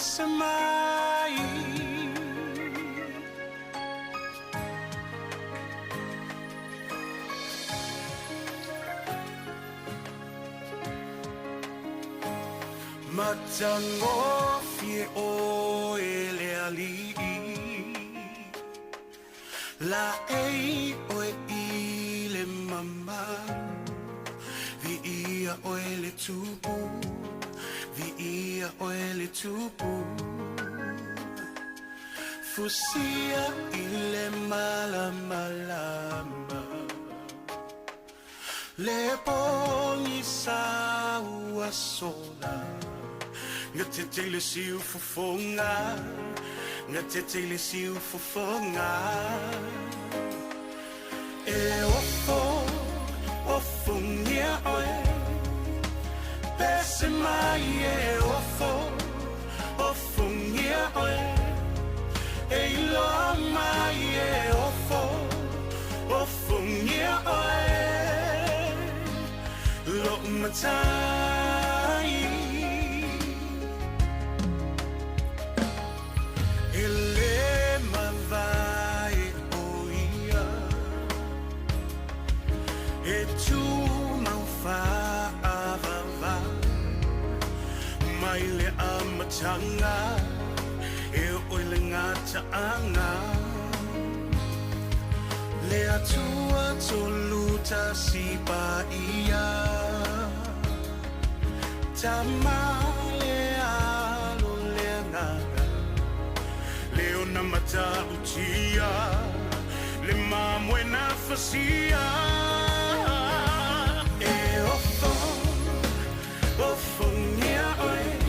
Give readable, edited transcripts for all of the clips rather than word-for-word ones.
Besemai Matango fie o ele ali La ei o ile mama Vi ia o ele tupu Vi ia o ele tupu Fusia ile malamalama Le pongi sa ua sola Nga te teile siu fufonga Nga te teile siu fufonga E ofo ngia oe Pese mai e ofo ngia oe E iloa mai e ofo ngia oe Lo matai Maile amatanga E oile ngata anga Le atua toluta sipa ia Tama le alo le nganga Leona mata utia Le mamwena fasia E ofo ngia oe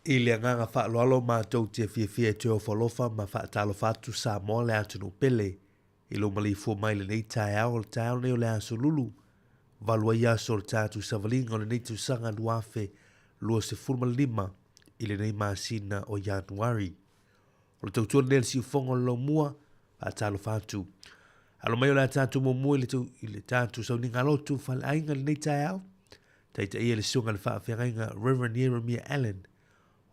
I le nganga whaaloalo mātou te fia te o whalofa ma whaatalo whatu sa moa le atunu pele. I lo mali fo mai le nei tae au le tae au neo le aso lulu. Valua i aso le tātu savalinga o le nei tu sanga duafe lua se fulma lima i le nei masina o Januari. O le tautua nel si ufonga lo mua whaatalo whatu. Alo mai o le tātu mua i le tātu sauninga lotu whale ainga le nei tae au. Taita ia le sunga le whaafengainga Reverend Jeremiah Allen.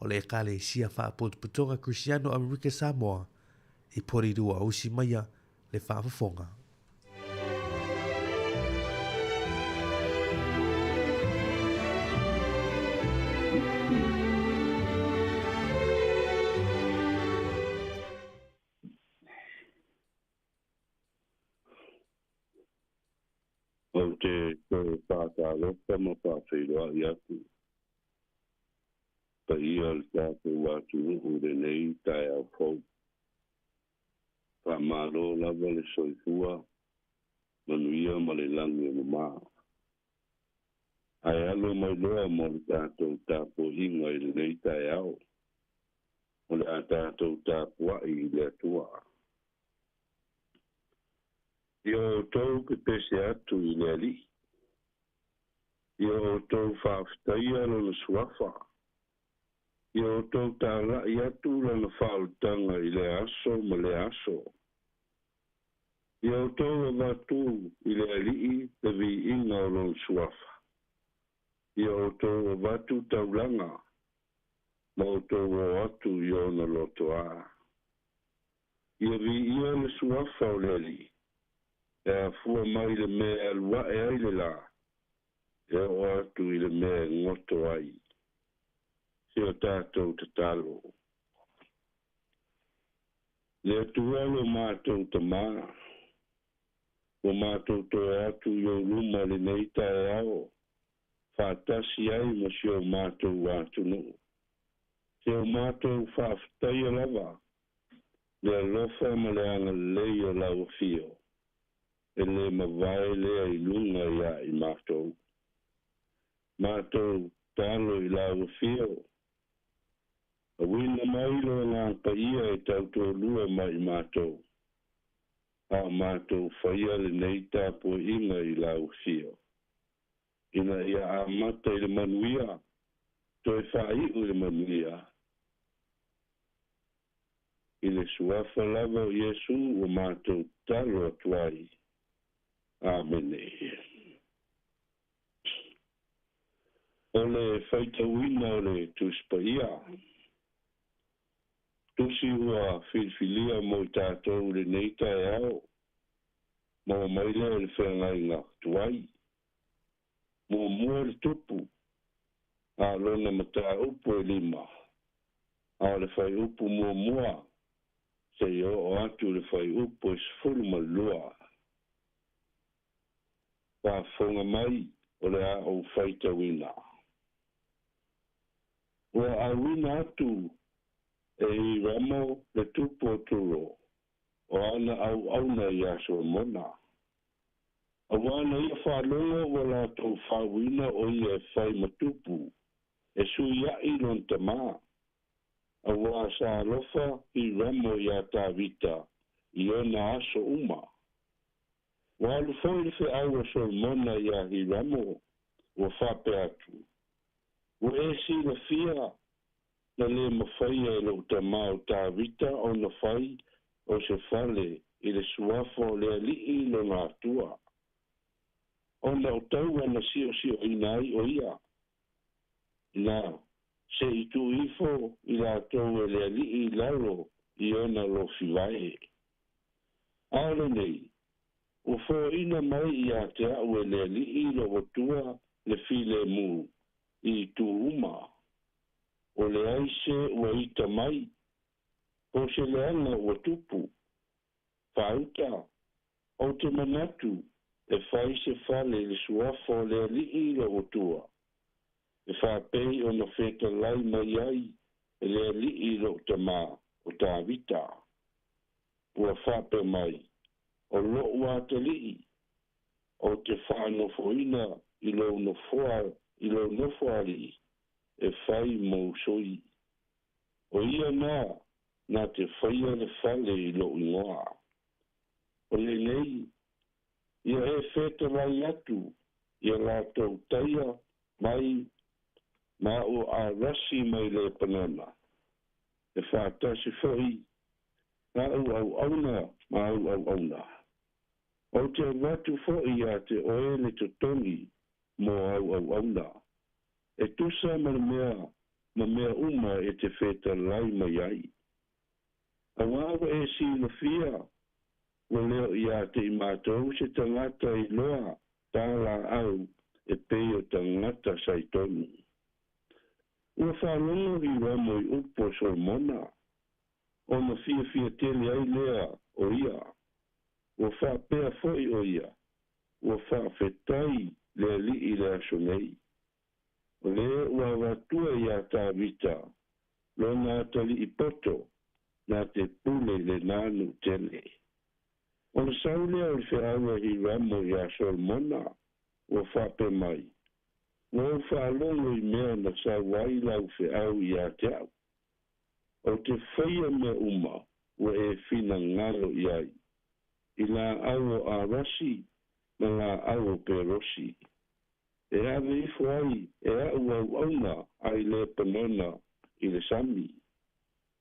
O le kale sia whaapotuputonga Cristiano America Samoa i porirua o si maia le whaafafonga. O te whaatalo kama whaawhiroa i atu. Pa ia le tātou watu o le nei tae au fau. Pa mālo lava le soifua, manuia ma le langi o maa. Ai alo mai loa mo le tātou tāpo hinga i le nei tae au. O le a tātou tāpua i le atua. Io tau ke pese atu i le ali. Io tau whaaftaia lo le suafa. Io tau tāla i atu lana whautanga i le aso ma le aso. Io tau watu i le alii te vi inga o lon suafa. Io tau watu taulanga. Ma o tau atu i ona loto a. Io vi ia le suafa o le alii. E a fua mai le mea alua e ai le la. E o atu i le mea ngoto ai. Se o tātou te talo. Le atualo mātou te maa. O mātou to atu i o luma le nei tae ao. Whātasi ai mo si o mātou atu no. Se o mātou whāwhtai a lava. Le alofa ma le anga lei o lau fio. E le mawai lea i lunga ia i mātou. Mātou talo i lau fio. A wina mailo ngā pa ia e tauto lua mai mātou. A mātou whaia le nei tāpo inga i lau fio. Ina ia a mata i le manuia. Toi whai u le manuia. I le suafa lava o Yesu o mātou talo atuai. Amen. Ole whaita wina ole tuspa ia. Tusi ua whilwhilia mo tātou le nei tae ao. Mo maile le whengai ngā tuai. Mo mua le tupu. A lona mata upu e lima. A le whai upu mua. Se o atu le whai upu e sfuru malua. Pa whonga mai o le a o whaita wina. Ua a wina atu e i ramo le tupu o turo. O ana au auna i aso mona. A wana ia whalonga o la tau whawina o i e whai matupu. E suia i lon tamā. A wa sa lofa i ramo i a tā vita. I ona aso uma. Walu foi le aua so mona i a hi ramo. O whape atu. O e si la fia. Na le mawhaia e lo tamā o tā vita o na whai. O se whale i le suafo le alii lo ngā tua. O na o tau ana si o inai o ia. Na, se i tu ifo i la tau e le alii lalo i ona lo fiwae. Ale nei, o fo ina mai i a te au e le alii lo watua le file mu i tu uma. O le aise ua ita mai. O se le ana ua tupu. Whauta. O te manatu. E whai se whale le suafo le alii lo watua. E whapei o na wheta lai mai ai. E le alii lo tamā o tā vita. Ua whape mai. O lo ua te lii. O te whanofoina i lo nofoa li. E whai mausoi o ia na te whaia le whale I lo ingoa. O le nei, ia e wheta lai atu, ia la tau taia mai ma o a rasi mai le panona. E whātasi whoi, na au auna, ma au auna. O te watu whoi a te oe le tutongi mo au auna. E tusa ma mea uma e te wheta lai mai ai. A wawa e si na fia, wa leo I a te I mātou se tangata I loa, tāla au e peo tangata saitonu. Ua whanongo I ramo I upo Solomona, o na fia tele ai lea o ia, ua whapea foi o ia, ua whawhetai lea li I lea sonei. O lea ua watua I a tā vita, lo ngā tali I poto, nā te pule le nānu tele. O le saulea o le whiaua I ramo I a Solomona, ua whape mai. Ua whalongo I mea na sawai lau whiau I a te au. O te whaia mea uma, ua e whina ngalo I ai. I la awo a rasi, na la awo pe rosi. E ave I fuai, e au auna ai le panona I le sami.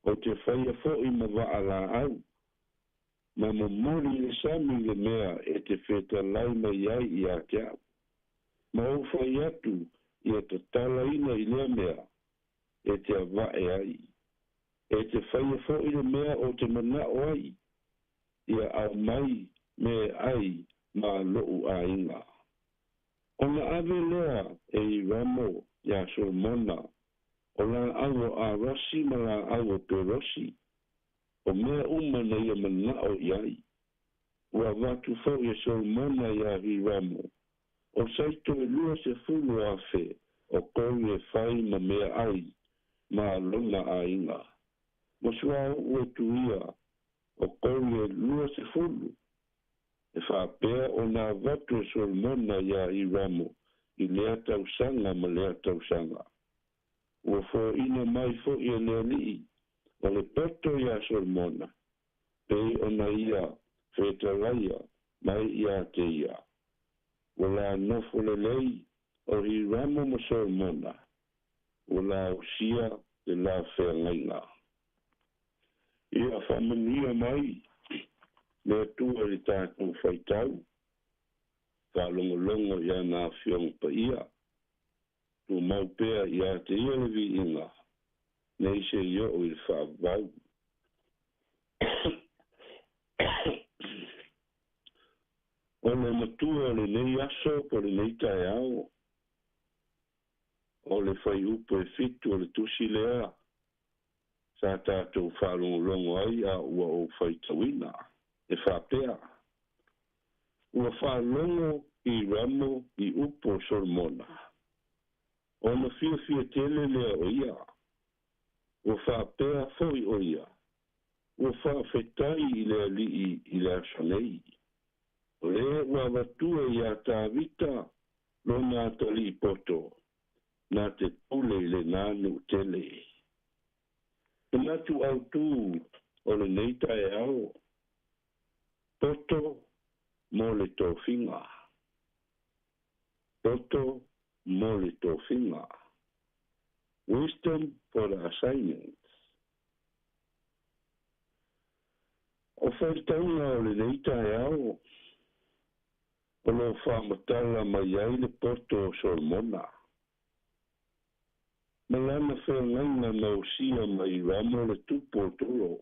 O te whaia fo I mawaa la au. Ma mamori le sami le mea e te wheta lai mai ai I a te au. Ma o whai atu I a te tala ina I lea mea e te avae ai. E te whaia fo I le mea o te mana o ai. Ia au mai me ai ma loo a inga. O na ave lea e I ramo ia Solomona. O la awo a rasi ma la awo pe rosi. O mea uma na ia mana o iai. Ua watu fo ia Solomona ia hi ramo. O saito e lua se fulu a fe. O kore fai ma mea ai. Ma lona a inga. Mosua ue tuia. O kore lua se fulu. E whapea o nā watu e Solomona ia I ramo. I lea tausanga ma lea tausanga. Ua fo ina mai fo ia lea lii. O le poto ia Solomona. Pei ona ia whetalaia mai ia te ia. O la nofo le lei o I ramo ma Solomona. O la usia te la whea ngainga. Ia whamania mai. Le tua I tātou whaitau. Whalongolongo ia nā whiong pa ia. Tu maupea ia te ia le vi inga. Nei se ia o I whaavau. O le matua le nei aso po le nei tae ao. O le whai upo e fitu o le tusi lea. Sa tātou whalongolongo ai a ua o whaitawina. E whapea. Ua whalongo I ramo I upo Solomona. O na fia tele lea o ia. Ua whapea foi o ia. Ua whawhetai I lea li I lea sonei. O lea ua watua I a tā vita lo nā tali poto. Nā te pule I le nānu tele. E natu au tū o le neita e au. Poto mo le tofinga. Poto mo le tofinga. Wisdom for the assignments. O whaitaunga o le neita e au. O lo whamatala mai ai le poto o Solomona. Malana whengaina na usia mai ramo le tupo turo.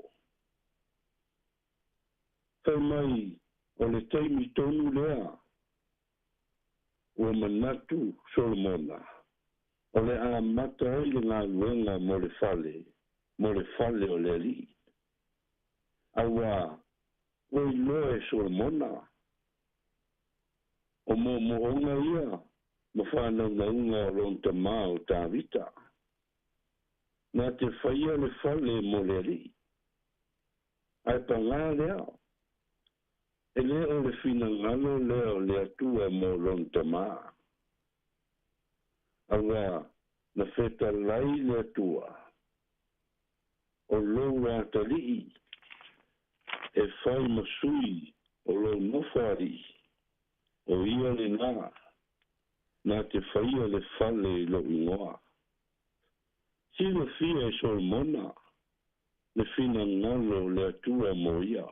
Whai mai o le teimi tonu lea. Ua manatu Solomona. O le a mata ai le ngā luenga mo le fale o le li. Awa, o I loe Solomona. O mo onga ia, ma whanau na unga o lonta maa o tā vita. Nā te whaia le fale mo le li. Ai pa ngā lea. E lea o le whina ngalo lea o le atua mo lonta maa. Awa, na wheta lai le atua. o lou atali'i e fai masui o lou nofari o ia le na te whaia le whale i lo ingoa. Sila fia e Solomona, le fina ngalo le atua mo ia.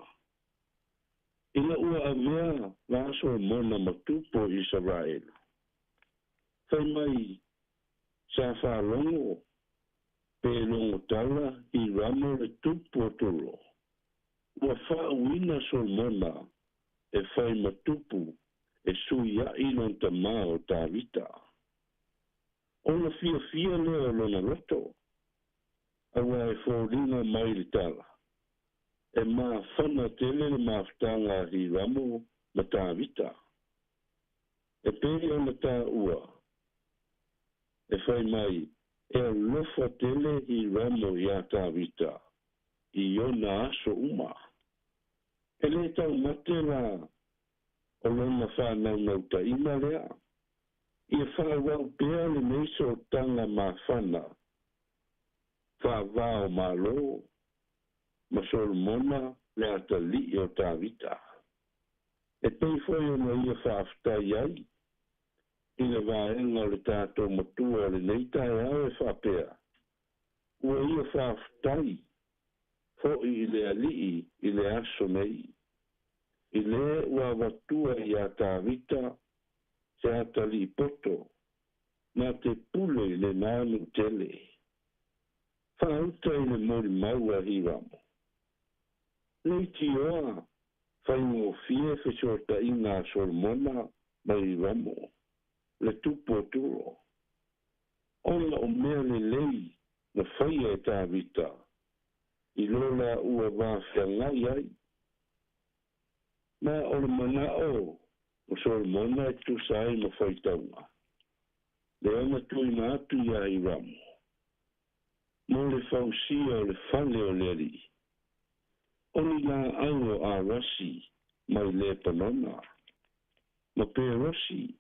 Ina ua avea la Solomona matupo Israel. Whai mai sa whalongo, pe longo tala i ramo le tupo tolo. Ua whauina Solomona e whai matupu e suia i lon tamā o Tāwita. Ona fia leo lona loto. Awa e whaurina mai le tala. E mā whana tele le māwhtanga hi ramo ma Tāwita. E pere ona tā ua. E whai mai e alofa tele hi ramo i a Tāwita. I ona aso uma. E le tau mate la o lona whanau ta ina lea. Ia whawau pēr le meiso tanga mā whana. Whawau mā lo. Ma Solomona le atali o Tāwita. E pei foi ona ia whaaftai ai. Ina waenga le tātou matua le neita e au e whapea. Ua ia whaaftai. Hoi i le alii i le aso nei. I le ua watua i a Tāwita se atali poto, na te pule i le nānu tele. Whauta i le mori maua hi ramo. Nei ti oa, whai ngō fie whesota i ngā Solomona mai ramo, le tupo turo. Ona o mea le lei na whaia e Tāwita, i lola ua wāwhiangai ai. Na o le manao, o Solomona e tu sai ma whaitaunga. Le ana tui na atu ia i ramo. Mo le whausia o le whale o le ri. Oni la au a rasi mai le panona. Ma pe rasi.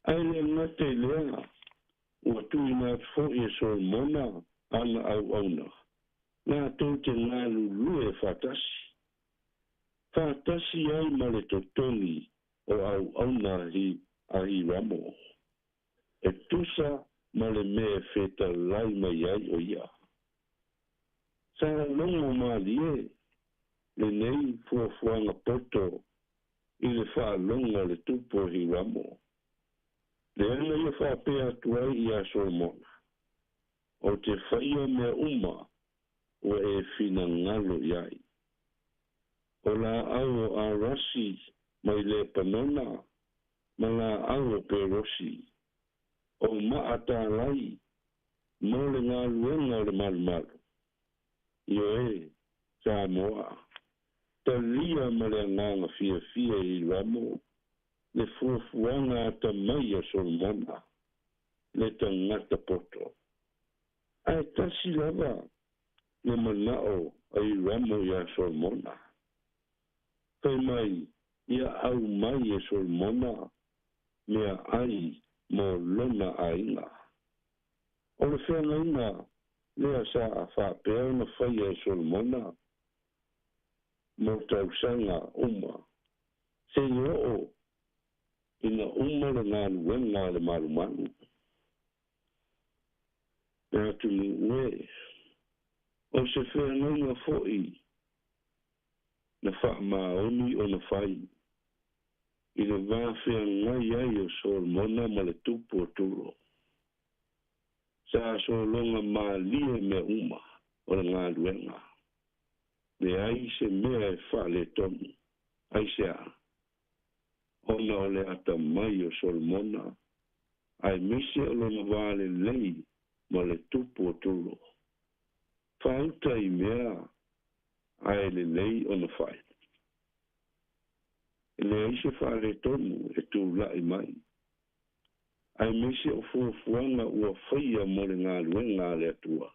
Ai le ngate lea. Ua tui na fo e Solomona ana au auna. Na tau te ngā lulu e whatasi. Whatasi ai ma le totoni o au auna hi ramo. E tusa ma le mea feta lai mai ai o ia. Sa longo ma lie, le nei fuafuanga poto i le wha longa le tupo hi ramo. Le ana ia wha pea tuai i a Solomona. O te whaia mea uma o e fina ngalo iai. O la au a rasi mai le panona, ma la au pe rosi. O maata lai, mo le ngā luenga le malu. Io e, sa moa. Ta lia ma le nganga fia i ramo, le fuafuanga ata mai a Solomona, le tangata poto. Ai tasi lava, le manao ai ramo i a Solomona. Kai mai, ia au mai e Solomona, mea ai mo lona ainga. O le whenga lea sa a whapea na whaia e Solomona, mo tausanga uma. Se o ina uma le ngā luenga le marumanu. Mea tunu ue, o se whenga foi, na wha maoni o na whai. I le wāwhia ngai ai o Solomona ma le tupu o turo. Sa solonga mā lia me uma o le ngā luenga. Me ai se mea e wha le tonu. Ai se a. Ona o le ata mai o Solomona. Ai mise o le wale lei ma le tupu o turo. Whauta i mea ai le lei o na whai. Le aise whare tonu e tū lai mai. Ai mese o fuafuanga ua whaia mo le ngā luenga le atua.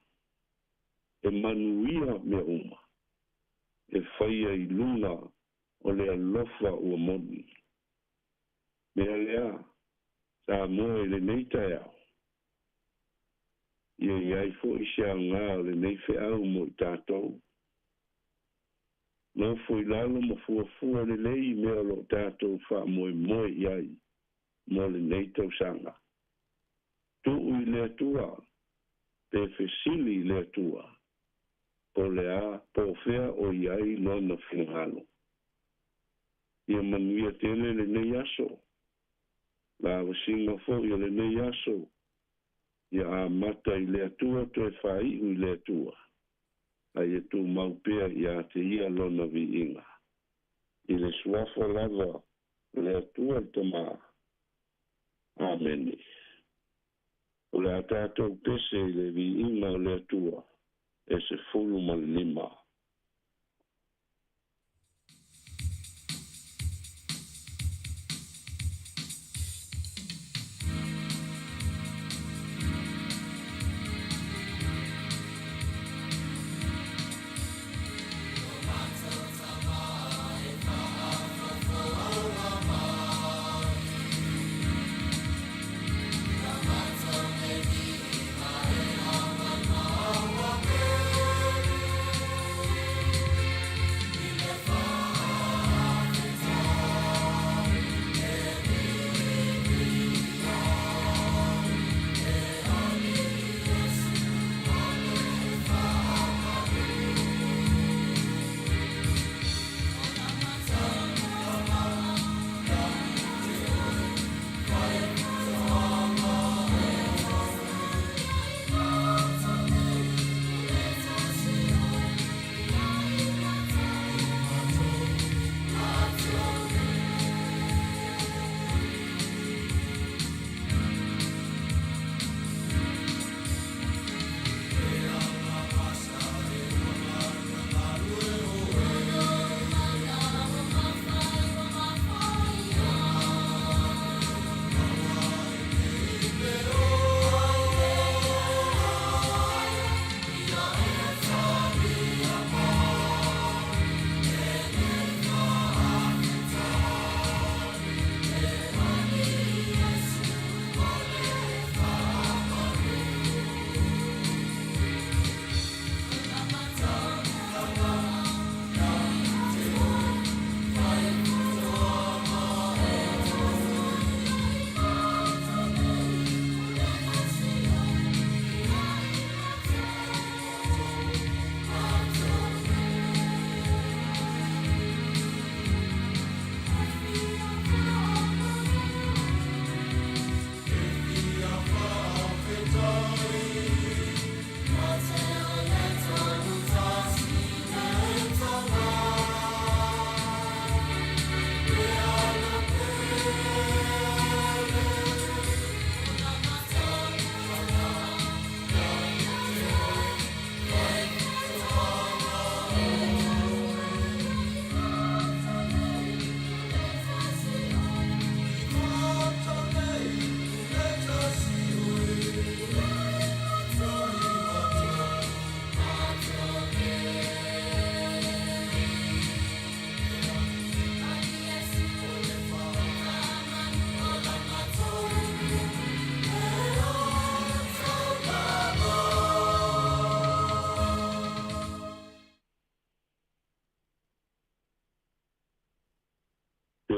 E manuia me uma. E whaia i luna o le alofa ua moni. Mea lea, sa moe le neita ea. ia iai fo'i seaga o lenei fe'au mo i tatou no foi lalo ma fuafua lelei mea o lo'o tatou fa'amoemoe i ai mo lenei tausaga tu'u i le atua pe fesili i le atua po leā po fea o i ai lona finagalo ia manuia tele lenei aso lavasiga fo'i o lenei aso ia amata i le atua toe fāi'u i le atua ai e tumau pea iā te ia lona vi'iga i le suafa lava le atua i tamā amene o le a tatou pese i le vi'iga o le atua e se fulu ma le lima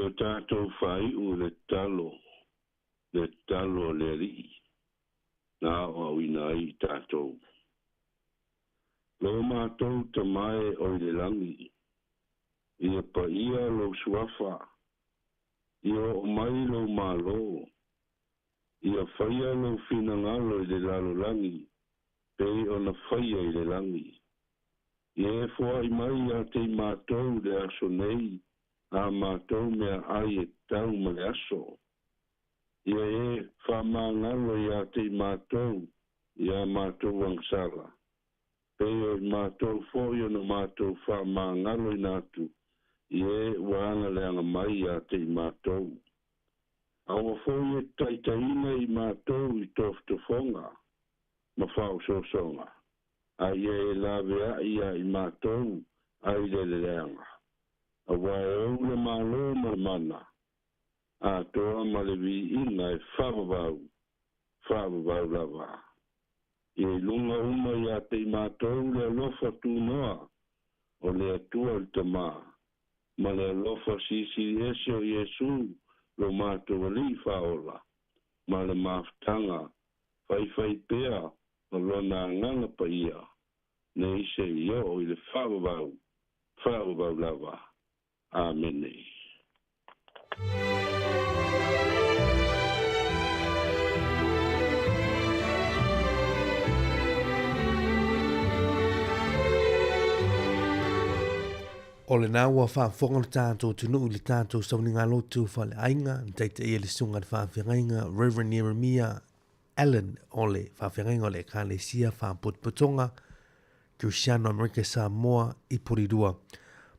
o tātou whaiu le talo le ali'i. Nā o awina ai tātou. Lo mātou ta mai o le langi. Ia pa ia lo suafa. Ia o mai lo malo. Ia whaia lo finangalo i le lalo langi. Pei o na whaia i le langi. Ia e fua i mai a te mātou le aso nei. A mātou mea ai e tau ma le aso. Ia e whamangalo i a te mātou. Ia mātou angsala. Pei o i mātou fōi o na mātou whamangalo i nātu. Ia e wāanga leanga mai a te mātou. Awa fōi e taitaina i mātou i toftofonga. Ma whao sosonga. A ia e lawea ia i mātou ai le leanga. Awa e au le malo ma mana. A toa ma le vi ina e whababau lava. I lunga uma ia te mātou le alofa tu noa o le atua le tamā. Ma le alofa sisi ese o Iesu lo mātou ali whaola. Ma le maftanga whai pēa o lona nganga pa ia. Ne ise ia o i le whaavau lava. Amen. O le nā ua whaafonga le tātou tunu le tātou sauninga lotu whale ainga, teite ia le sunga le whaawhiangainga, Reverend Jeremiah Allen o le whaawhiangainga o le Kalesia whaaputputonga, Cristiano America Samoa i Porirua.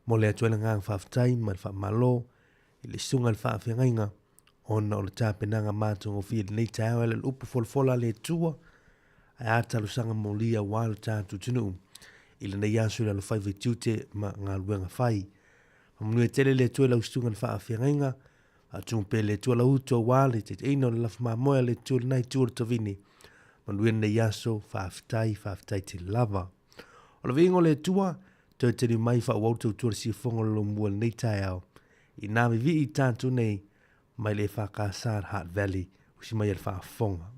Mo le atuela ngang whaaftai ma le whaamalo, i le sunga le whaawhiangainga, ona o le tāpenanga mātou o fia le nei tāo ele upu folfola le tua, ai ātalu sanga mo lia wā le tātou tunu. Ile na yasu la fai vitute ma nga luenga fai. Mamnu tele le tu la ustunga fa afianga, a tumpe le tu la uto wale te ino la fa moya le tu na tu to vini. Mamnu na yaso fa aftai te lava. O le vingo le tua te te ni mai fa wauto tu si fongo lo mo nei taiao. I na vi i tantu nei mai le fa kasar Heart Valley, usi mai le fa fonga.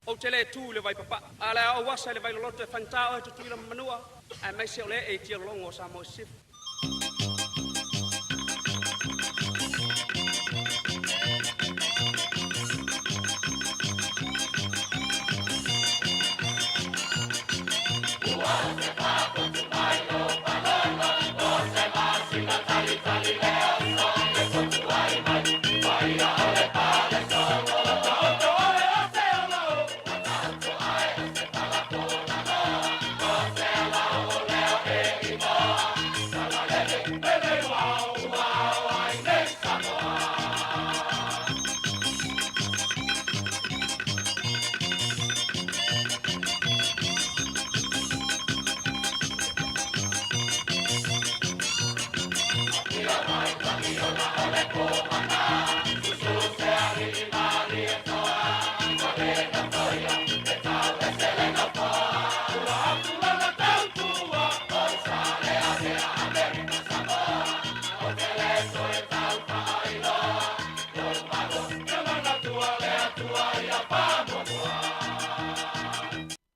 O te le tū le vai papa, a le au wasa le vai lolote whantao e tutuila manua, a mai se o le e tia longo sa mo sif.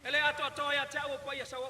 Ele ato atoia te au pai asawo.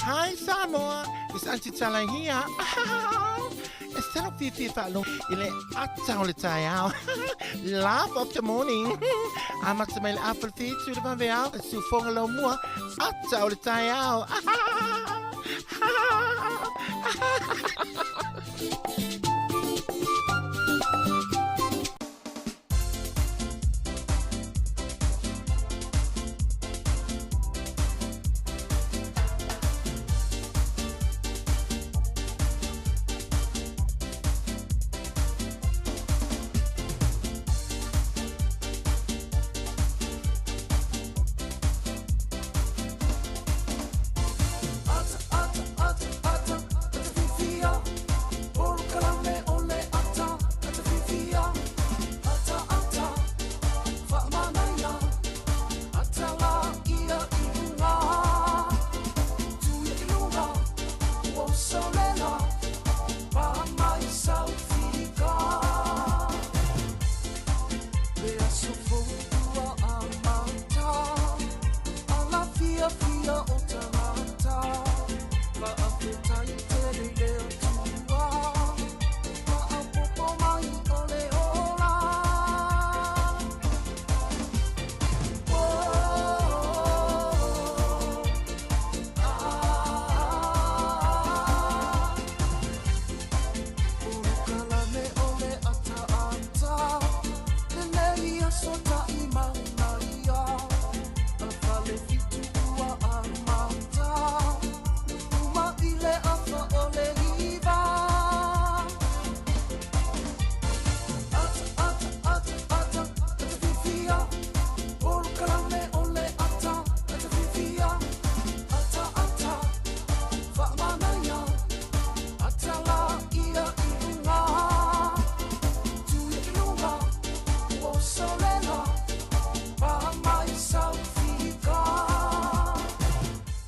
Hi Samoa, it's Auntie Chala here. Instead of Fifi Falo, ile atau le tayao. Laugh of the morning. Amat sa may apple feet to the paveo, su fongalo mua, atau le tayao.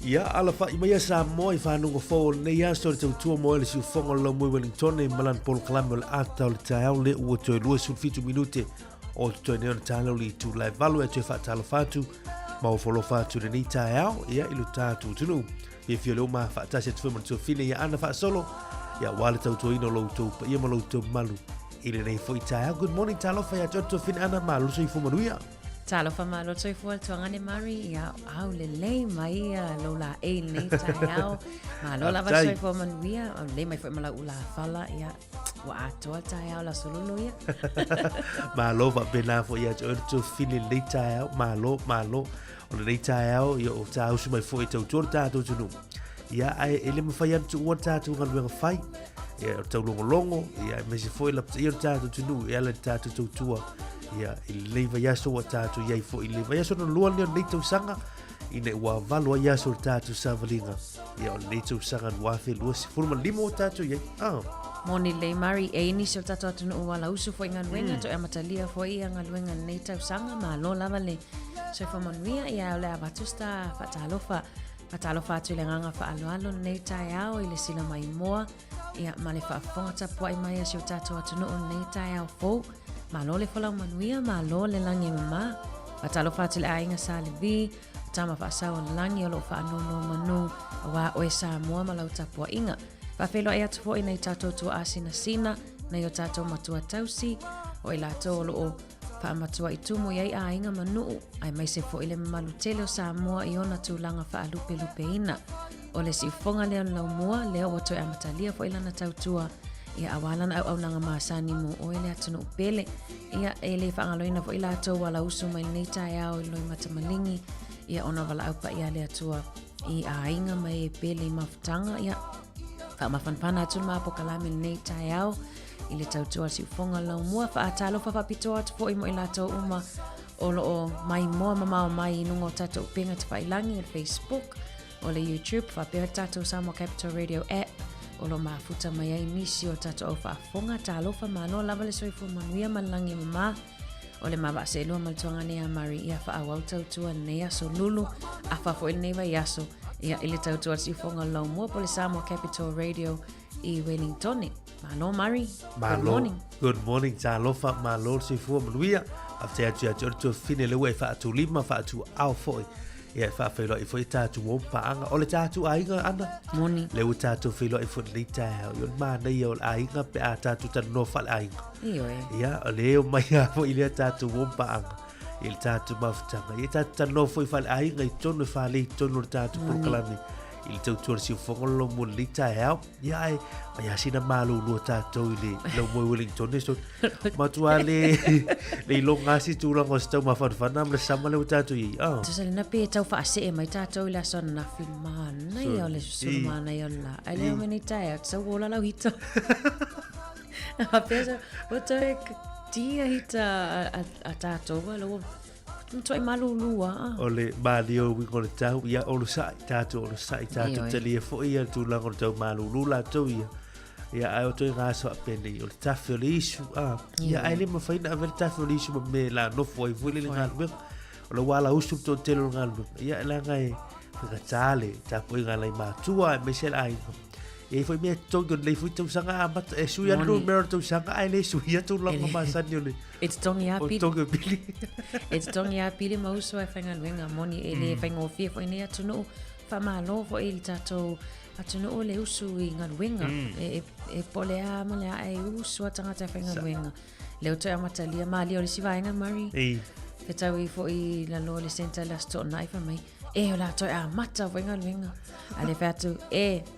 Ia ala fa imaya sa mo I whanunga fo ne ia stori tau tua mo ele si ufonga lau mui Wellington e malan polo kalame o le ata o le taeau le ua toi lua sulfitu minute o toi neona tālau li tu lai valu e toi whaatalo fatu ma o folo fatu le ni taeau ia ilu tātu tunu fia leo ma whaatasi atu whima tua fine ia ana whaasolo ia wale tau tua ino lau tau pa ia ma lau tau malu ile nei fo I taeau. Good morning talofa ia tua fine ana ma luso I fumanuia Talofa ma lo toi fual tuangane Mari ia au le lei mai lo la e nei taeau ma lo la vasoi fo manuia o le mai fo mala ula fala ia wa atoa taeau la sololo ia ma lo va bena fo ia to fini le taeau ma lo o le taeau ia o tau su mai fo I tau tor tatu tunu ia ai ele me fai atu o tatu ngalu fai ia o tau longo ia me se fo la ia tatu tunu ia le tatu tua ia I leiva yaso wa tatu ia fo I leiva yaso no lua leo nei tau sanga I ne ua valua yaso tatu savalinga ia o nei tau sanga nuafe lua si furuma limo o tatu ia Moni le Mari e ini so tatu atu no wala usu fo inga luenga to e matalia fo ia nga luenga nei tau sanga ma lo lava le so fo manuia ia o le avatusta fatalofa atu le nganga fa alo nei taeau I le sila mai moa ia ma le whaafonga tapua I mai so tatu atu no nei taeau fo ma lo le fola manuia ma lo le langi mama patalo fatu le ainga sa le vi tama fa sa o langi o lo fa no manu wa o sa mo ma lo tapua inga fa felo e atu fo I nei tato tu asina sina na yo tato matua tausi o ila to lo fa matua itumo yai ainga manu ai mai se fo ile malu tele o sa mo I ona tu langa fa lupe ina o le si fonga le lo mo le o to amatalia fo ila na tautua ia awalan au nanga masani mo o ele atu no pele ia ele whaangaloina fo ila atou wala usu mai nei taeau I loi matamalingi ia ona wala au pa ia le atua I ainga mai e pele I mafutanga ia whaamawhanwhana atu ma po kalame nei taeau I le tautua si ufonga lau mua whaatalo whapito atu fo I mo ila atou uma o lo o mai moa mamao mai nungo tatou penga te whailangi e Facebook o le YouTube whapea tatou Samoa Capital Radio app o lo mafuta mai ai misi o tato au whaafonga talofa mano lava le soifo manuia malangi mama o le mawa se lua maltuanga nea Mari ia whaawau tautua nea so lulu a whafo il neiva iaso ia ili tautua sifonga lau mua po le Samoa Capital Radio I Wellington. Malo Mari, good morning. Good morning talofa malo soifo manuia a te atu fine le ue whaatu lima whaatu au foi ia whaafeilo I fwoi tātu o paanga o le tātu ainga ana Morning. le u tātu whilo I fwoi ni tāhau yon māna ia o le ainga pe a tātu tanu no whale ainga Iyo e ia o le o mai a fwoi le tātu o paanga I le tātu mawhutanga ia tātu tanu no fwoi whale ainga I tonu whale I tonu le tātu polokalami I le tautua si ufongolo mo le tāhau ia ai mai asina malu lua tātou I le lau moi Wellington so matua le ilonga si tūlanga o stau mawhanwhana le sama le u tātu I Tusale na pe tau whaase e mai tātou ila son na whimana ia o le susulumana ia la ai leo meni tae at sa wola lau hita a pesa o tau e tia hita a tātou alo Toi malu lua o le malio wingo le tau ia o sai tātou tātou tali e fo ia tūlanga o tau malu lula tau ia ai o toi ngaso a pene o le tafi o le isu ia ai le mawhaina a vele tafi o le isu ma me la nofo ai vuile le ngalme o le wala usu to telo ngalme ia la ngai whakatale tapo I ngalai mātua e mesel ai e foi me tongo le foi tau sanga amat e sui anu mero tau sanga ai le sui atu langa masani o le It's tongi a pili. tongo pili It's tongi a pili mauso e whainga luenga moni e le whainga o fia fo ine atunu whamalo fo e li tatou atunu o le usu I ngā luenga e pole a male a e usu a tangata e whainga luenga leo toi amatalia maali o le sivaenga Mari e tau I fo I lalo le senta la sto nai wha mai e o la toi a mata o whainga luenga a le whatu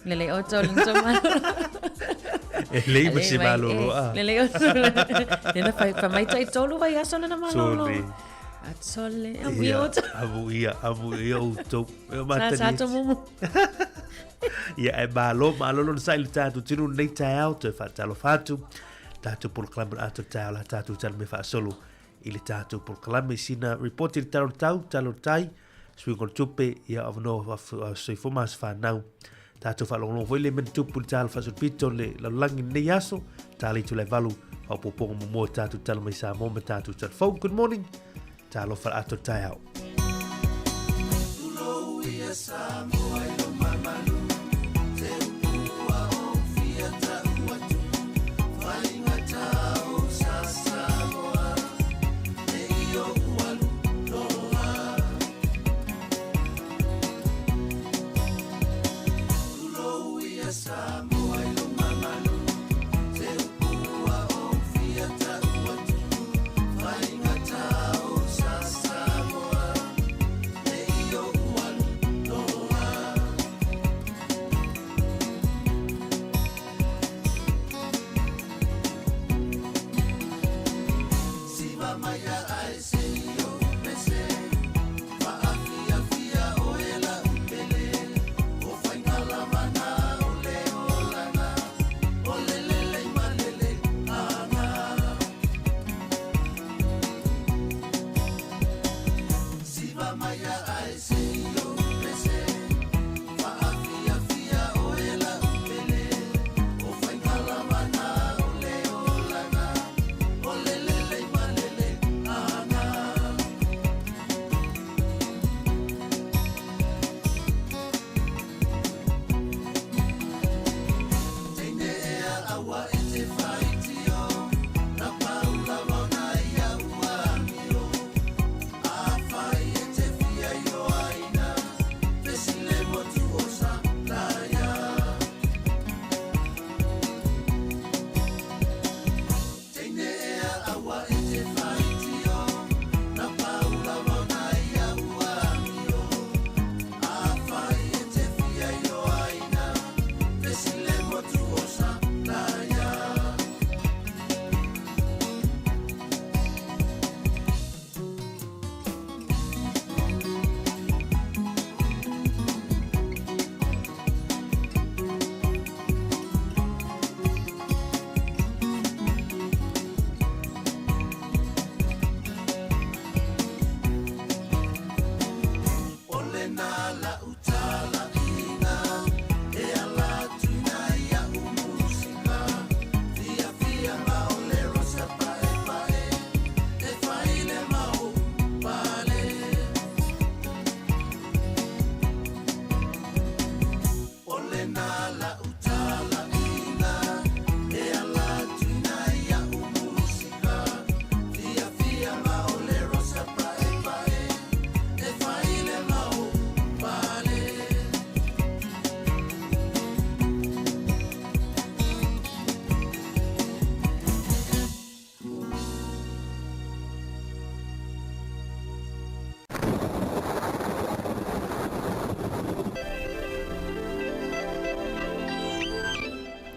lele o tau lingto malu e lei ma se malo lele o tau nena wha mai tai tolu vai aso na malolo at sole amu ia o tau e matani Sato mumu ia e malo lo sai le tātu tinu nei tāu te whatalo whatu tātu polokalame ato tāu la tātu tala me whaasolo I le tātu polokalame sina reporti le talo tai swingol tupe ia avno soi fomas whanau tātu whalongolong foi le men tupu le tālo whasul pito le laulangi nei aso tāli tu le valu au popongo mo tātu tala mai sa mo me tātu tala fau good morning tālo whala ato tāu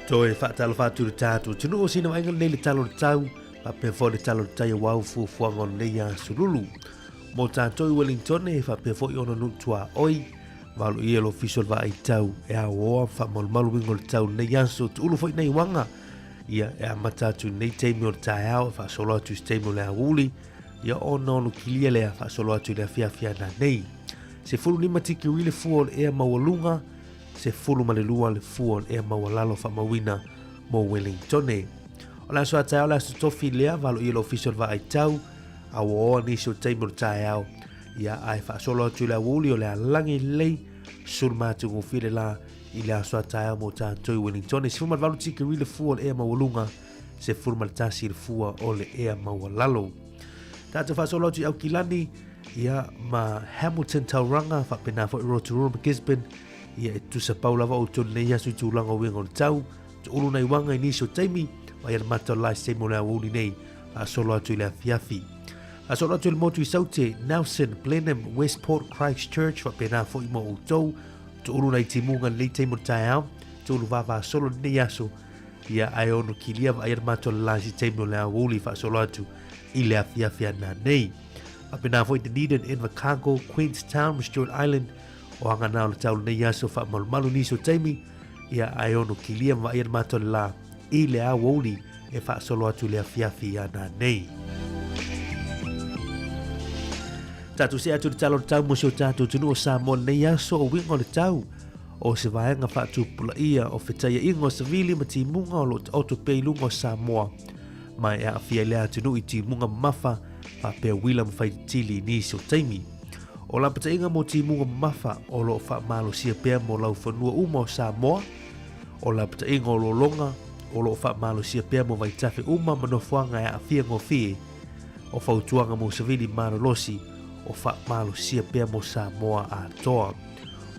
To e whaatalo whāturu tātu, tunu o sina wainga nei le talo le tau, pa pe fo le talo le tai wau fuafuanga o nei a sululu. Mo tātou i Wellington e pa pe fo i ona nutua oi, malu i el official wa ai tau, e a oa wha malu wingo le tau nei aso, tu ulu fo i nei wanga, ia e a matatu nei teimi o le tai au, e wha solo atu teimi o le awuli, ia ona onu kilia lea wha solo atu le fia na nei. Se fulu ni matiki uile fua e a mawalunga, se fulu malelua le fua e mawalalo fa mawina mo Wellingtone. O la so atao la so tofi lea valo i lo official va ai tau, a o ni so teimo tai au, ia ai fa solo atu le wuli o le langi lei, sul matu ngo file la i le so atao mo tātou i Wellingtone. Se fulu valo tiki uile fua e mawalunga, se fulu maltasi le fua o le e mawalalo. Tātou fa solo atu au kilani, ia ma Hamilton Tauranga, fa pena fo i Rotorua Gisborne, ia e tusa paulava o tonu nei asu tūlanga o winga o tau, tu ulu nei wanga inisio teimi, wa ia mata lai seimo lea wuli nei, a solo atu i lea fiafi. A solo atu i le motu i saute, Nelson, Blenheim, Westport, Christchurch, wa pena fo i mo o tau, tu ulu nei timunga nei teimo tai au, tu ulu vava solo nei asu, ia ai onu kilia wa ia mata lai si teimo lea wuli, fa solo atu i lea fiafi ana nei. A pena fo i Dunedin, Invercargill, Queenstown, Stewart Island, o anga nao le tau nei aso wha malu niso teimi, ia ai ono kilia wa ia mato le la, i le a woli e wha solo atu lea fiafi ana nei. Tatu se atu le talo le tau mo seo tatu tunu o Samoa nei aso o wingo le tau, o se vaenga wha tu pula ia o whetaya ingo sa vili ma ti munga o lo auto peilunga o Samoa, mai e a fia lea tunu i ti munga mafa, wha pea wila mwhai tili niso teimi. O la pata inga mo timunga mafa o lo wha malo sia pea mo lau whanua uma o Samoa. O la pata inga o lo longa o lo wha malo sia pea mo vaitafe uma manofuanga e a fia ngofie. O whautuanga mo savili maro losi o wha malo sia pea mo Samoa a toa.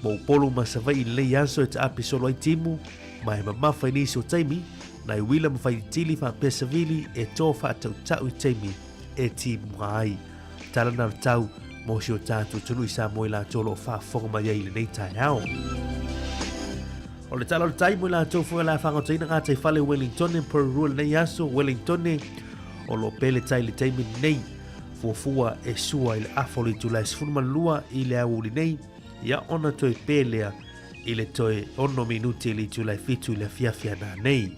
Mo upolu ma savai lei anso e ta api solo ai timu, ma he mamafa inisi o taimi, na i wila mawhai tili wha pea savili e tō wha tau tau i taimi e timu ai. Tala nara tau, mo si o tātou tunu i Samoa i la tōlo o wha whonga mai ai le nei tai hao. O le tala o le tai mo i la tō whunga la whangotaina ngā tai whale Wellington e Porurua le nei aso Wellington o lo pele tai le taimi nei fuafua e sua i le afoli tulai sifurman lua i le au li nei ia ona toe pelea i le toe ono minuti li tulai fitu i le fiafia na nei.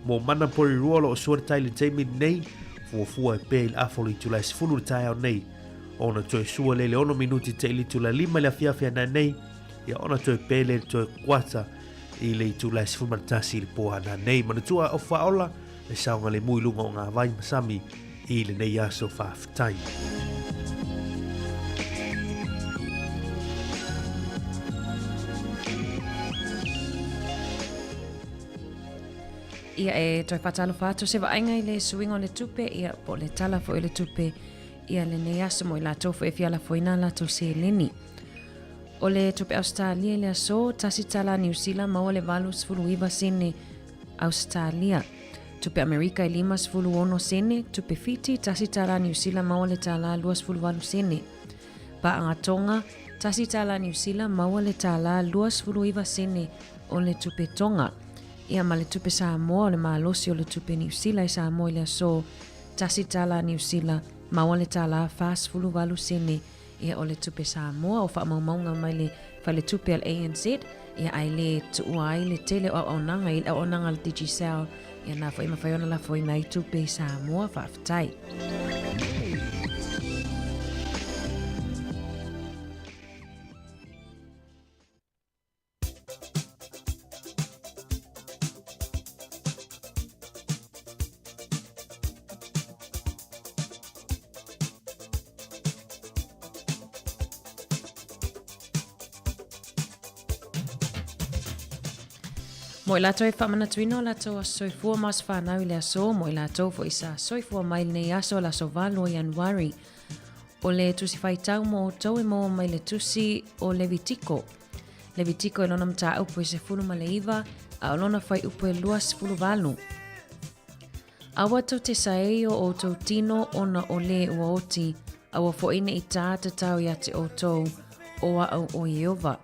Mo mana Porurua lo o sua tai le taimi nei fuafua e pe i le afoli tulai sifuru le tai au nei ona toe sua le ono minuti te ili tulai lima i le fiafia na nei ia ona toe pele toe kwata i le tulai sifurman tasi i le poa na nei manatua o whaola e saunga le muilunga o ngā vai masami i le nei aso whaafitai. Ia e toi whatalo whātu se wainga i le suinga o le tupe ia po le tala fo i le tupe ia le nei aso mo i la tofu e fiala fo ina la to se leni. O le tupe Australia le aso tasi tala New Zealand maua le valu sfulu iwa sene Australia. Tupe Amerika i 5.1 sene, tupe Fiti tasi tala New Zealand maua le tala 2.8 sene. Pa Tonga tasi tala New Zealand maua le tala 2.7 sene o le tupe Tonga. Ia ma le tupe Samoa o le malosi o le tupe New Zealand i Samoa i le aso tasi tala New Zealand maua le tala 4.8 sene. Ia o le tupe Samoa o whaamaumaunga mai le whale tupe al ANZ ia ai le tuua ai le tele o aonanga i aonanga le Digicel ia nā whai mawhaiona la whai mai tupe Samoa whaafitai. Mo i lato e whamanatuino lato a soifua mas whanau i le aso, mo i lato fo isa soifua mai nei aso la sovalo i Januari. O le tusi whaitau mo tau e mo mai le tusi o Levitiko. Levitiko e lona mta upo i se fulu ma le iwa, a lona whai upo e luas fulu valu. Awa tau te saeo o tau tino ona o le ua oti, awa fo ine i tāta tau ia te o tau o au o Jehova.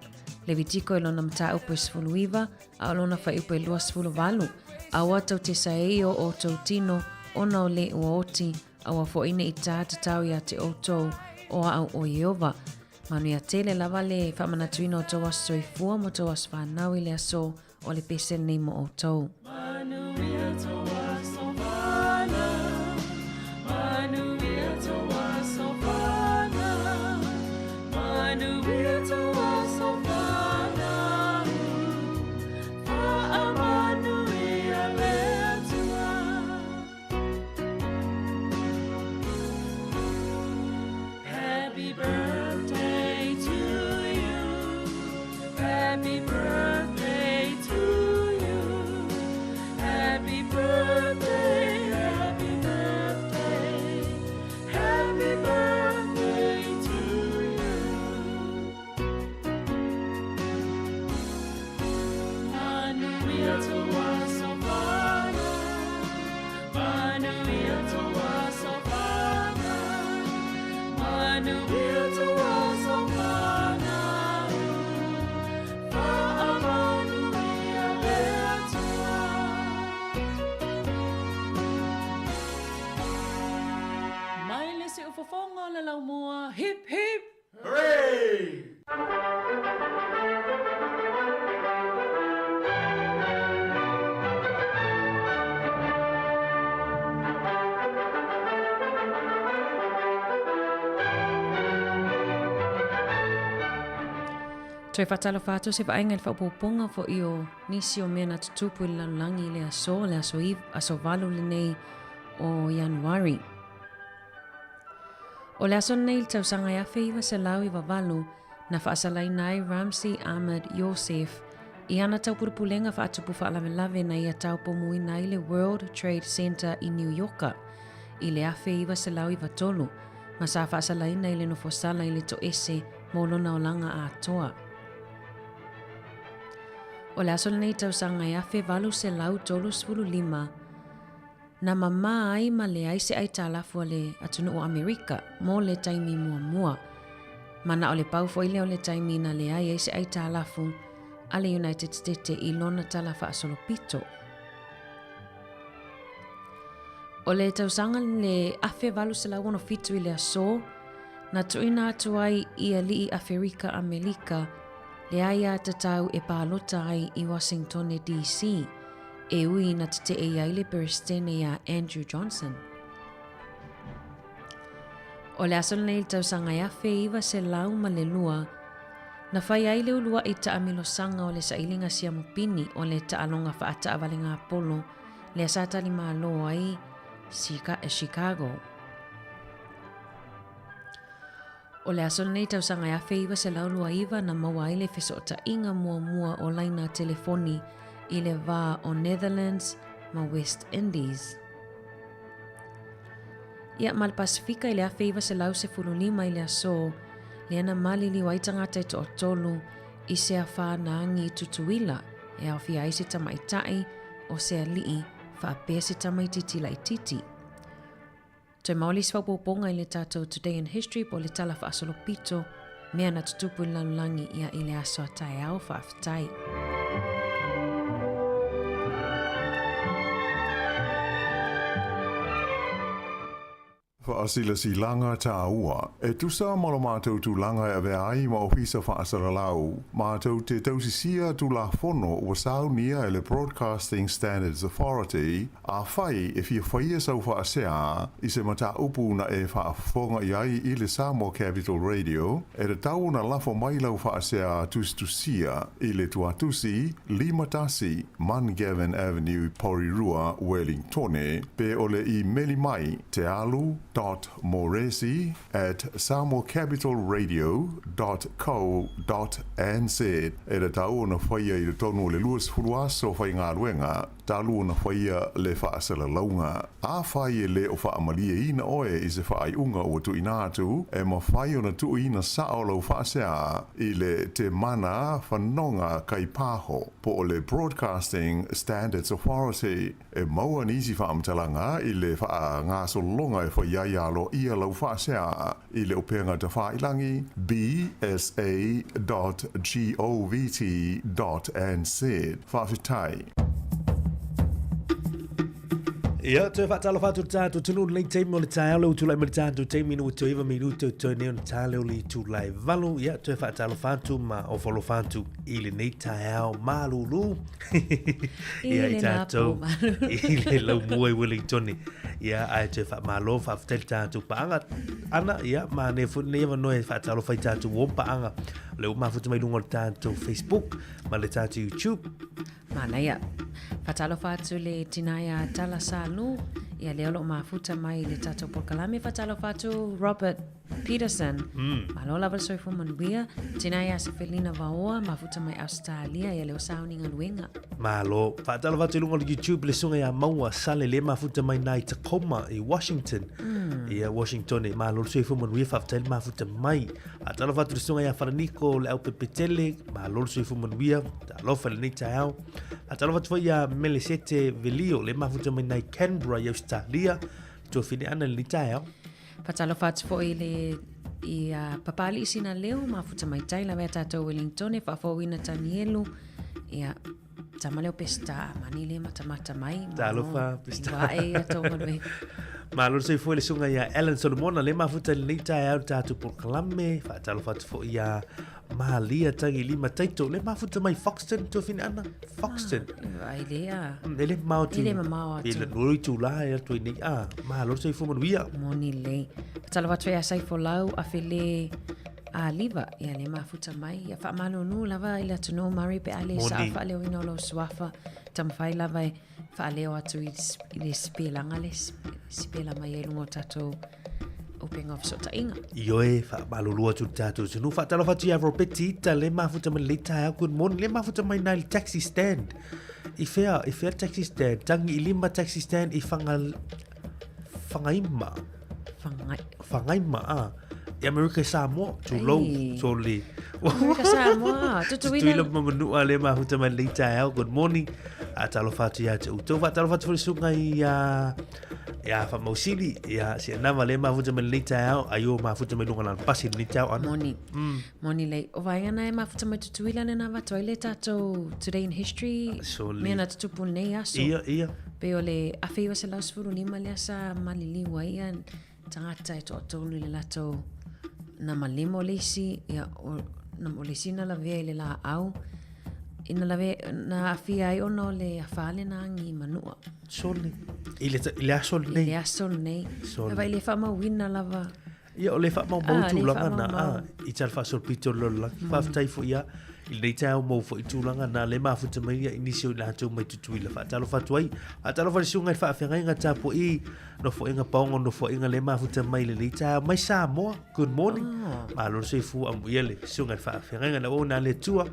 Levitiko e lona mta upo e se fulu iwa, a lona whai upo e luas fulu valu. Awa tau te saeo o tau tino ona o le ua oti, awa fo ine i tāta tau ia te o tau o au o Jehova. Manu ia tele lava le whamanatuino o tau as soifua mo tau as whanau i le aso o le pese nei mo o tau. Hip hip! Hooray! Toi whatalo whātou se whainga i whaupoponga fo i o nisi o mea na tutupu i lanulangi i le aso valu le nei o Januari. O le aso nei tausanga ia feiva se lau I wavalu na whaasalai nai Ramsey Ahmed Yosef I ana taupurupulenga whaatupu whaalawelawe na ia taupomui nai le World Trade Center I New Yorka I le afe iwa se lau I watolu ma sa whaasalai nai le nofosala I le to ese molona o langa a toa. O le aso nei tausanga ia fe valu se lau tolu svulu lima na mama ai ma le aise ai talafu le atunu o Amerika mo le taimi mua mua. Mana o le pau foile o le taimi na le ai aise ai talafu a le United States I lona talafa a solopito. O le tausanga le afe valu se lau ono fitu I le aso na tuina atu ai I a lii Afrika Amerika le ai a tatau e pālota ai I Washington DC. E ui na te e ai le peristene a Andrew Johnson. O le asol nei tausanga ia fe iwa se lau ma le lua, na whai ai le ulua I ta amilosanga o le sailinga sia mupini o le ta alonga whaata avalenga Apollo, le asatali maa loa ai Chicago. O le asol nei tausanga ia fe iwa se lau lua iwa na maua ai le fesota inga mua mua o laina telefoni I le wā o Netherlands ma West Indies. Ia ma le Pasifika I le afe iwa se lau se fululima I le aso, le ana malili waitangata I to o tolu I se a whānaangi I tutuila e au fia I se tamaitai o se alii whaapea se tamaititi lai titi. Toi maoli se whapoponga I le tātou Today in History po le tala whaasolopito mea na tutupu I lanulangi ia I le aso a tai au whaafitai. Whaasila si langa tā ua. E tusa molo mātou tu langa e vea ai ma ofisa whaasara lau. Mātou te tausisia tu la fono o sau nia e le Broadcasting Standards Authority a whai e fia whaia sau whaasea I se mata upu na e whaafonga I ai I le Samoa Capital Radio e re tau na lafo mai lau whaasea tustusia I le tuatusi Limatasi Mangavin Avenue Porirua Wellingtone pe ole I meli mai te alu moresi@samoacapitalradio.co.nz e le tau na whaia I le tonu o le luas furuaso whai ngā ruenga talu na whaia le whaasala launga. A whai e le o whaamalia ina oe I se whaai unga o tu inatu e ma whai o na tu ina sao lau whaasea I le te mana whanonga kai pāho po o le Broadcasting Standards Authority e maua nisi whaamtalanga I le wha ngā solonga e whai ialo ia lau whaasea I le openga te whailangi bsa.govt.nz whaafitai. Ia, toi whaatalo whātu tātu tunu nei teimi o le tāle o tūlai mara tātu teimi no to iwa minuto toi neo na tāle o li tūlai valu. Ia, toi whaatalo whātu ma o wholo whātu I le nei tāau mālulu. Ia, I tātou I le lau mua I Wellingtoni. Ia, ai toi whaamalo whaafteli tātu paanga. Ana, ia, ma ne whune iwa noe whaatalo whai tātu wom paanga. Leo mafuta mai lungo le tātu Facebook, ma le tātu YouTube. Mana ia, whatalo whātu le tinaia tala salu, ia leo lo mafuta mai le tātou pokalame, whatalo whātu Robert Peterson. Malo lava soifo manuia, tinaia se felina vaoa, mafuta mai Australia, ia leo sauninga luenga. Malo, whatalo whātu lungo le YouTube le sunga ia maua sale le mafuta mai nai Tacoma I Washington. Ia Washington e malo soifo manuia whaftele mafuta mai. Atalo whātu le sunga ia wharaniko le au pepetele, malo soifo manuia, talofa le nei tāau. Atalo whatu ia Melisete Velio le mafuta mai nai Canberra I Australia. Tō whine ana le tāau. Patalo whatu fo I le I papali isina leo mafuta mai taila wea tātou Wellington e whafowina tanielu. Ia tamaleo pesta manile matamata mai. Talofa pesta. Iwa e atonga me. Malo sei foi le sunga ia Ellen Solomona le mafuta le nei tāau tātou Porkalame. Atalo whatu fo ia Mahalia tangi lima taito le mafuta mai Foxton tō whine ana. Foxton. Ai lea. Ele mau tu. Ele mau atu. Ele nui tu la e tu nei malo sei fo manuia. Moni le. Patalo watu ia sai fo lau a fele a liva ia le mafuta mai ia wha malo nu lava ila tuno mari pe ale sa wha leo ino lo suafa tam whai lava e wha leo atu I le spelanga le spela mai e lungo tatou Opening of sort inga. Ioe fa malulua tu tatu sunu fa talo fa tu avro petita le mafuta mai leta good morning le mafuta mai na taxi stand. I fair taxi stand tangi ilima taxi stand I fangaima I America Samoa tu low so le America Samoa tu ila mangunu ale mafuta mai leta good morning atalo fa tu ya tu fa talo fa tu sunga ya fa mausili ya si na vale mafuta mai leta ayo mafuta mai lunga na pasi leta ana Moni le o vai ana mafuta mai tutuila na va toilet to today in history me na tupu nei aso ia pe ole afei se la sfuru ni male sa malili waian tangata to le lato na malimo lesi ya na molesi na la ve le la au ina la ve na afia I ono le afale na ngi manua sole ile asol nei vai le fama wina lava ia o le fa mau tu langa na I tal fa sol pito lo la fa tai fo ia il nei tau mo fo tu langa na le mafuta mai ia inisio la tu mai tu la fa talo fa tuai atalo fa sunga fa fa nga tapo I no fo inga paongo no fo inga le mafuta mai le lita mai Samoa good morning malo se fu am ia le sunga fa nga na ona le tua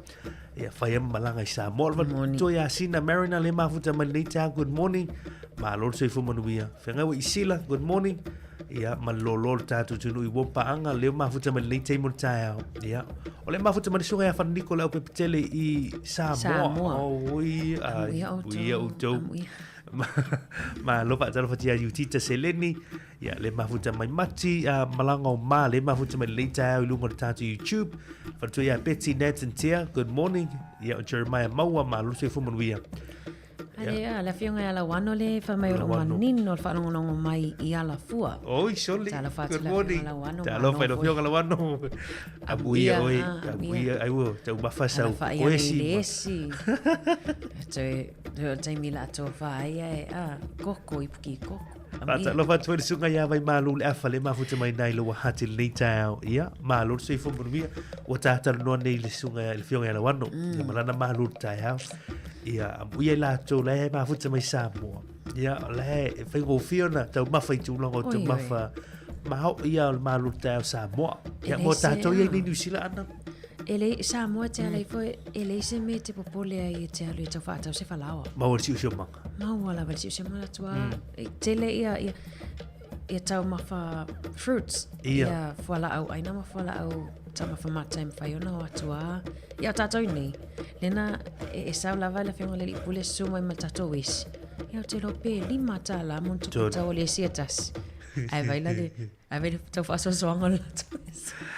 ia fa ia malanga I Samoa to ya sina marina le mafuta mai lita good morning malo se fu manuia fa nga I sila good morning ia malolo tatu tunu I wompa anga le mafuta mai lita I montaia ia o le mafuta mai sunga ya fa Nicola o pepitele I Samoa o ia uto ma lo pa talo fatia Utita Seleni ya le mafuta mai mati malanga ma le mafuta mai leta I lunga tatu YouTube fa tu ya Betsy Nat and Tia good morning ya Jeremiah Maua ma lo se fu manuia Ale la fionga ya la wano le fa mai lo manino fa no mai I ala fua. Oi sole. Good morning. Talo fa lo fionga la wano. Abuia ai wo te mafasa koesi. Te mila to fa ia koko ipuki koko. Pata lo fa tu sunga ya vai malu le afa le mafuta mai nai lo hati le tau ia malu se fo burbia o tata no nei le sunga le fionga la wano. Ya malana malu tau. Ia abuia la to le mafuta mai Samoa ia le fai go fiona tau mafai tu longo tau mafa ma ia malu tau Samoa ia mo tato ia ni New Zealand ana ele Samoa te ale foi ele se mete popole ai te ale te fa se falawa ma o si manga ma wala va si manga tua tele ia tau mafa fruits ia fala au aina ma fala au tama fa time fa yo no atua ia tato ni lena sa la vala fe ngale pule suma ma tato wis ia te lo pe lima tala mon tu tato le sietas ai vai la de ai vai to fa so ngol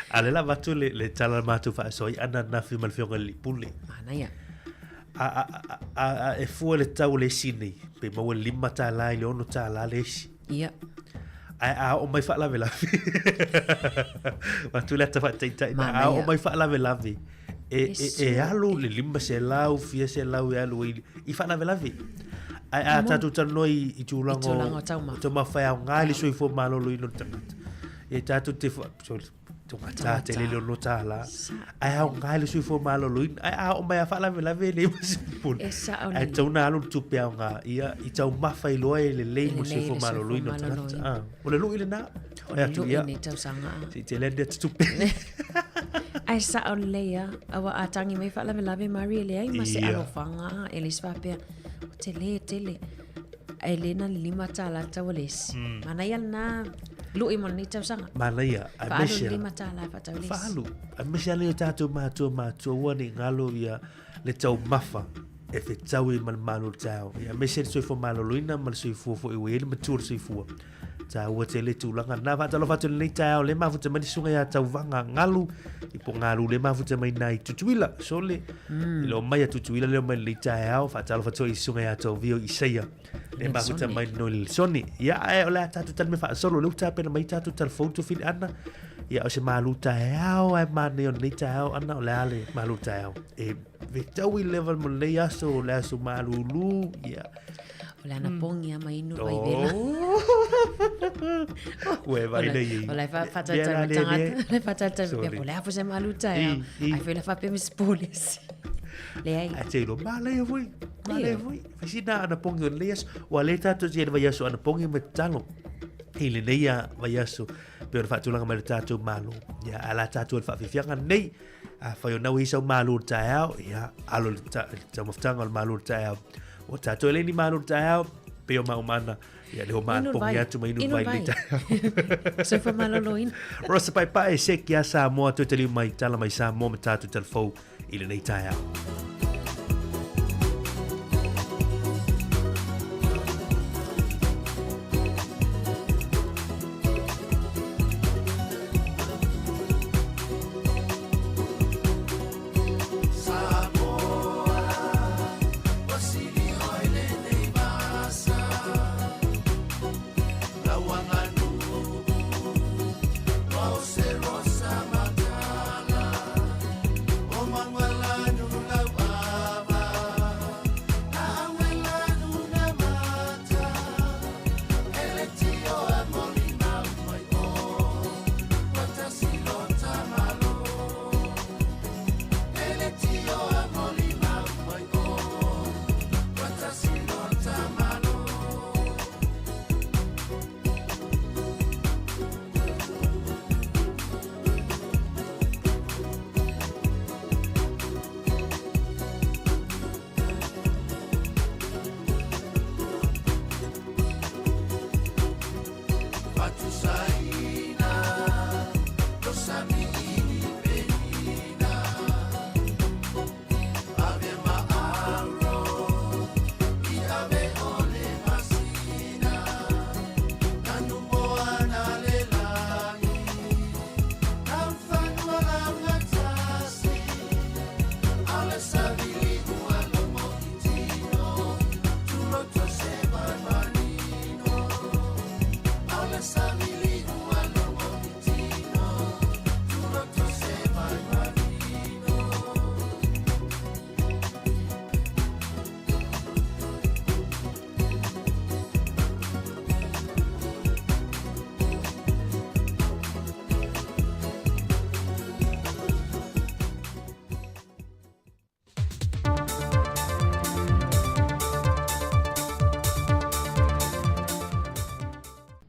ale la vatu le tala ma tu fa so ana na fi mal fe ngale pule mana ia e fu le tau le sini pe mo lima tala le ono tala le ia ai o mai fa la vela ma tu la ta fa tai o mai fa la vela e alu le lima se lau fia se lau e alu I fa la vela ai tatu tanoi I tulango to ma fa ngali so I fo malo lo ino tangata e tatu te fa to mata te le lo tala ai ngali so I fo malo lo ai o mai fa la vela le pun ai tona alu tu pe nga ia I tau mafa I loe le mo so fo malo lo ino tangata o le lo ile na ia ni tau sanga si te le tu pe ai sa o leia awa atangi mai fa la Maria le ai ma se alo fanga elis fa pe tele Elena lima tala tawales mana ia na lu imon ni tau sanga mana ia ai mesia lima tala fa tawales falu ai mesia le tatu ma wani ngalo ia le tau mafa e fe tau I malu tau ia mesia so fo malo luina mal so fo I we matur so fo ta wa te le tulanga na va talo fa te le tau le mafuta mai sunga ya tau vanga ngalu I po ngalu le mafuta mai nai tutuila so le lo mai tutuila le mai le tau fa talo fa I sunga ya tau vio I seia le mafuta mai no le soni ya e la tatu tal me fa solo le uta pena mai tatu tal foto fil ana ya o se malu tau ai mane on le tau ana o le ale malu tau e ve tau I level mo le aso le aso malu lu ya Ola na pongi ama inu vai vela. Ue vai nei. Ola fa tangata. Le fa tata pe pola fa se maluta ya. Ai fa la fa pe mis police. Le ai. A te lo male voi. Male voi. Fasina na pongi on leas o le tato je vai aso na pongi me talo. i le nei a vai aso pe ona whaatulanga mai le tātou malo ia ala tātou le whaafifianga nei a whai o nau isa o malo le tae au ia alo le taumafutanga o le malo le tae au o tātou ele ni malo le tae au pe o maumana ia le o maan pongi atu mai inu vai le tae au Se fa malolo in. Rosa pai pa e se kia sa moa tu tali mai tala mai sa moa me tātou telefou i le nei tae au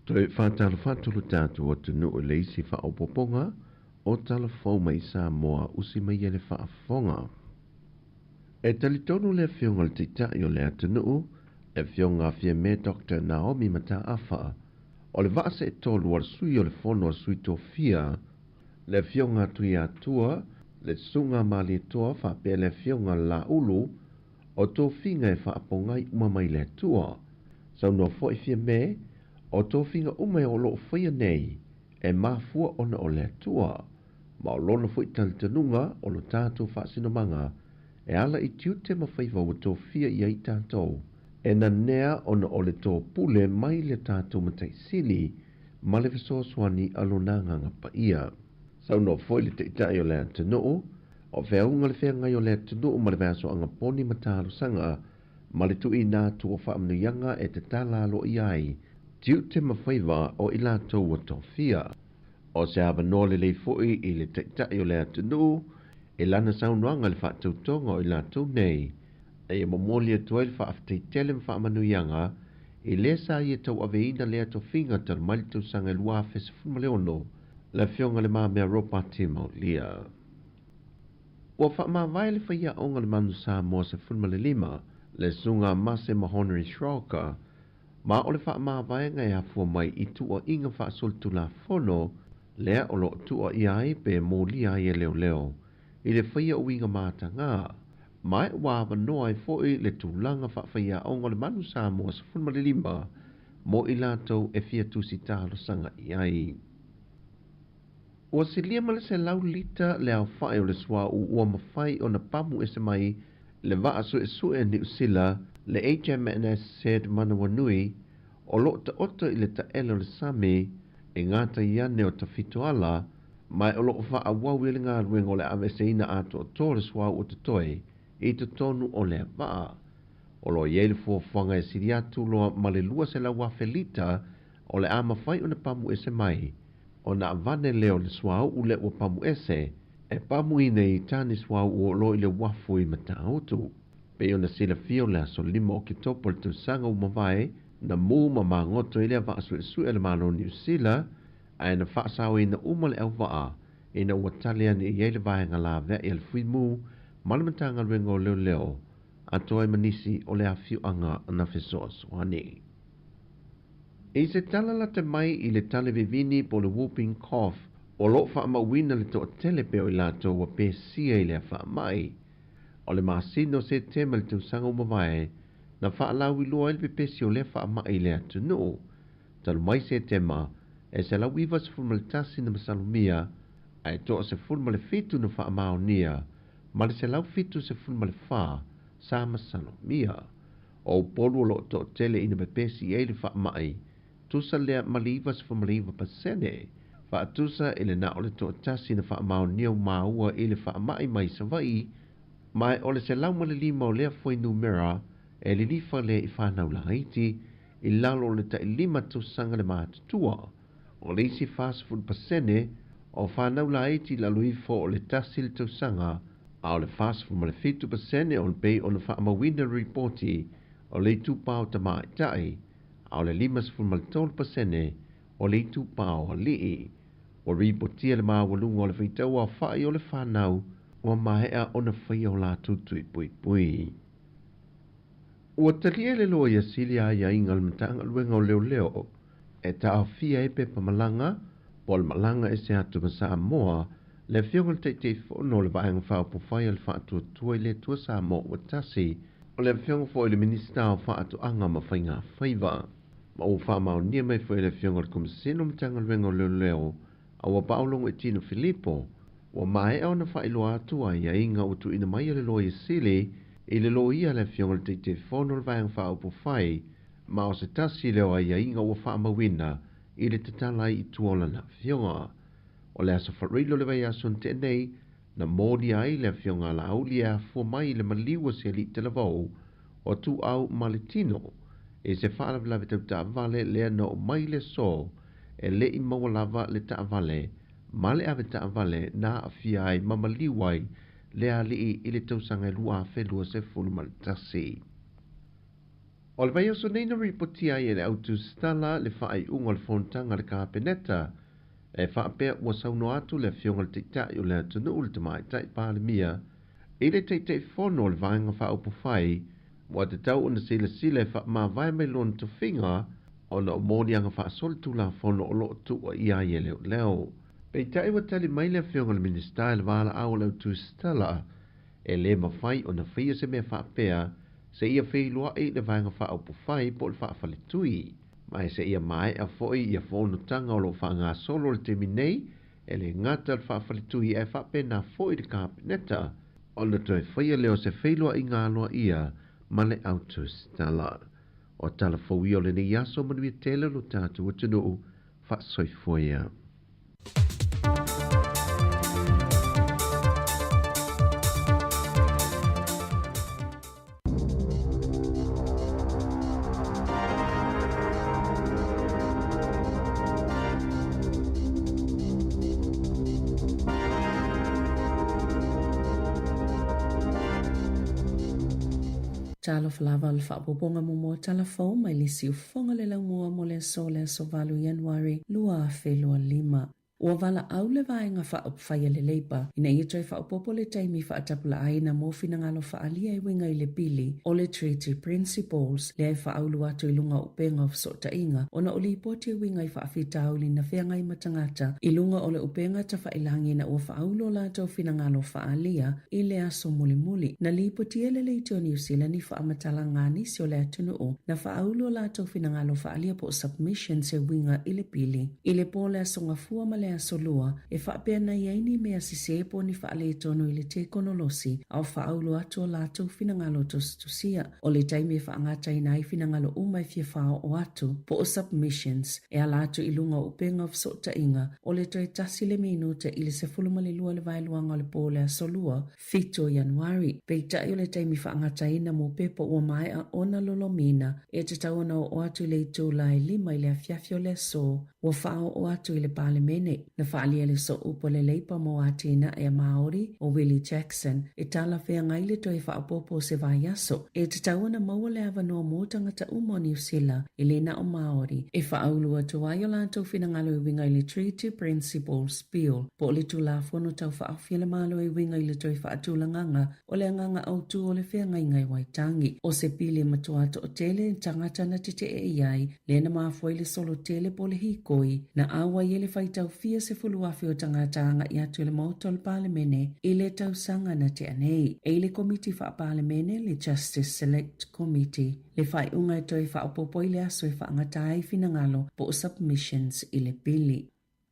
Toi whātalo whātulu tātu o tunu o leisi whaopoponga o tala whau mai sa moa usi mai ele whaafonga. E talitonu le whionga le titai o le atunu e whionga whia me Dr. Naomi Mata Afa o le vaasa e tolu al sui o le fono al sui tofia le whionga tui atua le sunga mali toa whape le whionga la ulu o tofinga e whaapongai umamai le tua. Sau no fo i whia me o tofinga ume o lo whaia nei e mafua ona o le tua. Ma o lona fo i talitanunga o lo tātou whaasinomanga e ala i tiute mawhaiva o tofia i ai tātou. E na nea ona o le tō pule mai le tātou matai sili ma le viso swani alonanga ngapa ia. Sau no fo i le teitai o le atanoo o veaunga le whea ngai o le atanoo ma le vaso anga poni matalo sanga ma le tui nā tua whaamnuyanga e te tālalo i ai tiute mawhaiva o i lātou o tofia. O se ava no le lei foi i le teitai o le atanoo e lana saunoanga le whaatautonga o i lātou nei. E momoli e tuai le whaaftei whaamanuyanga i le sa i e tau aveina le ato whinga tal malitu sanga lua fese fulmaleono le whionga le maa mea ropa tima o lia. Ua wha vai le whaia onga le manu sa moa se fulmale lima le sunga mase mahoneri shroka ma o le wha vai ngai hafua mai i tua inga wha soltu la fono lea o lo tua i ai pe mo lia i e leo leo i le whaia uinga mata ngā. Mai wa noa e foi le tūlanga whawhaia onga le manu sa moa se fulmale lima mo i lātou e fia tusi tālo sanga i ai. Ua se lia male se lau lita le au whae o le swa u ua mawhai o na pamu e se mai le waa su e su e ni usila le HMNS said Manawanui o lo ta oto i le ta ele o le sami e ngata iane o ta fitoala mai o lo wha a wau i le ngā ruenga o le aweseina ato o tō le swa u te toi i te tonu o le waa. O lo iele fuafanga e siri atu loa ma le lua se la wafelita o le ama whai o na pamu e se mai. O na avane leo le swau u le ua pamu ese, e pamu ine i tani swau u lo i le wafu i mata autu. Pe o na sila fio le aso lima o ki topo le tausanga u mawai, na mu ma ngoto ile va su ele malo New Zealand ai na fa sawi na umale au va ina watalia ni yele va ngala ve el fimu malmatanga wengo leo atoi manisi ole afiu anga na fesos wani e se tala la te mai i le tale vivini po le whooping cough o lo fa ma wina le to telepe o lato wa pe sia i le fa mai o le masino se temel tu sanga umawai na fa alawi lua il pepesi o le fa mai le atu no talu mai se tema e se la wivas fulmaltasi na masalumia ai to se fulmale fitu na fa maonia ma le se lau fitu se fulmale fa sa masalumia o polu lo to tele ina pepesi e le fa mai tusa le malivas fulmaliva pasene fa tusa ele na ole to tasi na fa maonia maua ele fa mai sa vai mai ole se lau male lima o lea foi numera e li lifa le i whanau la haiti i lalo le ta i lima tu sanga le mātutua o le isi fast food pasene o whanau la haiti la lui fo o le tasi le tu sanga a o le fast food ma le fitu pasene o le pei o le whaamawina reporti o le tu pao ta mai tai a o le limas food ma le tol pasene o le tu pao a lii o reportia le mawalunga o le whitau a whai o le whanau ua mahea ona whai o la tutui pui pui. Ua talia le loa ia sili a ia inga le matanga luenga o leo e ta a fia e pepa malanga po le malanga e se atu ma Samoa le fionga le teitei fono le vaenga whao po whai al whaatua tua i le tua Samoa ua tasi o le fionga fo i le minista o whaatu anga ma whainga whaiva ma o wha mao nia mai fo i le fionga le kumasino matanga luenga o leo a ua paolongo e Tino Filippo wa mai au na whailoa atua ia inga o tu ina mai le loa i sili i le loa ia le fionga le te whono le vaiang wha upo whai ma o se tasi leo ia inga o wha mawina i le tatala i tuola na fionga o le aso wharilo le vai aso te nei na mōdi ai le fionga la au lia fua mai le maliwa se li te lavau o tu au maletino e se whaala vila vitau ta vale lea no mai le so e le i mawalava le ta vale male ave ta vale na afia ai mamaliwai le ali i le tausanga lua felua se fulu maltasi. O le vai oso neina ripoti ai e le autu stala le whaai unga le fontanga le kapeneta e whaapea ua sauno atu le fionga le teitai o le atunu ule te mai tai pāle mia i le teitai fono le vaenga whaaupu whai wa te tau una sile wha ma vai mai lon to finga o na o mōni anga wha sol tula fono o lo tua ia i e leo. Pei tai wa tali mai le fionga le minister le wala au le tu stala e le mawhai o na whia se mea whaapea se ia whilua e le vaenga whaaupu whai po le whaafale tui. Mai se ia mai a foi ia fono tanga o lo whaanga solo le temi nei e le ngata le whaafale tui e whaape na foi le kapeneta o na toi whia leo se whilua i ngā loa ia ma le auto stala. O tala fawia o le ne yaso manuia tele lo tātu wa tunu wha soifoia. Talo falava le whaapoponga mo talafou mai lisi ufonga le laumua mo le so valu Januari lua felua 5. Ua wala au le vaenga whaopwhaia le leipa, ina ia trai whaopopo le taimi whaatapula aina mo finangalo whaalia i winga i le pili o le Treaty Principles, le ai whaaulu atu i lunga upenga of sota inga, ona o li ipoti i winga i whaafitau li na whianga i matangata, i lunga o le upenga ta whailangi na ua whaaulu la tau finangalo whaalia i le aso muli, na li ipoti ele le ito New Zealand i whaamatala ngani si o le atunu o, na whaaulu la tau finangalo whaalia po submission se winga i le pili, i le po le aso ngafua ma le asolua e whaapea na iaini mea sisepo ni whaale tonu i le te konolosi au whaaulo atu o lātou finangalo tusia o le taimi e whaangata i nai finangalo umai fia whao o atu po o submissions e a lātou i lunga upenga of sota inga o le toi tasi le minuta i le se fulumale lua le vailuanga o le po le asolua 5 Januari. Peita i o le taimi whaangata ina mo pepo ua mai a ona lolomina e te tauna o atu i le itu lai 5 i le afiafio le so ua whao o atu i le pale mene Na whaalia le so upo le leipa mo atina e Maori o Willie Jackson e tala whea ngaile to e whaapopo se vai aso e te tauana maua le avanoa mō tangata umo New Zealand e le na o Maori e whaaulua tu ai o lantou whinangalo e winga i le Treaty Principles Bill po le tu la fono tau whaafia le malo e winga i le toi whaatulanganga o le anganga au tu o le whea ngai waitangi o se pili matuato o tele tangata na tete e iai le na mafua i le solo tele po le hikoi na awa i le whaitau fia se fulu afi o tangata anga i atu le mauto le palemene i le tau sanga na te anei e le komiti wha palemene le Justice Select Committee le whai unga e toi wha opopo i le aso e wha angatai finangalo po o submissions i le pili.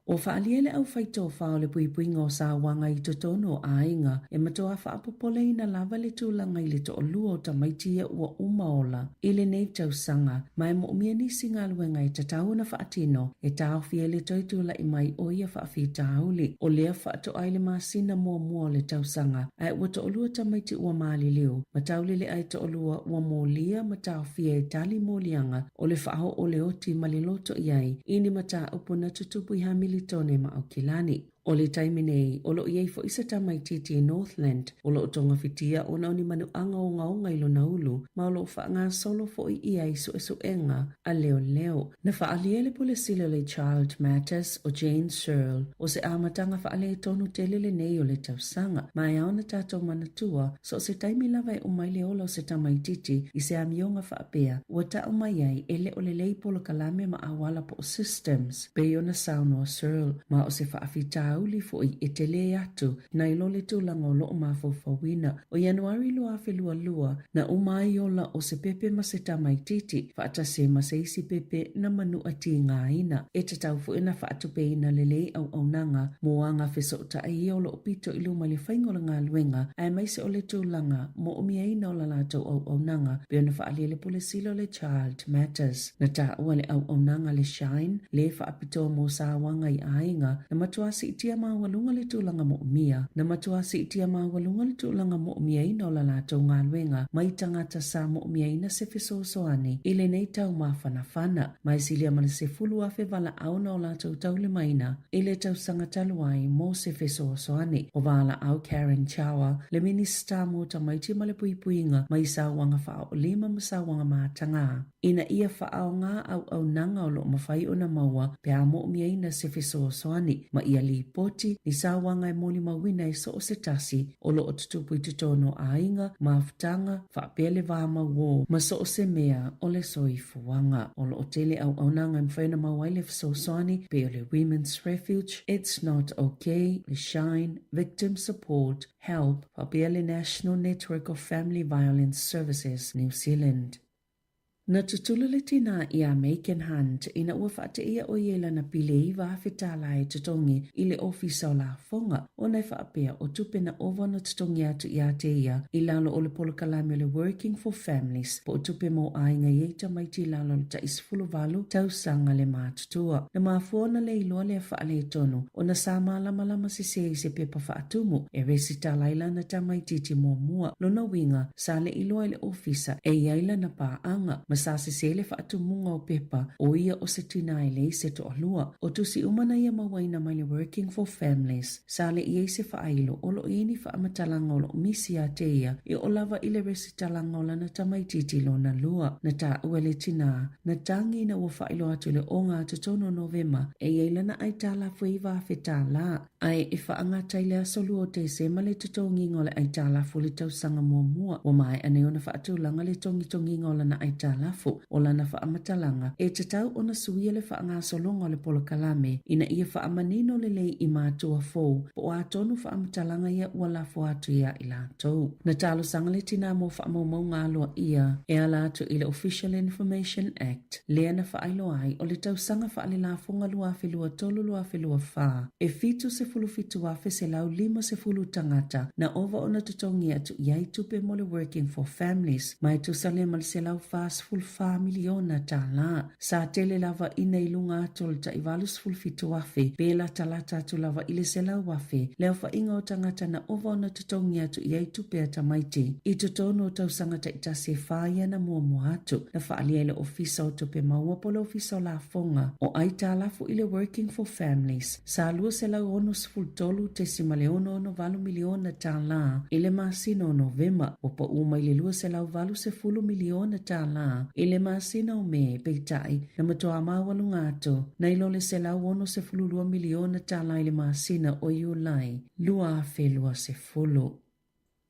O whaaliele au whaito whao le puipuinga o sa wanga i totono a inga e matoa whaapopole ina lava le tūlanga i le to o lua o tamaitia ua umaola i le nei tau sanga mai mo umia ni singa luenga i tatau na whaatino e tau fia le toitula i mai o ia whaafi tauli o lea whaato ai le masina mua le tau sanga ai ua to o lua tamaiti ua maali liu matauli le ai to o lua ua molia matau fia e tali molianga o le whaaho o le oti maliloto iai ini mata upuna tutupu i hamili tone ma au kilani. O le taimi nei, o lo iei fo isa tamaititi e Northland, o lo tonga fitia o nauni manu anga o ngaonga ilo na ulu, ma o lo whaanga solo fo i ia isu enga a leo. Na whaaliele pole sila le Child Matters o Jane Searle, o se amatanga whaale tonu telele nei o le tausanga, ma e aona tato manatua, so se taimi lava e umaile ola o se tamaititi, i se amionga whaapea, ua ta umaiai ele o le lei polo kalame ma awala po systems, be ona sauno o Searle, ma o se whaafita uli fo i etele atu na ilole tūlanga o loo mafawhawina o Januari lua lua na umai ola o se pepe ma se tamaititi whaatase ma se isi pepe na manu ati ngā ina e te tau fu ina whaatupe ina lelei au nanga moanga feso ta ai o loo pito ilu ma le whaingola ngā luenga ai mai se o le tūlanga mo umia ina o la lātou au nanga pe ona whaalia le pole silo le Child Matters na ta ua le au nanga le Shine le whaapito mo sa wanga i ainga na matuasi iti itia mawalunga le tūlanga mo umia. Na matuasi itia mawalunga le tūlanga mo umia ina o la lātou ngā luenga. Mai tangata sa mo umia ina se fesosoani. Ile nei tau mawhanawhana. Mai silia male se fulu afe vala au na o lātou tau le maina. Ile tau sangataluai mo se fesosoani. O vala au Karen Chawa, le minister mo tamaiti male puipuinga. Mai sa wanga wha o lima ma sa wanga mātanga. Ina ia wha au ngā au nanga o lo mawhai o na maua. Pea mo umia ina se fesosoani. Ma ia li poti ni sa wanga e moli mawina i so o se tasi o lo o tutupu i tutono a inga, maafutanga, whaapele vāma wō, ma so o se mea o le soi fuanga. O lo o tele au nanga mwhaina mawaile fsoswani pe o le Women's Refuge, It's Not Okay, le Shine, Victim Support, Help, whaapele National Network of Family Violence Services, New Zealand. Na tutula le tina ia Macon Hunt ina ua whaate ia o iela na pile i whawhetala e tutongi i le ofisa o la fonga o nei whaapea o tupe na ova na tutongi atu i ate ia i lalo o le polokalame o le Working for Families po o tupe mo ainga i eita maiti i lalo ta isfulu valu tausanga le mātutua. Na maafuona le iloa le whaale tonu o na sa malama sisei se pepa whaatumu e resita laila na tamaititi mua lona winga sa le iloa le ofisa e iaila na paanga masase sele whaatu munga o pepa o ia o se tina ele se to alua. O tusi umana ia mawaina mai le Working for Families. Sale ia se whaailo o lo ini whaamatalanga o lo misi a te ia e o lava ile resitalanga o lana tamaititi lo na lua. Na ta uele tina na tangi na ua whailo atu le o ngā tutono Novema e ielana ai tala fuiva whetala. Ai e whaangata ile asolu o te se male tutongi ngole ai tala fuli tausanga mua o mai ane ona whaatu langa le tongi ngole na ai tala lafu o lana whaamatalanga e te tau ona suia le whaanga solonga le polokalame ina ia whaamanino le lei i mātua fōu po o atonu whaamatalanga ia ua lafu atu ia i lātou. Na talo sanga le tina mo whaamaumau ngā loa ia e ala atu i le Official Information Act lea na whaailo ai o le tau sanga whaale lafunga luafe lua tolu luafe lua wha e fitu se fulu fitu afe se lau lima se fulu tangata na ova ona tutongi atu iai tupe mo le Working for Families mai tu sale mal se lau fast 5 miliona tala. Sa tele lava ina ilunga atol ta ivalus fulfito wafe, bela talata atu lava ilisela wafe, leo fa inga o tangata na ova na tutongi atu iai tupea tamaiti. I tutono tau sangata itase faya na mua atu, na faalia ile ofisa o tupe maua polo ofisa o la fonga, o aita alafu ile Working for Families. Sa alua se lau ono sifultolu te simaleono ono valu miliona tala, ile masino Novemba, o pa uma ile lua se lau valu se fulu miliona tala, ile masina o me peitai, na matoa mawalu ngato, na ilole se lau ono se fulu lua miliona tala ile masina o iulai, lua afe lua se fulu.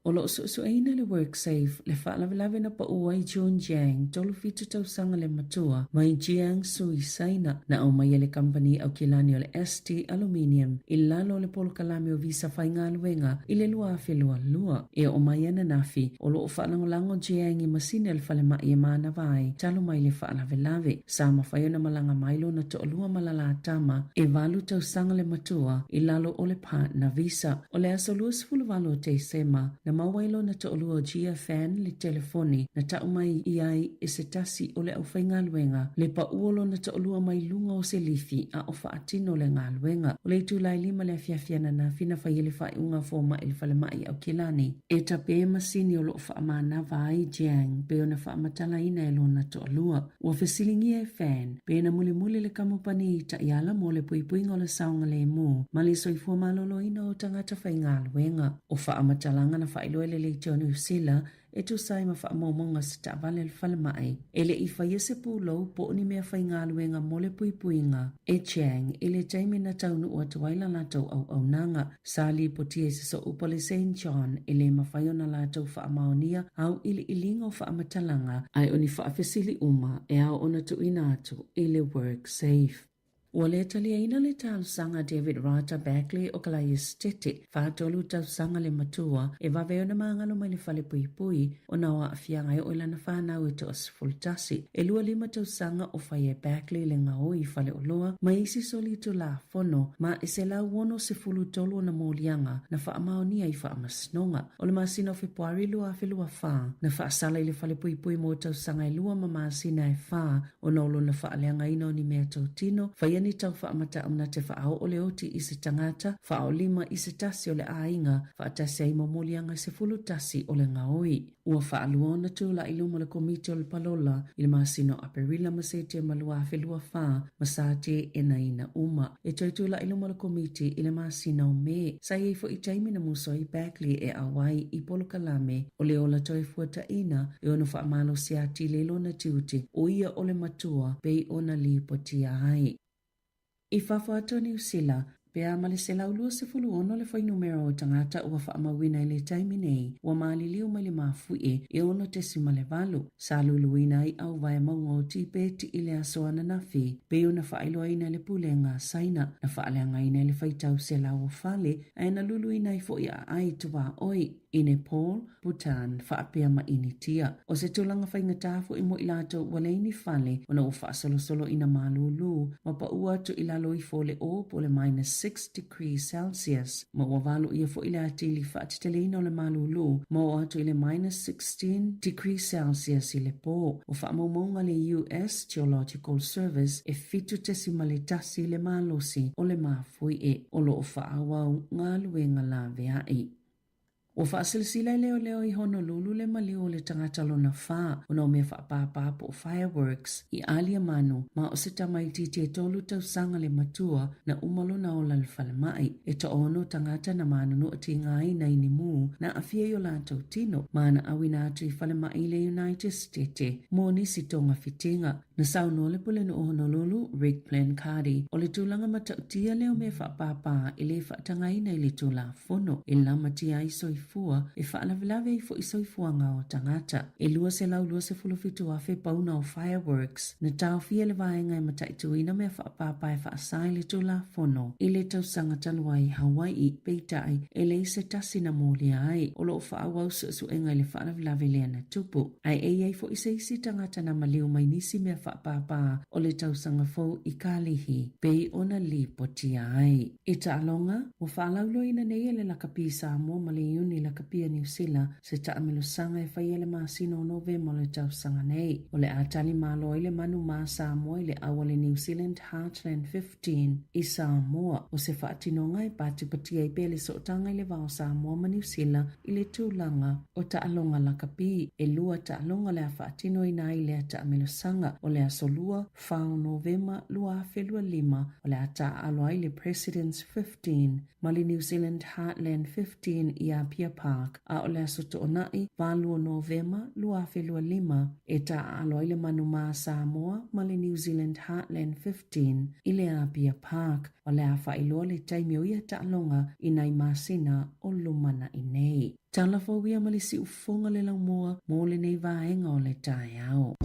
O lo so aina le WorkSafe le whaalawelawe na pa uai John Jiang tolu fitu tau sanga le matua mai Jiang Suisaina na au mai le company au kilani o le ST Aluminium i lalo le polo kalame o visa whainga luenga i le lua afe lua. E o mai ana nafi o lo o whaalangolango Jiang i masine le whale mai e maana vai talo mai le whaalawelawe sa mawhaiona malanga mailo na to olua malala tama e valu tau sanga le matua i lalo o le partner visa o le aso luas fulu valo te sema na mawailo na to'olua Gia fan le telefoni na taumai iai e se tasi o le au whainga luenga le pa uolo na to'olua mai lunga o se lifi a o whaatino le ngā luenga o le tūlai lima le fiafiana na fina whaiele whai unga fōma ili whale mai au kilani e ta pe masini o lo whaamana vai Jiang pe o na whaamatala ina e lo na to'olua ua whesilingi e fan pe na muli le kamupani ta iala mo le puipuinga o le saunga le mu mali soifua malolo ina o tangata whainga luenga o whaamatalanga na whailoele le te o New Zealand e tu sai ma whaamomonga se ta vale le whale mai. Ele i whaia se pūlau po ni mea whai ngā luenga mole puipuinga. E Chiang, ele taime na taunu ua tuwaila la tau au nanga. Sali po tia se so upale St. John, ele ma whaiona la tau whaamaonia au ili ilinga o whaamatalanga. Ai oni whaafesili uma e au ona tu inatu, ele WorkSafe. Ua le taliaina le tau sanga David Rata Beckley o kalai stete, whaatolu tau sanga le matua, e waweo na maangalo mai le whale pui o na wa afianga e oila na whanau e to asfultasi. E lua lima tau sanga o whaie Beckley le ngao i whale o loa, ma isi soli tu la fono, ma e se la wono se fulu tolu na molianga, na whaamaonia i whaamasnonga. O le masina o Februari lua afe lua wha, na whaasala i le whale pui mo tau sanga e lua ma masina e wha, o na olo na whaaleanga ina o ni mea tau tino, whaiani tau whaamata amna te whaao o le oti i se tangata, whaao lima i se tasi o le ainga, whaatasi ai mamolianga se fulu tasi o le ngaoi. Ua whaaluona tu la iluma le komiti o le palola, i le masino aperila masete malua afe lua wha, masate e na ina uma. E toitu la iluma le komiti i le masino me, sa iei fo i taimi na muso i Beckley e awai i polo kalame, o le ola toi fuata ina, e ono whaamalo si ati lelo na tiuti, o ia o le matua, pei ona li potia hai. I whawhata New Zealand, pea male se laulua se fulu ono le whai numero o tangata ua whaamawina i le taimi nei, ua maaliliu mai le mafui e ono te simale valu. Sa luluina i au vai maunga o tipe ti ile asoana na fi, pe una whaailoa ina le pule ngā saina, na whaaleanga ina le whaitau se lau fale, aina luluina i fo ia ai tuwa oi. I Nepal, Bhutan, whaapea ma initia. O se tūlanga whaingatafu i mo ilato waleini whale, ona o whaasolo ina malulu, ma pa ua tu ilalo i fole o po le -6 degrees Celsius. Ma ua walu ia fo ila atili whaatitelina o le malulu, ma ua tu ile -16 degrees Celsius i le po. O whaamaumonga le US Geological Service e fitu tesima le tasi le malosi o le mafui e o lo o whaawau ngā luenga la veai. O whaasilsila leo i Honolulu le maliu o le tangata lona wha, o na mea whaapapa po fireworks i alia manu, ma o se tamaiti te tolu tau sanga le matua na umalo na o le whale mai, e to ono tangata na manunu o ti ngai na inimu na awhia yo la tau tino, ma na awina atu i whale mai le United States, mo nisi tonga fitinga. Na sauno le pule no Honolulu, Rick Plancardi, o le tūlanga matautia leo mea whaapapa i le whaatangaina i le tūla fono, i lama tia iso i fua, e whaalawelawe i fo iso i fuanga o tangata. E lua se lau lua se fulufitu afe pauna o fireworks, na tau fia le vaenga i mataituina mea whaapapa e whaasai le tūla fono, i le tau sanga talua i Hawaii, peitai, e le se tasi na mōli ai, o lo whaawau su enga i le whaalawelawe lea na tupu. Ai ei fo isa isi tangata na maliu mai nisi mea whaapapa o le tausanga fau i kālihi, pei ona li potia ai. E ta alonga, o whaalaulo ina nei ele lakapisa mo mali uni ni la kapia New Zealand se taamelo sanga e whai ele masino November le tau sanga nei. O le atali malo ile manu maa Samoa ile awale New Zealand Heartland 15 i Samoa. O se whaatinonga i pātipatia i pele so tanga ile vao Samoa ma New Zealand ile tūlanga o taalonga la kapi. E lua taalonga le a whaatino i nai le a taamelo sanga o le a solua whao November lua felua lima o le a taaloa ile President's 15 mali New Zealand Heartland 15 i Apia Park a o le a soto onai valua November lua felua lima e taaloa ile manu maa Samoa mali New Zealand Heartland 15 i le Apia Park o le a whailoa le taimio ia taalonga i nai masina o lumana i nei. Talafo wia mali si ufonga le lau mua mo le nei vaenga o le tae ao.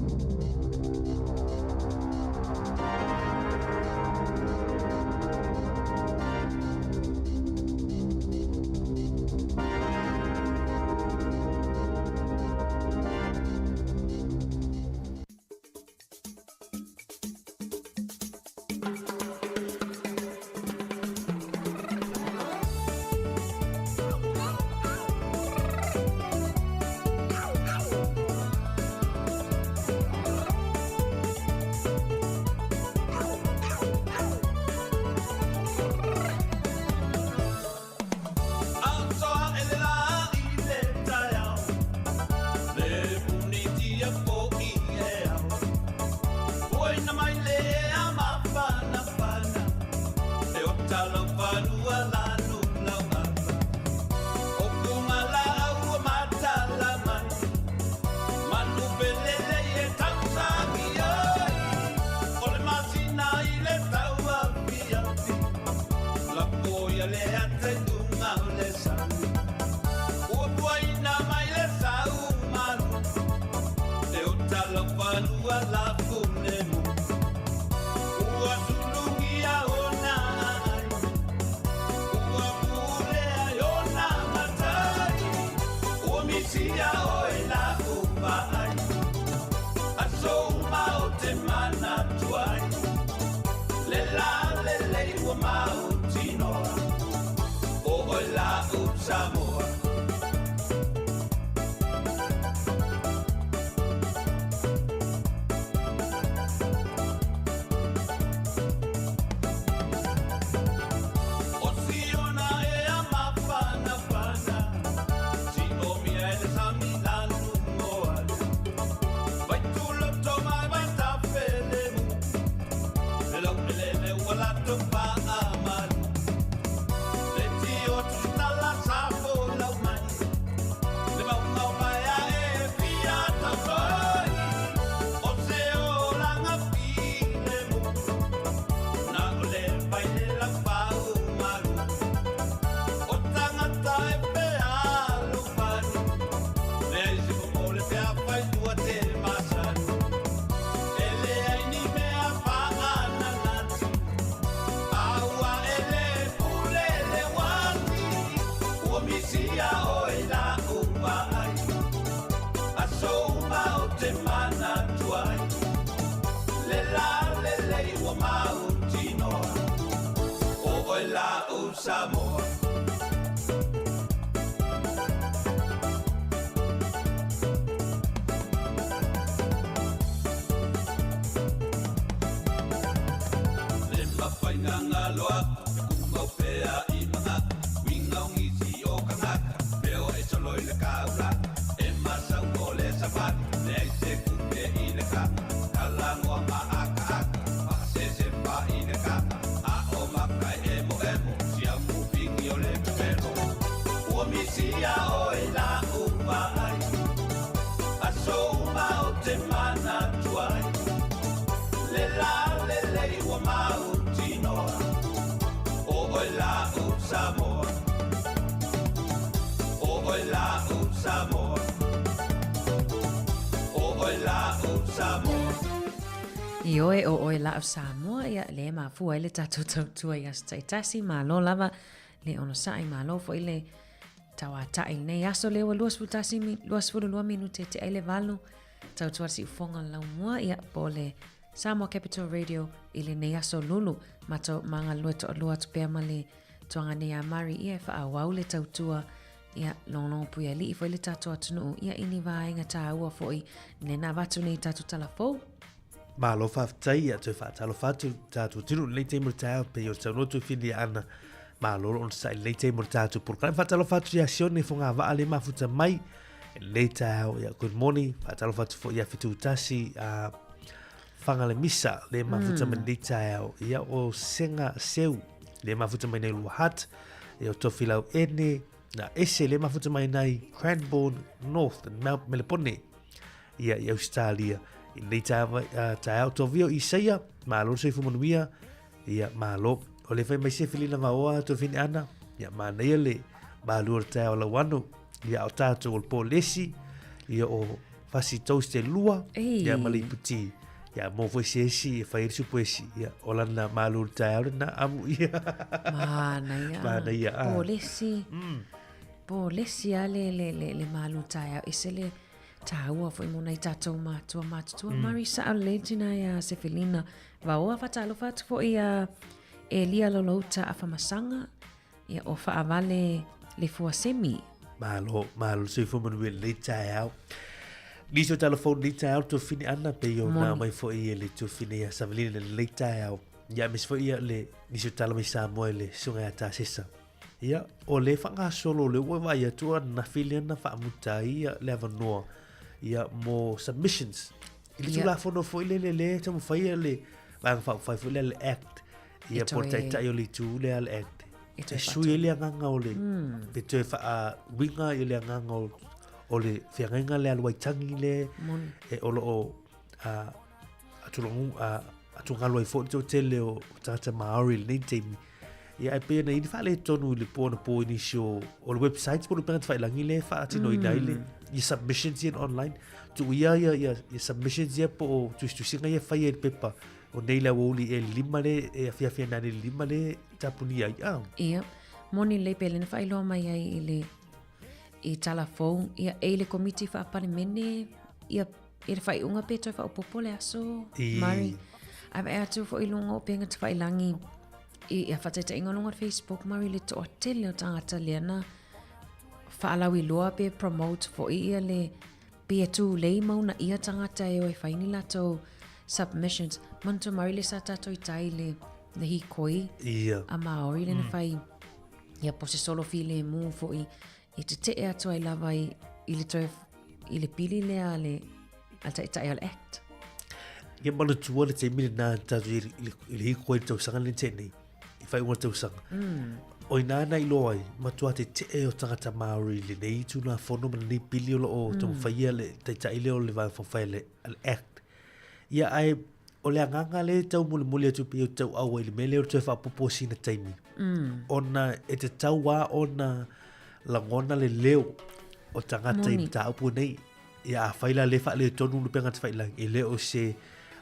Samoa. Le mapaina ngaloa, kumopea i mga, winga ngisi o kanaka, peo e soloi le kaula, e masa o le sapat, le se kupe i le ka, kalangoa maaka aka, pase se pa i le ka, a o makai emo emo, sia mupingi o le pepero, o misia o e la upa ai, a so uma o te mana tuai, le la le le ua mau tinoa, o oi la u Samoa, o oi la u Samoa, o oi la u Samoa. I oe o oe la o Samoa ia le mafua ile tatou tautua ia staitasi malo lava le ono sai malo fo ile tawa tai nei aso le wa luas lua minute te ele valu tautua si fonga la mua ia pole Samoa Capital Radio ile nei aso lulu mato manga lua to lua to pe male toanga nei amari ia fa awau le tautua Ia longlong pui ali foi le tatou atunu ia ini vaenga tāua foi le na watu nei tatou talafou. Malo whaftai ia tui whaatalo whatu tātou tinu nei te murtau pe o tau notu whini ana malo on sa nei te murtau por kai whaatalo whatu ia sione funga waa le mafuta mai nei tau ia good morning whaatalo whatu fo ia fitu tasi whanga le misa le mafuta mai nei tau ia o senga seu le mafuta mai nei luahat ia o tofilau ene na ese le mafuta mai nei Cranbourne North and Mount Melipone ia Australia nei tau tovio i seia malo se fumanuia ia malo o le fai mai se filina vaoa to fini ana ia manea le malur tau lawano ia o tātou o polesi ia o fasi toaste lua ia maliputi ia mo foi sesi fai supuesi ia o lana malur tau na amu ia mana ia polesi le malur tau isele Tāua foi mona i tātou mātua mari sa au lejina ia Sefilina vaoa whatalo whatu fo ia Elia Lolouta a whamasanga ia o whaavale le fuasemi. Malo sui fumanu le tāau. Niso telefon le tāau to fini ana pe yo na mai fo ia le to fini ia Sefilina le tāau. Ia mis fo ia le niso tala mai sa moe le sunga ata sesa. Ia o le whanga solo le ua vai atua na filiana whaamuta ia le avanoa. Ia mo submissions. Ili tu la fono foi le tamu fai le bang fai foi le act. Ia porta ita yo le tu le act. E sui le nganga ole. Pe te fa winga yo le nganga ole fianga le alwaitangi le e olo o atulongu atungalo ai fo to tele o tata Maori le temi. Ia pe na i fa le tonu le po ni show o websites po pe fa langi le fa tino i dai le your submissions in online to ia submissions ia po tu singa ia fa ia pepa o nei la woli e lima le e afia na le lima le tapuni ai ia moni le pele fa ilo mai ai le i telefone ia e le committee fa panemene ia e fa unga pe to fa popole aso mari ave atu fo ilunga o penga fa ilangi ia fa tata inga Facebook mari le to tele o tangata lena faalawi loa pe promote fo ia le pe tu le mauna ia tangata e oi faini lato submissions manto mari le sata to itai le hikoi a Maori le fai ia po se solo file mu fo i te te atu ai lava i le to i le pili le ale alta itai al act ia mana tua le te mili na tatu i le hikoi tau sanga le tene i fai unga tau sanga o inana i loai matua te o tangata Maori le nei tu na fono mana nei pili o tau whaia le tai le o le vai whawhai le al act ia ai o le anganga le tau muli atu pi o tau awa i le mele o tau whapopo sina taimi ona e te tau wā ona langona le leo o tangata i ta upu nei ia a whaila le wha le tonu le penga te whailang i leo se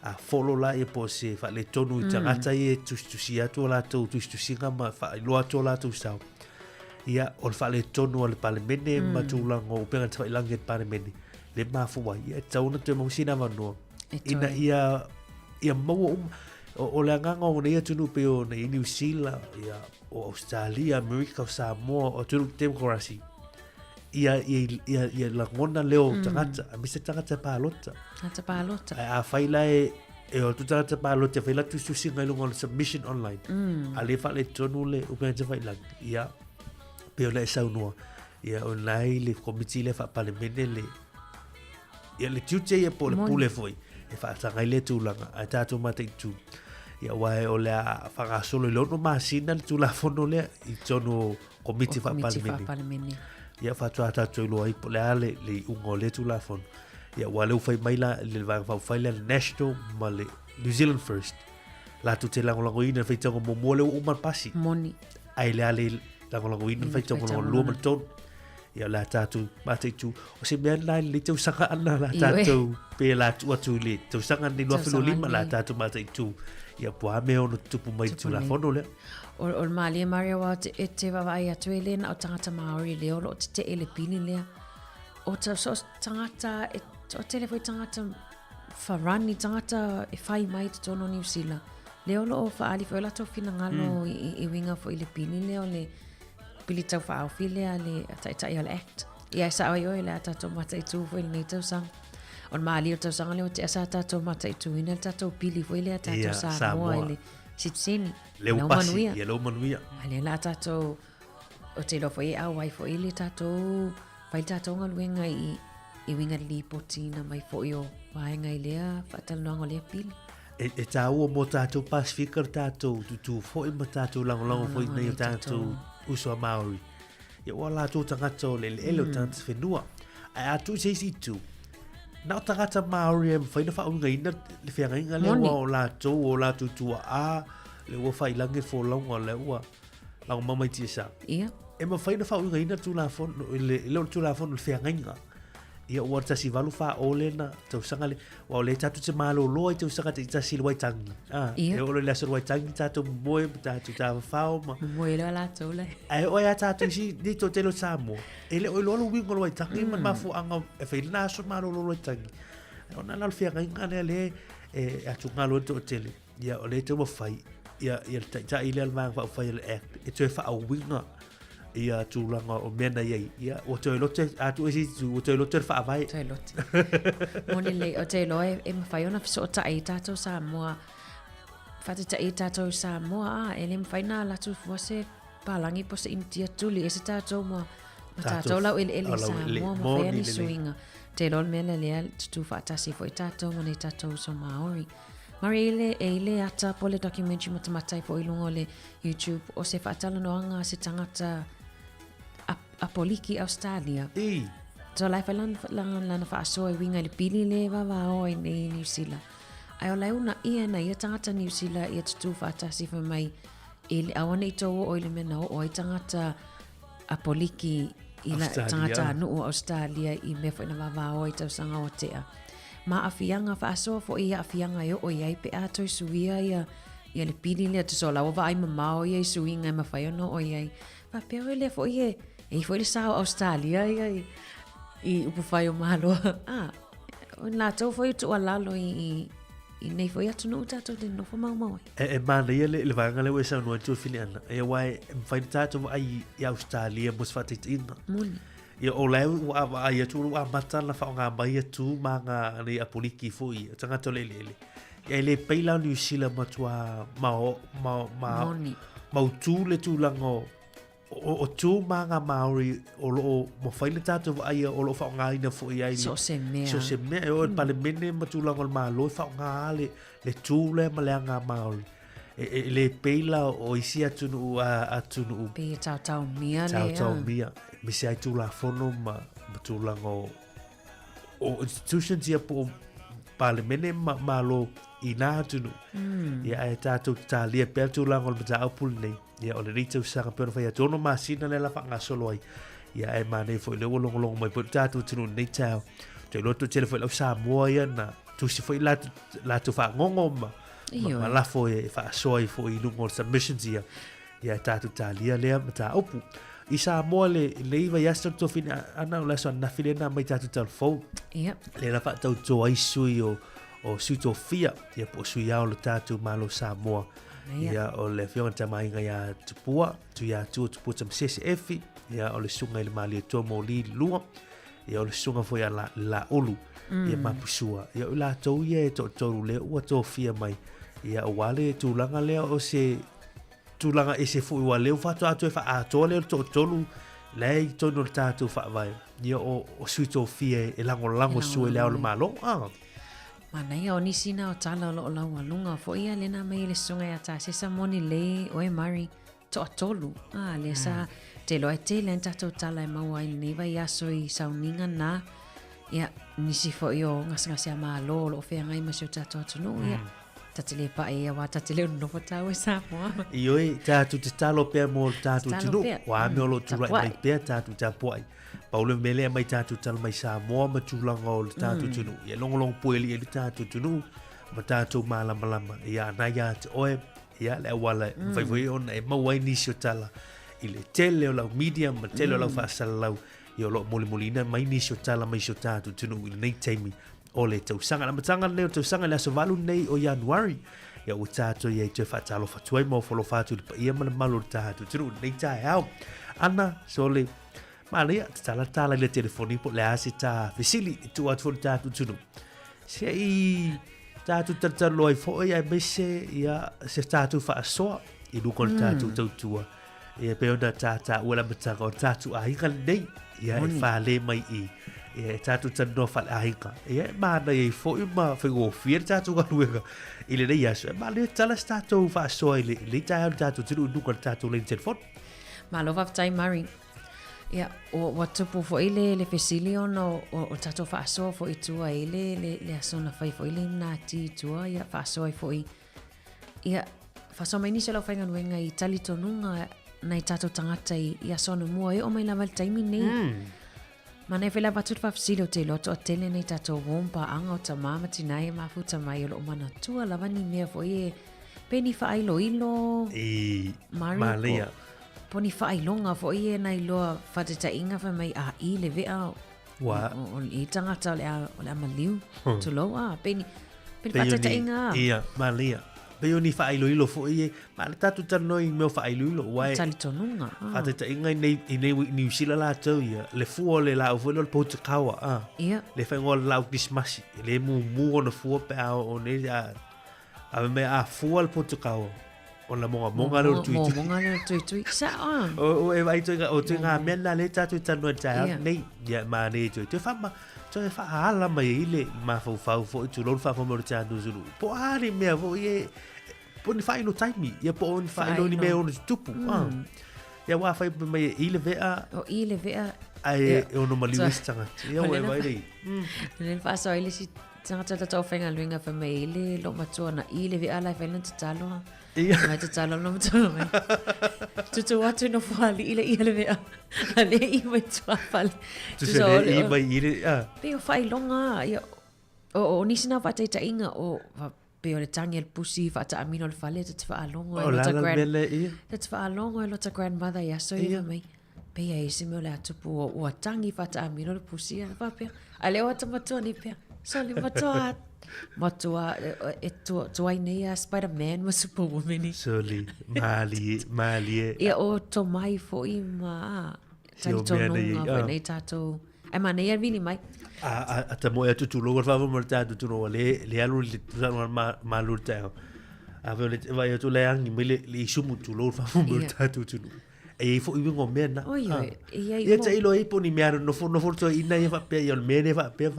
a follow la e po se fa le tonu i tangata e tustusi atu la tau tustusinga ma fa lo atu la tau sau ia o fa le tonu al palemene ma tu lango o penga tfa ilangi palemene le ma fu wa ia tau na te mo sina vano ina ia mo o le nganga o nei atu no pe o nei New Zealand ia o Australia America Samoa o tu democracy ia la ngona leo tangata a misa tangata palota a faila e o tu tangata palota faila tu singa lo submission online a le fa le tonu le o pensa faila ia pe o le saunua ia online le committee le fa palemene le ia le tuche ia po le pule foi e fa tanga le tu langa a tatu mate tu ia wa o le fa solo lo no masina tu la fono le i tonu committee fa palemene ia fatua tatu lo ai po le ale le ungo le tu la fon ia wale u fai mai la le va fai le national ma le New Zealand first la tu te lango ina fai tango mo le u pasi moni ai le ale lango ina fai tango lo mo ton ia la tatu mate tu o se me la le tu sanga ana la tatu pe la tu le tu sanga ni lo filo lima la tatu mate tu ia po ame ono tupu mai tu la fono le o Malia Maria wa te va vai atu ele na o tangata Maori le o te ele pini le o ta so tangata o te le foi tangata farani tangata e fai mai te tono New Zealand le o fa ali foi la to fina ngalo i winga foi le pini le o le pili tau whaau while a le tai o le act. Ia sa oi oi le a tātou mata i tū fwoi nei tau sang. On maali o tau sanga leo te asa tātou mata i tū ina tātou pili fwoi le a tātou sa moa i le sitsini. Leo pasi, ia leo manuia. Ale la tātou o te lo fwoi au wai fwoi le tātou whai tātou ngaluenga i winga li potina mai fwoi o waenga i lea whatal noanga lea pili. E tāua mo tātou Pasifika tātou tutu fwoi ma tātou langolango fwoi nei o tātou usua Maori. Ia wa lātou tangata o le ele o tātou whenua. Ai atu se isi tu. Nau tangata Maori e mwhaina whaunga ina le whianga inga le ua o lātou tua a le ua whailange fo launga le ua lango mamai tia sa. Ia. E mwhaina whaunga ina tu la fono le tu la fono le whianga inga. Ia ua tasi walu wha ole na tau sanga le wa le tatu te malo loa i tau sanga te tasi le waitangi. E ole le asur waitangi tatu moe tatu tawa whao ma. Moe le la tau le. Ai oi a tatu si ni to telo Samoa. E le oi lolo wingo lo waitangi man mafu anga e whai na asur malo lo waitangi. Ona la whianga inga le atu ngalo to tele. Ia ole te wawhai. Ia ta ile almang whai le act. E tue wha winga. Ia tūlanga o mena iei. Ia o te lote atu esi o te lote wha avai. Te lote. Moni le o te loe e mwhai ona fiso o ta e tātou Samoa. Whate ta e tātou Samoa e le mwhai nā latu fuase pālangi po se imtia tuli e se tātou mua. Ma tātou lau ele Samoa mo whai ani suinga. Te lol mele lea tutu whaatasi fo i tātou mo nei tātou so Maori. Mari ele ata po le documentary matamatai fo i lungo le YouTube o se whaatala noanga se tangata Apoliki Australia. So lai lana whaasoa i winga le pili le wawao i nei New Zealand. Ai o lai una ia na ia tangata New Zealand ia tutu whaatasi fa mai e le awane i tō o i le mena o i tangata Apoliki i la tangata anu o Australia i me fo ina wawao i tau sanga o tea. Ma afianga whaasoa fo ia afianga i o iai pe ato i suia ia le pili le atu so lawa vai mamao ia i suinga i mawhaiono o iai. Pa peo le fo ia e foi le sao Australia i upu whai o mahalo. O nā tau foi tu alalo i nei foi atu no tātou te nofo mau. E mana ia le vanga le wesa no tu fili ana. E wai mwhai tātou ai i Australia mos whatit ina. Muni. Ia o leu wa ai atu wa mata na wha ngā mai atu ma ngā nei Apoliki fui. Tangata le. Ia le peila New Zealand matua mautu le tūlango o tū manga Maori o mo whaile tātou ai o lo whao ngā ina fo i ai. So se mea. So se mea e o pale mene matūlango le maa loi whao ngā le tū le malea ngā Maori. E le peila o isi atunu atunu. Pe tau mia le. Tau mia. Me se ai tū la whono matūlango o institutions ia po pale mene maa lo i nā atunu. Ia e tātou tālia pēr tūlango le mata aupuli nei. Ia o le rita usanga pēr whai atono māsina le la whanga solo ai. Ia e mā nei fo i leo longo mai po tātou tunu nei tau. Te loto tele fo i lau Samoa ia na tusi fo i latu wha ngongo ma lafo e wha soa i fo i lungo submissions ia. Ia e tātou tālia lea mata aupu. I Samoa le iwa yasta to fina ana o laso anafile na mai tātou telefon. Ia. Le la wha tau toa isui o suto fia. Ia po sui au le tātou malo Samoa. Ia o le whionga tamainga ia tupua, tu ia tupua tam sese efi, ia o le sunga i le mali e tō mō li lua, ia o le sunga fo ia la olu, ia mapusua. Ia o la tau ia e tōru lea ua tō fia mai, ia o wale tūlanga lea o se, tūlanga e se fo i wa leo whatu atu e wha atoa leo tōru, lea i tōnu le tātou wha vai. Ia o sui tō fia e lango sua lea o le malo. Mana ia o nisina o tala o loo lau alunga fo ia lena mai le sunga ia ta se sa moni le o e mari to atolu. Le sa te loe te len tatou tala e maua i neva i aso i sauninga na ia nisi fo i o ngasi a maa lo o fea ngai masio tatou atunu ia tatile pa e wa tatile no fo tau e sa moa. I oi tātou te talo pēr mō tātou tunu wa me o lo turai mai pēr tātou tāpuai. Paulo mele mai tātou tala mai Samoa ma tūlanga o le tātou tunu. Ia longolong pueli e le tātou tunu ma tātou malama. Ia nai a te oe, ia le awala whaiwai ona e mawai nisi o tala. I le tele o lau media ma tele o lau whaasala lau. I o lo molimolina mai nisi o tala mai si o tātou tunu i nei teimi o le tausanga. Na matanga leo tausanga le aso valu nei o Januari. Ia o tātou ia i te whaatalo whatuai mo wholo whatu le pa ia mana malo le tātou tunu nei tae au. ana sole malia tala le telefoni po le ase ta fisili tu at fo tatu tunu sei tatu tatalo ai fo ia mese ia se tatu fa so i lu kon tatu tua ia pe ona tata wala matanga o tatu ai kan nei ia e fa le mai i ia tatu tano fa ai ka ia mana i fo i ma fego fier tatu ka luega ile nei aso ma le tala tatu fa so ile le tatu tunu lu kon tatu le telefon ma lova tai mari ia o watupu fo ile le facilion o tato fa so fo itua ile le asona fai fo ile na ti tua ia fa so fo ia fa so mai ni se lo fa ngan i tali tonunga na tato tangata ia sona mo e o mai lava taimi nei ma ne fela batut fa facilio te lo to tele nei tato wompa anga o tamama tinai ma futa mai lo mana tua lava ni me fo e peni fa ilo e Maria poni fa ilonga fo ie nai loa fateta inga fa mai a i le vea wa on i tangata le amaliu to lo a peni fateta inga ia Maria pe oni fa ilo fo ie ma tatu tanoi me fa ilo wai tali tonunga fateta inga nei New Zealand la to ia le fu le la fu le potakawa ia le fa ngol la Christmas le mu ona fu pe o ne a me a fu al potakawa on la monga le tui sa o e vai o tu nga mena le tatu tano ta nei ya ma ne tu fa ma tu fa ala mai ile ma fo tu lo fa mo ta do zulu po ari me vo ye po ni fa no time ya po on fa no ni me on tupu ya wa fa me ile vea ai o no mali wistanga ya we vai dei le fa so ile si tata tata ofenga luinga fa me ile lo matona ile vea la fa lenta talo mai te talo no mtolo mai tu watu no fali ile vea ale I mai tu fali tu se I mai ile pe o fai longa ia o nisina fa te inga o pe o le tangel pusi fa ta amino le fale te fa longa o la bele te fa longa lo ta grandmother ya so ia mai pe ia isi me le atupu o tangi fa ta amino le pusi fa pe ale o ta matoni pe so le matoa matua e tu ai nei a Spider-Man ma Superwoman soli mali ia o to mai fo I ma tali tonunga nei tato ai ma nei vini mai a ta mo e tu lo fa mo tato tu no le alu le ma lu ta a vai tu le angi me le sumu tu lo fa mo tato tu e fo I ngo mena ia te ilo I poni me no fo to ina ia fa pe ia me ne fa pe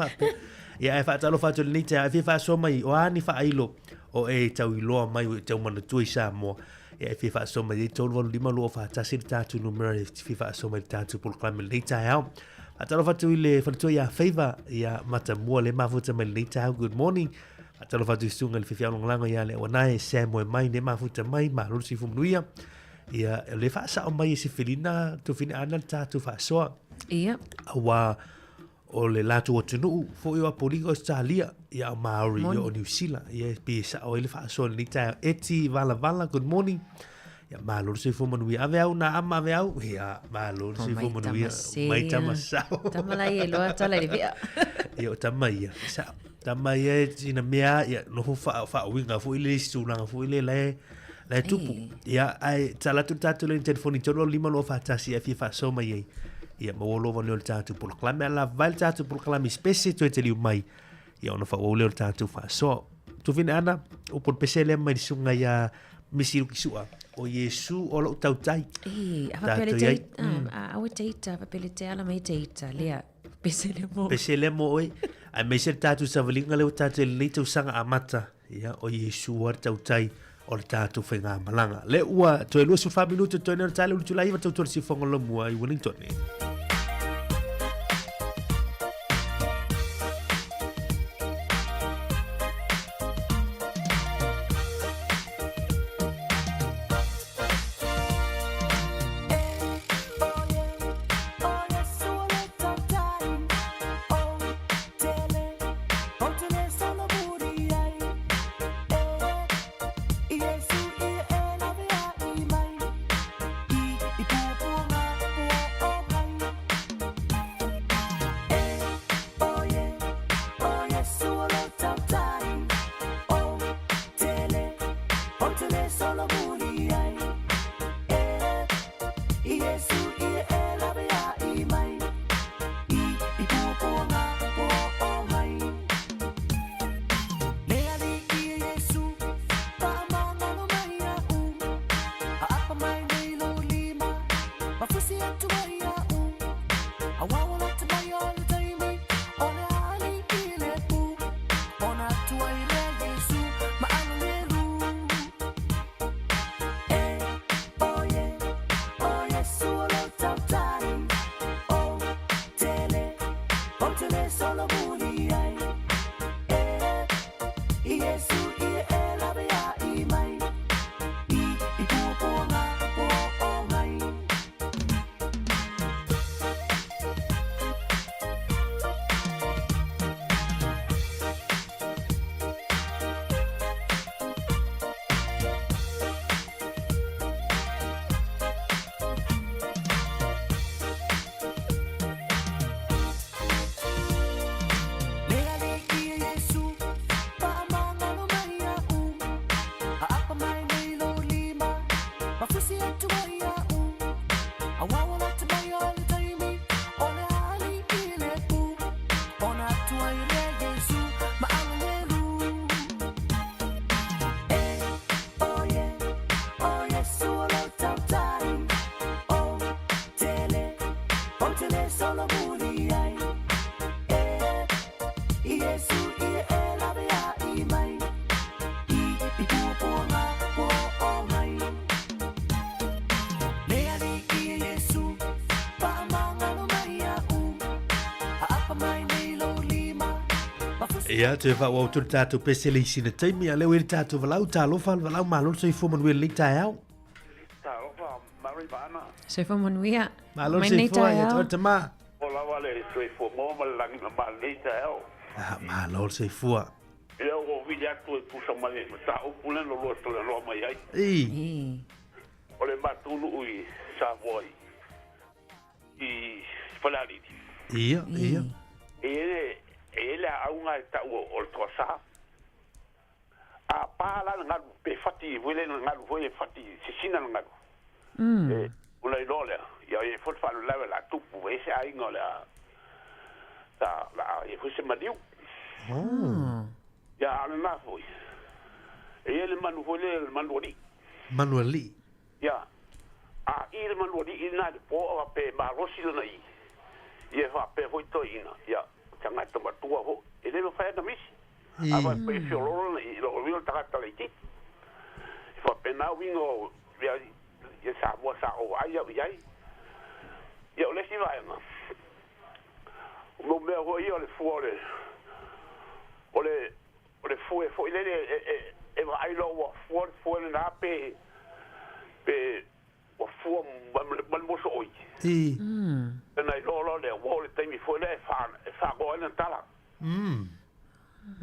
ia e fa talo fa tu ni te a fa so mai o ani fa ilo o e tau ilo mai o tau mana tu sa mo ia e fa so mai tau vol lima lo fa ta sir ta tu numero e fa so mai ta tu por clam le ta ya a talo fa tu le fa tu ia favor ia mata mo le ma futa mai le ta good morning a talo fa tu sunga le fifia long lango ia le ona e se mo mai ne ma futa mai ma ru si fu nuia ia le fa sa o mai se filina tu fina ana ta tu fa so ia wa o le latu o tunu fo i wa poligo Australia ia Maori o New Zealand ia pisa o ile fa so ni ta eti vala good morning ia malo se fo manu ia ave au na ama ave au ia malo se fo manu ia mai tama sao tama lai lo ta lai via ia tama ia sa tama ia ina mea ia no fa winga fo ile su na fo ile le tupu ia ai tala tu tatu le telefoni tolo lima lo fa tasi e fa so mai ia mo lo va le tatu por clame la val tatu por clame specie to te liu mai ia ona fa o le tatu fa so tu vin ana o por pesele mai sunga ia misiru kisua o Yesu o lo tau tai a pele te a o teita a pele te ala mai teita lea pesele mo oi ai me ser tatu sa valinga le tatu le tu sanga amata ia o Yesu o tau tai o le tatu whenga malanga le ua to e lua su 5 minuto to e nera tale ulu tulai wa tau tua si whonga lomu ai Wellington Ia, te wha tu tātou pesele i sina taimi, a leo i tātou walau, tā lofa, walau mālon, so i fō manuia lei tai au. Tā lofa, mari bāna. So i fō manuia. Mālon se i fō, ia tō te mā. O lawa le, so i fō mō malangi na mā lei tai au. Mālon se i fō. Ia o vili atu e pusa male, tā upule no loa tole loa mai ai. O le matunu ui, sa voi. I whalariti. Ia. E le aunga e tau o le toasa. A pāla na ngaru pe fati, wile na ngaru voe fati, sisina na ngaru. Ula i lole, ia e fot whalu lawe la tupu, e se ainga le e fuse madiu. Ia ane nā foi. E le manu voe le manuari. Manuari? Ia. A i le manuari i nā le po a pe marosi lana i. Ia wha pe hoi toi ina, ia. Tanga tomatua ho ele no fai na misi ava pe fioloro i lo rio taka taliti fa pena wingo ya sa mo sa o ai ya ya le si vai na no me ho io le fuore ole fu ile e va ai lo fuore na pe o fu man mo so oi na i lolo le wo le temi foi le fa go na tala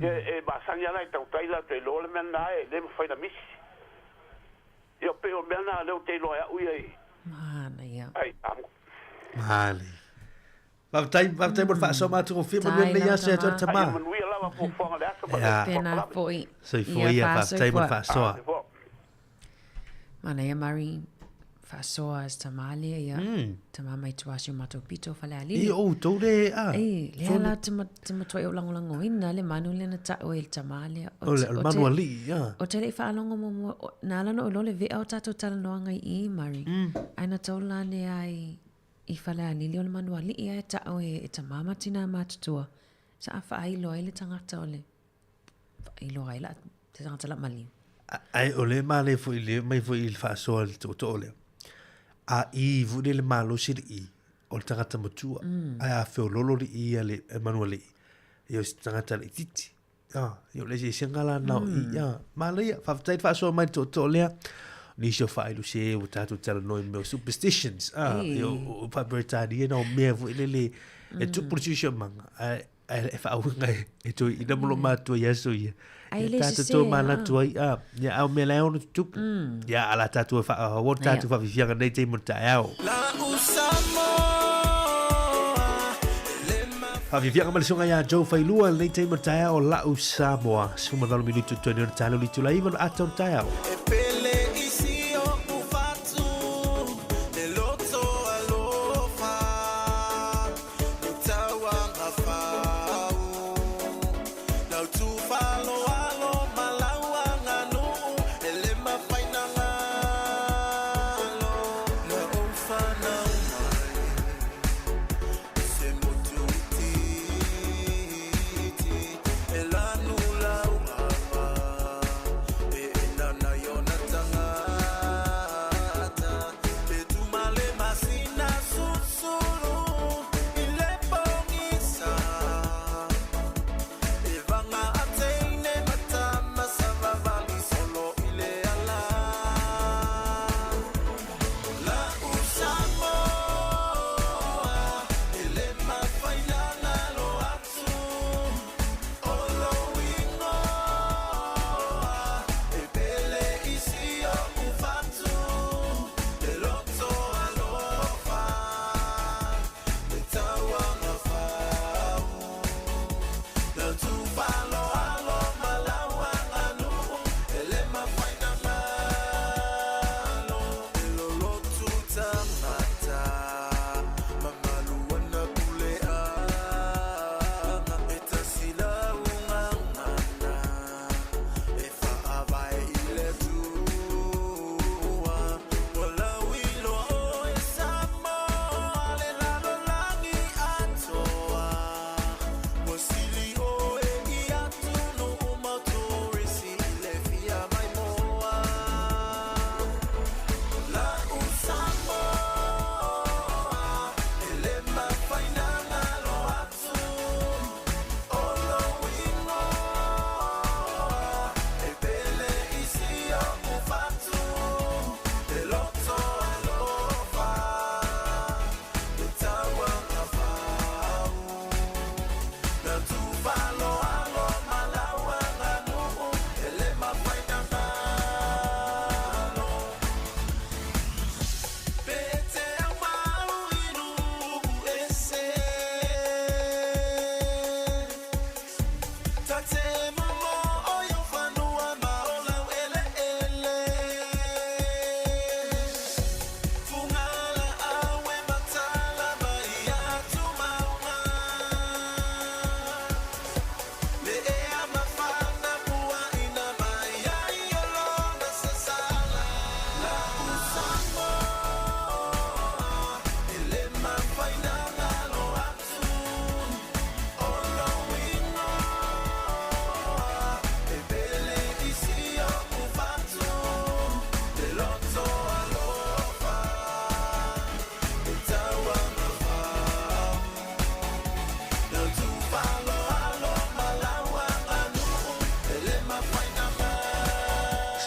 e ba sanya na tau taila te lo le mena e le foi na mis io pe o mena le te lo ya ui ai am mali vai por fa so ma tu fi mo le ya se to tama mo la va po fo le aso pena foi so foi ya fa so mana ya mari Fasoa as tamale ia. Tama mai tuasio mato pito fale ali. I o to le a. Le ala tama toi o lango ina le manu le na ta o el tamale. O le manuali ia. O te le fa longo mo na la no le ve o tato tala no ngai I mari. Ai na tola ne ai I fale ali le manuali ia ta o e tamama tina matutua. Sa afa ai lo ele tangata ole. Ai lo ai la te tangata la mali. Ai ole male foi le mai foi il fa so el to ole. A I vude le malo sir I o le tangata matua ai a feo lolo li I ale Emanuele io si tangata le titi io le si singala nao I mala ia faftai fa so mai to lea ni so fa ilu se o tatu tala no me superstitions io fa bertadi no me vu le e tu production manga ai fa ngai e to I mo matua ia so ia tatu to mana tua ia au me leo no tu ia ala tatu fa o tatu fa vivia nei te mo tao fa vivia ma songa ia Joe Failua nei te mo tao la Samoa suma dalo minuto to ne talo li tu la ivan aton tao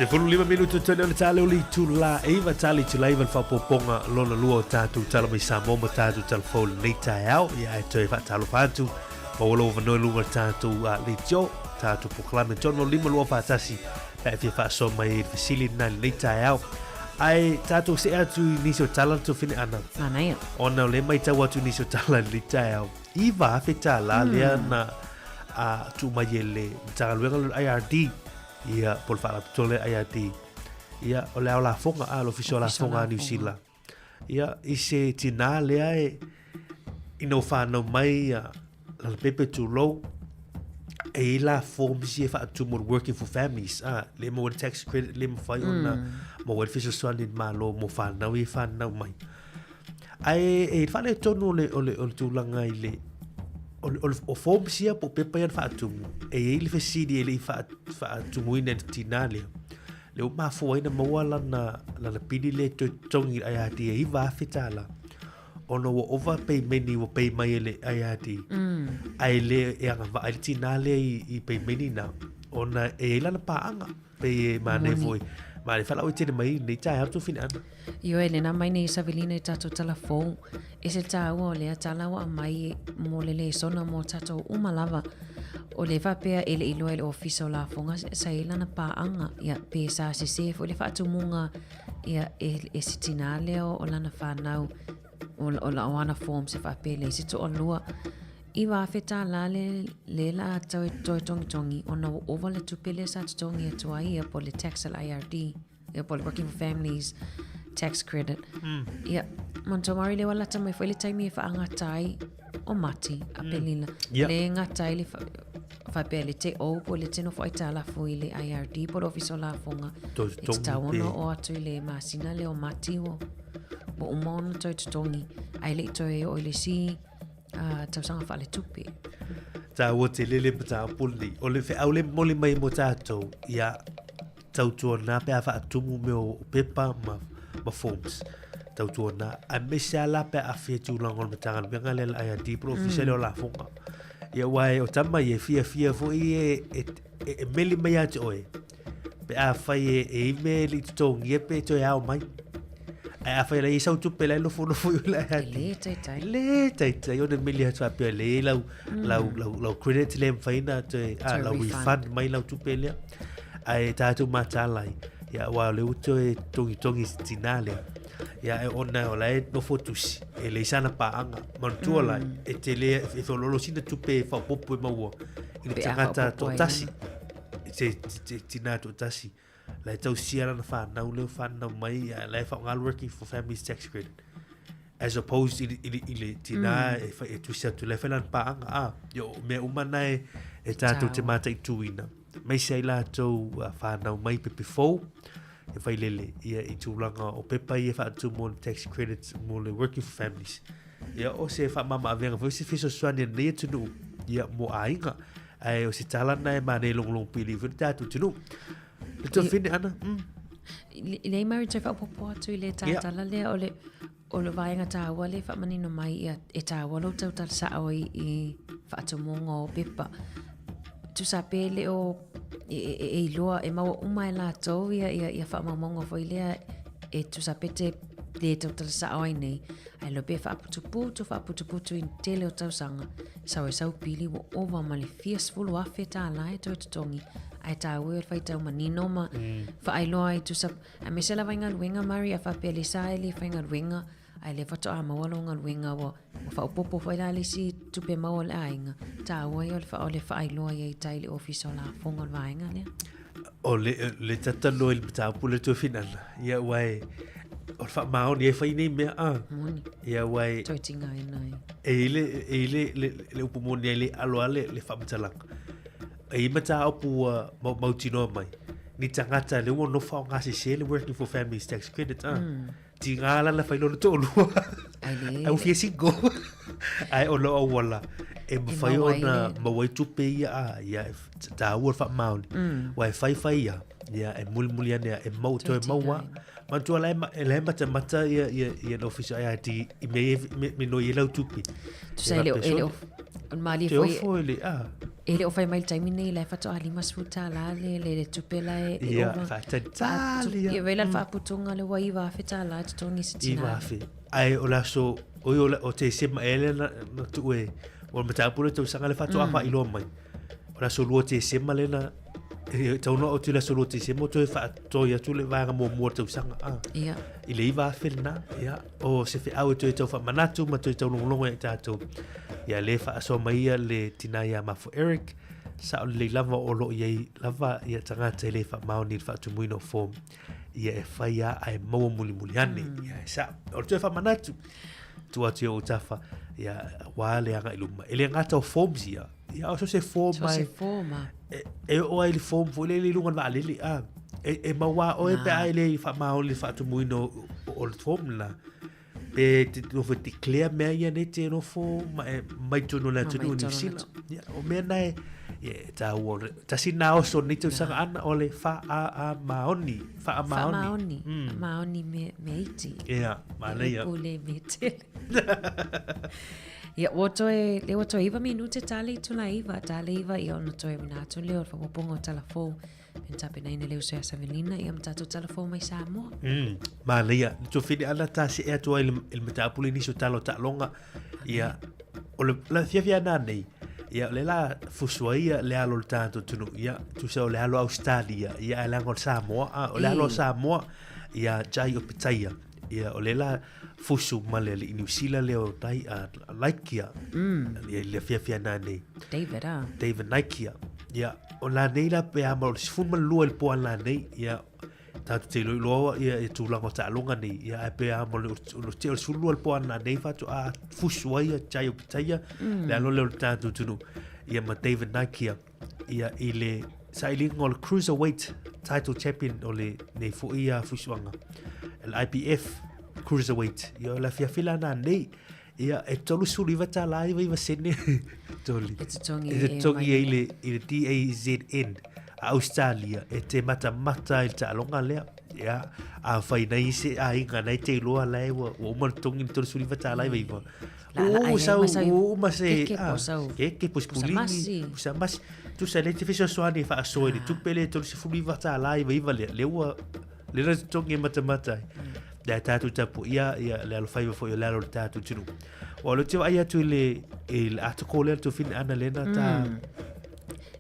Se fulu 5 minuto tele le tale oli tula eva tali tula eva fa poponga lona lua tatu tala mai samo ma tatu tala fol nei tai au ia e te fa talo fatu ma wolo va no lunga tatu a le jo tatu proclame jono lima lua fa tasi e fa so mai fasili na nei tai au ai tatu se atu niso tala to fine ana Manai. ona le mai tawa tu niso tala le tai au iva fe tala le na a tu mai le tala luenga IRD ia por fala tole IRD ia o le la fonga a lo fiso la fonga New Zealand ia ise tina le ai ino fa no mai la pepe tu low e la form si fa tu more working for families le mo tax credit le mo fa ona mo wel fiso so ni ma lo mo fa na wi fa na mai ai e fa le tonu le o tu langa ile o form si po pepe fa tu e ile fesidi ile fa tu mo ina tinale le ma fo ina mo wala na pidi le to tongi ai ati e va fitala ono wo overpay many wo pay mai le ai ati ai le e anga va ai tinale I pay many na ona e la pa anga pe ma ne foi ma le fala o tene mai nei tai hatu fina Io e na mai nei Savelina e tato telefon e se tau le tala wa mai mo le sona mo tato umalava o le va pe ele ilo ele office la fonga sa ila na pa anga ya pe sa se fo le fatu munga ya e sitinale o la na fa nau o la wana form se fa pe le se to lua I va feta la le la toi tongi ona over le tupele sa tongi e toi e po le tax IRD e po le working for families tax credit ia montomari le wala tamai foi le taimi e fa anga tai o mati a pelina le nga tai le fa pele te o po le teno foi tala foi le IRD po office la fonga sta ono o atu le masina le o mati o bo umon toi tongi ai le toi o le si tau sanga fa le tupi ta o te lele pata puli o le fe au le moli mai mo tato ia tau tuana pe a fa tumu me o pepa ma forms tau tuana a me se la pe a fe tu langol matanga venga le ai di pro official o la fonga ia wai o tama ye fia fo e meli mai ate oe pe a fa e email I to ngepe to ya o mai a fa le isa tu pela lo fo la le tai o de meli ata pe le lau credit le faina te la refund mai lau tu pela ai tatu matalai ya wa le uto e tongi tinale ya ona ola e no fotus e le sana pa anga mantuala e tele e lolo sina tupe fa popo e maua I tangata to tasi te tinato tasi la tau siara na fa na ule fa na mai la fa ngal working for families tax credit as opposed ile tina e tu sia tu le felan pa anga yo me umana e tatu te mata tuina mai sei la to fa na mai pepe fo e fai lele ia I tūlanga o pepa ia fa tu mo tax credits mo le working for families ia o se fa mama avenga foi se fiso swani ne tunu ia mo ainga ai o se tala na e mane long pili fu tatu tunu le to fini ana le mai te fa popo tu le tala le o le vainga ta wale fa manino mai ia e ta walo tau tal sa o I fa tu mo ngo pepa tu sa pele o e loa e mau umai la tau ia fa mamongo foi lea e tu sa pete le tau tala sa oi nei ai lo be fa putu in tele o tau sanga sau pili wo ova male fies fulu a feta la e toi tongi ai ta ue fai tau manino ma fa ai loa i tu sa a me se la vainga luenga mari a fa pele sa ele vainga luenga ai le fato a mawalonga luenga wo fa upopo fai la le si tupe mawal ainga ta ue o le fa ai loa i tai le office o la fonga vainga le o le tatalo il bata pule to finala ia wai o fa mao ni fa ni me ia wai toitinga nai e le upomoni le alo le fa matalang e mata opu mautino mai ni tangata le no fa ngasi se le working for families tax credit tingala la fa lo to lu ai fi singo ai o lo wala e fa ona ma wai tupe ia ta wo fa mauli wai fa ia e mulmuliane e mauto e maua mantua le mata ia no office IRD I me no ia lau tupi tu sai le mali foi Ele o fai mai taimi nei le fato ali masfuta la le tupela ia faatali ia vela faaputunga le waiva feta la tongi sitina iwa fe ai o la so o te sema ele na tu e o mata pula tu sanga le fato apa ilo mai o la so lo te sema le na tau no o te la so lo te sema to fa to ya tu le va mo tu sanga ia ile iwa fe na ia o se fe au to fa manatu ma to longo e tato ia le fa so mai le tinaya ma for Eric sa le lava o lo ye lava ia tanga te le fa mauni fa tu muino form ia e faia ai mo muli ane ia sa o te fa manatu tu ati o tafa ia wale anga iluma ele ngata o forms ia o so se form mai e o ai le form fo le lunga va le e mawa o e pe ai le fa mauli fa tu muino o le form la pe te no fo te clear me ia ne te no fo mai tu no la tu no ni sila o me nai ta o ta sina o so ni tu sanga ana o le fa a maoni maoni me iti ia mana ia o le mete ia woto iva minute tali tula iva ia ono toi mina tu leo fa pongo telefon Pentape na ina leo se Savelina ia mtatu telefon mai Samoa. Mana ia, tu fini ana tasi e atua il metapuli ni so talo ta longa ia o la fia na nei ia le la fusuaia le alo tanto tunu ia tu se o le alo Australia ia le alo Samoa o le alo Samoa ia jai o pitaia ia o le la fusu male le New Zealand leo dai a Laikia ia le fia na nei David Laikia ia o la nei la pe amo se fu malu el po la nei ia tatu te lo ia tu la ngota longa nei ia pe amo lo te su lu el po la nei fa tu a fusu ia chai o pitaia le alo le tatu tunu ia ma David Laikia ia ile sailing ngol cruiserweight title champion ole nei fu ia fusuanga el IPF cruiserweight ia la fia na nei ia e tolu suli vata live iva sene toli e tongi ele DAZN Australia e te mata il ta longa lea ia a fai nei se a inga nei te loa lai o man tongi tolu suli vata live iva o ma se ke pos pulini sa mas tu sa le te fiso soani fa soani tu pele tolu suli vata live iva le tongi mata da tatu tapu ia le alfai fo le alo tatu tunu o lo tiu ia tu le il article tu fin ana lena ta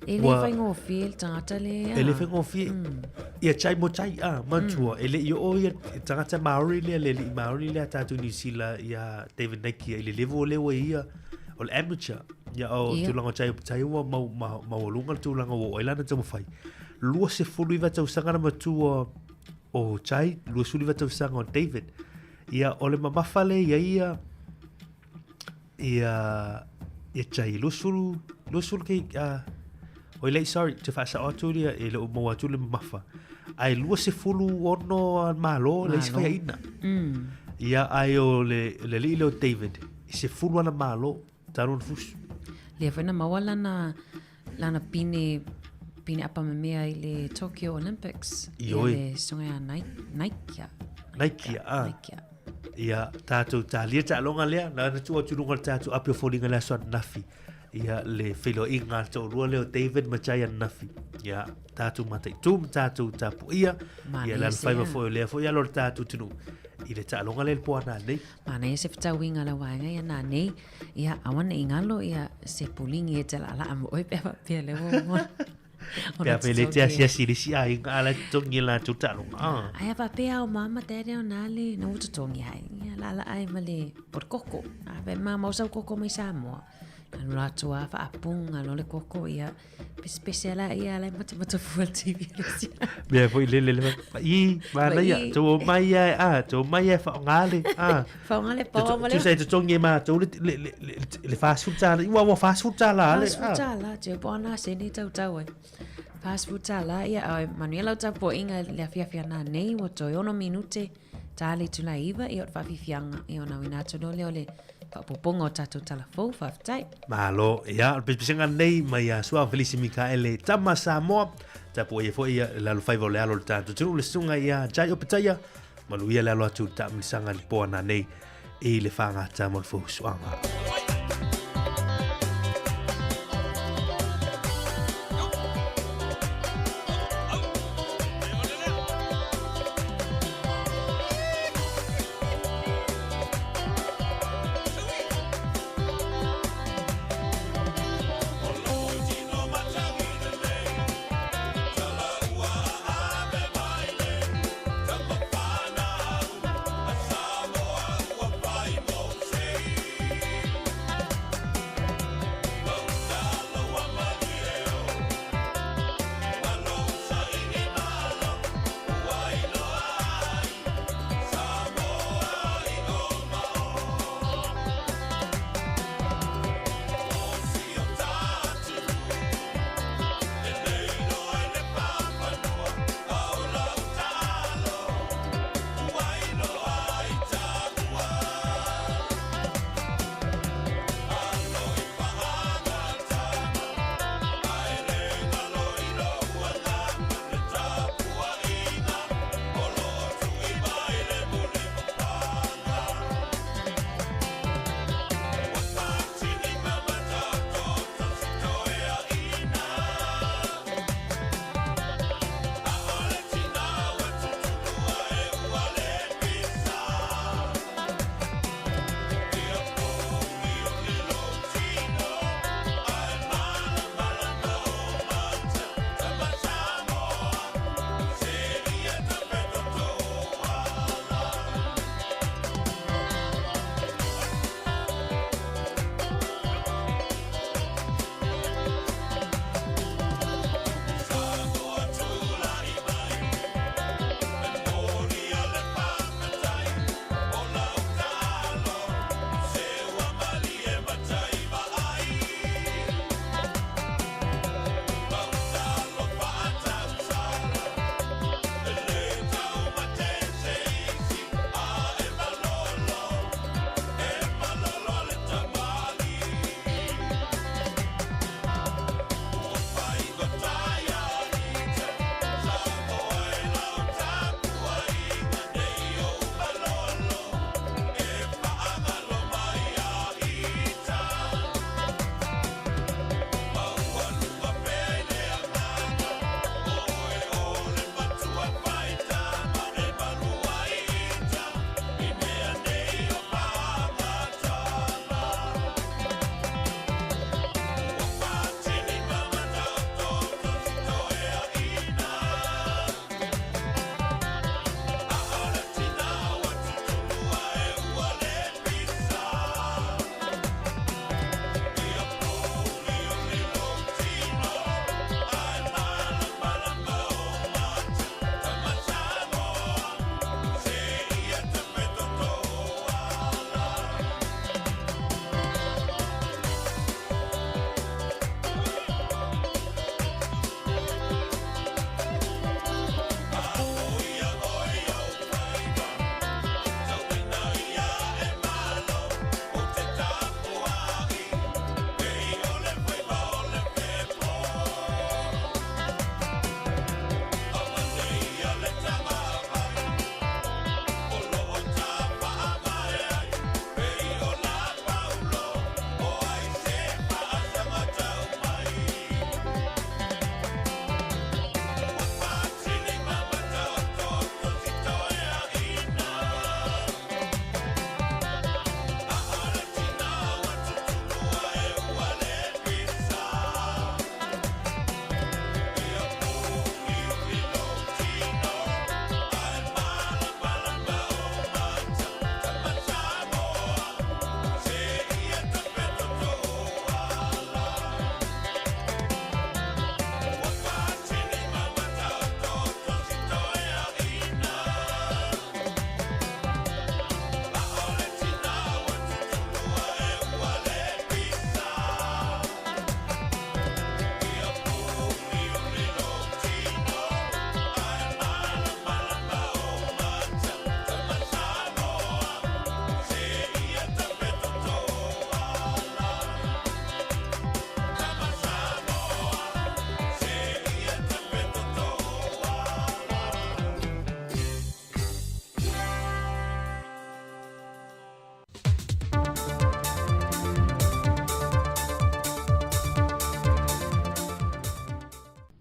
ele fai ngo fil tata le ele fai ngo fi ia chai mo chai mantua ele yo ia tata Maori le Maori le tatu ni sila ia David Nike ele levo le ia o le amateur ia o tu langa chai wa mau lunga tu langa o ila na tu fai lua se fulu iva tu sanga ma tu o chai lu suli va tau on David ia ole mamafale ia chai lu sulu ke o le sorry te fa sa oturia ele o mo atu le mafa ai lu se fulu ono malo le se fa ina ia ai o le lilo David se fulu ana malo taron fus le fa na mawala lana pine apa mea i le Tokyo Olympics i le songa Nike ia tātou tā lia tā longa lea na tua tulunga tātou apio fōringa lea soa nafi ia le whilo inga tau rua leo David Machaya nafi ia tātou matai tūm tātou tāpu ia lan whaiva fōi lea fōi alor tātou tunu i le tā longa lea poa nā nei mana ia se whetau inga la waenga ia nā nei ia awana ingalo ia se pulingi e tala ala amu oi pewa pia leo mo Pea pele te asia sirisi a inga ala tongi la tutalo. Ai pa pea o mama tere o nale na utu tongi ai. La ai male por koko. A pe mama usau koko mai Samoa. Anu la tua fa apunga lo le koko ia speciala ia la mata full TV. Bea foi le. I mana ia to mai fa ngale. Fa ngale pa male. Tu sai tu tongi ma tu le fast food tala. Wa fast food tala. Fast food tala te bona se ni tau ai. Fast food tala ia Manuela tapo inga le fia na nei o to ono minute tali tu la iva i o fa fianga i ona wina to le ole pa popongo tatu telefon fa tai malo ia pisinga nei mai a sua Felici Mikaele tama Samoa tapo ia foi la lo fai vole alo tanto tu le sunga ia jai opitaya malu ia la lo atu ta misanga li pona nei e le fanga tamo fo suanga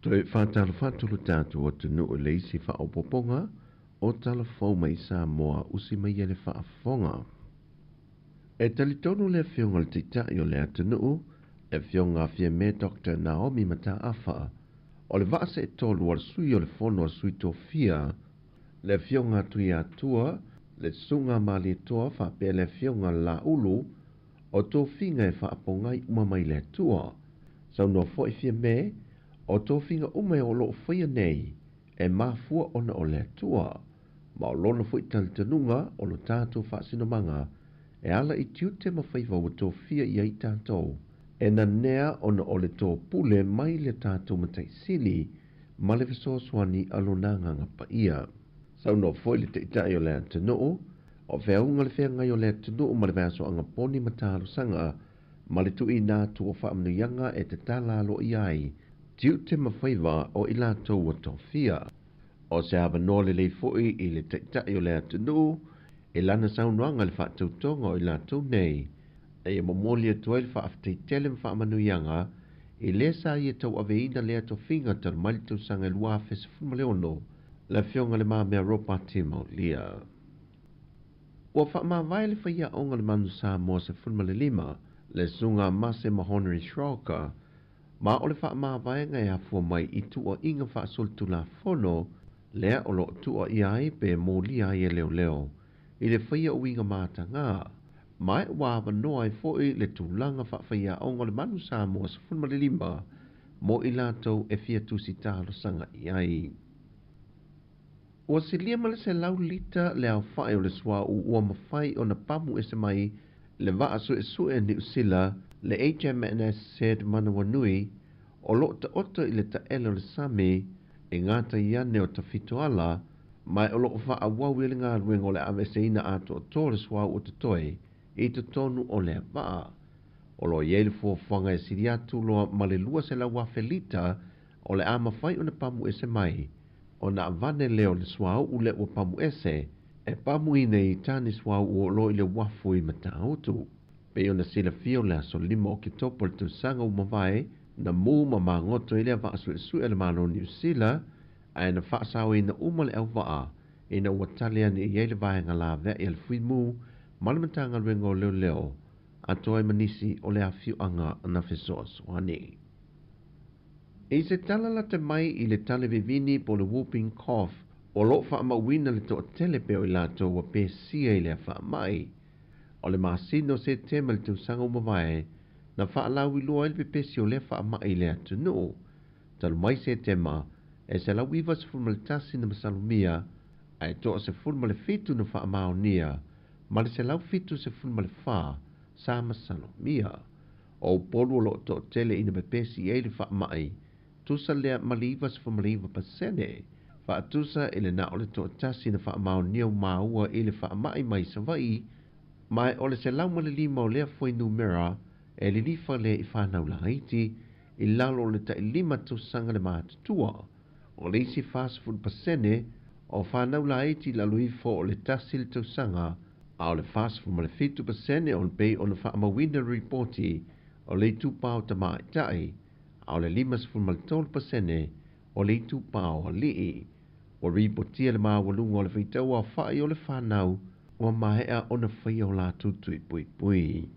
Toi whātalo tātou o tunu o leisi whaopoponga o talafou mai Samoa usi mai ele whaafonga. E talitonu le whionga le titai o le atunu, le whionga whia me Dr. Naomi Mata Afa, o le vaase e tolu al sui o le fono al sui tofia, le whionga tui atua, le sunga mali toa whape le whionga la ulu, o tofinga e whaapongai umamai le tua, sau no foi whia me, o tofinga ume o loo whia nei, e mafua ona o le tua, ma o lona fui talitanunga o lo tātou whaasinomanga, e ala i tiu te mawhaiva o tofia i ai tātou, e na nea ona o le tō pule mai le tātou matai sili, ma le visoswani alonanga ngapa ia. Sau no foi le te itai o le atanoo, o whiaunga le whiangai o le atanoo ma le vaso anga poni matalo sanga, ma le tui nātu o whaamnuianga e te tālalo i ai, tiu te mawhaiva o i lātou o tofia. O se hawa nōle lei fui i le te itai o le atanoo, e lana saunoanga le whaatautonga o i lātou nei, e momolia tuai le whaaftei tele whaamanuianga, e le sa i e tau aveina le ato whinga tal malitu sanga e lua fes fumaleono, la whionga le maa mea ropa te maulia. Ua wha vai le whaia onga le manu Samoa se fulmale lima, le sunga mase mahoneri shroka, ma o le wha vai ngai a fua mai i tua inga wha soltu la fono, lea o lo tua i ai pe molia i e leo leo, i le whaia o inga mata ngā, mai wawa noa e foi le tūlanga wha whaia onga le manu Samoa se fulmale lima, mo i lātou e fia tusi tālo sanga i ai. Ua se lia male se lau lita le au whae o le swa u ua mawhai o na pamu e se mai le waa su e ni usila le HMNS said Manawa Nui o lo ta oto i le ta ele o le sami e ngata iane o ta fitoala mai o lo wha a wau ili ngā ruenga o le amese ina ato o tō le swa u te toi i te tonu o le waa. O lo iele fua whanga e siri atu loa ma le lua se la wafelita o le ama whai o na pamu e se mai. O na vane leo le swau u le ua pamu ese, e pamu i nei tani swau u o lo i le wafu i mata utu. Pe o na sila fio le aso lima o ki topo le tusanga u mawai, na mu ma ma ngoto i le wa asu e su ele malo New Zealand, a na whaasau i na uma le au waa, i na ua talia ni i eile vai ngala vea i le fui mu, malamatanga rengo leo leo, a toi manisi o le a fiu anga na fesoa swani. E se talala te mai i le tale vivini po le whooping cough o lo wha mawina le toa telepe o i lato wa pe sia i le wha mai. O le masino se tema le tausanga umawai na wha alau i lua ilpe pesi o le wha mai le atu no. Talu mai se tema e se lau iwa se fulma le tasi na masalumia a e toa se fulma le fitu na wha mao nia ma le se lau fitu se fulma le wha sa masalumia. O polu o lo toa tele ina pe pesi e le wha mai tusa lea maliva se maliva pasene, fa tusa ele na ole to tasi na fa mau niu maua ele fa mai mai sa vai, mai ole se lau male lima o lea foi numera, e li lifa le i fa nau la haiti, i lalo le ta lima tusanga le maa tua, o le isi fast food pasene, o fa nau la haiti la lui fo o le tasi le tusanga, a ole fast food male fitu pasene on pay on fa mawina reporti, o le tu pao ta mai tai, au le limas fulmaltol pasene o le itu pao a lii. O ripotia le maa walunga o le feitau a whai o le whanau o mahea o na whai o la tutui pui pui.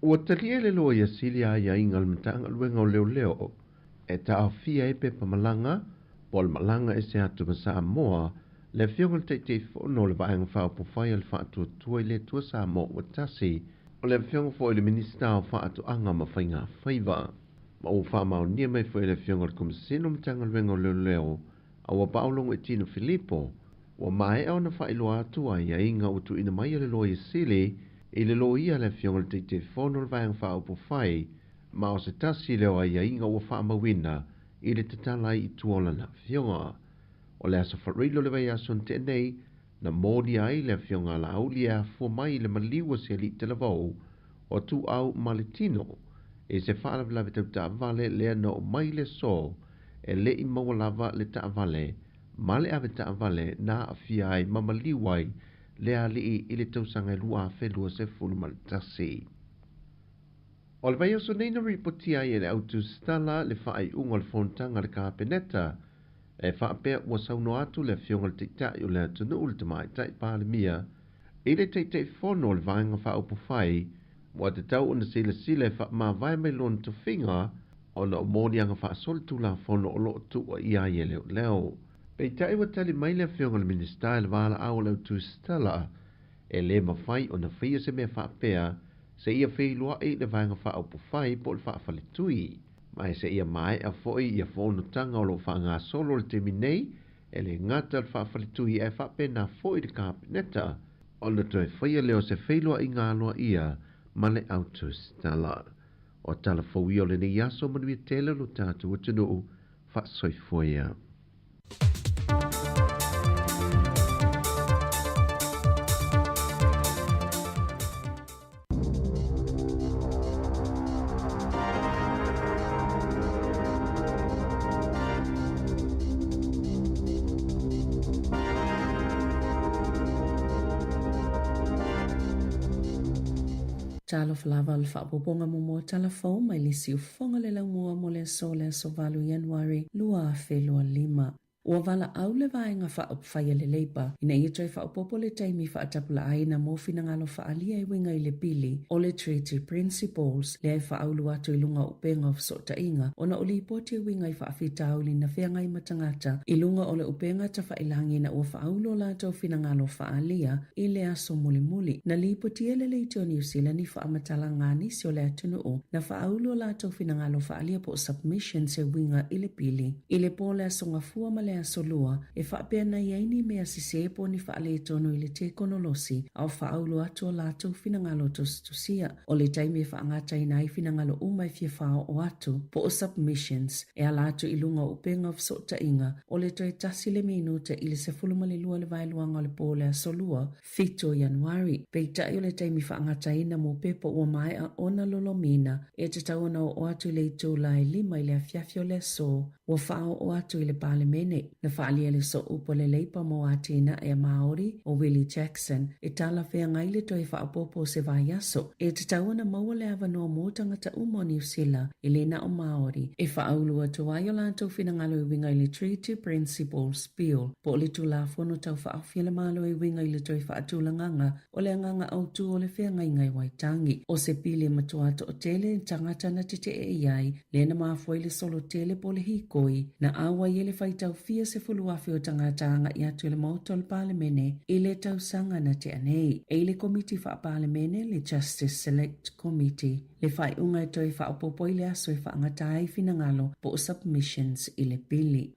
Ua talia le loa ia sili a ia inga le matanga luenga o leo leo e ta au fia e pe pamalanga po le malanga e se atu ma Samoa le fionga te te whono le vaenga whao po whai le whaatua tua le tua Samoa o tasi o le fionga fo le minista o whaatu anga ma whainga whaiva. Ma o whamau nia mai fwoi le fionga le kumasino mtanga luenga o leo leo a wa paulongo e tino Filipo wa mai au na whailoa atua ia inga o tu ina mai le loa i sili i le loa ia le fionga le te whono le vaenga whao po whai ma o se tasi leo ia inga o whaamawina i le tatalai i tuola na fionga. O le asa wharilo le vai aso te nei na mōni ai le fionga la auli a fua mai le maliwa se li te lavau o tu au maletino e se whaala lawe tau ta vale lea no mai le so e le i maua lava le ta vale ma le ave ta vale na a fia ai mamaliwai le a li i le tau sanga lua a whelua se fulu maltasi. O le vai o so nei na ripotia i le autu stala le whaai unga le fontanga le kapeneta, e whaapea ua sauno atu le fionga le teitai o le atunu ule tamai tai pāle mia, i le teitai fono le vaenga whaaupu whai, wa te tau una sile wha ma vai mai lon tu whinga, o na omoni anga wha asol tu la fono o loo tu o ia i leo leo. Pei tai wa tali mai le fionga le ministai le wala au le autu stala, e le mawhai o na whia se mea whaapea, se ia wheilua e le vaenga whaaupu whai po le whaafale tui. Mai se ia mai a foi ia fono tanga o lo whaanga solo le temi nei, e le ngata le whaafale tui e whaape na foi le kapeneta, o na toi whaia leo se wheilua i ngā loa ia, ma le autu stala. O tala fawio le ni yaso manuia tele lo tātu watunu wha soifoia. Talo falava le whaapoponga mo telefon mai lisi ufonga le laumua mo le so valu Januari 2005. Ua wala au le vaenga whaia le leipa, ina ia toi whaapopo le taimi whaatapula aina mo finangalo whaalia i winga i le pili o le Treaty Principles, le ai whaaulu atu i lunga upenga of sota inga, ona o le ipoti i winga i whaafitauli na whianga i matangata, i lunga o le upenga ta whailangi na ua whaaulu o lato finangalo whaalia i le aso muli, na li ipoti ele le ito New Zealand i whaamatala ngani si o le atunu o, na whaaulu o lato finangalo whaalia po submission se winga i le pili. I le po le aso ngafua ma le asolua, e whaapea na iaini mea si sepo ni whaale tono i le te konolosi, au whaaulu atu o lato finangalo tostusia, o le taimi e whaangata i nai finangalo umai fia whao o atu, po o submissions, e a lato i lunga upenga of sota inga, o le toi tasi le minuta i le se fuluma le lua le vailuanga le po le asolua, 5 Januari, peita i o le taimi whaangata ina mo pepo ua mai a ona lolomina, e te tauna o atu i le itu lai 5 i le afiafio le so, ua whao o atu i le pale mene, na whaalia le so upo le leipa mo atina e Maori o Willie Jackson, e tala whea ngai le toi whaapopo se vai aso, e te tauna maua le avanoa mo tangata umo New Zealand, i le na o Maori, e whaaulua tuai o lantou finangalo i winga i le Treaty Principles Bill, po le tu la fono tau whaafia le malo i winga i le toi whaatulanganga, o le anganga autu o le whea ngai ngai waitangi, o se pili matuata o tele tangata na tete e iai, le na maafoi le solo tele po le hikoi, na awa i le whaitau fia se fuluafi o tangatanga i atu le mauto le palemene i le tausanga na te anei. E le komiti wha palemene le Justice Select Committee. Le whai unga e toi wha opopo i le aso i wha angatai finangalo po submissions i le pili.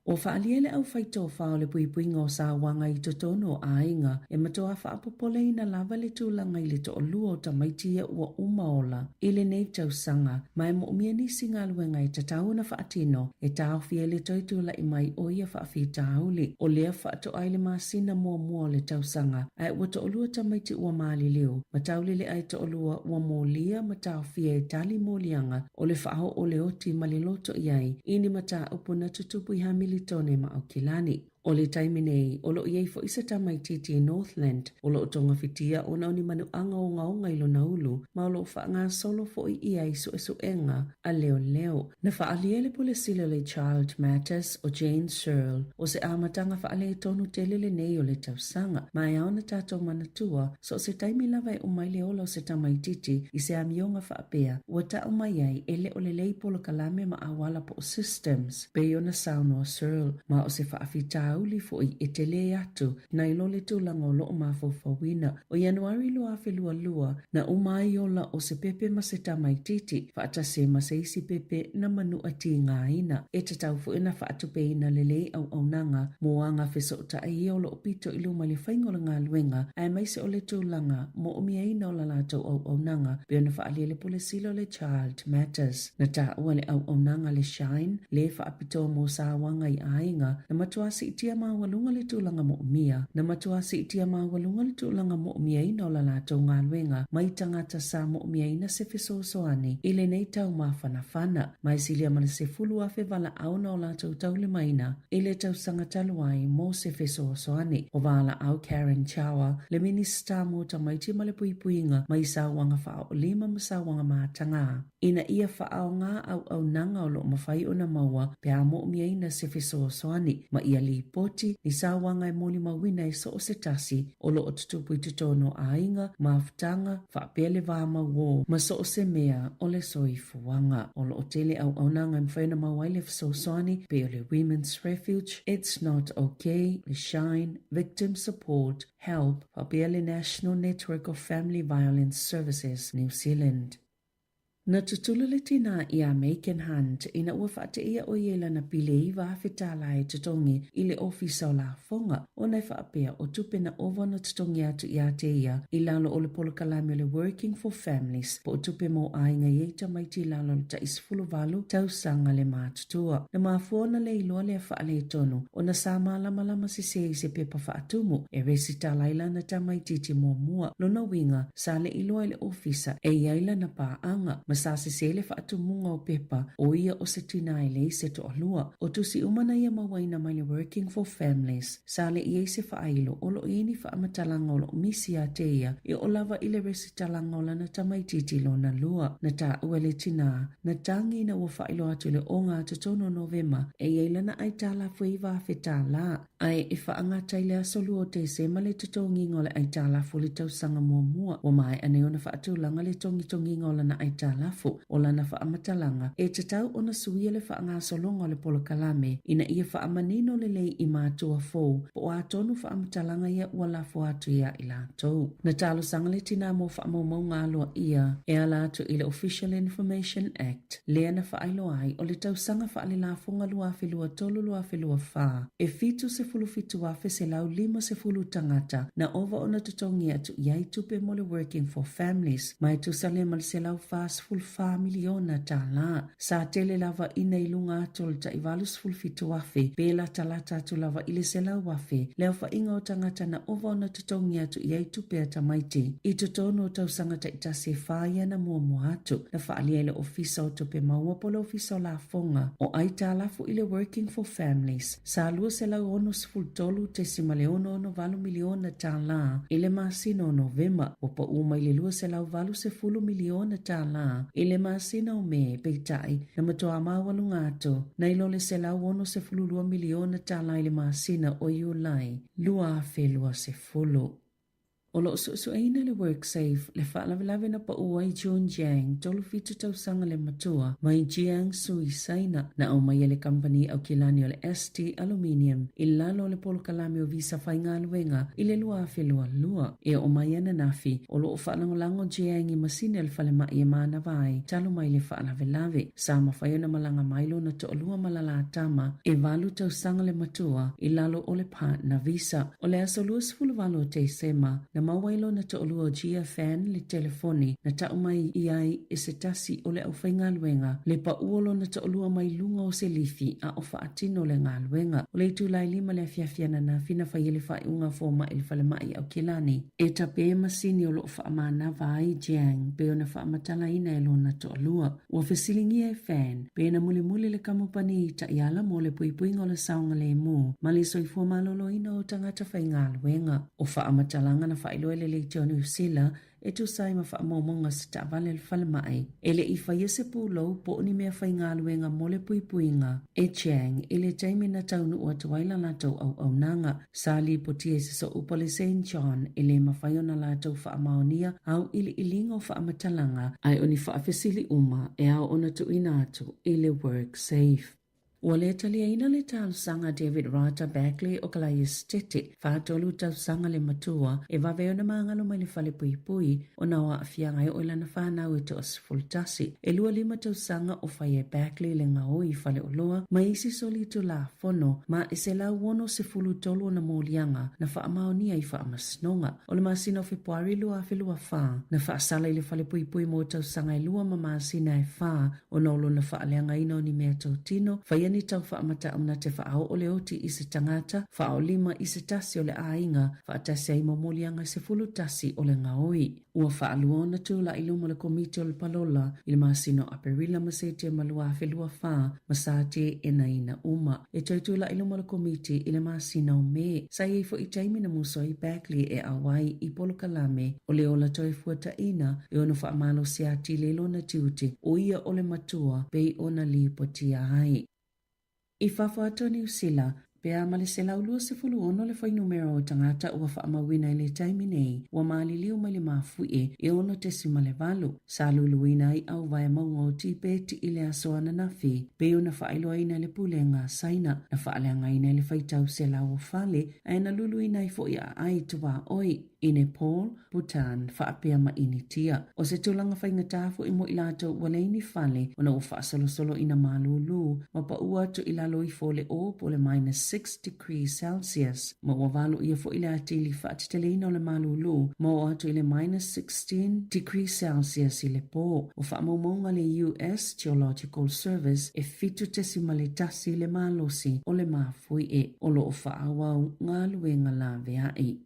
O whaaliele au whaito whao le puipuinga o sa wanga i totono a inga e matoa whaapopole ina lava le tūlanga i le to o lua o tamaitia ua umaola i le nei tausanga mai mo umia nisi ngā luenga i tatauna whaatino e tau fia le toitula i mai o ia whaafitauli o lea whaato ai le masina mua le tausanga ai ua to o lua tamaiti ua maali leo matauli le ai to o lua ua molia matau fia e tali molianga o le whaaho o le oti maliloto iai ini mata upuna tutupu i hamili tone ma au kilani. O le taimi nei, o lo iei fo isa tamaititi i Northland, o lo tonga fitia o nauni manu anga o ngaonga ilo naulu, ma o lo whaanga solo fo i ia isu esu enga a leo. Na whaaliele po le sila le Child Matters o Jane Searle, o se amatanga whaale tonu telele nei o le tausanga, ma e aona tato manatua, so se taimi lava e umaile ola o se tamaititi i se amionga whaapea, ua ta umayai ele o le leipo lo kalame ma awala po systems, pe ona sauno o Searle, ma o se whaafita auli fo i etele atu na ilole tūlanga o loo mafofawina o Januari lua lua na umai ola o se pepe ma se tamaititi whaatase ma se isi pepe na manu ati ngā ina e te tau fo ina whaatupe ina lele au nanga mo anga feso ta ai o loo pito ilu mali whaingola ngā luenga ai maise o le tūlanga mo umia ina o la lato au nanga pe ona whaaliele po le silo le Child Matters na ta ua le au nanga le Shine le whaapito mo sa wanga i ainga na matuasi itia mawalunga le tūlanga mo umia, na matuasi itia mawalunga le tūlanga mo umia ina o la lātou ngā luenga, mai tangata sa mo umia ina se fesoasoani, ile nei tau mawhanawhana, mai silia mana se fulu afe wala auna o lātou tau le maina, ile tau sanga taluai mo se fesoasoani, o wala au Karen Chawa, le minista mo tamaiti ma le puipuinga, mai sa wanga wha o lima ma sa wanga mātanga. Ina ia wha o ngā au nanga o lo mawhai o na maua, pe a mo umia ina se fesoasoani, ma ia li poti, ni sa wanga e moli mawina e so o se tasi, o lo o tutupu i tutono a inga, maafutanga, wha pele vama wo, ma so o se mea o le soifuanga, o lo o tele au nanga e mwhaina mawai le fesoasoani, pe o le Women's Refuge, It's Not Okay, le Shine, Victim Support, Help, wha pele National Network of Family Violence Services, New Zealand. Na tutulu le tina ia Macon Hunt ina ua whaate ia o iela na pile i wa hawhetala e tutongi i le ofisa o la fonga o nei whaapea o tupe na ova na tutongi atu i ate ia i lalo o le polo kalame o le Working for Families po o tupe mo ainga yeita maiti lalo le taisfulu valu tausanga le mātutua. Na maafuona le iloa le whaale e tonu o na sama lama se se pepa whaatumu e resita laila na tamaititi mua mua lona winga sa le iloa le ofisa e iaila na paanga masase sele whaatumunga o pepa o ia o se tina ele se to alua o tusi umana ia mawaina mai le Working for Families sa le ia se whaailo o lo ini whaamatalanga o lo misi a te ia e o lava ile resitalanga o lana tamaititi lo na lua na ta uele tina na tangi na ua whailo atu le o ngā tutono Novema e ia na aitala fuiva whetala ai e whaangata ile asolu o te se male tutongi ngole aitala fu le tausanga mua o mai ane ona whaatulanga le tongi ngola na aitala o lana whaamatalanga e te tau ona suia le whaanga solonga le polo kalame ina ia whaamanino le lei i mātua fōu po a tonu whaamatalanga ia ua lafo atu ia i lātou. Na talo sanga le tina mo whaamau ngā loa ia e a lātou i le Official Information Act lea na whaailo ai o le tau sanga whaale lafonga lua whelua tolu lua whelua wha e fitu se fulu fitu wafe se lau 5 se fulu tangata na ova ona tutongi atu iai tupe mo le Working for Families mai tu sale mal se lau fast full fa miliona tala sa tele lava ina ilunga atol ta ivalus full fitu wafe pela talata tu lava ile sela wafe leo fa inga o tangata na ova na tutongi atu iai tupe atamaiti i tutono tau sangata itase faya na mua atu na faalia ile ofisa o tupe maua polo ofisa o la fonga o aita alafu ile Working for Families sa lua sela ono full tolu te simaleono ono valu miliona tala ile masino Novema o pa uma ile lua sela valu se fulu miliona tala ile masina o me peitai na matoa mawalu ngato na ilole se lau ono se fululua miliona tala ile masina o iulai lua felua se fulu. O lo sueina le WorkSafe le whaalawelawe na pa uai John Jiang tolu fitu tau sanga le matua mai Jiang suisaina na o mai le company au kilani o le ST Aluminium i lalo le polo kalame o visa whainga luenga i le lua whelua lua e o mai ana nafi o lo whaalangolango Jiang i masine le whale mai e maana vai talo mai le whaalawelawe sa mawhaiona malanga mailo na to lua malala tama e valu tau sanga le matua i lalo o le partner visa o le aso luas fuluvalo te sema na mawailo na to'olua Gia fan le telefoni na taumai iai e se tasi o le au whainga luenga le pa uolo na to'olua mai lunga o se lifi a o whaatino le ngā luenga o le tūlai 5 le fiafiana na fina whaiele whai unga fōma ili whale mai au kilani e ta pe masini o lo whaamana vai Jiang pe o na whaamatala ina e lo na to'olua ua whesilingi e fan pe na muli le kamupani ta iala mo le puipuinga o le saunga le mu ma le soifua malolo ina o tangata whainga luenga o whaamatalanga na whailoele le tionu usila e tu sai ma whaamomonga se ta vale le whale mai. Ele i whaiese pūlau po ni mea whainga luenga mole puipuinga. E Jiang, ele taimi na taunu ua tuwaila la tau au nanga. Sali po tie se so upale St. John, ele ma whaiona la tau whaamaonia au ili ilinga o whaamatalanga ai oni whaafesili uma e au ona tu inatu ele WorkSafe. Ua le talia ina le tau sanga David Rata Beckley o kalai estete whaatolu tau sanga le matua e waweona maangalo mai le whale pui o na wa afianga o ilana whanau e to asfultasi e lua 5 tau sanga o whaie Beckley le ngao i whale o loa ma isi soli tu la fono ma e se lau wono se fulu tolu na molianga na whaamaonia i whaamasnonga o le masina o Februari lua whelua wha na whaasala i le whale pui mo tau sanga e lua ma masina e wha o nolo na whaaleanga ina o ni mea tau tino whaia ni tau whaamata amna te whaao o le oti i se tangata, whaao lima i se tasi o le ainga, whaatasi ai mamolianga se fulu tasi o le ngaoi. Ua whaaluona tūla i luma le komite o le palola, i le masino aperila masete malua whelua wha, masate e naina uma. E toi tūla i luma le komite i le masino me, sa i fo i taimi na muso i Beckley e awai i polo kalame, o le ola toi fuata ina, e ono whaamalo se ati lelo na tiute, o ia o le matua, pei ona li potia hai. I whawhata New Zealand, pea male se laulua se fulu ono le whai numero o tangata ua whaamawina i le taimi nei, ua maali liu mai le mafue e ono te si male valu. Sa luluina i au vai maunga o tipeti i le asoana na fi, pe ona whaailoa ina le pule ngā saina, na whaaleanga ina le whaitau se lau o fale, a ena luluina i fo i a ai tuwa oi. I Nepal, Bhutan, whaapea ma initia. O se tūlanga whaingatafo i mo i lato waleini whale, ona o whaasolosolo ina malulu, ma pa ua to i lalo i fole o po le -6 degrees Celsius. Ma ua valo ia fo i le atili whaatiteleina o le malulu, ma ua to i le -16 degrees Celsius i le po. O whaamaumaunga le US Geological Service e fitu tesi ma le tasi le malosi o le mafui e. O lo o whaawau ngā luenga la veai.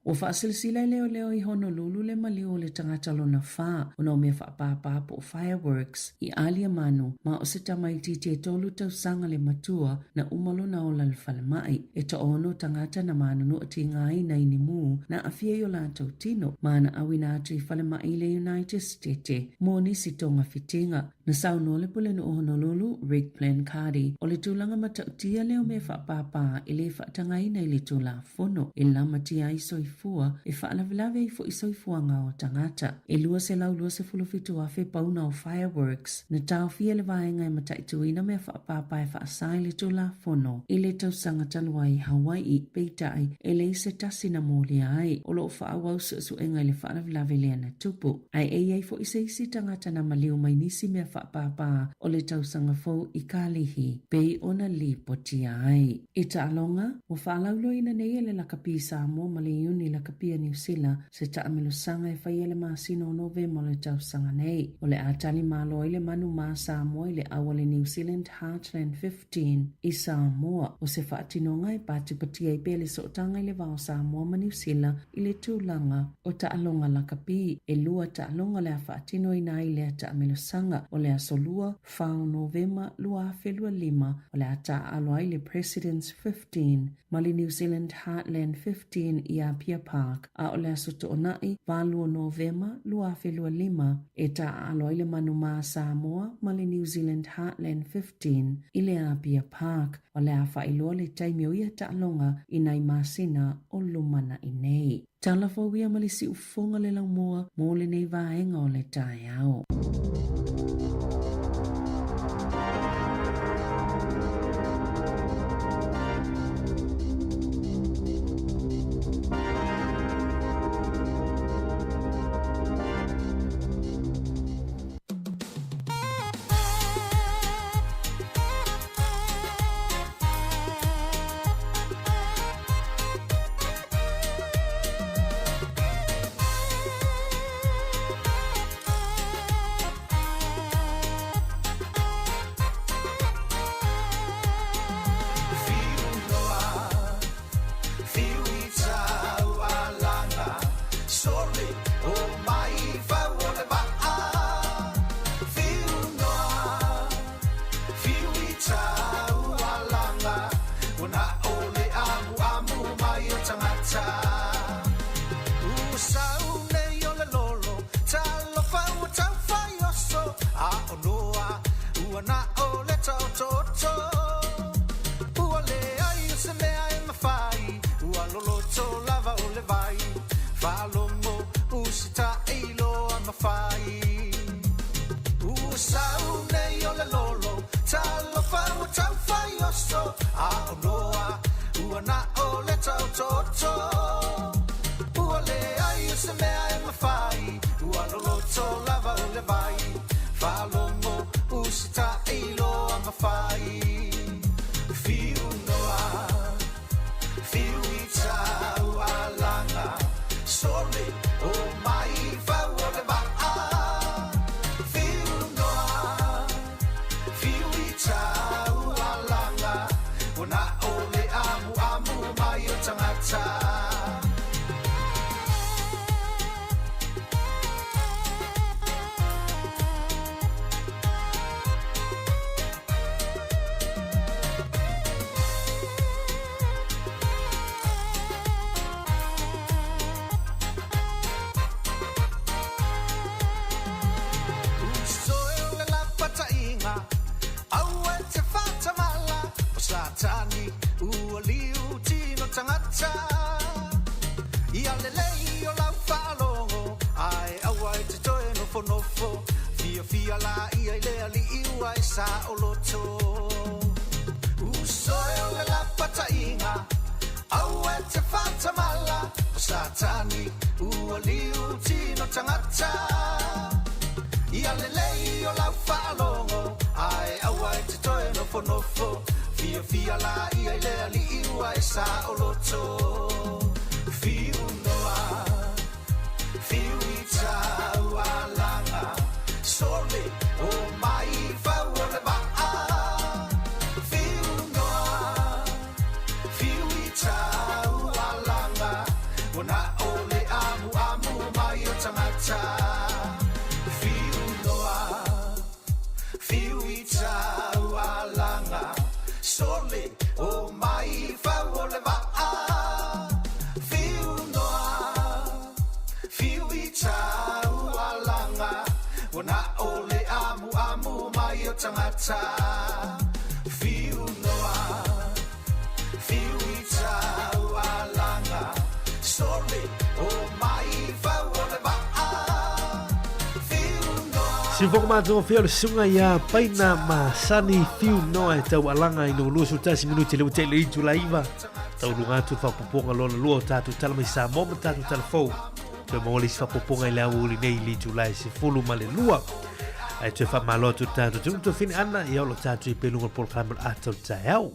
O whaasilsila leo i Honolulu le maliu o le tangata lona wha, o nao mea whaapapa po fireworks i alia manu, ma o se tamaiti te tolu tau sanga le matua na umalo na o lalfale mai, e ta ono tangata na manunu o ti ngai na inimu na afia i o lantau tino, ma na awina atu i fale mai le United States, mo nisi tonga fitinga. Na sauno le pule no Honolulu, Rick Blancardi, o le tūlanga matautia leo mea whaapapa i le whaatangai na i le tūla fono, i lamatia iso i fua e whaalavelave i fo i soifuanga o tangata. E lua se lau lua se fulufitu a fe pauna o fireworks na tau fia le vaenga e mataituina mea whaapapa e whaasai le tula fono. I le tau sanga talua i Hawaii peitai e le se tasi na mōlia ai o lo whaawau su enga le whaalavelave lea na tupu. Ai ei fo i se isi tangata na maliu mai nisi mea whaapapa o le tau sanga fo i Kalihi pei ona li potia ai. I ta alonga o whaalaulo ina nei le lakapi sa mo maliu ni la kapia New Zealand se taamelo sanga e whai ele masino o November le tau sanga nei. O le atali malo ile manu maa Samoa ile awale New Zealand Heartland 15 i Samoa. O se whaatinonga e pati patia i pele so tanga ile vao Samoa ma New Zealand ile tūlanga o taalonga la kapi e lua taalonga le a whaatino i nai le a taamelo sanga o le a solua whao November lua a whelua lima o le a taaloa ile Presidents 15 mali New Zealand Heartland 15 i a Pia Park a o le asoto o nai valu o November lua whelua lima e ta aloa ile manu maa Samoa mali New Zealand Heartland 15 i le a Pia Park o le a whailoa le taimi o ia taalonga i nai masina o lumana i nei. Talafo wia mali si ufonga le lau mua mo le nei vaenga o le tai au. Fiu i tau tangata ia lelei o lau whaalongo ai awa e te toe nofo fia la ia i lea li iua e sa o loto usoe o le la patainga au e te whatamala o satani ua liu tino tangata ia lelei o lau whaalongo ai awa e te toe nofo fia la ia i lea li iua e sa o loto fiu noa fiu i tau alanga sole o mai fau o le waa fiu noa fiu i tau alanga ona ole amu mai o tangata fiu noa fiu i tau alanga sole o mai fau o le waa fiu noa fiu i tau alanga ona ole amu mai o tangata fiu noa fiu i tau alanga sole o mai fau o le waa fiu noa Si fok mātua whio le sunga ia paina ma sani fiu noa e tau alanga i no lua sultasi minuti leu te le itu la iwa tau lunga tu whapoponga lona lua o tātu tala mai sa moma tātu tala fau te mawali si whapoponga i lea uli nei li itu la se fulu ma le lua ai te whamalo tu tātu tu fini ana i olo tātu i pelunga pol kamel atau tai au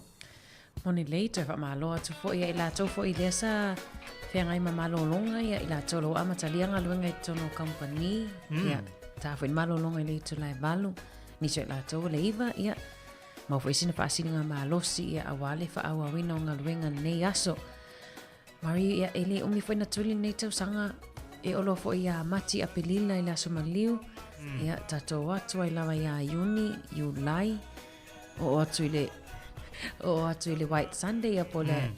Moni lei te whamalo atu fo ia i la tau fo i lesa whiangai ma malolonga ia i la tau lo amatalianga luenga i tono company ia ta fo i malolonga i le itu la valu ni se la tau le iwa ia mau fo isina whaasinga malosi ia awale wha awa wina o ngā luenga nei aso Mari ia ele umi fo ina tuli nei tau sanga e olo fo ia mati a pelila i la somaliu ia tato atu ai lawa ia Juni, Julai o atu i le White Sunday a pole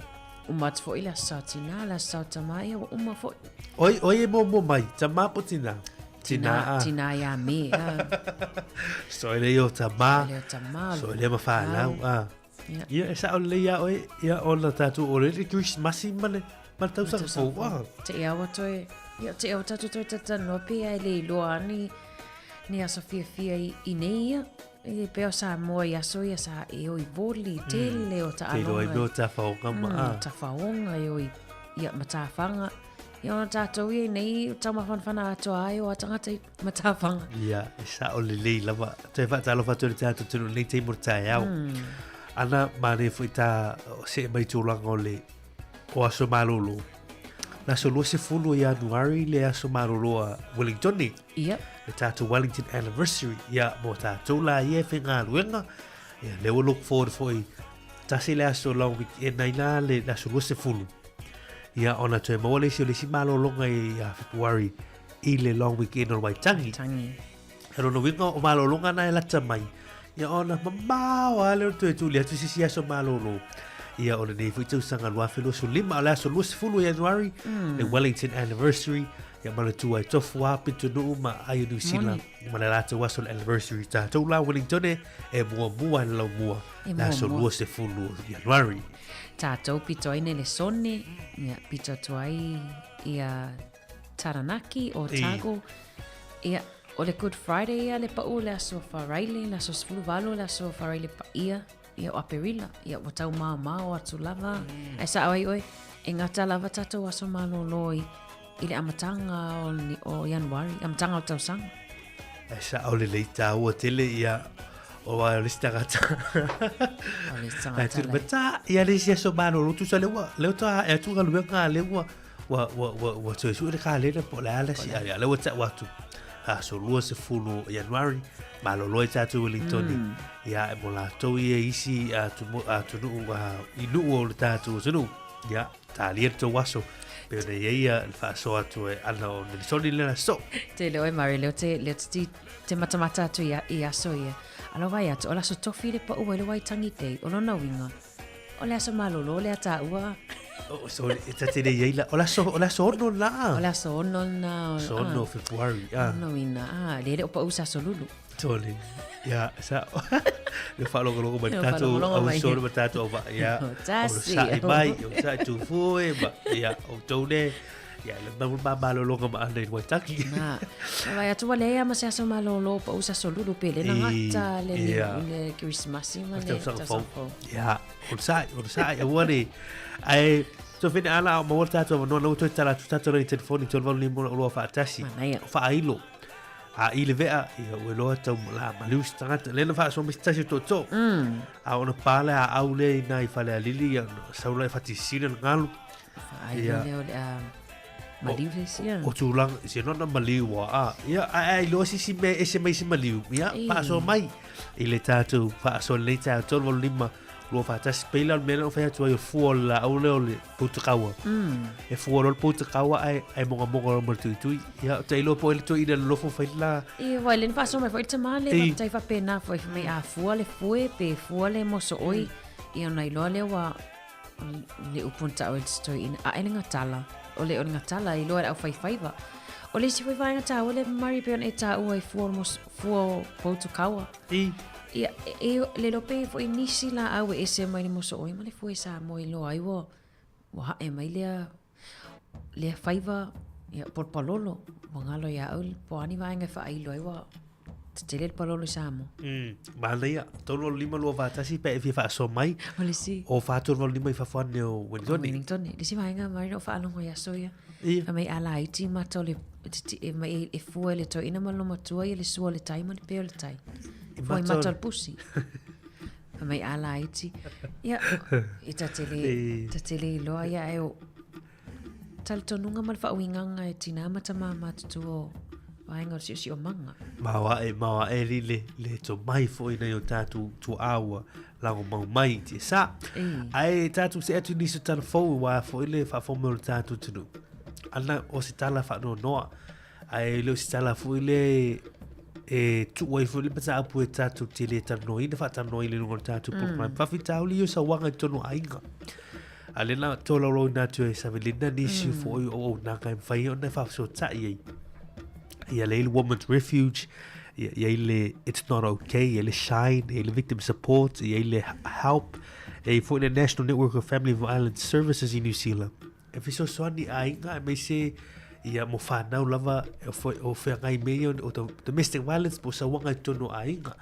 umat fo i la sautina la sautamai o uma fo oi e mo mai tama po tina tina ia me so ele o tama so ele ma fa lau ia esa o le ia oi ia ona tatu o le Christmas male ma tau sa fo wa te ia wato ia te ia tatu toi tata no pe ai le loani ni a Sofia i nei ia e peo sa mo ia so ia sa e o i voli tele o ta alonga te o ta faonga ma ta faonga e o ia matafanga ia ona tatou ia nei tama fanfana ato ai o atangata matafanga ia esa o le lava te fa talo fa tu tatu tu nei te mortai au ana mane foi ta se mai tulanga le o aso malolo na solo se fulu ia Januari le aso malolo a Wellington ni ia le tatu Wellington anniversary ia mo tatu la ia finga luenga ia le look forward foi ta se le aso long week e naina le na solo se fulu ia ona te mo le si malolo ngai a February i le long weekend o Waitangi pero no winga o malolo na la tamai ia ona mamao ale tu le tu si aso malolo ia ona nei foi tu sanga lua felo so lima ala so lus fulu January le Wellington anniversary ia mana tu ai tofu api tu no ma ai New Zealand mana la tu waso anniversary ta tu la Wellington e mua la mua la so lus fulu January tatou pito ai le sone ia pito tuai ia Taranaki o Tago ia o le Good Friday ia le pau le aso wharaile le aso sfulu valo le aso wharaile pa ia o Aperila ia o tau maa o atu lava ai sa oi e ngata lava tatou aso maloloi i le amatanga o Januari amatanga o tausanga ai sa o le leita o tele ia o a listagata ai tu bata ia le sia so malolo tu sa le ta e tu ga luenga le wa so su le ka le po la si ia le wa ta watu so lua se fulu Januari malolo e tatu Wellington ia e mo la to ia isi tu no i lu o le tatu so no ia ta lieto waso pero de ia fa so atu e ana o le soli le so te le oi mari le te matamata tu ia so ia alo vai atu ola so tofi le pa o le Waitangi Day o lona winga o le aso malolo le ata ua so ita te ia la ola so no la so no February no winga le o pa usa so lulu tole ya sa Le whalongo mai tātou au sōra ma tātou wa ia. O sai mai, o sai tu fue ma ia o tone. Ia le mamalo longa ma ana i Waitaki. Na. Vai atu lea ma se aso malolo pa usa solulu pele na ngata le Christmas ma le. Ia, o sai, o wani. Ai so fini ala ma wata to no no to tala to le telefoni to lo ni mo lo fa tasi. Fa ilo. A ile vea ia o lo to la malus tanga le fa so mi tasi to. A ona pala a aule na i fale lili ia sa lo fa tisina ngalu. Ia maliu sia. O tulang si no na maliu wa ia ai lo si me ese mai si maliu. Ia pa so mai. Ile tatu fa so le tatu lo lima. Lo fa tas pela mena fa tu ai fuola au le putakawa e fuola putakawa ai monga mo tu ya tai lo po to ida lo fo faila e vai len fa so mai foi tamale tai fa pena foi me a fuole foi pe fuole mo so oi e ona i lo le wa le upunta o sto in a elinga tala o le onga tala i lo au fai faiva o le si foi vai ngata o le mari pe on eta o ai fuol mo fuo putakawa ia le lope foi nisi la au ese mai ni moso oi male foi sa moi lo ai wo wa e mai le faiva ia por palolo mangalo ia ul po ani vai nga fa ai lo ai wa tele palolo sa mo malia tolo lima lo va tasi pe fa so mai male si o fa tolo lima fa fa ne Wellington disi vai nga mai no fa alo ya soia fa mai ala ai ti matole mai e fuele to ina malo matua le suole tai male pe le tai foi matal pusi mai ala iti ia tatele lo ia e o tal tonunga mal fa winga e tina mata mama tu vai ngor si o manga mawa e le to mai foi na yo tatu tu awa la o mai ti sa ai tatu se atu ni so tal fo wa foi le fa fo mo tatu tu ana o se tala fa no ai lo se tala foi le tu wai fu le pata apu e tatu tele tano i fa tano i le ngor tatu program fa fita uli yo sa wanga tono ainga ale na tolo lo na tu e sa velina ni si fo o na ka fai on fa so ta ia le women's refuge ia le it's not okay ia le shine ia le victim support ia le help e for the National Network of Family Violence Services in New Zealand e fi so ni ainga me se ia mo whanau lava o whengai mea o domestic violence po sa wanga tono ainga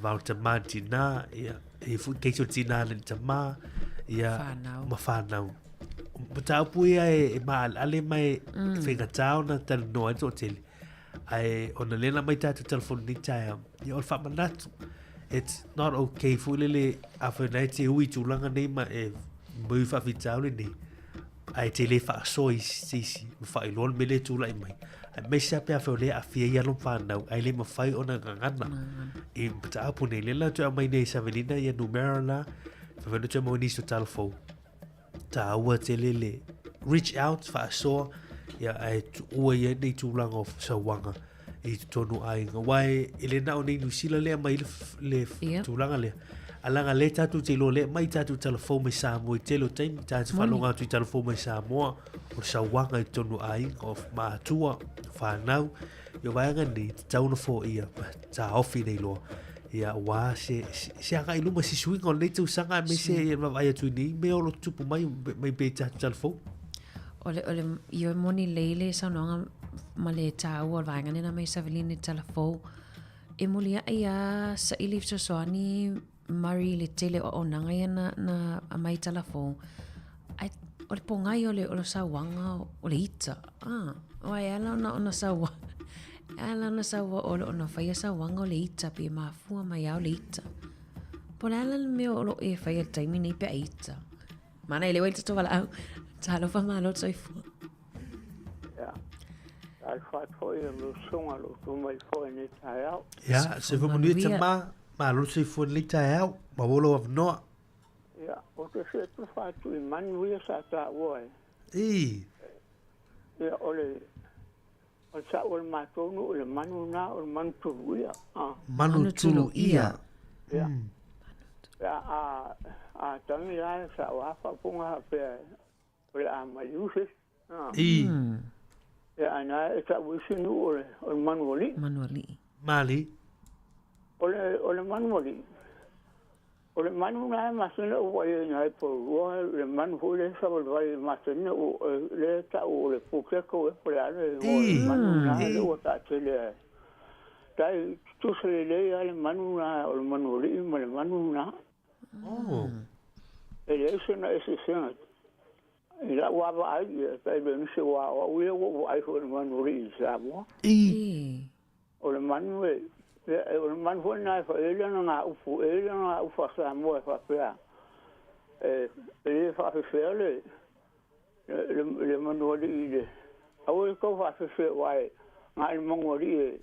vau ta manti na ia e fu keito tina le ta ma ia ma whanau mo tau puia e maal ale mai whenga tau na tal noa to tele ai ona lena mai tatu telefon ni taia ia ol whamanatu it's not okay fu lele a whenai te ui tūlanga nei ma e mui whawhitau le nei ai te le fa soi sisi fa ilol mele tu lai mai mai sa pe fa le afia ya lo fa na ai le ma fai ona ngana e pata apu ne le la tu mai nei sa velina ya numero la fa venu tu mo ni so telefon ta wa te le reach out fa so ya ai tu ya nei tu lang of sa wanga e tonu ai wai ele na oni nu sila le mai le tu langa le alanga le tatu te lo le mai tatu telefon me sa mo te lo time tatu falonga tu telefon me sa mo o sa wanga i tonu ai of ma tua fa now yo vai ngani tau no fo ia ta ofi nei lo ia wa se anga iluma si swing on le tu sanga me se ia vai tu ni me o lo tupu mai be tatu telefon ole yo moni lele sa no ma le ta o vai ngani na me sa velini telefon e molia ia sa ilif so soani Mari le tele o nanga ia na mai telefon ai o le pongai o le sa wanga o le ita o ai ala na sa wa ala na sa wa o na fai sa wanga o le ita pe ma fu mai o le ita po ala me o lo e fai el time ni pe ita mana ele welta to vala talo fa malo tsoi fu ai fa foi lo songa lo mai foi ni tai ya se fu moni tama ma lo se fu li tai au ma volo of no ya o te se tu fa tu man wi sa ta wo ya ole o sa o ma to no le manu na o man tu wi manu tu ia ya a tami ya sa wa fa punga pe o a ma yusi ya ana sa wi sinu o manuali manuali ole manuali O le manu na masina o ai na po o le manu fu le sa o vai masina o le ta o le puke ko e po le manu na le o ta tele tai tu se le ale manu na o le manu le manu na oh ele se na ese sena ila wa ba ai tai be ni se wa o o ai ko le manu ri sa mo o le manu o le manu na fa ele na ufu ele na ufa sa mo fa pea ele fa fe le manu ri au ko fa fe wai ngai mongo ri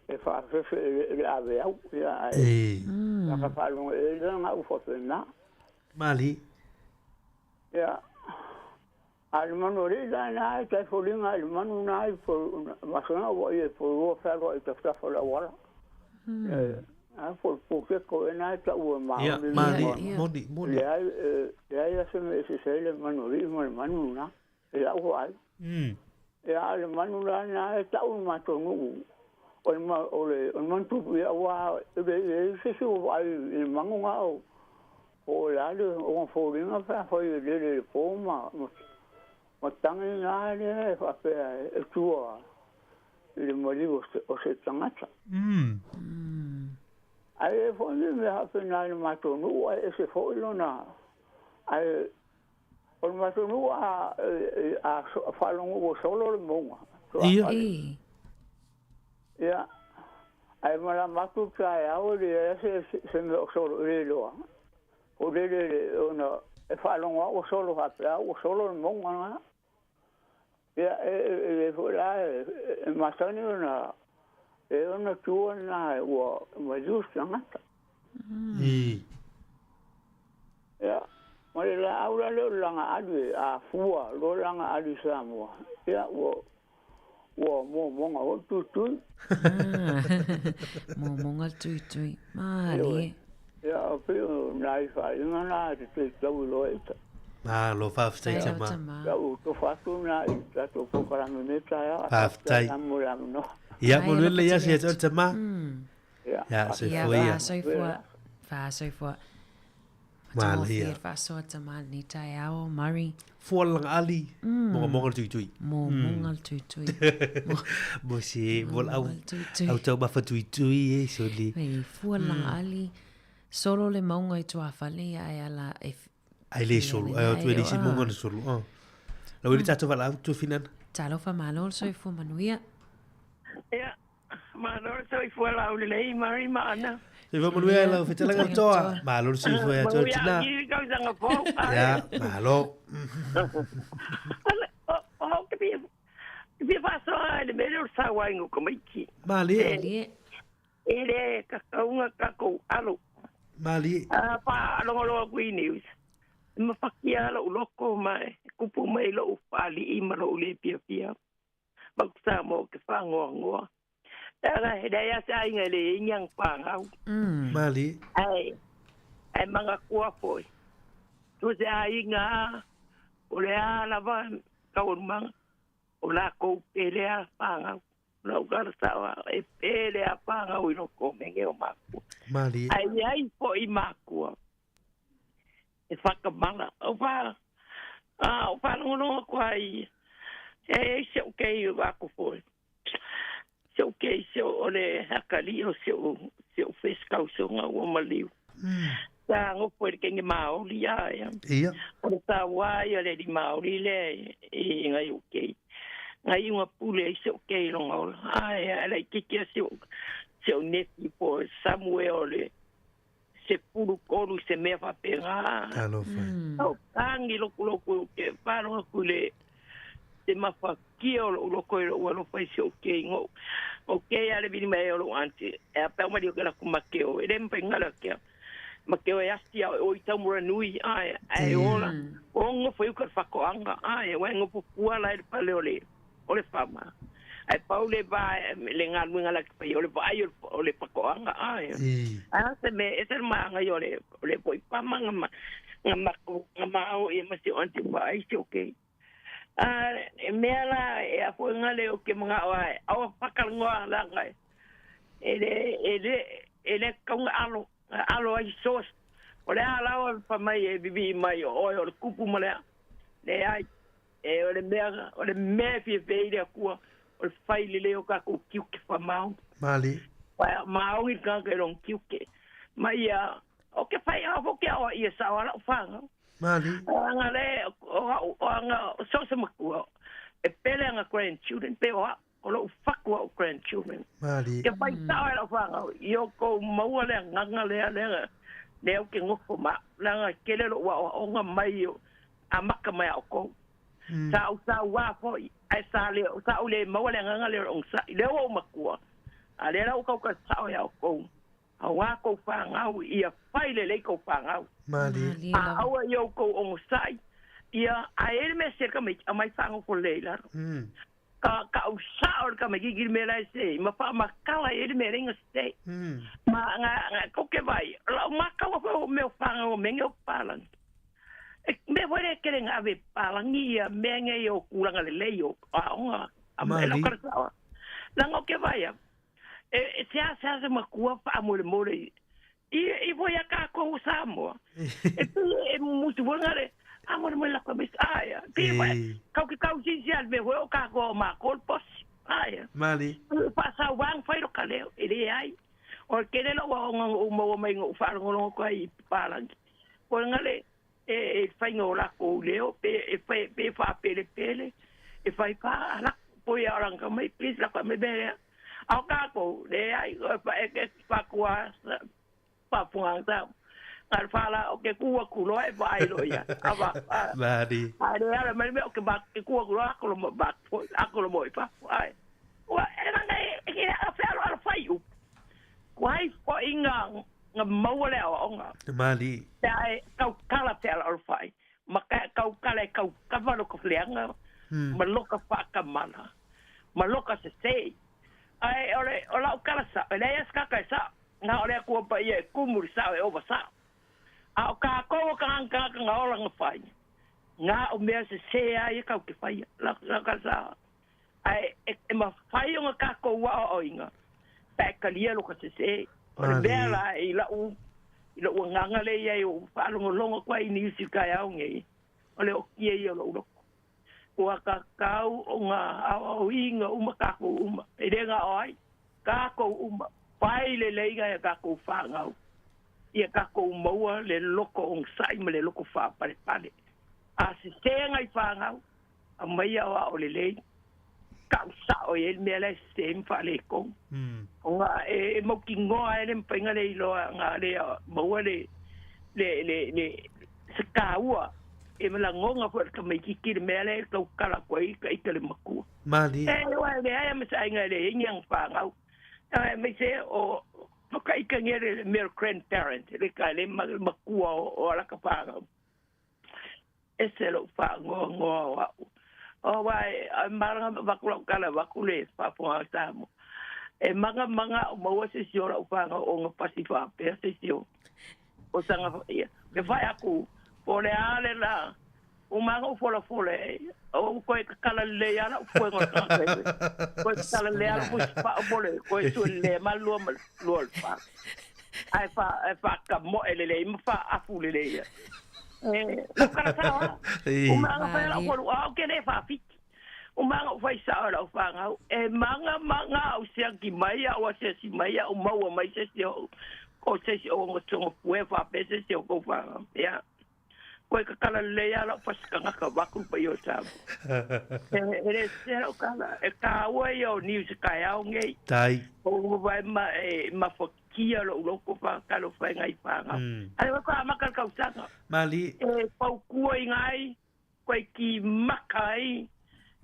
e fa fe le ave au ya ka fa lo ele na ufa fe na mali ya al manu ri na ka folinga al manu na fo masana wo e fo wo fa ro e ta fa la wala por que coena está o mal moni ya se me se le manorismo hermano na el agua ya el hermano na está un matonu o le mantu ya wa se va el mango o la o foringa fa foi le poma matanga na le fa pe tua le morivo o se tangata ai foi me ha final matonu ai se foi lona ai o matonu a falon o solo le monga ya ai mala matu kai au le se me solo le lo o le ona e falon o solo ha o solo le monga ya foi lá matani ona e ona tua na o majusta mata ya ma la aula le langa adu a fua lo langa adu samo ya o monga o tu monga tu mali ya pero nai fa na te tau lo eta lo fa stai tama ya o to fa tu na ta to ko para no neta ya fa stai no ya mo le ya se tama ya se foi ya so foi mali fa so tama ni tai ao mari fuang ali mo tu mo tu mo si vol au tau ba fa tu e so li fuang ali solo le maunga i tua fale ai ala ai le solo ai tu le si mo ngone solo la wili tato vala tu finan talo fa malo so fu manuia ya malo so fu la le mari mana se va manuia la fetela ga toa malo si fu ya to tina ya malo o que faço ele melhor sawango como iki mali ele kakaunga kako alo mali pa lo news ma fakia lo loko mai kupu mai lo pali I ma lo le pia ma sa mo ke fango era hidaya sa ngale nyang pangau mali ai manga kwa foi tu se ai nga ole ala va ka mang ola ko pele pangau lo garsa e pele pangau no come o maku mali ai po I maku e whakamala. O whanonga kua I se o kei o wako fōi. Se o kei se o le hakari o se o wheskau se o ngā ua maliu. Tā ngopo e kengi Māori ia. Ia. O le tā wai o le di Māori le I ngai o kei. Ngai unga pule I se o kei longa ola. Ai, ala I kikia se o neti po Samuel o le se puru koru se mea whapenga. Talo whai. Au tangi loko ke whanonga kule se mawhakia o loko e ua lo whai se o kei ngō. O kei ale bini mai o lo ante. E a pēo mari o kera ku makeo. E rempai ngara kia. Makeo e asti o I taumura nui. Ai, ai ola. O ngofu i ukar whakoanga. Ai, wai ngofu kuala e pale o le whama. Ai paule ba le ngalu ngala ki ole ba ai ole pakoanga ai se me ese manga yo le poi pa manga ngama o e masi onti ba ai se okay me ala e a foi ngale o ke manga ai au pakal ngoa la ngai ele kaunga alo ai sos O le alawa pa mai e bibi mai o le kupu ma le. Le ai. E o le mea fie veire a kua. O le fai le o ka ko kiuke fa mau. Mali. Mau i kanka e rong kiuke. Mai o ke fai a fo ke o ia sa wala o whanga. Mali. Anga le, o anga so se makua. E pele anga grandchildren, pe o lo whakua o grandchildren. Mali. Ke fai sa wala o whanga. I o ko maua le nganga le au ke ngofo ma. Langa kele lo wa o nga mai o. A maka mai o ko. Sa wa fo ai sa le maua le nganga le o sa. Le o makua. A le rau kau ka sao ya o ko. A wā kou whāngau, ia whaile lei kou whāngau. Mali. A aua iau kou ongo sai, ia a ere mea ser ka mai, a mai whāngau ko lei laro. Ka au sao ka mai gigiri mea lai se, ma wha makala ere mea ringa se. Ma ngā koke vai, lau makawa whao mea whāngau me ngeo pālang. Me whaere kere ngā we pālangi ia mea ngei o kūranga le lei o aonga. Mali. Lango ke vai a. E se makua fa amore more i voi a ka ko Samoa e mutu ngare amore mo la komis aya ti ka si al me ho ka ko ma kol pos aya Mali pa sa wang fai ro kaleo e ai o kele lo o mo mai ngo fa ngo ko ai palang ko ngale e fai ngo la ko leo pe fa pele e fai pa la po ya ranga mai please la ko me be au ka ko le ai pa e pa kwa pa puang ta al fala o ke ku ku lo e vai lo ya aba Mali ai le mai me o ke ba ke ku lo ko lo ba ko lo moi pa ai wa era ngai ke a fa lo fai u kwai fo inga nga mau le o nga Mali dai ka kala te lo fai ma ka ka va lo ko flenga ma lo ka fa ka mana ma lo ka se ai ore ola ukala sa ele ska ka sa na ore ku pa ye kumur sa e over sa a ka ko ka nga ola nga fai nga o me se ai ka ke fai la ka sa ai e ma fai nga ka ko wa o inga pa ka lia lo ka se ore bela i la u nga le ye o fa lo kwa ni si ka ya ngi ole o ye yo lo wa ka kau nga o inga ka ko e renga oi ka ko pai le ga ka ko fa nga ia ka ko mo le loko on sai me le loko fa pare a se tenga i fa nga a mai o le ka sa o el me le sem fa le ko nga e mo ki ngoa ele mpenga le lo nga le mo le se ka ua e mala ngonga fo ka mai ki mele ka kala koi ka ikele maku Mali wa le ai me sai ngale nyang pa ngau me se o ka ikengere mer grandparent le ka le maku o la ka pa ngau ese lo fa ngo o vai maranga bakula kala bakule pa po tamo e manga mo se siora o fa ngau o pasifa pe se sio o sanga ia ke vai aku o le ale la o mago fola o ko kala le ya la fo ngo ko kala le ala pa pole ko su le malu fa ai fa ka mo ele le fa afu le ya lo kala sa o mago fa la fo o ke le fa fit o mago fa sa la fa nga e manga o se ki mai o se si mai o mau mai se o se o ngo tso fa pe se o fa ya ko ka kala le ya la pas ka ka vaku pa yo sa ele se o kala e ka wa yo news ka ya ngai tai o vai ma fo kia lo ko pa ka lo fa ngai pa nga ai ko ma ka ka usanga Mali e pa ku ngai ko ki makai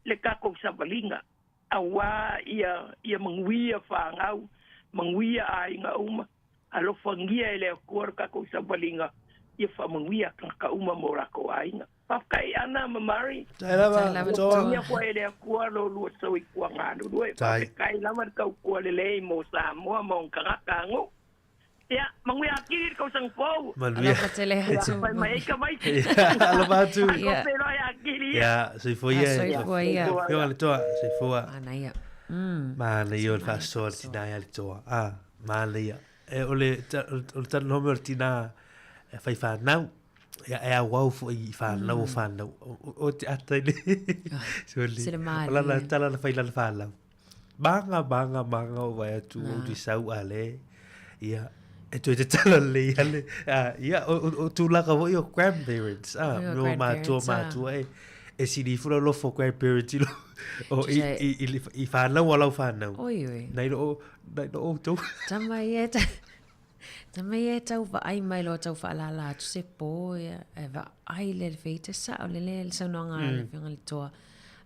le ka ko sa balinga awa ia mangwia fa ngau mangwia ai nga uma alo fangia ele ko ka ko sa balinga ia fa mangwia ka uma mora ko ainga pakai ana mamari Tailava ia ko ele ko lo lu so i ko ngado do pakai lama ka ko le mo sa mo ka ngo ya mangwia kiri ko sang po Malvia tele hatu mai ka mai alo batu pero ya kiri ya se foi eu ale toa se foi anaia ma le yo fa sol tina ale toa ma le e ole tan no mertina fai whanau. Ia wau fo I whanau o whanau. O te atai ni. Sila maali. O lana tala na whai lana whanau. Manga o vai atu o di sau ale. Ia. E toi te tala le ale. Ia, o tūlaka wo I o grandparents. No mātua e. E siri fura lofo grandparents I lo. O I whanau alau whanau. Oi. Nei no o tau. Tamai e tau wa ai mai lo tau wa alala tu se po e wa ai le feite sa o le sa no nga le finga le toa.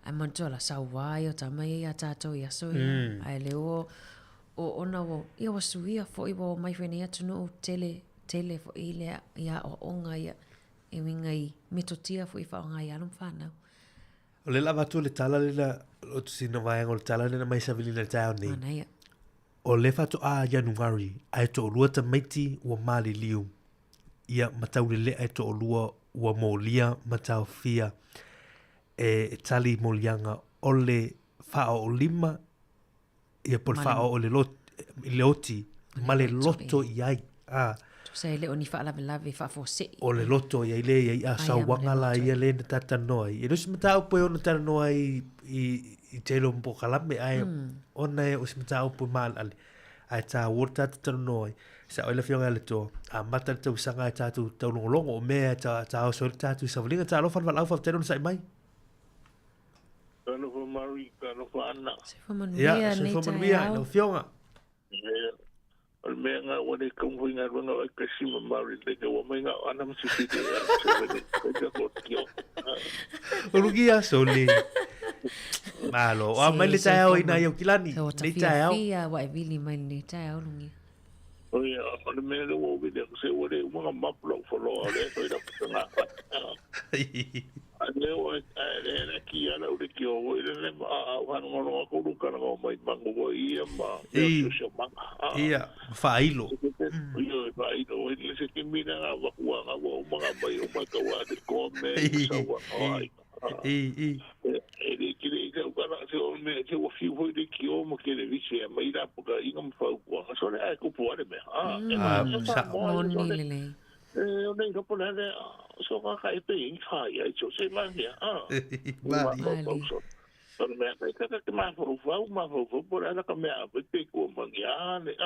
Ai man toa la sa wai o tamai e tato ia so ia. Ai le o ona wo ia wa suia fo I wo mai fene atu no tele fo I le ia o onga ia e winga I metotia fo I fa onga ia lum whanau. O le lava tu le tala le na o tu sina vai ngol tala le na mai sa vili na tau ni. Mana ia. O le fatu a Januari ai to lua ta maiti ua mali liu. Ia matau le ai to lua ua molia matau fia e tali molianga o le fao o lima ia por fao o le leoti ma le loto iai. Sei le oni fa lave fa fo se. O le loto ia le ia sa wanga la ia le na tata noi. E no se matau po ona tata noi I telo mpo kalame ai ona e os mata o mal ali ai ta wota tata noi sa oila fionga le to a mata te usanga ai tatu tau longo o me ta o so tatu sa vlinga ta lo fa lau fa telo sai mai Kano fa mari kano fa ana se fa manuia se fa manuia no fionga al menga o de kom vinga ronga ka sima mari le ke o menga ana msi fite ya o lugia soli malo o mai le tau ina yo kilani le tau ia wa vili mai le tau lungi o ya o le mele o vide se o le mga maplo folo le to ida putanga ale o ele ki ana o le ki o le ma wa no no ko lu kana o mai mango o ia ma ia failo yo failo o le se que mira wa wa o mga mai o ma ka wa de ko me sa wa ai ele kile ka ukana se o me se o fiu hoi de ki o mo ke le vise mai ra poka inga mo fau ko so le ai ko puare me sa monile o nei ko pona le so ka ka e pe in fai ai so se man ya so me ka ka ma fo por ala ka me a pe ko man ya le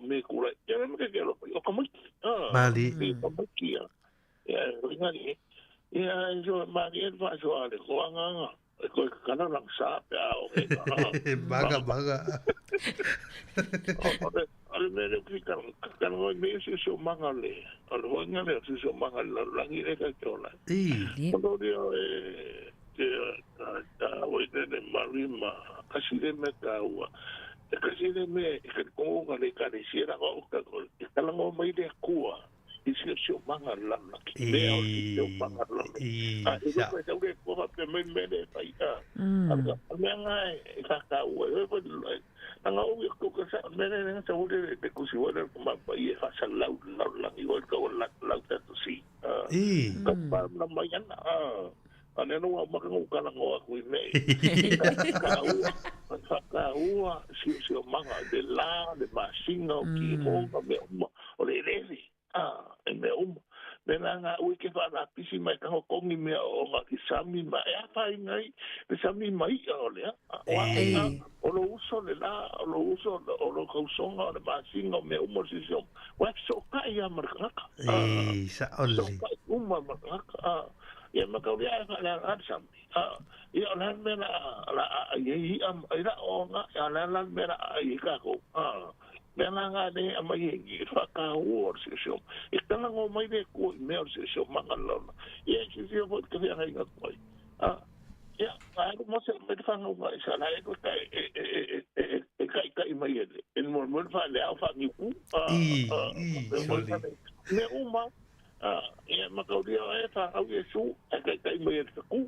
me ku la ya me ke lo o ko mo mali ko mo ki ya ngani ya yo ma ye fa so ale ko anga ko kana lang sa pa o baga al mele ki kan o me so mangale al ho ngale so mangale langi e ka tola ko dio ta o de marima kasi de me ka wa kasi de me ko ngale ka de sira ko ka lang o mai de kuwa isi so mangale la ki me o so mangale sa ko pa me de pa ita al me ngai ka o anga o ko ka sa mene ne sa o de ko si wala ko ma pa ia fa sa lau la i wal ko la ta to si ka pa na mai ana ane no ma ka ka na ngo ku me ka u si o manga de la de ma singa ki mo ka me o le le e me Menanga uike fa na pisi mai ka kongi me o ma ki sami mai a fa ngai le sami mai o le o lo uso le la o lo uso o lo kausonga le basinga me umo sisio wa so ka ia marka sa oli uma marka ia makaulia fa la sami ia la me la ia am ira o nga la me la ia ka ko Menanga ne amai ngi faka o se so e tanga ngo mai de ko me se so mangalo e se se vo ke ya ngai ngoi ya ai mo se me fa ngo mai sa la e ko kai mai en mo fa le fa ni ku me uma e ma ko dia e fa au yesu e kai mai e ku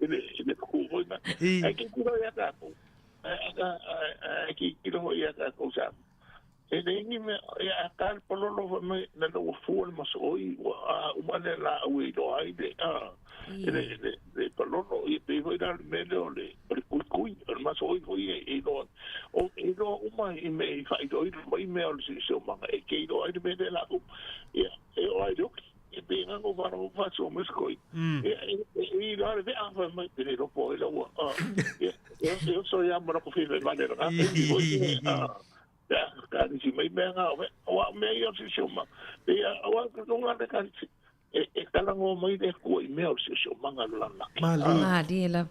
e ku ho na e ki ku ya ta ki kilo ia ka cosa e ni me ia tal polo lo me na lo fu el masoi o mane la ui do ai de de polo no i pe vai dar me le per cui el masoi foi e do o e do uma e me fai do i mai me o si so ma e ke do ai de me de la ku ia e o ai doki e pe nga ko varo fa so mes koi e la de a fa mai de lo po la wa eu so ya mara ko fi le vale ra ya ka ni si mai me nga o me yo si shoma e o ko nga de kan e kala ngo mai de ko i me o si shoma nga la na mali la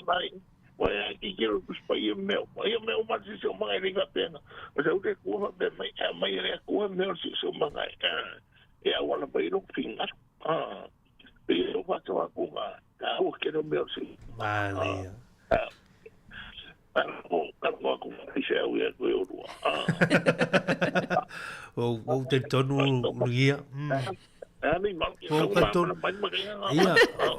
mai wa ki quiero pues pa ir me uma si shoma nga ni ka pena o sea que ko be mai re ko me o si shoma nga e agora para ir no final. Eu faço alguma. Eu quero meu sim. Vale. O te tonu ria. Ia,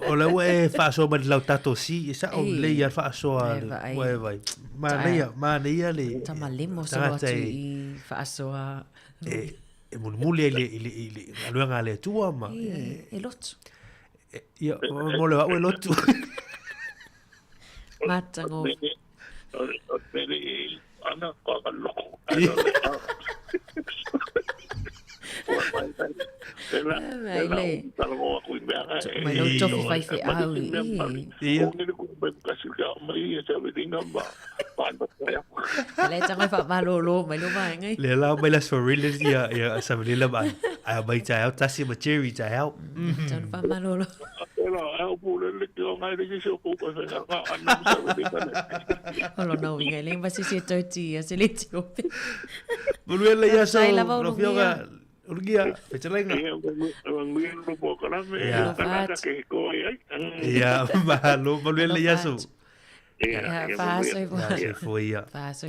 o leu e whaasoa ma lau tato si, e sa o lei ar whaasoa le vai. Ma neia le. Tama lemo so atu i whaasoa. E muli ili aluanga le tua ma e lotu ia mo le au e lotu matango ana ko loko mai lo tofu fai fe au ia le tanga fa malolo mai lo mai ngai le la mai la sorilla ia sa le la mai a mai ta au tasi ma cherry ta au tan fa malolo au pule le que ngai le se ko ko Olo no ngai le va si se toti a se le tio Bulu le ia so no fioga Urgia, fechalenga. Ia, malo, maluele yaso.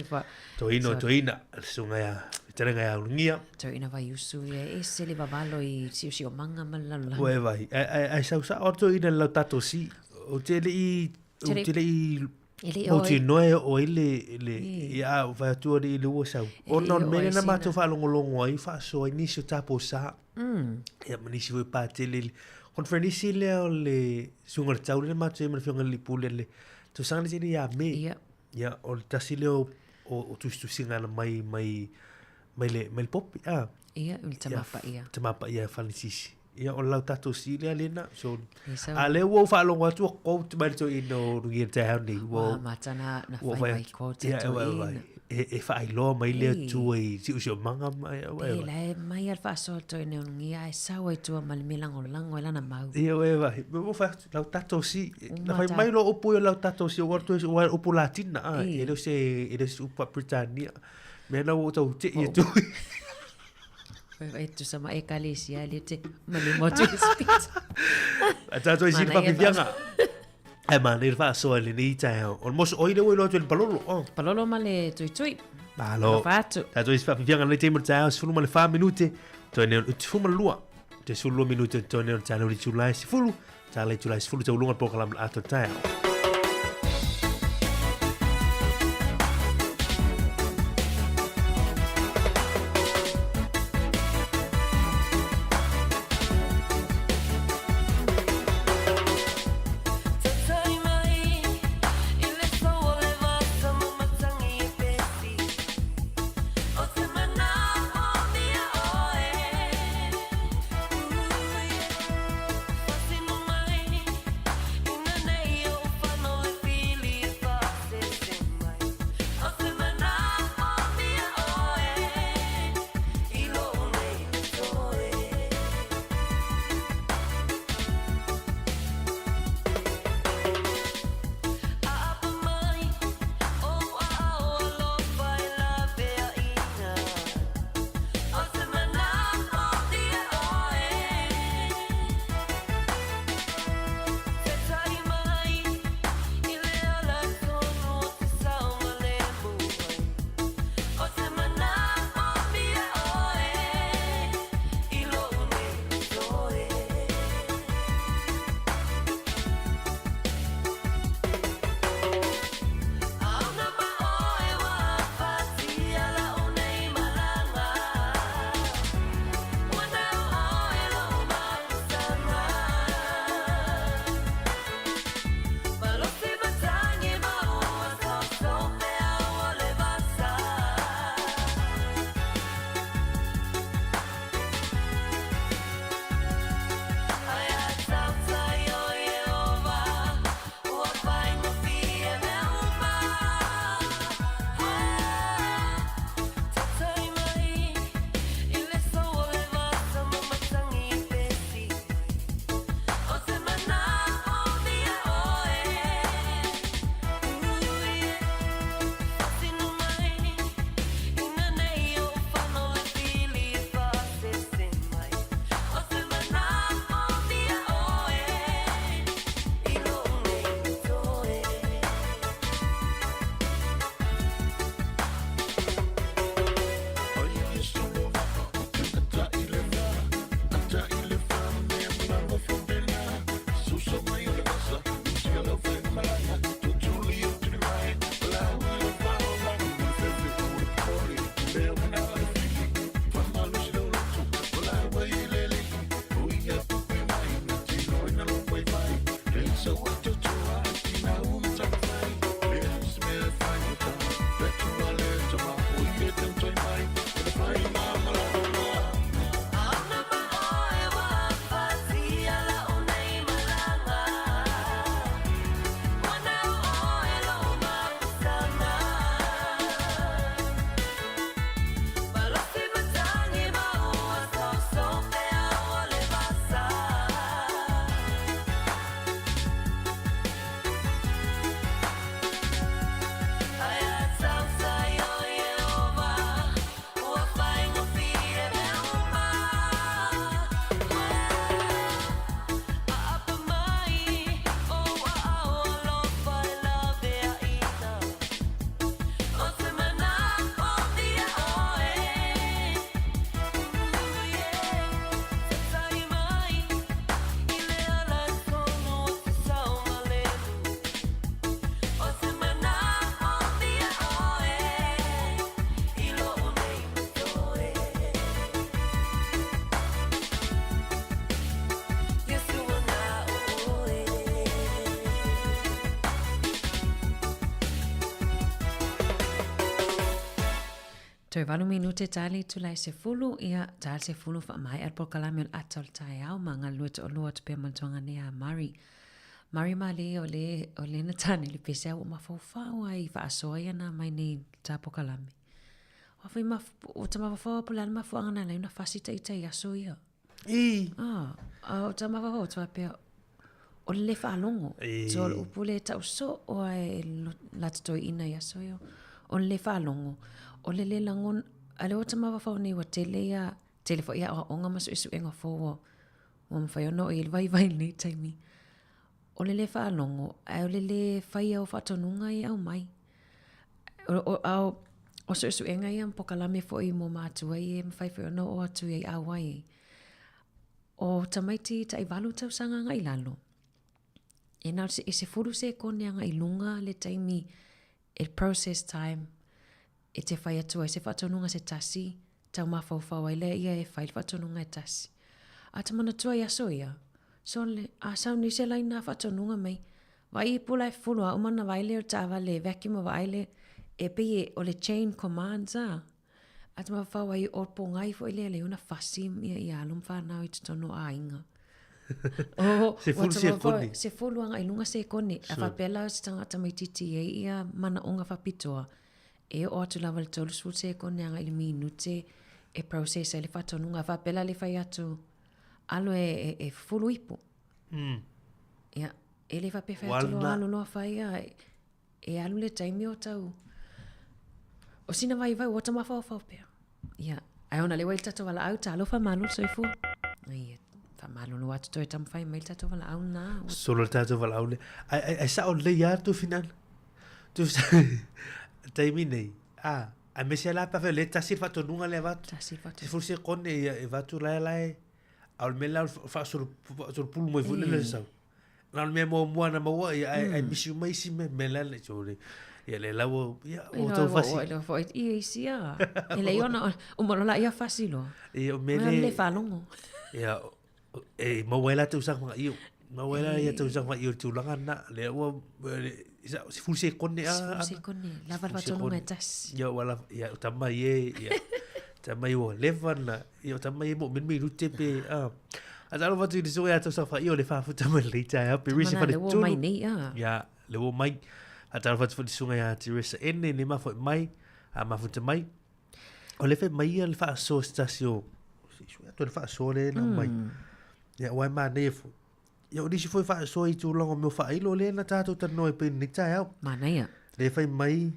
Fa. Toina, sunga ya. Fechalenga ya urgia. Toina vai usu e se le babalo i si o manga malala.Ue vai. Ai sa orto ina la tato si. O te i o te noe o ile ia vai tu ri le o sa o non me na mato fa longo ai fa so inisio tapo sa ia manisi we pa tele conferenisi le sunga tau le mato me fionga le pule le to sang le ia me ia o tasile o tu singa mai le pop ia il tamapa ia fa nisisi ia o lau tato si le alena so ale wo fa longo atu ko te mai to ino ngi te ha ni wo matana na fai ko te e fa lo mai le tu e si o manga mai le mai al fa so to ino ngi ai sa wa tu mal milango lango la na mau ia vai wo fa lau tato si na fai mai lo opo lau tato si o to o opo latina e lo se upa Britannia me na wo to te e tu tu sama e Kalesia le te mali mo tu spit ata to isi pa pianga e ma le fa so le ni ta o mo o ile wo lo tu palolo male tui palo fatto ta to isi pa pianga le tempo ta solo male fa minuti to ne fu ma lua te solo minuti to ne ta le chulai si fulu ta le chulai si fulu te lunga program ato ta Toi walu minute tali tu lai se fulu ia tali se fulu fa mai al pokalami ol atol tai au manga luat o luat pe mantonga ne a Mari. Mari mali o le na tani le pese o mafaufa ai fa asoia na mai ni ta pokalami. O fa ma o tama fa pulan ma fuanga na le na fasita ita ia soia. O tama fa o tama pe o le fa longo. So o pule ta so o ai la to ina ia soio. O le fa longo. O le langon ale o tama fa ni wa tele fo ia o onga masu isu enga fo o mfa yo no il vai ni taimi. O le fa longo ai o le fai o fa tonunga i au mai. O so isu enga ia pokalame fo i mo matu ai mfai fo no o atu ai au ai. O tamaiti tai valu tau sanga ngai lalo. E na se furu se kone anga i lunga le taimi el process time. E te whai atua, se whatonunga se tasi, tau mawhauwhau ai lea ia e whai whatonunga e tasi. A ta mana tua ia so ia, so le, a sau ni se lai nā whatonunga mei, vai i pula e fulua, umana waile o tāwa le, vekima waile, e pie o le chain commands a. A ta mawhau ai orpo ngai fo ile le una fasim ia alum whanau i tutono a inga. Se fulu se kone. Se fulu anga i lunga se kone, a whapela se tangata mai titi e ia mana onga whapitoa. E o atu lava le tolu sute kone anga ili minute e processa le whatonunga whapela le whai atu alo e fulu ipu. Ia, e le whape whai atu lo alo loa whai e alu le taimi o tau. O sina vai o ta mawhau pia. Ia, ai ona le wai tato wala au ta alo wha malu soifu. Ia, wha malu lo atu toi tam whai mail tato wala au na. Solo tato wala au le. Ai sa o le ia tu final. Tu taimi nei. A me se la pa fe le tasi whatonunga le watu. Tasi whatonunga. Se furse kone e watu lai. Au me la fa sur pulu mo fule le sau. Na me mo na mo ai misi mai si me la le chore. Ia le lawo ia o to fasi. Ia foi ia sia. Ele iona o mo la ia fasilo. Ia me le falongo. Ia e mo wela tu sa ma io. Mo wela ia tu sa ma io tu langa na le o si furse kone a. Furse kone la whatonunga tas. Ia wala ia tama ia tama io levana ia tama ia mo men rute pe a talo watu di so ia tu sa fa io le fa fu tama le ta pe risi fa le tu. Mai nei ia le wo mai a talo watu di so ia ti risa ene ni ma fo mai a ma fu te mai o le fe mai ia le fa so stasio si so ia tu le fa so le na mai ia wa ma ne fu ia odi si foi fa so i tu longo meu fa ilo le na tato ta noi pe ni ta ia mana ia le fa mai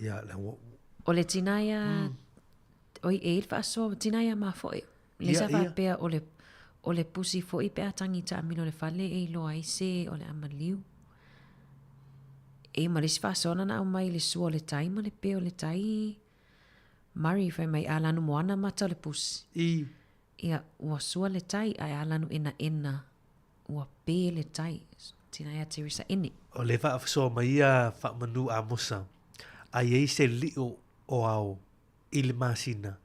ia la o le tinaia oi e fa so tinaia ma foi le sa fa pe o le pusi foi pe atangi ta mino le fale e lo ai se o le amaliu e ma le fa so na mai le su o le tai ma le pe o le tai Mari fa mai alanu moana mata le pusi ia ua sua le tai ai alanu ena ua pe le tai tinaia tirisa ini o le fa so mai a fa manu a mosa ai e se li o au il masina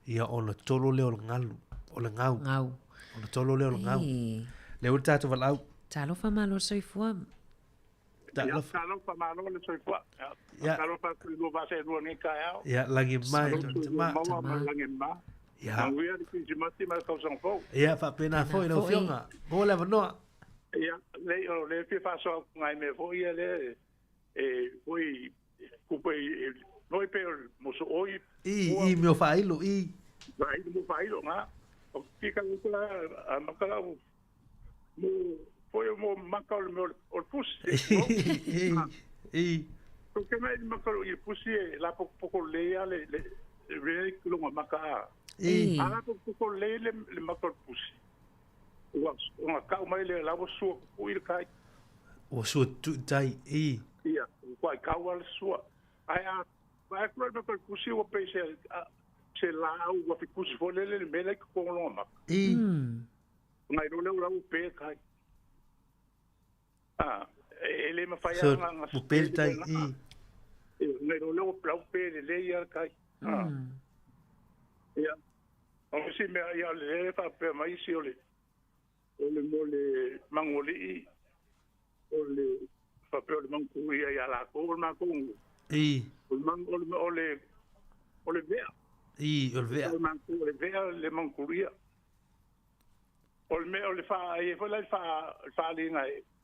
ia ona tolo le o ngalu o le ngau ona tolo le o ngau le o tato valau talo fa malo soifua talo fa malo le soifua talo fa ku va se no ni ka ia langi mai langi mai ia ia di jimati ma ka son fo ia fa pena fo no fionga go le no ia le fa so ngai me fo ia le foi kupe noi pe mo so oi i meu failo vai mo failo nga o fica lá a makala mo foi mo makala mo o pus porque mais makala o pus lá pouco leia le lo maka ala pouco leia le makala pus o ka mai le la so o ir kai o so tu dai ia quai ka wal so ai a vai pro no pusi o pese se la o fi pusi fo le mele ko lo ma ngai no le o pe kai ele ma fa ya nga o pe tai ngai no le o plau pe le ya kai ia o si me ya le fa pe mai si o le mo le mangoli o le fa pe o le mangu ia ya la ko ma ko o le o le vea. O le vea. O le vea le mankuria. O le mea o le wha, e wha lai wha linga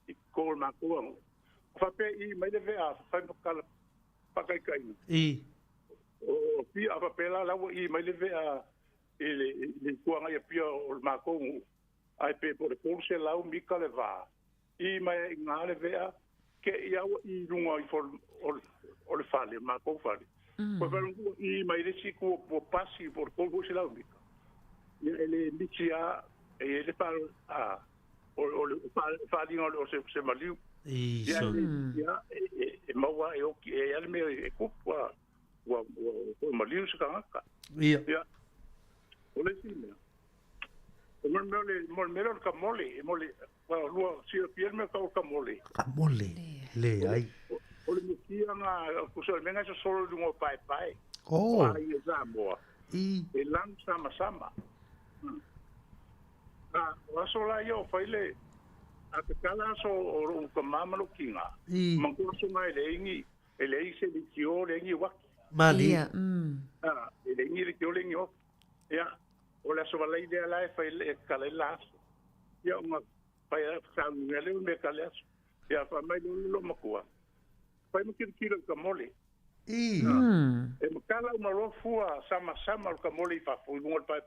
I kōl mākua. Wha pe I mai le vea, whai mokala whakaikaina. O pia a wha la lawa I mai le vea I le kuanga I pia o le mākua. Ai pe po le kōl se lau mika le wā. I mai I ngā le vea, ke I awa I runga I o le whale, mākua whale. Ko whalungu I mai le siku o pasi po le kōl se lau mika. Ia ele mitia e le palo o le whalinga o se maliu. Ia e maua e oki e ale mea e kupua o maliu se kangaka. Ia. O le si mea. O mole mea le kamole, e mole, lua sira pia mea kau kamole. Kamole, le ai. O le mukia nga, kusole menga se solo lungo pai pai. Oh. Ai e Samoa. E lang sama. Wasola yo faile a te kala so o ka mamalo kinga mangko so mai lengi ele se di tio lengi wa mali ele ngi di tio lengi o ya o la so la idea la faile kala la ya uma pa ya sa ngale me kala ya fa mai lo makua fa mo kiro ka mole e makala uma lo fua sama ka mole fa fu ngol pai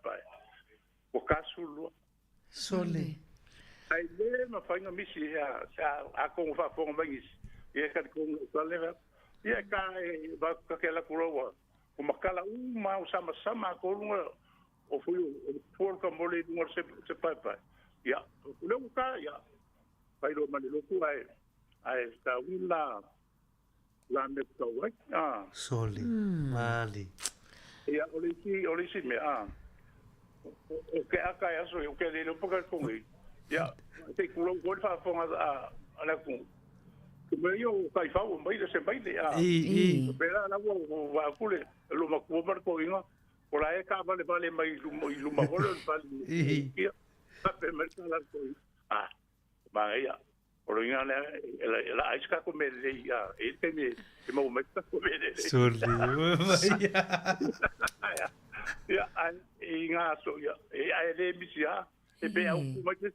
o kasu Sole. Ai le ma fainga misi a ko fa fo ngis. E ka ko sole. E ka ba ka ke la kurowa. O makala ma sama ko o fu o por ka mole no se pai. Ya, o ka ya. Pai ro mani lo ku ai sta la me to wa. Sole. Mali. Ya o si me o ke aka ya so o ke le poka ko ngi ya te kulo ko fa fonga ala ku me yo kai fa o mai se mai ya pera la wo va kule lo ma ko mar ko inga o la e ka vale mai lu ma vole vale ya pe mer ka la ko ba ya o lo inga la ai ska ko me le ya e te me mo me ka ko me le ya inga so ya ai le misia e be au mai ke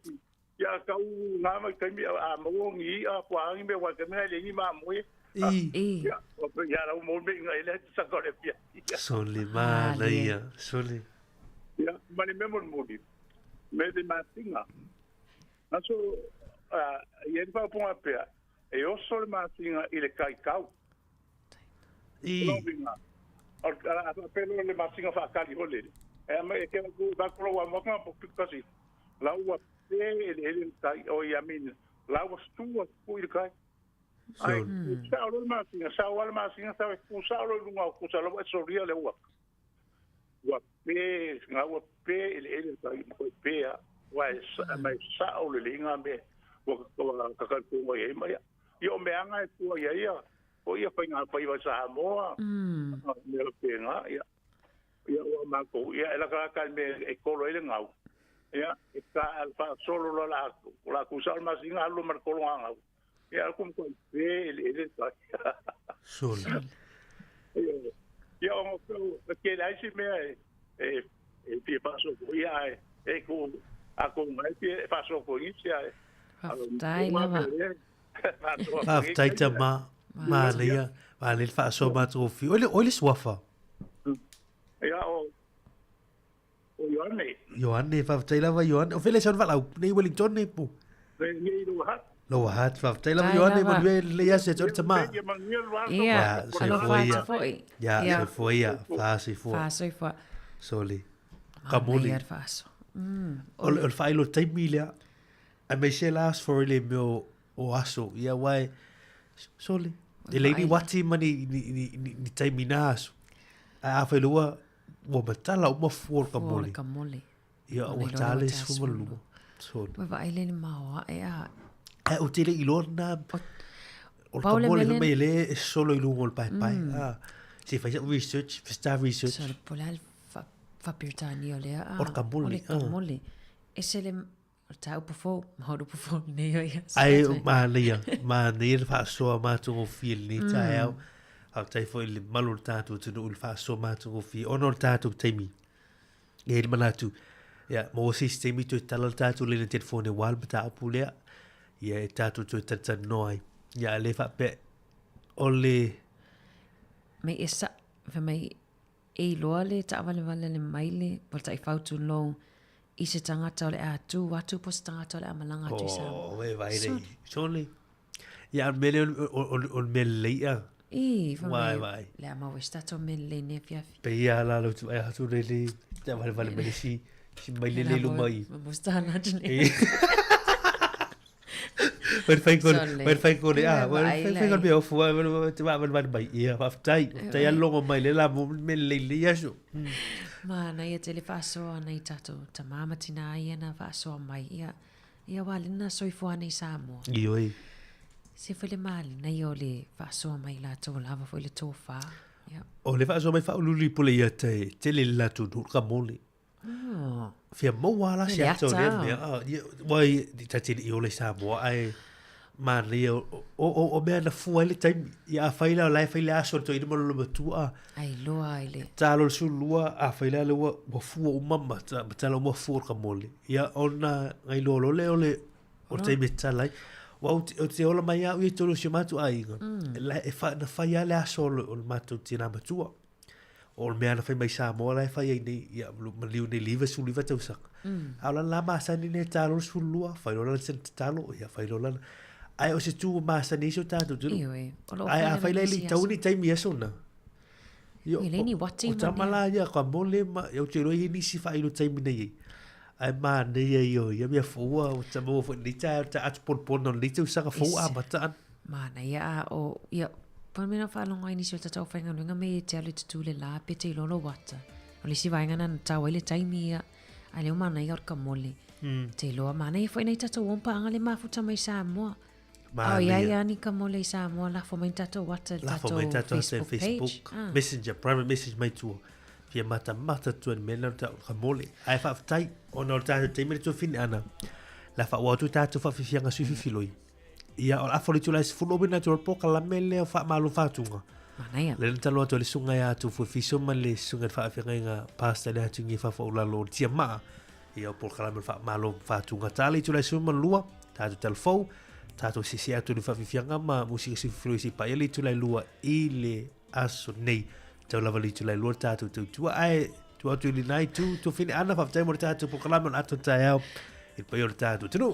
ya ka u nga mai ka mi a mo ngi a kwa ngi me wa ke me le ni ma mo ya o pe ya la mo me ngai le sa ko le pia sole mala ya sole ya mani me mo di me de matinga aso ye pa po a pe e o sole matinga ile kai kau a pelo le masinga fa kali hole e me ke ba ko wa mo ka po kasi la wa pe ele tai o ya min la wa stu ku ir kai ai sa lo masinga sa ku sa lo lunga ku sa lo so ria le wa pe nga wa pe ele tai ko pe wa mai sa o le linga me wa ka ka ku wa ye mai yo me anga ku ya o ia pai wa sa moa me lo penga ia o ma ko ia ela ka me e kolo ele ngau ia e ka alfa solo la ku sal ma singa lo mar kolo ngau ia kum ko pe ele ta solo ia o ko ke la si me e pi paso ia e ko a ko mai pi paso ko ia dai lava tai tama Malia, vale fa so ma trofi. Ole swafa. Ja o Johanne fa taila va Johanne. O fele son va nei Wellington nei pu. Nei lo hat fa taila va Johanne mo le ya se tama. Ja, se foi ya. Fa se foi. Soli. Kamuli. Ol fa ilo taimilia. A me se las for le meu o aso. Ya wai. Soli. E leini wati mani ni taimina aso. A whailua, ua matala o mafuor ka mole. Ia ua tale suma luma. Ua wa aile ni maoa e a. E o tele ilo na. O ka mole na me le e solo ilu ngol pai pai. Se fai research, festa research. Solo polal fa pirtani o lea. O ka mole. O ka mole. E se le ta upo fo, ma upo fo ne ia. Ai ma le fa so ma tu o fil ni ta Au tai fo le malu tātou tunu ul wha so mātou fi ono tātou taimi. E he manatu. Ia, mo sistemi tu tala tātou le na telefone wal ma tāpu lea. Ia e tātou tu tata noai. Ia le wha pe o le... Me e sa, fa mai e loa le ta wale le maile, pol ta i whautu lo i se tangata o le atu, watu po se tangata o le amalanga tu sa. Oh, e vai rei. Sole. Ia, mele on mele leia. I, fa vai, mai, vai. le ama westato mele le ne fiafi. Pe ia la lo tu ai hatu le le, ta vale mele si mai le lo mai. Mustana jene. Wer fai ko le be ofu te va bai ia fa tai longo mai le la me le aso ma na ia tele faso na i tato ta mama tina ia na faso mai ia wale na soifo ana i Samoa ioi se fele mal na ia le faso mai la to lava fo le tofa ia o le faso mai fa luli pole ia te le la tu ka mole fia mo wala si ato le me wai di tati i ole Samoa ai Maria o me na fuele time ia faila la faila so to i mo lo tua ai loa ai le talo su lua a faila le wa fu o mamma talo mo fu ka mole ia ona ai lo le ole o te metalai wa o te ola mai au i tolo si matu ai la e fa na faia le aso o matu tina matua o me na fai mai Samoa la fai nei ia ma liu nei liva su liva tau sak ala la ma sa ni ne talo su lua failo la sen talo ia failo la ai o se tu masa ni so tanto tu ai a fai le tau ni tai mia sona yo le ni wati ma tamala ya kwa mole ma yo te roi ni si fai lo tai mi nei ai ma nei yo ya mia fua o ta mo fo ni ta at pon non ni tu saka fua ma ta ma na ya o ya pa me na fa longa ni so ta tau fai nga me te ale tu le la pe te lo wata o le si vai nga na tau le tai mia ale o ma na ya ka mole te lo ma na foi nei ta to won pa ngale ma futa mai Samoa oh ia ni ka mole i Samoa la fo mai tato wata tato Facebook Messenger private message mai tu fia mata tu me na ta ka mole ai fa tai ona ta te me tu fin ana la fa wa tu tato fa fia nga su filoi ia o afo tu la fulo bina tu po ka la mele fa malu fa tunga manaya le talo to le sunga ya tu fo fiso man le sunga fa fia nga pasta le tu ngi fa fo la lo tia ma ia po ka la fa malu fa tunga tali tu la sunga lua tato telefon tato sisi atu ni fafifianga ma musika si fluisi pa ele tu lai lua ile aso nei tau lava li tu lai lua tato tu ai tu atu ili nai tu fini ana faftai mo tato po kalamon ato taiao il pa yor tato tunu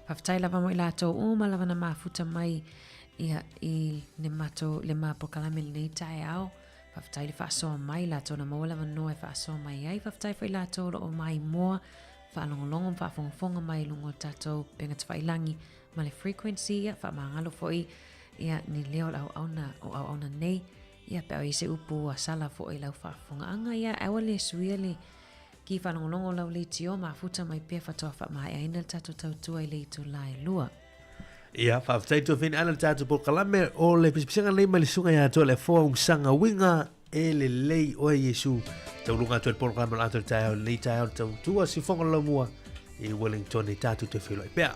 faftai lava mo ilato uma lava na mafuta mai ia il ne mato le ma po kalamon nei taiao faftai li faso mai lato na mo lava no e faso mai ai faftai fa ilato o mai moa fa longo fa fonga mai lungo tato penga tfailangi ma le frequency ia fa mangalo foi ia ni leo au ona nei ia pe ai se upu a sala foi lau fa fonga anga ia awale suile ki fa longo lau le tio ma futa mai pe fa tofa mai ai nel tato tau ai le tu lai lua ia fa tai to fin ana tato por kalame o le pisinga le mai sunga ia to le fo un sanga winga ele lei o Yesu tau lunga to por kalame ato tau le tau tu si fonga lo mua e Wellington e tato te filo e pe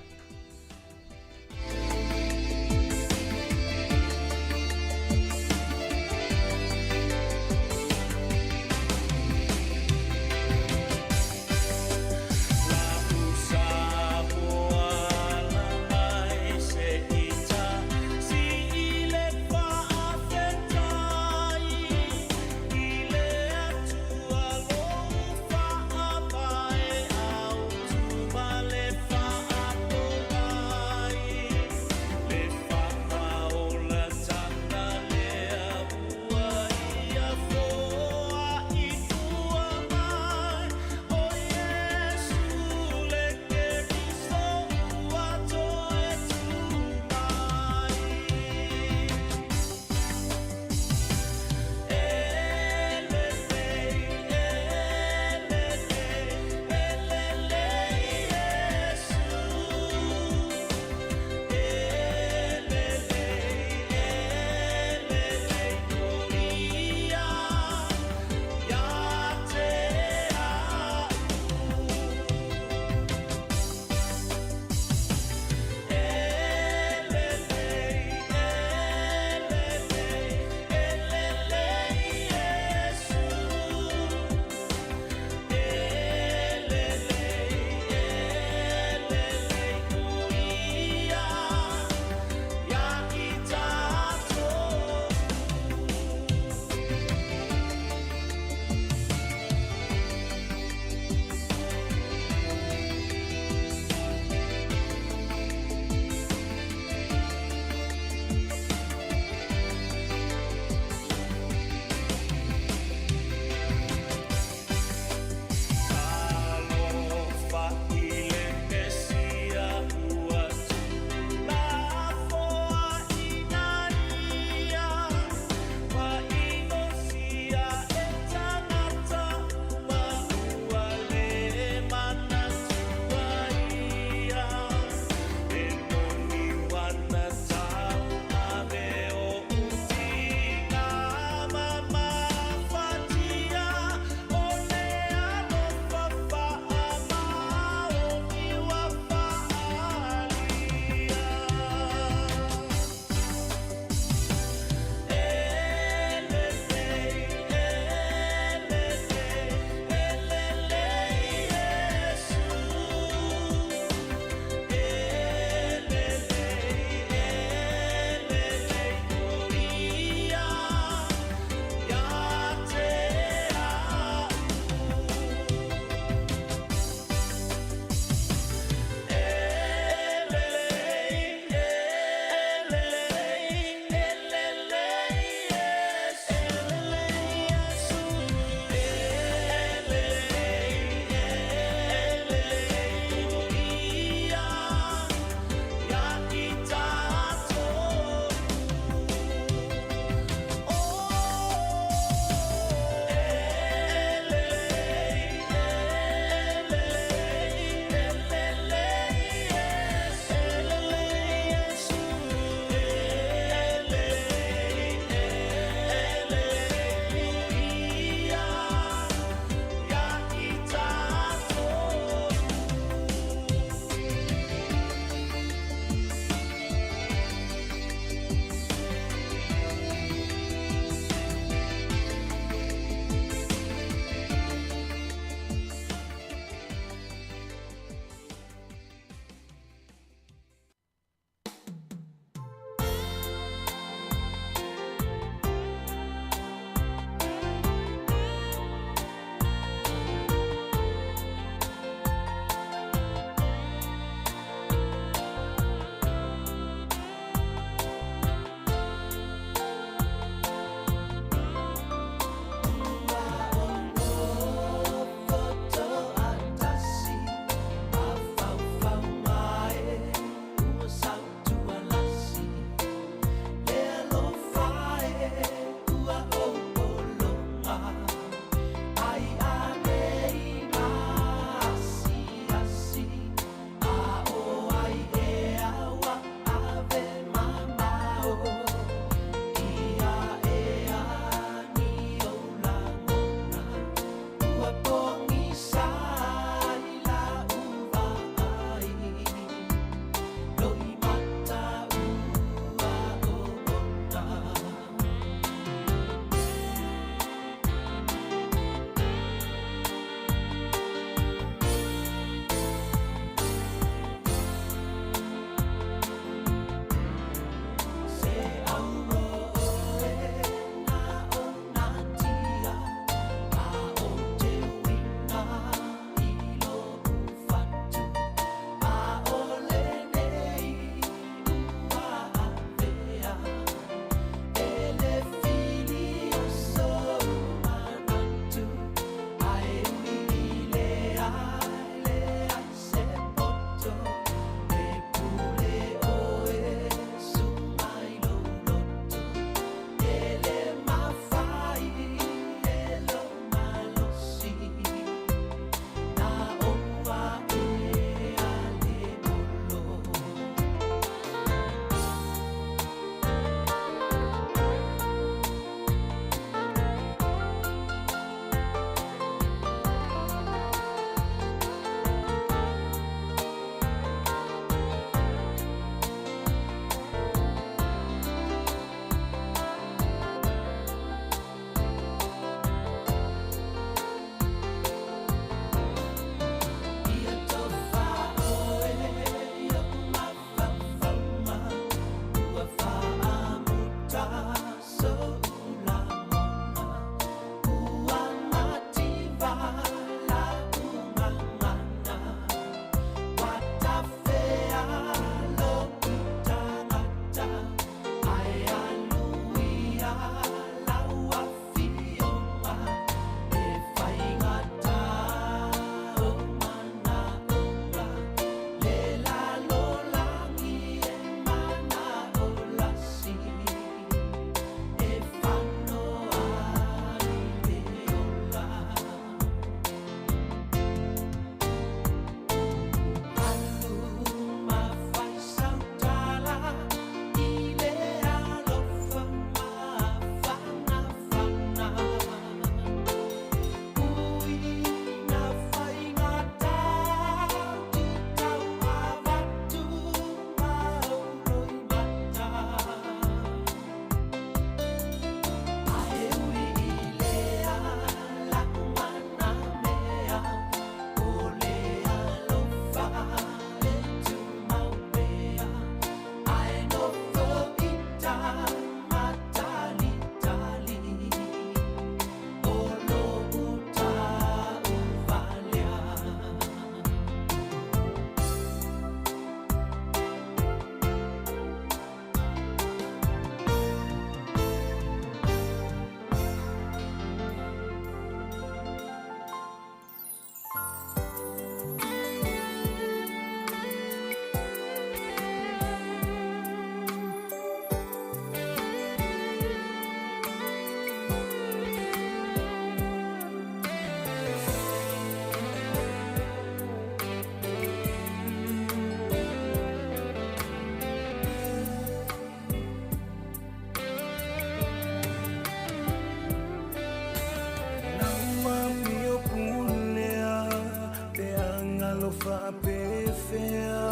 fa pefea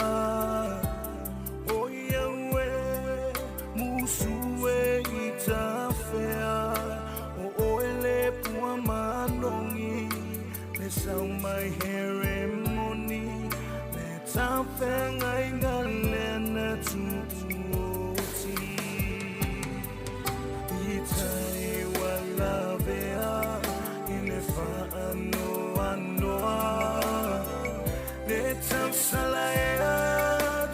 oia we musue itafea o ele pua manongi le sau mai ceremony le tafenga ingalena tuuti itai walavea ile faano anoa le tafsalaya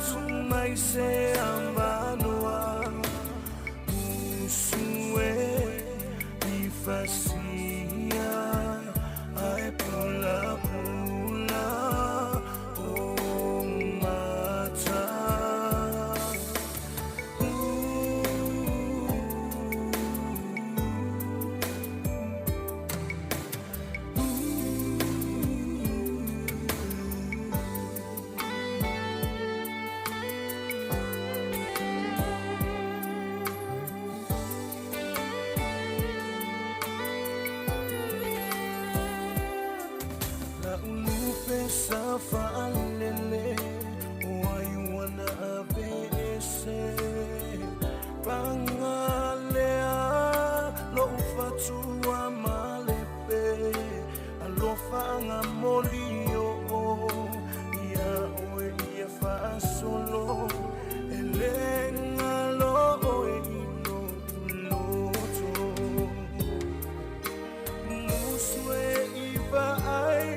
tumai se ambanoa musue ifasia ai pula pula o mata Safa alele wai wana abese pangalea lo fatua malepe alofa ngamolio ya oe ya fa solo elenga lo oe no loto muswe iva ai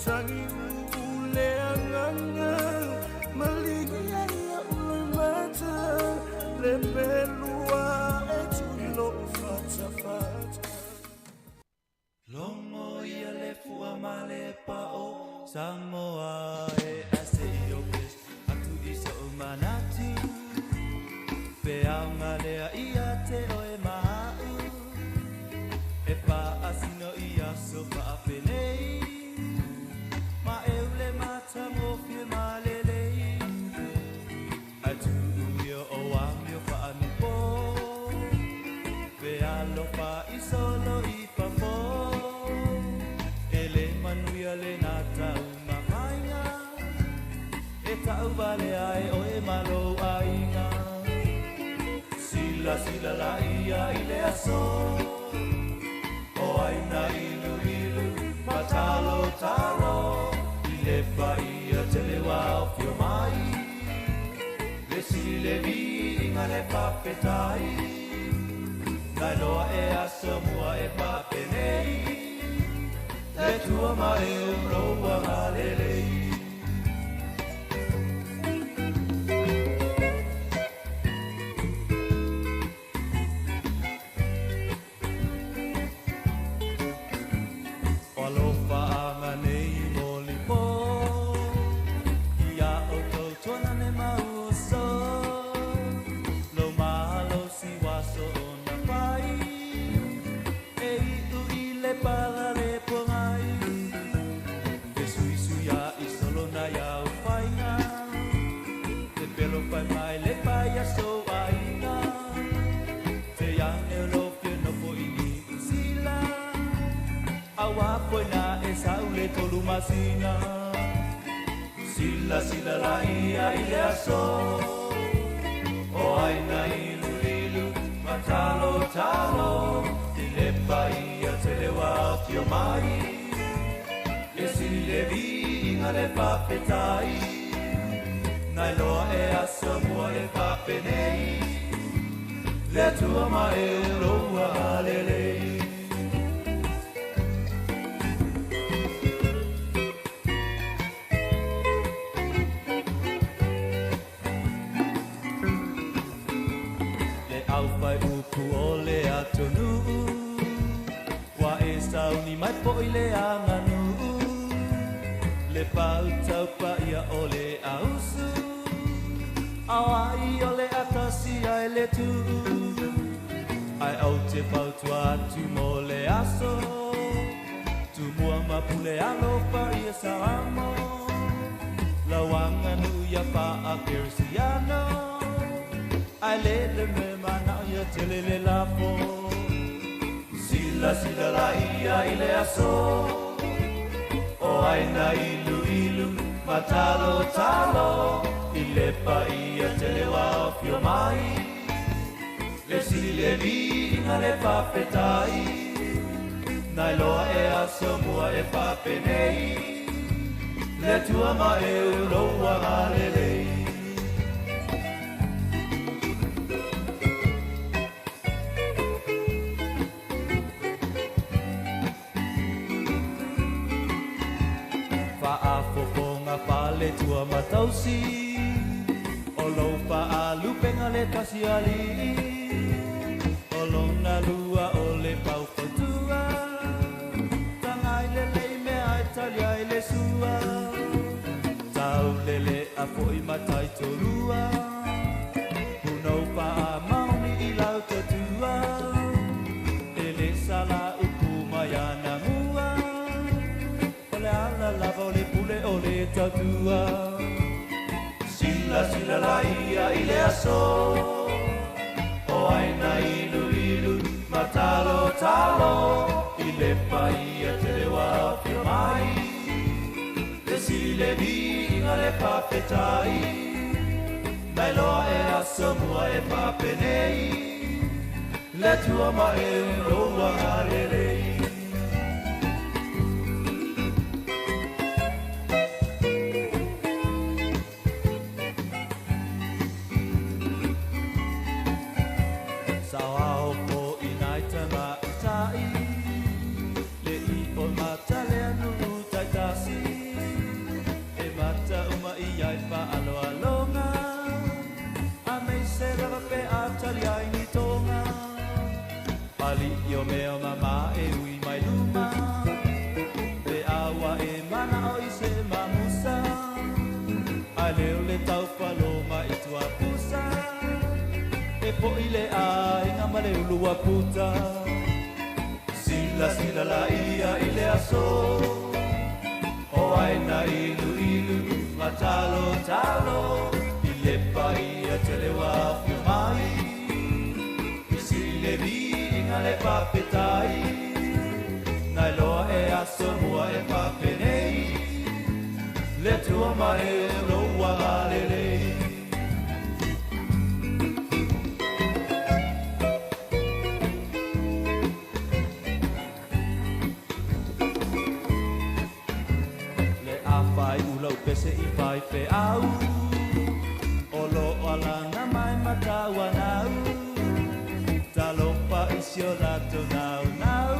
Tangi ule anganga maligya ya ule mata lepelua etulo fata fata Longo ya lefua malepa o Samoa e ase iopes atu isa umanati Peanga lea ia te oe mahau E pa asino ia sofa apenei Ma eule mata mofie malelei Atu uio o amio fa anupo Pe alo fa isolo I pafo Ele manuia le nata umamainga E tau vale ai o e malo ainga Sila sila la ia ile aso O aina ilu ilu Matalo talo Le paia te le wao fio mai Le si le vi inga le papetai Nai loa e asa mua e papenei Le tua mai umroa ngalelei Masina Sila sila la ia ile aso O aina ilu ilu Matalo talo Ile paia te le wao fio mai E si le vi inga le papetai Nai loa e asa mua le papenei Le tua mai roa alelei Ni mai poi le anganu Le pau tau pa ia ole ausu Awai ole atasi ai le tu Ai au te pau tua tu mo le aso Tu mua mapule alo pa ia saamo Lawanganu ia pa a kersiano ai le me mana ia tele le lapo sila sila la ia ile aso o ai na ilu ilu matalo talo ile pa ia tele wa fio mai le sile vina le papetai nai loa e aso mua e papenei le tua ma e uloa galelei Fa'afofonga pale tua matausi o lau pa'alupenga le kasi ali o lona lua o le pau fatua tangai le lei me ai talia i le sua tau lele a foi matai tolua punau pa'a mauni i lau tatua e le sala upuma yana mua o le ala lava o le pule o le tatua sila sila la ia i le aso o aina ilu ilu matalo talo i le paia te le wapio mai le sile vinga le papetai nai loa e aso mua e papenei le tua ma e uloa galelei Yo meo mama e ui mai luma Pe awa e mana o i se mamusa A leo le tau paloma i tua pusa E po i le a inga ma le ulua puta Sila sila la ia i le aso O aina ilu ilu matalo talo I le pa ia te le wafio mai I sile vi le papetai nai loa e aso mua e papenei le tua ma e loa galelei le awhai ulau pese i pai pe au o lo alana mai matawa nau Talopa isio lato nau nau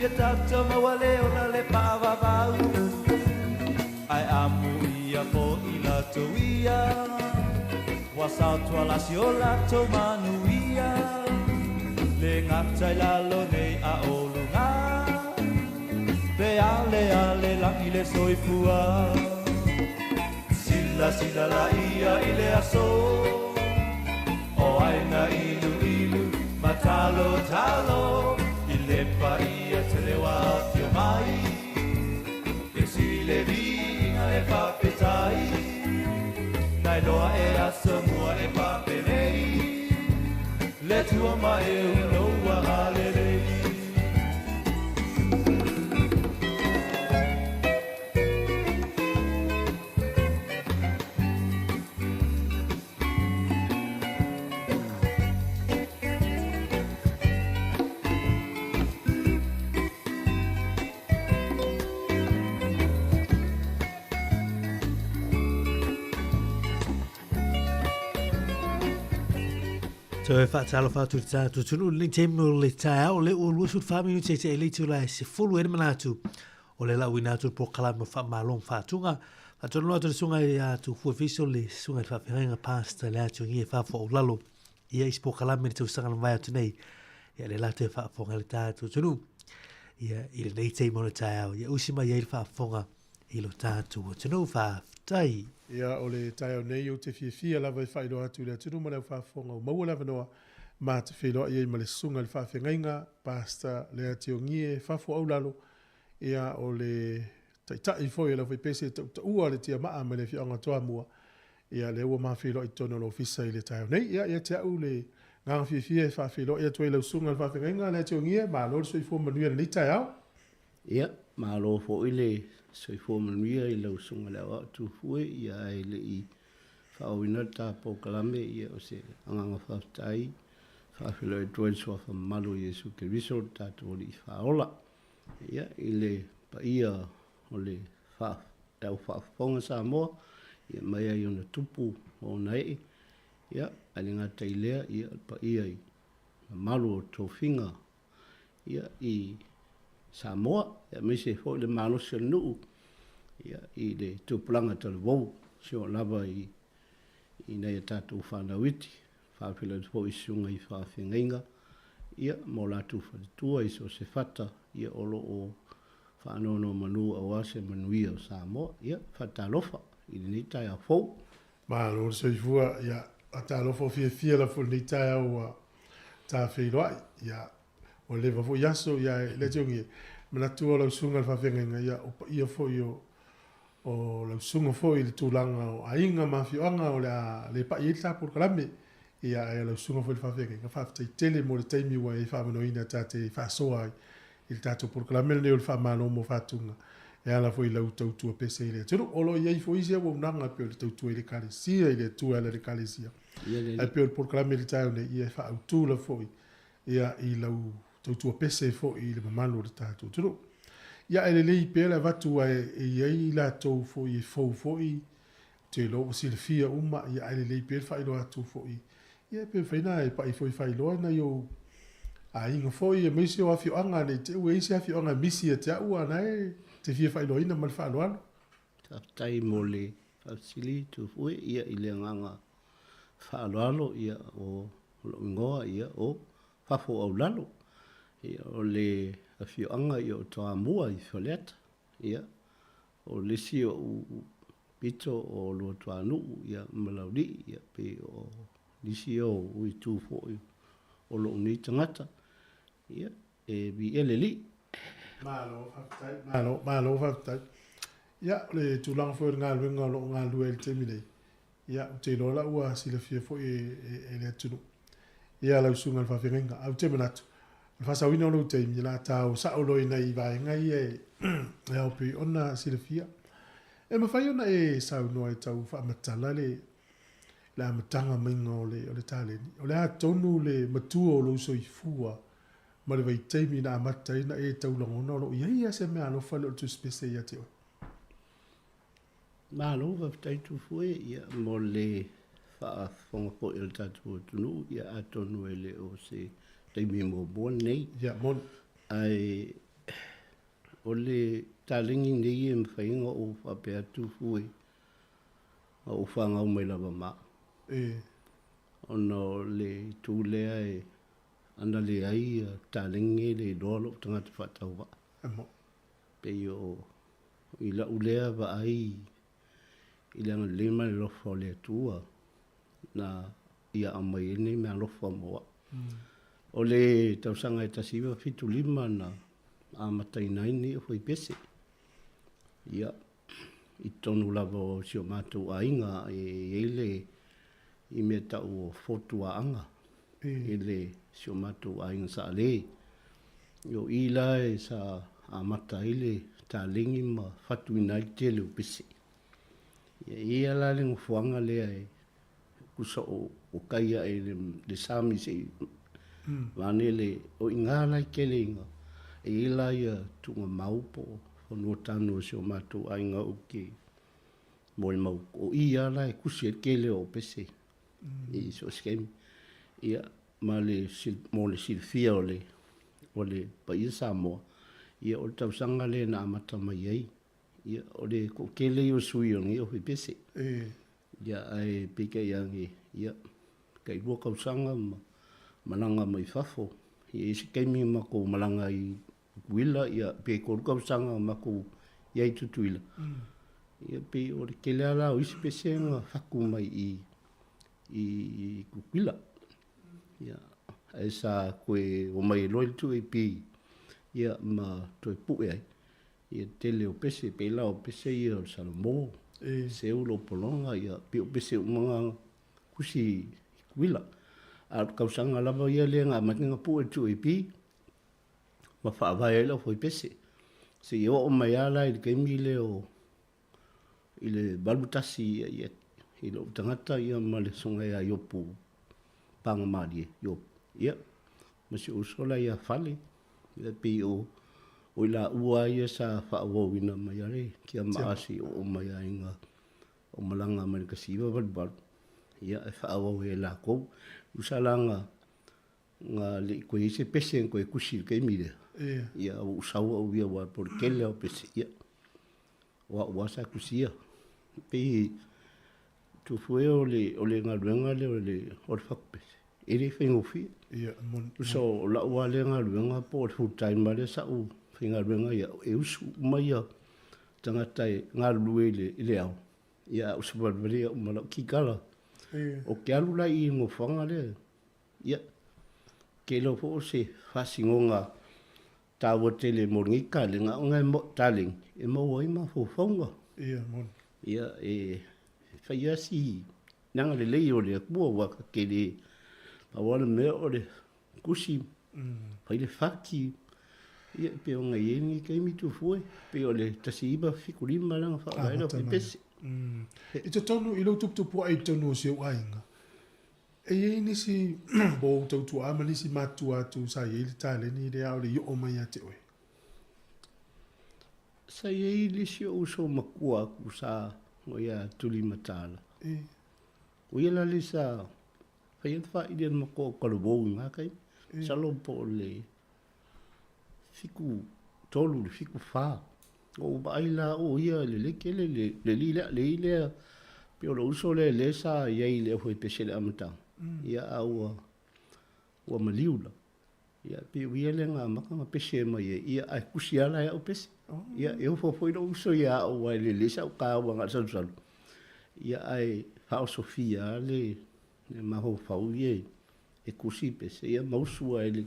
Ia tato mawale ora le pawa vau Ai amu ia po i lato ia Wasau tua lasio lato manu ia Le ngatai lalo nei a olunga Pe ale ale langi le soifua Sila sila la ia i le aso O aina ilu ilu matalo talo I le paia te le wafio mai E si le vinga e papetai Nai loa e aso mua e papenei Le tua ma e uloa galelei So e whaatalo whātu te tātu tunu, le tēmu le tāau, le o luasut whāminu te te elitu la se fulu ere manatu, o le lau inatu po kalama whaamalong whātunga, whātono atu le sunga e atu fuafiso le sunga e whawhirenga pāsta le atu ngi e whawha o lalo, ia isi po kalama le tau sanga na vai atu nei, ia le late whaafonga le tātu tunu, ia i le nei tēmu le tāau, ia usima ia i le whaafonga i lo tātu o tunu whaatai. Ia o le tai au nei o te fia lava i whairo atu le atunu ma le whaafonga o maua lava noa ma te whiloa ia i ma le sunga le whaawhengainga pasta le ati o ngie whafo au lalo ia o le taitai foi lava i pese ta ua le tia maa ma le whianga toa mua ia le ua mawhilo i tono lo fisa i le taio nei, ia te au le nganga whiwhia e whawhilo, ia tuai lau sunga le whawhenga, le teo ngia, ma lor soi fua manuia ni tai au. Ia, ma lo fo i le soi fua manuia i lau sunga le au tu fue, ia e le i whawina ta po kalame, ia o se anganga whawtai, whawhilo e tuai sua whamalu Jesu Keriso, tātou li whaola. Ia, i le pa ia o le whawhonga sa moa, ia mai ai ona tupu o nei, ia, ale ngā teilea, ia, pa ia i malu o tō whinga, ia, i Samoa, ia, me se fo le malo se nuu, ia, i le tūpulanga tala wau, sio lava i nei tātou whanawiti, whawhila fo i sunga i whawhingainga, ia, mō lātou whalitua i so se whata, ia, olo o whanono manu au ase manuia o Samoa, ia, whatalofa, i ni tai a fou. Ma lor soi fua, ia, a talofa fia la fo ni tai au tā whiloai, ia, o lewa fo yaso, ia, le tiongi, mana tua lau sunga le whawhenga, ia, ia fo i o lau sunga fo i le tūlanga o ainga mawhioanga o le pa i tāpur kalame, ia, lau sunga fo i le whawhenga, ka whawhtai tele mo le taimi ua e whamanoina tā te whasoa i le tātou por kalame le o le whamano mo whatunga. E ala foi lau tautua pese i le tunu. Olo iai foi isia wa unanga pe o le tautua i le kalesia i le tua le kalesia. Ai pe o le porkalame le taio ne ia wha au tūla foi. Ia i lau tautua pese foi i le mamalo le tātou tunu. Ia ele lei pe la vatua e iai la tau foi i fau foi. Te lo si le fia uma ia ele lei pe wha ilo atu foi. Ia pe whaina e pa i foi wha iloa na yo a inga foi e misi o afio anga ne te ue isi afio anga misi e te au ana e te fia whailoina ma le whaaloano. Ta tai mo le whausili tu fue ia i le nganga whaaloalo ia o ingoa ia o whafo au lalo. Ia o le awhioanga ia o toa mua i whaleata. Ia o lesi o pito o lua toa nuu ia malauri ia pe o lesi o ui tu fo o lo ni tangata. Ia e bi ele li. Malo whaftai. Ia, le tūlanga fo ngā luenga lo ngā lua el temi nei. Ia, te lola ua sila fia fo e le atunu. Ia, lau sunga le whawhenga. Au te manatu. Le whasawina o lau teimi, la tāu sa o loi nei vai ngai e au pe ona sila fia. E mawhai ona e sau noa e tau whaamatala le la matanga mainga o le tāleni. O le a tonu le matua o lau soi fua. Ma le vai teimi na amata ina e taulangona o lo ia se mea alofa le o tu spese ia te o. Ma alofa tai tu fue ia mo le whaafonga po il tatu tunu ia atonu ele o se teimi mo bon nei. Ia mon. Ai o le talingi nei e mwhainga o whapea tu fue o whanga o mai lava ma. Ono le tūlea e ana le ai talingi le dolo tangata whataua. Pe o i la ulea wa ai i le anga lema le lofa o le atua na ia amai ene mea lofa moa. O le tausanga e tasiwa fitu lima na a matai naini o fai pese. Ia i tonu lava o sio mātou a inga e eile i mea tau o fotua anga. Ele sio mātou a inga sa le. Yo ila e sa a mata ile ta lingi ma fatu ina i te leo pese. Ia la lengo fuanga lea e kusa o kaia e le sami se wane le o ingana i kele inga. E ila ia tunga maupo o no tano sio mātou a inga o ke mo le mau. O ia la e kusi e kele o pese. I so skemi. Ia ma le mo le silfia o le paia Samoa. Ia o le tausanga le na amata mai ai. Ia o le ko kele o sui o ngi o hui pese. Ia ai pika iangi. Ia kai rua kausanga malanga mai fafo. Ia isi kaimi ma ko malanga i wila. Ia pe ko kausanga ma ko iai tutuila. Ia pe o le kele ala o isi pese nga faku mai i kukwila. Ia e sa koe o mai loil tu e pi. Ia ma toi pue ai. Ia tele o pese, pe la o pese ia o Salomo. Se ulo polonga ia pe pese mga kusi wila. A kausanga lava ia le nga makinga pu tu ipi. Ma fa vai lo foi pese. Se yo o mai ala i ke mile o ile balbutasi ia ile tangata ia male songa ia yopu panga mali yo ia masi usola ia fale ia pe o ila ua ia sa fa o wina mai ale kia maasi o mai ainga o malanga mai ka siwa bal ia fa o e la ko usalanga nga le ko ise pese ko kusi ke mile ia o sawa o via wa por kele o pese ia wa sa kusia pe tu foi o le ngaluenga le o fakpe ele fengo fi ia mon so la wa le ngaluenga po full time le sa u finga luenga ia e usu mai ia tanga tai ngaluele ile au ia usu balbria mala kikala o ke alula i ngo fanga le ia ke lo fo se fasingonga tawo tele morngika le nga mo taling e mo oi ma fo fonga ia mon ia faia si nanga le leo le kua wa ke le pa wala me o le kusi pa ile faki ia pe o nga yengi ke mi tu foi pe o le tasiba fikuri malanga fa vai no pese e te tonu i lo tupu ai tonu se o ainga e ni si bo to tu ama ni si matua tu sa ye tale ni le au le yo mai ate oi sa ye li si o so makua ku sa o ia tuli matala o ia la lisa fa ia fa ide mo ko ko lo nga kai sa lo po le fiku tolu le fiku fa o baila o ia le kele le le pe o lo uso le sa ia le foi pese le amata ia au o maliula ia pe ia le nga maka pese mai ia ai kusiala ia o pese ia eu foi lo uso ia o le sa ka wa nga sa ia ai fa Sofia le maho fau ie e kusi pese ia mausua ele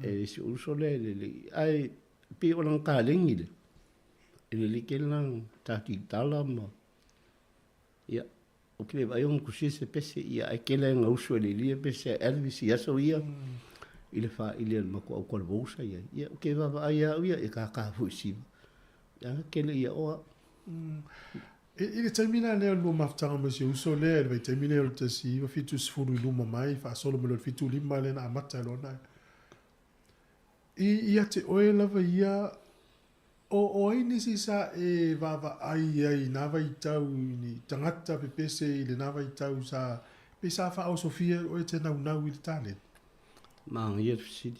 e si uso le ai pe o lang ka lengi le le ke lang tati tala ma ia o ke vai un kusi se pese ia ai ke lang uso le pese Elvis ia so ia ile fa ile ma ko ko bolsa ia o ke va ia e ka fu si ia ke le ia o ele termina le lo maftanga monsieur uso le vai termina o tasi va fitu sfuru lu mai fa solo me lo fitu lima le na mata lo na ia te oe lava ia o ini si sa e vava ai na vai tau ni tangata pe pese ile na vai tau sa pe sa fa o Sofia o te na i tale ma ia si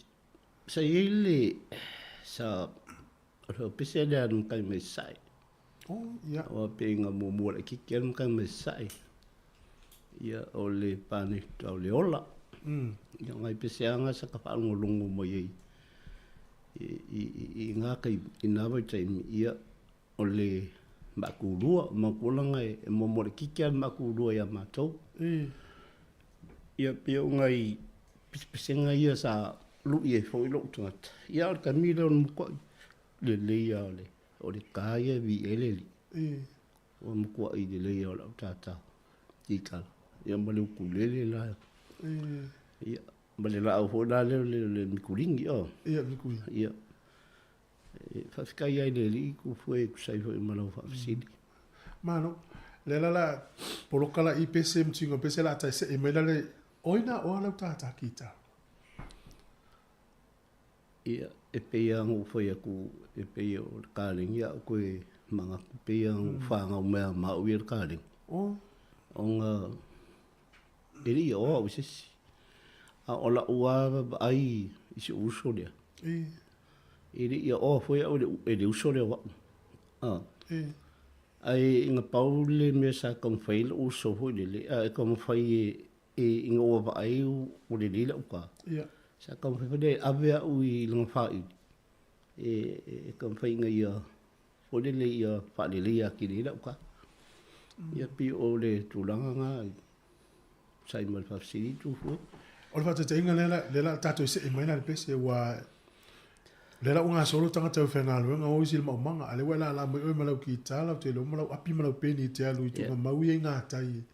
sa ile sa o pese le an kai me sai ia o pe nga mo le ki ken kai me sai ia o le pane tau le ola ia ngai pese anga sa ka fa ngolungu mo ye i ngā kai i nāwai taimi ia o le makurua makulanga e momore kikia makurua ia mātou ia pia ngai pisenga ia sa lui e fo ilo tangata ia o kamile o mukua le leia o le kāia vi eleli o mukua i le leia o lau tātā i kala ia male ukulele la ia Bale la au hoda le mikuringi o. Ia mikuringi. Ia. Fafika ia le li ku foi ku sai foi malau fa fisidi. Mano, le la polokala i pese mtingo pese la ta se e mela le oina o la ta kita. Ia e pe ngo foi ku e pe o kaling ia ku manga ku pe ngo fa nga ma o ir kaling. O. Onga ele o o se a ola ua ai isi uso dia ele ia o foi ele uso dia wa ai inga paule me sa kom fail uso foi le a kom fai e inga o ai o le le ka sa kom fai de ave u i long fai e kom fai inga ia foi le ia fa le ia ki le ka ia pi o le tulanga nga sai mal fa si tu foi o le fata te inga lela tato se e maina le pese wa Le la unga solo tanga tau whenga luenga o isi mau manga. Ale wela la mai oi malau ki tālau te lo malau api malau peni te alu i tunga maui e ngā tai.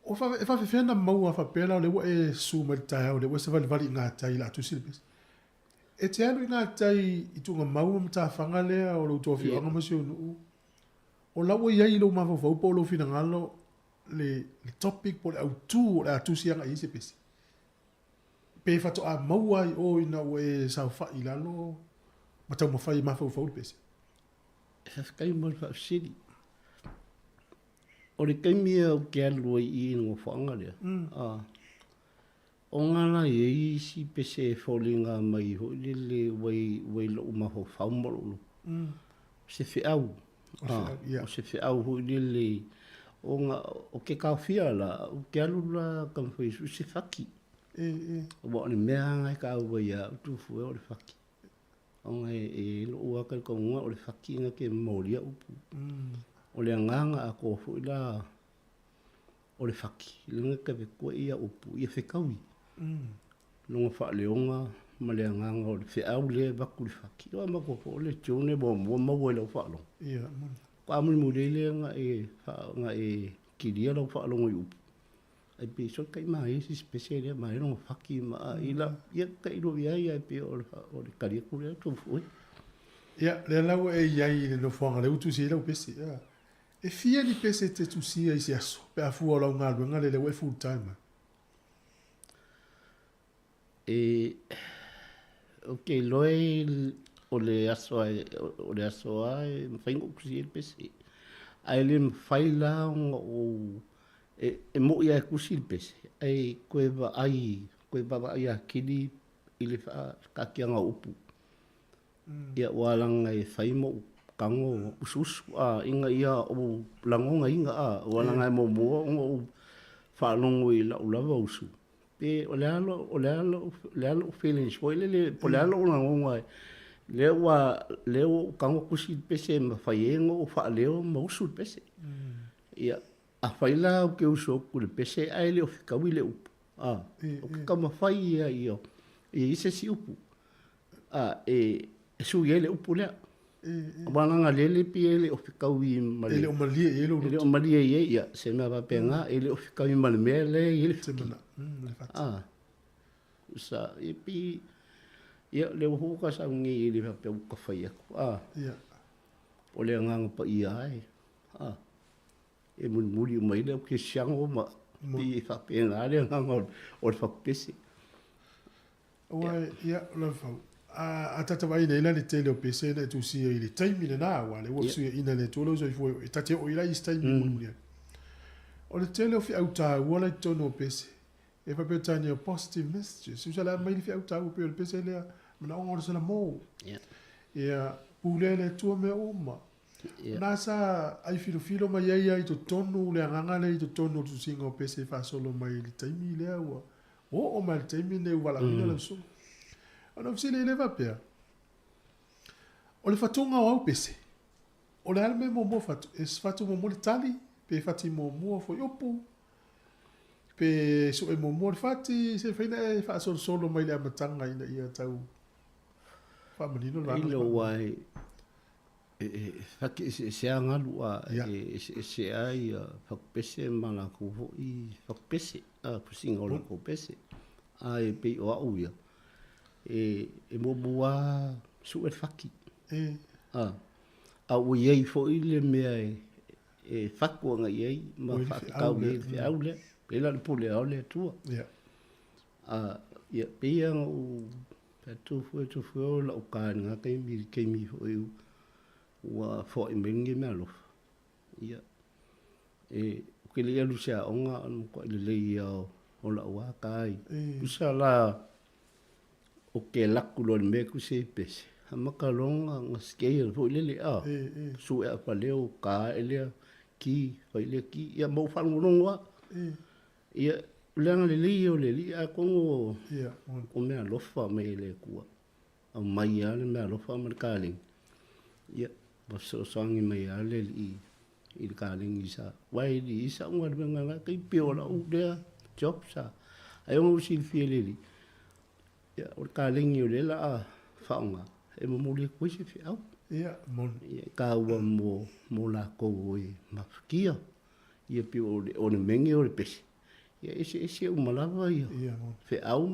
O fa e fa whena mau a fa pēlau le wa e su mai tai au le wa se vali ngā tai la tu silpes. E te alu i ngā tai i tunga mau am tā whanga lea o lo tofi anga masi o nuu. O lau i ai lo mawha whau po lo fina ngalo le topic po le au tū o le atu sianga i se pesi. Pe fato a mau ai o ina o e sau whai lalo matau mawhai mawhau whau le pesi. E kai mo fa siri. O le kaimia o ke alu i ngō whanga lea. O ngana e isi pese e wholinga mai ho le wei lo maho whaumaro. Se whiau. O se whiau ho le o ke kawhia la, o ke alu la kamwhaisu se whaki. O wa ni mea ngai ka au wai a utufu e o le whaki. O ngai e lo ua kai konga o le whaki nga ke mauria upu. O le anganga a kofu ila o le whaki. Lunga ka vekua ia upu, ia whekaui. Lunga wha leonga, ma le anganga o le whiau le waku le whaki. Oa ma kofu o le tione bo mua mau e lau whaalong. Kwa amuri murele nga e kiria lau whaalong i upu. Ai pe so kai mai si special mai no whaki ma ila ia kai ro ia ia pe o le karia kure tu foi. Ia le lau e iai le no whanga le utu si lau pesi. E fia ni pese te tu si ai si aso. Pe a fua lau ngā luenga le lewe full time. Ok, loe o le aso ai mwhaingo kusi e pesi. Ai le mwhaila o e mo ia kusi le pesi. Ai koe wa ai a kiri i le whakakianga upu. Ia walanga e whaimo kango ususu inga ia o langonga inga walanga e mo mua o whalongo i laulava usu. Pe o le alo feelings po le alo o langonga leo kango kusi le pesi ma whaiengo o whaaleo ma usu le pesi. Ia a whaila o ke uso ku le pese ai le o whikawi le upu. O ke kama whai ia i ise si upu. E sui le upu lea. Wananga lele pi ele o whikawi male. Ele o malia i ele o Ele o malia i ia. Se mea wapenga ele o whikawi male mea le i ele whiki. Usa e pi ia le o huka sa ungi i le wape uka whai aku. O le anganga pa ia ai. E muri mai le ke siango ma pi fa pena le nganga o fa pesi wa ia la fa a tata vai le le tele o pesi le tu si ile time le na wa le wo su ina le tolo so fo e tata o ila is time muri o le tele o fi auta wo le tono pesi e fa petania positive messages su sala mai fi auta o pe le pesi le na o so la mo ia pulele tu me uma Nasa ai filo mai ai to tonu le nganga le to tonu tu singo pese fa solo mai le taimi le wa o mai le taimi le wala mina le so ana fsi le va per o le fatunga o pese o le alme mo fatu es fatu mo le tali pe fati mo fo yopu pe so e mo fati se fa solo mai le matanga ina ia tau fa menino la ilo wai Faki se angalua se ai fakpese mana ko I fakpese kusinga o ko pese ai pe o auia e mo bua su faki a o ye fo ile me e fakko nga ye ma fakau ye aule pe la pole aule tu ya pe o tu fu la o ka nga ke mi fo wa fo I mengi me alo ia e ke le alu sia onga an ko le ia o la wa kai usala o ke la kulo me ku se pese hamakalonga nga scale fo le su e pa leo ka ele ki fa ile ki ia mo fa ngolonga ia langa le o le ia ko o me alo fa me le ku a mai ale me alo fa markali ia so sangi mai ale I kaling isa wai di isa ngwa benga kai piola u de job sa ai o si fiele ya o kaling yo le la whaonga. E mo muli koe se whiau. Ia, mon. Ia, ka ua mo la kou e mawhikia. Ia pi o ne mengi o le pesi. Ia ese umalawa ia. Ia, mon. Whiau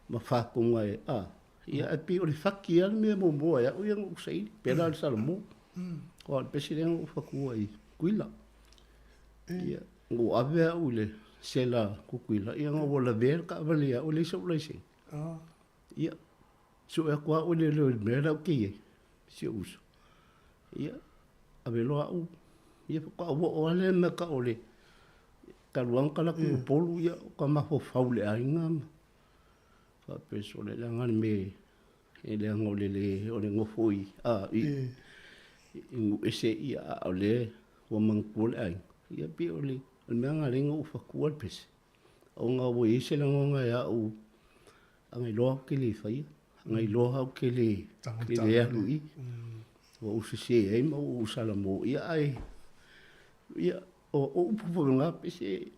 ma whakonga e ia e pi o le whaki ala mea mo moa ia. Ia ngā usai, pera le sala mo. O le pesi renga o whakua i kuila. Ia, ngō awea u le sela kukuila. Ia ngā wala vera ka awalea o le sa ulai se. Ia, so e kua o le mera o kei e. Si uso. Ia, aweloa u. Ia, kua ua o ale me ka o le. Ka luang kala ku polu ia, ka maho fau le ainga ma. Ka peso le langani me, e le anga o le ngofo i. Ingu ese ia o le, ua mangkua le ainga. Ia pi o le, o mea ngā renga u whakua le pese. O ngā ua ese la ngonga ia u, angai loa ke le whaia. Angai loa au ke le alu i. Ua usese e ma u usala mo. Ia ai, ia, o upupo ngā pese.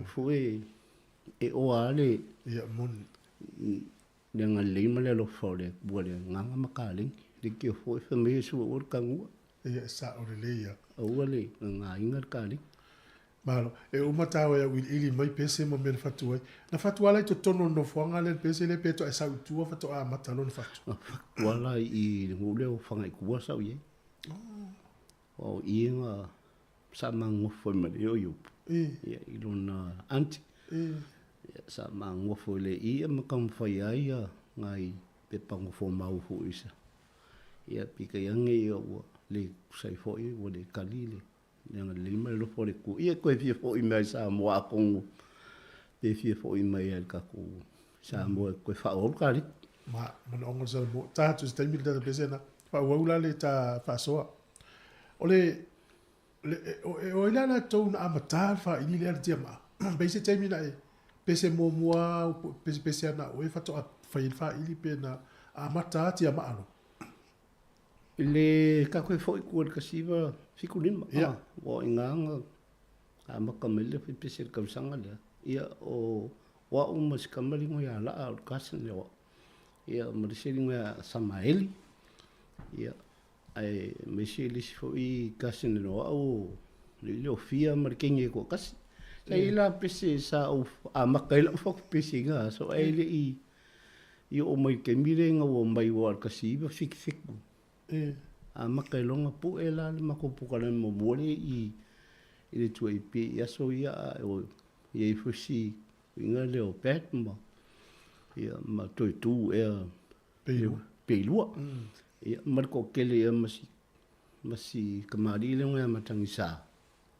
Ufu e o ale. Ia, mon. Le ngā leima le lo whao le, bua le nganga makalengi. Le ki o fo e whamea sua o kangua. Ia, sa o le leia. Aua le, ngā inga kālengi. Malo, e umatau e ili mai pese mo mena fatu ai. Na fatu ala i to tono no fuanga le pese le peto e sa utua fatu a matalo na fatu. Fatu ala i ngule o whangai kua sau ye. O i ngā sa mangofo i mare o yupu. Ia i lona anti. Sa mangofo le i a makamwhai ai a ngai pe pangofo mau fu isa. Ia pika yange i o le kusai foi o le kalile. Yang lima lo fo le ku ia ko fie fo i mai sa mo a kongo e fie fo i mai al ka ku sa mo ko fa o ka li ma mo ongo sa mo ta tu sta mi da besena fa wa le ta fa so ole o ila na to na amata fa i le dia ma be se temi na pese mo pese na o fa to fa i li pe na amata ti ma ano le ka ko fo i ku ka siva fikulima o inganga a makamele fi pese ka sanga le ia o wa mas kamali mo ya la o kasen le ia mo de seli mo samaeli ia ai me seli fo i kasen le o le ofia markenye ko kas le ila pese sa o a makaila fo pese nga so ai le i o mai ke mirenga o mai wa ka siva fik a makailonga pu e la le makopukana mo mole i le tue pi ia so ia o ia i fusi inga le o pet ma ia ma toi tu e peilua ia marko kele ia masi kamari le ngai matangi sa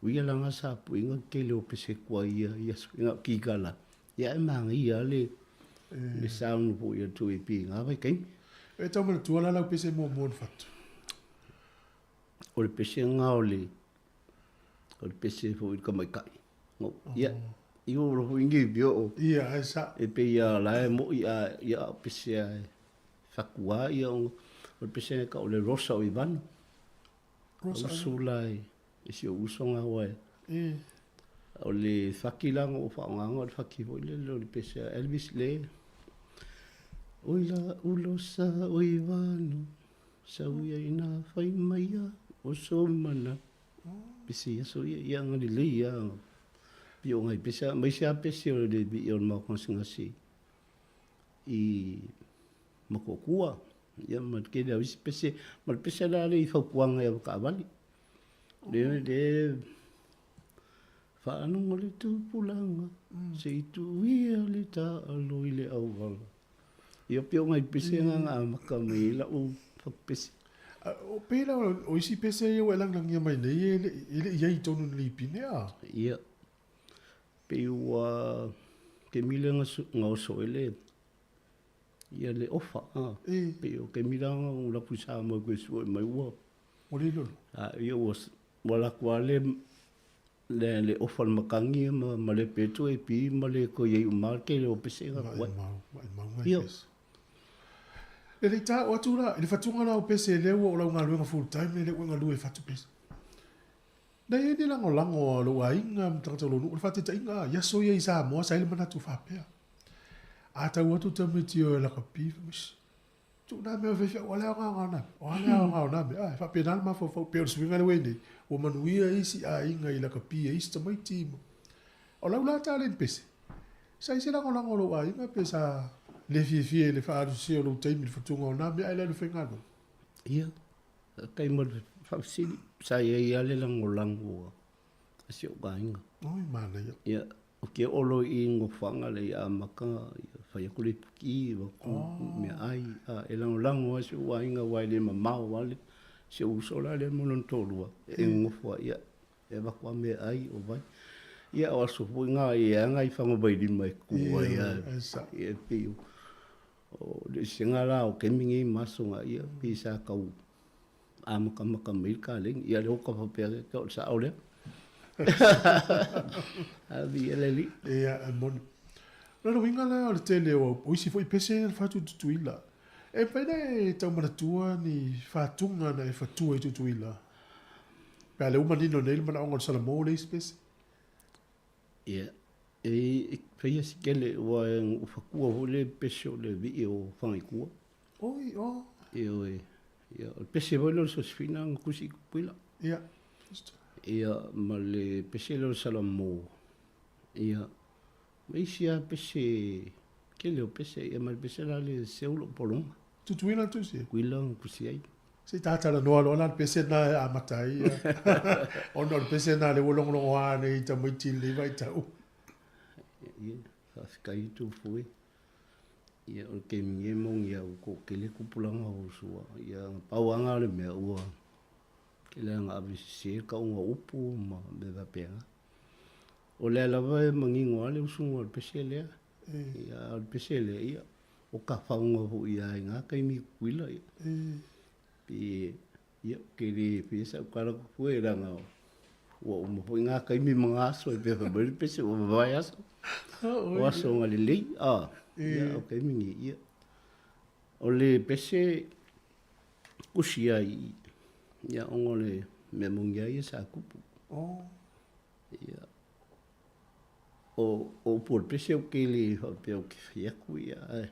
uia langa sa pu inga kele o pese kwa ia so inga kikala ia e mangi ia le sound pu ia tue pi nga vai kai e tau mana tuala lau pese mo fatu o le pese ngā o le pese fo i kamai kai. Ia, i o roho ingi bio o. Ia, ai sa. E pe ia lae mo ia pese a whakua ia o le pese ka o le rosa o i vanu. Rosa. O sulai, e si o usonga wae. O le whakilanga o whaonganga o le whakiho i le pese a Elvis le. Oila ulosa o i vanu, sa uia ina whai maia. O so mana pese ia so ia ngani le ia pio ngai pese mai se pese o le bi o ma konsinga si i makokua ia ma ke da wis pese ma pese la le fa kuanga ia ka vali le fa anu ngole tu pulanga se tu ia le ta alo ile au val ia pio ngai pese nga maka me la o fa pese o pela o isi pese ia wa lang ia mai nei ele ia i tonu li pinea ia pe wa ke milenga nga so ele ia le ofa pe o ke milanga la pusa mo ko so mai wa o le lo ia was wala kwale le ofa makangi ma le peto e pi ma le ko ye mal ke le o pese nga wa ia ele ta o tura ele fatunga na o pese le o la nga full time le nga lu e fatu pese na ye ni lango lo wa inga mtata lo no fatu ta inga ya so ye isa mo sa ile mana tu fa pe ata o tu te metio la kapi mis tu na me fe wala nga na wala nga na me ai fa penal ma fo pe swinga le wende o manuia isi a inga ila ka pia ista mai timo o la talen pese sai se la ko lo ai nga pesa le fi le fa du se lo taimi fa tu nga na me ai la le fenga no ia kai mo fa sili sai ia le lango asi o gainga oi mana ia o ke olo i ngofanga le a maka fa ia kule ki wa me ai e lango asi o gainga wai le mamau wale se usola le monon tolua e ngofua ia e va kwa me ai o vai ia o so nga ia nga I fango bai di mai ku ia e piu o le singala o ke mingi masunga ia pisa ka u maka mai ka le ia le ka fa pe ka sa ole abi ele ia mon no winga la o tele o isi foi pese fa tu tuila e pena e tau manatua ni whātunga na e whatua I tutuila. Pea leo manino nei mana ongo sala mō le spese? Ia. E whaia si kele ua e whakua ho le pese o le vi o whangikua. Oi, o. Ia e. Ia, o pese voi lo so sfina kusi kupuila. Ia. Ia, ma le pese lo sala mō. Ia. Meisia pese... Kele o pese, ia ma le pese la le seulo polonga. Tutuila tu si? Kuila kusi ai. Se tātara noa lo na pese na a matai. Ono le pese na le wolongo ane I ta maiti le vai tau. Ia, whaskai tu fui. Ia, o ke minge mong ia o ko kele kupulanga o sua. Ia, pauanga le mea ua. Kele anga avisi ka unga upu ma me vapenga. O le alawa e mangingo ale usungo al pese lea. Ia, al pese lea ia. O ka whaunga ho ia e ngā kaimi kuila ia. Pi, ia, kere pesa o kara kukue ranga o. Ua umaho I ngā kaimi mga aso e peha meri pese o mawai aso. O aso ngā le lei, ia, o kaimi ngi ia. O le pese kusia I, ia, ongo le me mungia ia sa kupu. Ia. O por pese o kele, o pe o kifiaku ia,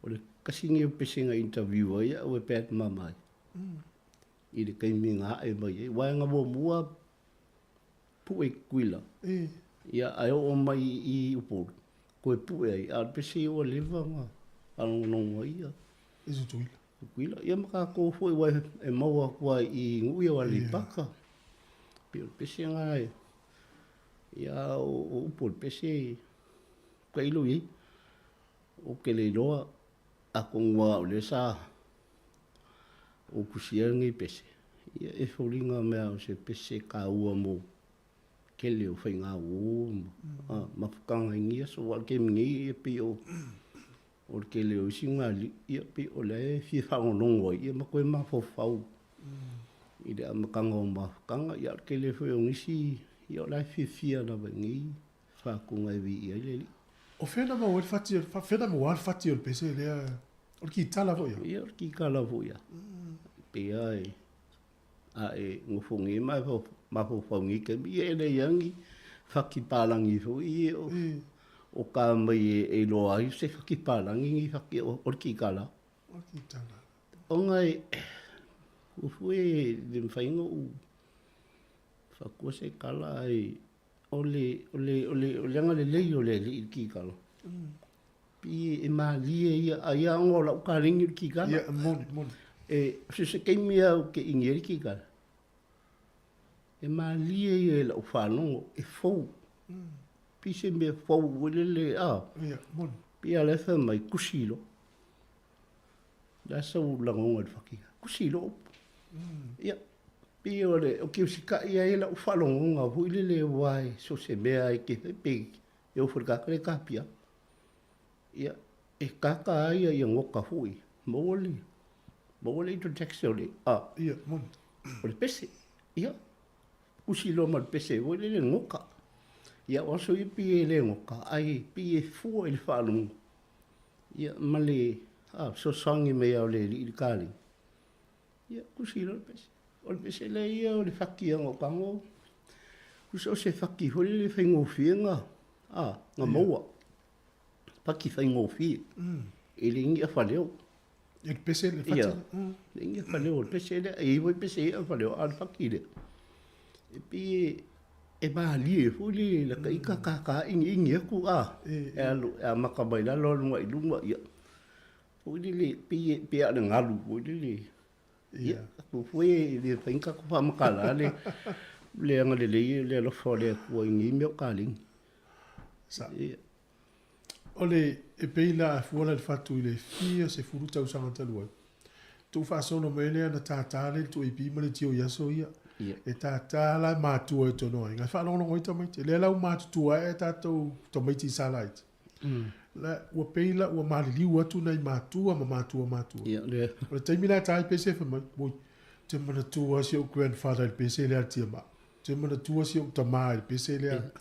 o le kasingi o pese ngā interview ia, o e pēt mamai. I le kaimi ngā e mai, wai ngā mua pu e kuila. Ia, ai o mai I upor. Ko e pu e ai, a pese o leva ngā, anonga ia. Isu tuila. Kuila, ia maka ko foi wai e maua kua I ngui o ali paka. Pio pese ngā e. Ia o upor pese, kwa ilo I. O ke le loa, a kongwa o le sa o kusia ngai pese. Ia e whoringa mea o se pese ka ua mo ke leo whai ngā o mafukanga ingia so wal ke mingi e pi o ke leo isi ngā li ia pi o le fi whangonongo ia ma koe ma fofau. I le amakanga o mafukanga ia ke leo whai o ngisi ia o lai fia na wangi whakunga e vi ia leli. O whena ma wad fati, whena ma wad fati o pese lea, o ki tala vo ia? Ia, o ki kala vo ia. Pea e, a e ngofongi mai ma fofongi ke mi e le yangi, whaki pālangi vo i o ka mai e loa i se whaki pālangi ngi whaki o ki kala. O ki tala. O ngai, o fue de mwhaingo u whakua se kala ai, o le anga le lei o le ki kala. Pi e ma lie ia ia ngo la ka ringi ki kala. Ia mon. E se keimia o ke ingeri ki kala. E ma lie ia la whanongo e fou. Pi se me fou wele le Ia mon. Pi a le wha mai kusilo. Da sau langonga whakia. Kusilo. Ia. Pi o le, o ki usika ia e la whalongo ngā huile le wai, so se mea e ke pe, e o whurikaka le kāpia. Ia, e kaka aia ia ngoka hui, mawale I to taxi o le, Ia, mon. O le pese, ia, usilo ma le pese, o le ngoka. Ia, oso I pi e le ngoka, ai, pi e fua I le whalongo. Ia, ma le, so sangi mea o le li kāli. Ia, usilo le pese. O le pese le ia o le whaki anga o kango. Kusa o se whaki hori le whaingo whienga. Ngā maua. Whaki whaingo whi. E le ingi a whaleo. E pese le Ia. fata. Inga fa leo pese le e voi pese fa leo al fakile. E pi e ba li fu li la ka ingi ku a. E alu a makabai la lo ngai lunga ia. Fu li pi a ngalu fu li. Ia. Ku foi le penka ku fa makala le le anga le lo fo le ku ingi me kaling. Sa. Ole e peila fuala le fatu ile fia se furuta usanga talua. Tu fa sono mele na tatale tu ipi mele tio yaso ia. E tatala matua to no. Nga fa no ngoi to mai. Le la matua e tato to mai ti salait. La ua peila ua malili ua tu nei matua ma matua. Ia le. Ole taimina tai pese fa mai. Moi. Te mana tua si o grandfather pese le atia ma. Te mana tua si o tamai pese le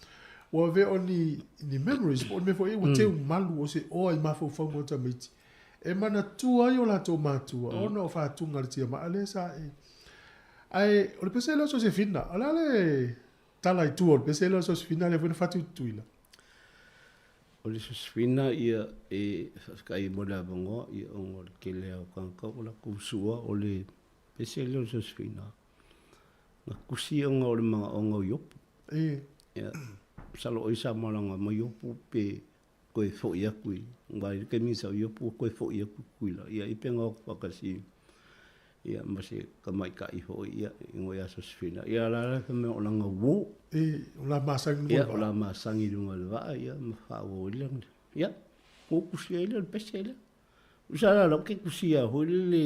o ve oni ni memories o me foi o te malu o se o ai mafo fo mo ta miti e mana tua yo la to matua o no fa tu ngal tia ma ale sa ai o le pese lo so se fina ala le tala i tu o pese lo so se fina le vo fa tu tuila o le so fina ia e kai mo la bongo ia o ke le o kan ka o la kusua o le pese lo so fina na kusi o le ma o yo ia salo isa malanga mai opu pe koe fo ia kui ngai ke mi sa opu koe fo ia kui la ia ipenga o pakasi ia mase kamai ka i fo ia ngoi aso sfina ia la me o langa wo o la masang ia o la masang i lunga va ia ma fa wo lang ia o kusia ile pesele usala lo ke kusia ho le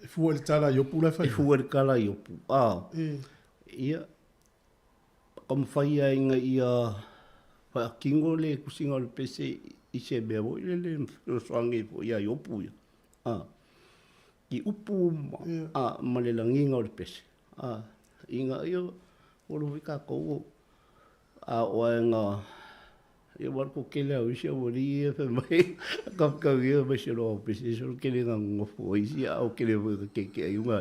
fu el tala yopu la fa fu el kala yopu ia como faia inga ia fa kingo le kusinga le pese i se bebo le soangi fo ia yopu ia i upu ma le langinga le pese inga io o lo vika ko o nga ia war ko kele o sia o ri fe mai ka ia ba se lo pese so kele nga ngofo isia o kele ke ai uma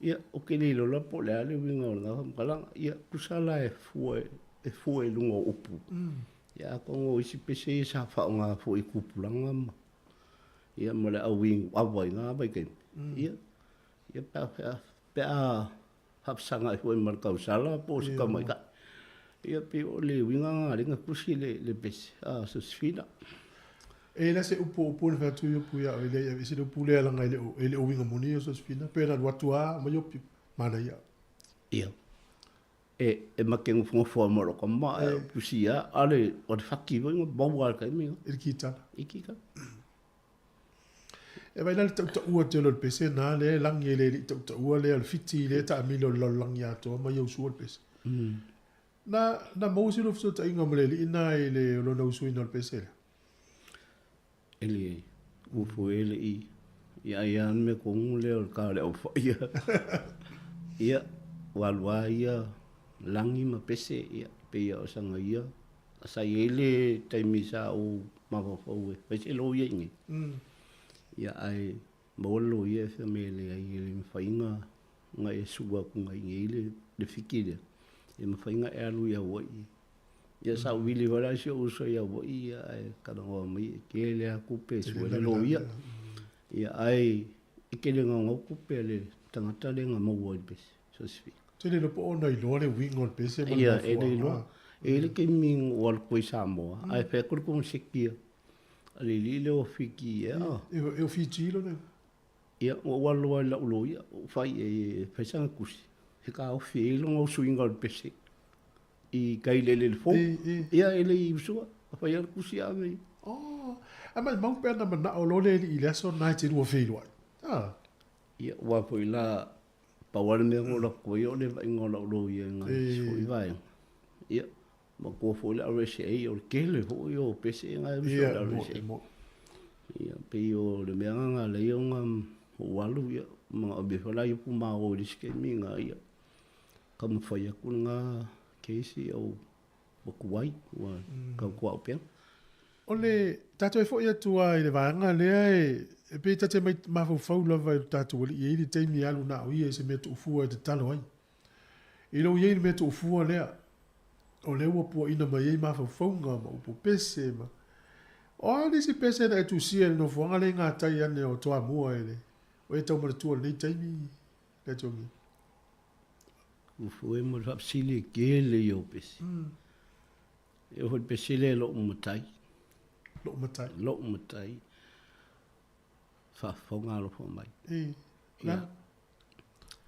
ia o ke le lo po le ale winga o kala ia kusala e fue lungo upu ia ko ngo isi pese sa fa nga fo i kupulanga ia mo le awing awai nga ba ke ia pa hapsanga fo mar kausala po se ka mai ka ia pe o le winga nga ringa kusi le pese so sfina e la se upo le fatu yo puya ele se do pule ala ngai ele o winga moni so spina pena watua ma yo mana ia ia e makeng fo mo ko ma pusia ale o fakki bo ngo bo ka mi ikita e vai dal ta ua te lo pese na le langi le ta ua le al fiti le ta mi lo langi ato ma yo su pese na mo si lo so ta inga mele ina le lo no su ina pese ele ufu ele ia me con le ka le o ia walwa ia langi ma pese ia pe ia sanga ia sa ele taimisa o ma fo e pe lo ia ngi ia ai bolo ia fe mele ai le fainga ngai suwa ku ngai ele le fikile e ma fainga e alu ia wo ia sa wili wala si o so ia wo ia ka no mai ke le ku pe su le lo ia ai ke le ngo ku pe le tangata le ngo wo pe so sfi te le po ona i lo le wingo pe se ma ia e le lo e le ke ming wal ko samo ai pe ku ku sikia ali li le o fiki e o fiki lo ne ia o wal wala lo ia fai e pe sang kusi ka o fi lo ngo swinga pe se i kai le fo ia ele i so fa ia kusi ave ama mau pe na na o lo le i le so na ti wo fe lo ia wa po ila pa wa le ngo lo ko yo le ngo lo ia nga so i vai ia ma ko fo le RSA o ke le ho yo pese nga so le RSA ia pe yo le me nga le yo nga walu ia ma be fa la yo pu ma o diske mi nga ia kam fa ia ku nga Casey o kuai wa ka ko pe ole tato e fo ia tua i le vanga le e pe tate mai ma fo fo la va tato i e te mi alu na o i se me tu fu de talo ai i lo ye me tu fu le o le wo po ina mai ma fo nga ma po pese ma O ni si pese na tu sia no fuanga le ngā tai ane o toa mua ele. O e tau maratua nei taimi le tongi. Ufue mo rap sili kele yo pese. E hoi pese le lo umatai. Lo umatai. Lo umatai. Fa fonga lo fo mai. La.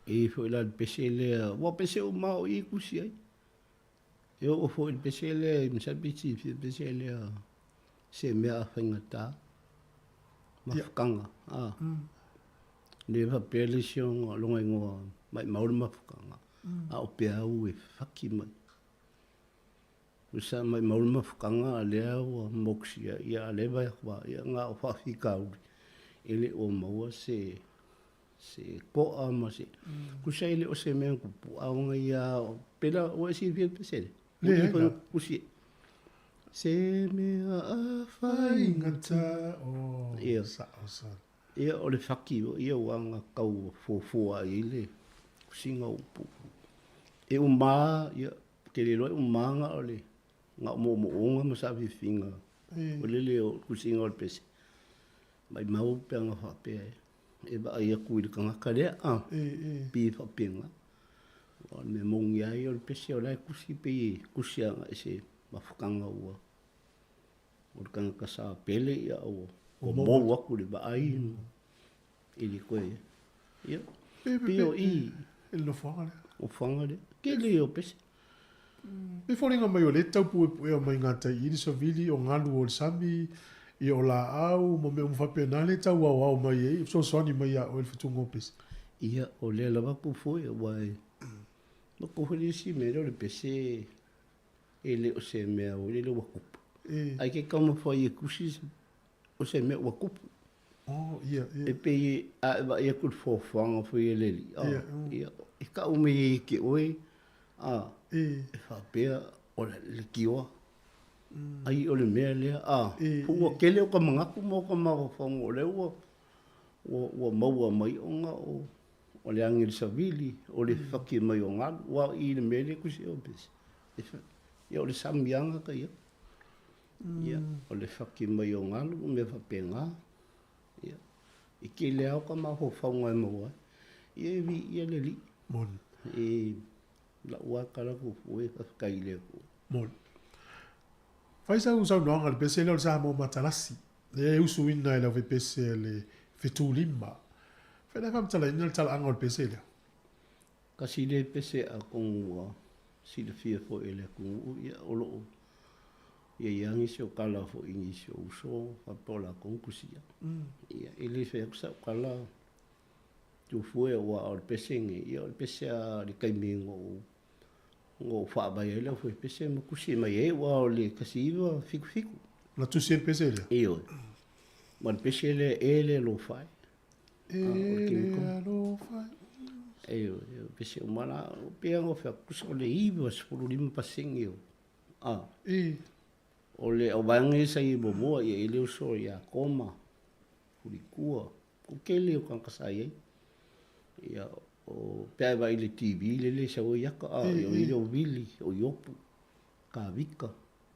E foi la pese le wa pese o mau I kusi ai. E o foi pese le mi sa biti pese le se mea whaingata. Mafukanga. Le va pele siong longa ingoa mai mauri mafukanga. A o pea au e whaki mai. Usa mai mauri mafukanga a lea ua moksia. Ia lewa e kwa. Ia ngā o whawhi kauri. Ele o maua se koa ma se. Kusa ele o se mea kupu. Aonga ia pela o e si via pesele. Le kusi. Se mea a whaingata. Ia. Sa. Ia o le whaki o ia wanga kau fōfua i le. Kusinga upu. E o maa, ia, ke le roi o maanga o le. Ngā mo onga ma sa whiwhinga. O le o kusinga o le pese. Mai mau pia ngā whapea e. E ba ia kui le kangaka lea. Pi whapenga. O me mongi ai o le pese o lai kusi pe i kusianga e se mawhakanga ua. O le kangaka sa pele ia o. O mou aku le ba ai. Ili koe. Ia. Pio I. Ele no whanga lea. O whanga lea. Ke le o pese. Me wharinga mai o le tau pue o mai ngā tai iri so vili o ngalu o le sami I o la au mo me umwhape nā le tau au mai e. So soani mai a o le whatungo pese. Ia o le lawa pufoi wai. Ma kuhuri si mea o le pese e le o se mea o le wakupu. Ai ke kauma whai e kusi o se mea wakupu. Ia. E pe a eva ia kul fōwhanga whai e leli. Ia. E ka ume e ke oe. E whapea o le kioa. Ai o le mea lea. Pua kele o ka mangaku mo ka mawawhanga o le ua. Ua maua mai o ngā o le angiri savili. O le whaki mai o ngā. Ua I le mea le kusi o pese. Ia o le samianga ka ia. Ia. O le whaki mai o ngā. O me whapea ngā. Ia. I ke lea o ka mawawhanga e maua. Ia vi ia le li. Mon. La ua kala ku fue kai le ku. Mon. Faisa usau noanga le pese le o sa mo matalasi. Le usu ina e la ve pese le fitu lima. Fena fam tala ina tala anga le pese le. Kasi le pese a kongua. Si le fia fo ele ku ia olo. Ia yangi se o kala fo ingi se o uso fa pola konkusia. Ia ele fe kusa kala. Tu fue o al pese nge ia o pese a le kaimingo. Ngo wha bai ele fo pese mo kusi mai e wa le kasi iwa fiku. La tu sien pese le. Io. Ma pese le ele lo fai. Ele lo fai. Io pese o mana o pea ngo fa kuso le iwa spulu lima pasing io. O le o bangi sa i bomo ia ele uso ia koma. Kurikua. Ko kele o kankasai. Ia o pea vai le TV le sa o yaka o ile o vili o yopu ka vika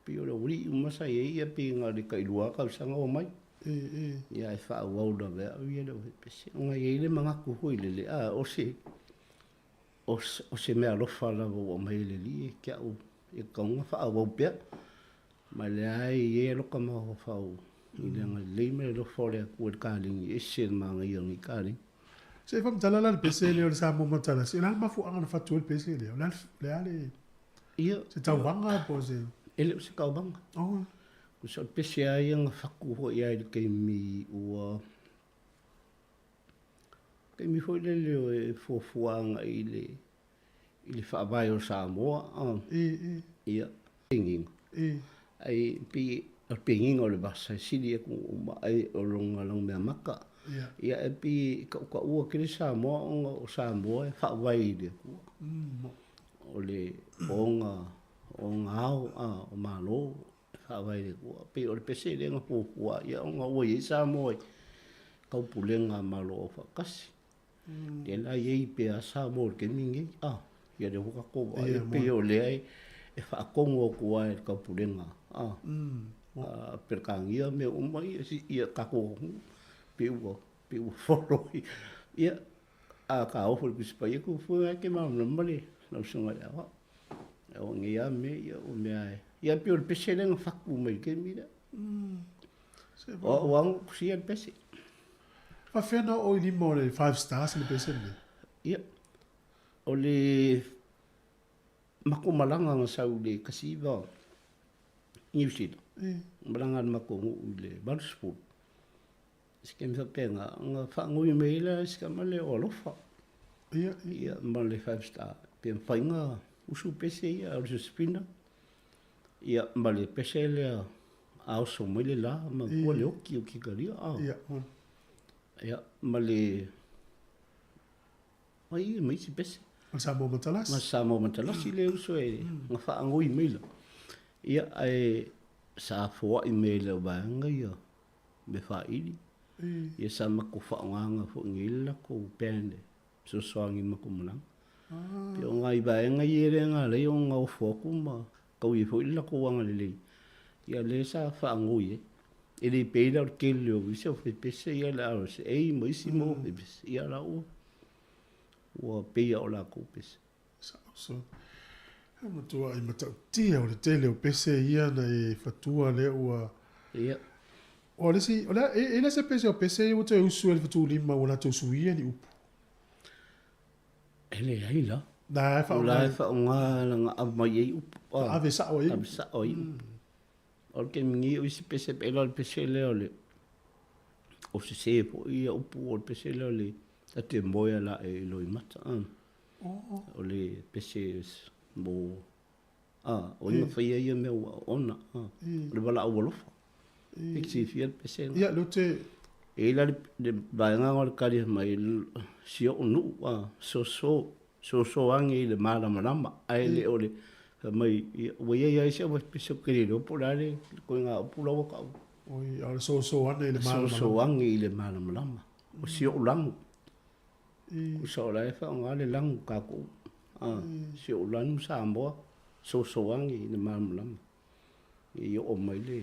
pe o uri umasa ia pe nga le kailua ka sanga o mai ia e fa o da ve ia le pese nga ile manga ku hui le o se me alo fa la o mai le li ke o e ka nga fa o pe ma le ai e lo ka ma o fa o ile nga le me lo fa le ku ka ling e se manga ia ni ka ling. Se fam tala la pese le o sa mo matala. Se la mafu anga fa tu pese le. Le ale. Ia. Se tau wanga po se. Ele se kau banga. Ku so pese ai nga faku ho ia le ke mi ua. Ke mi foi le o e fofuanga ile fa vai o sa mo. Ia. Pinging. Ai pi pinging o le basa sili ku ai o longa long me maka. Ia e pi ka ua kere Samoa o Samoa e whawai le kua. O le onga au o malo e whawai le kua. Pe o le pese le nga pōpua ia onga ua i Samoa kaupulenga malo o whakasi. Te la iei pe a Samoa ke mingi. Ia le huka koa. Ia pe o le ai e whakongo kua e kaupulenga. perkangia me umai si ia kako piu foro ia a ka o fo kus pa ia ku fu ke ma no mali no sunga ya o ngia me ia o me ai ia piu pesele ng faku me ke mira o wang si al pesi fa fena o ni mo le 5 stars le pesele ia o le makumalanga nga sau le kasiva New Zealand. Malangan makungu le Barspool. Skem sa penga nga fa ngui meila skamale olofa. Ia male 5 star. Pem fainga usu pese ia usu spina. Ia male pese le au so mele la ma ko le oki o kikaria. Ia male ai mai si pese. Masamo matalas. Masamo matalas le usu e nga fa ngui meila. Ia ai sa fo email ba nga ia me fa ili ia sa ma ko fa nga fo ngila ko pende so soangi ma ko mala pe nga i ba nga ia nga le nga fo ku ma ko i fo ila ko nga le ia le sa fa ngui e le pe da ke le o se fe pese ia la o se ei mo si mo ia la o pe ia o la ko pese so matua i matau tia o le tele o pese ia na e fatua le ua. Ia. O le si, o le, e le se pese o pese i uta e usu e le fatu lima o la tau suia ni upu. Ele ai la. Na e fa o la. Fa o nga nga amai e upu. Ave sa o e. Ave sa o e. O ke mingi o isi pese pe la pese le o le. O se se po ia upu o pese le o le. Tate moia la e loi mata. O le pese mo o ia fai ia me ona le bala o lo fixi fiel pese ia lote e la de bainga ngol kali mai si o nu so angi le mala malama ai le ole mai o ia se o pese que le po la le ko nga po lo ka o ia so angi le mala so angi le mala malama o si o lang o so la fa ngale lang ka ko si o lanu sa amboa so angi ni mamulam i o mai le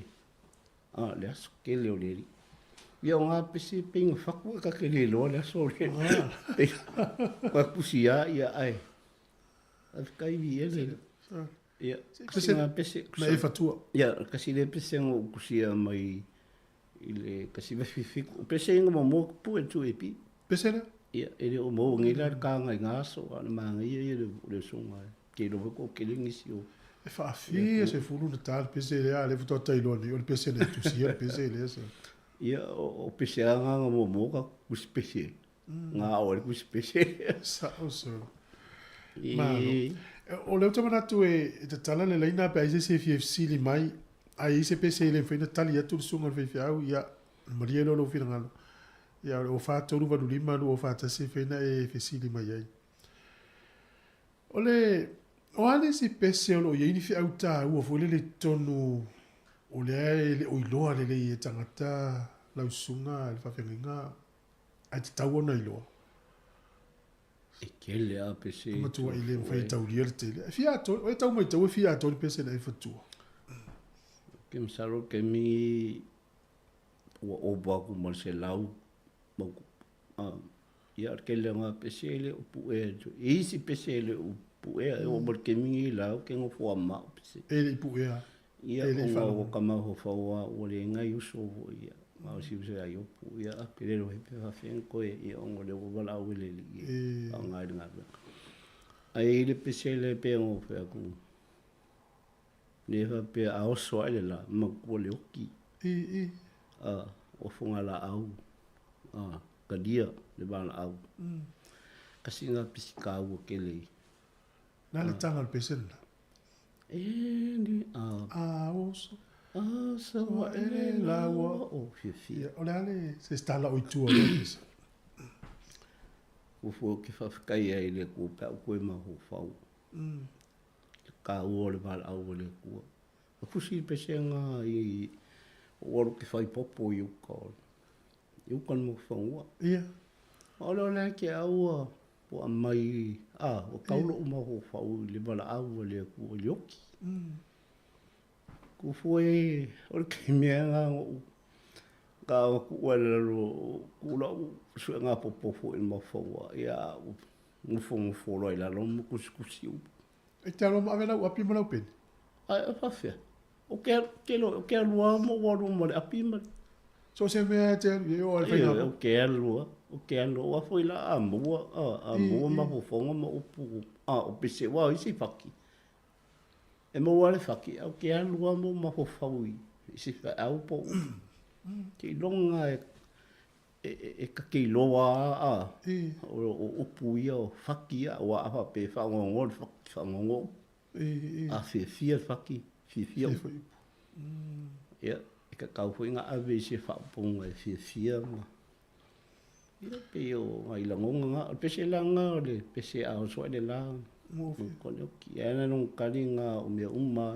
le aso ke le o le ia nga pesi ping faku ka ke le lo le aso le ka pusia ia ai af kai vi ele ia kasi nga pesi na e fatua ia kasi le pesi ngo kusia mai ile kasi va fifiku pesi ngo mo pu e tu epi pesi na ia ele o mo ngila ka nga ngaso ana manga ia le songa ke lo ko ke lingi si o e fa fi se fulu de tal pese le ale futo tailo ni o pese ne tu si pese le se ia o pese nga mo ka ku spesial nga o ku spesial sa o so o le tama tu e te tala le leina pe se CFC li mai ai se pese le fe na tali atu sunga fe fiau ia marielo lo fi ngalo ia o fa tolu va lima o fa ta se fe na e fe si lima ia ole o ale si pese o ye ni fi auta o fo le tonu o le o ilo ale le tangata la usunga le fa fenga a te tau na ilo e ke le a pese ma tu ile fa tau le te fi ato o tau mai tau fi ato pese na fa tu ke msalo ke mi o ba ku mo se lau ia ke le nga pesele o pu e isi pesele o pu e o bor ke mi la o ke ngo fo ma pese ele pu e ia o kama ho fo wa o le nga yuso ia ma o si se ai o pu ia pele ro he pa fen ko e o ngo le o bala o le li a nga nga ai le pesele pe o fe ku le va pe a o so ele la ma ko le o ki o funga la au kadia le bala au kasi nga pisika o kele na le tanga le pesen ni oso so ele la o fifi o le se sta la o tu o le o fo ke fa kai ai le ko pa ko ma ho fa ka o le bala au le ko o fusi pesenga i o ke fai popo i ko eu kan mo fangua ia olo le ke au po mai o kaulo mo ho fa u le bala au le ku yoki Ku foi o ke mea ka ku wala ro ku la su nga popo fo in mo fo ia mo fo lo ila lo mo kusi e te alo ma vela u api mo pen ai fa fe o ke lo mo wa mo api mo so se me te yo al final o ke lo wa foi la a mo ma fo mo upu o pese wa isi faki e mo wale faki o ke lo mo ma fo faui isi fa au po ke longa e ka ke loa o upu ia o faki a wa apa pe fa ngol fa ngol a fia faki fia ia ka kau foi nga ave se fa ponga e fia ma ia pe o ai la ngonga pe se langa le pe se a so de la ko le ki ana non kalinga o me uma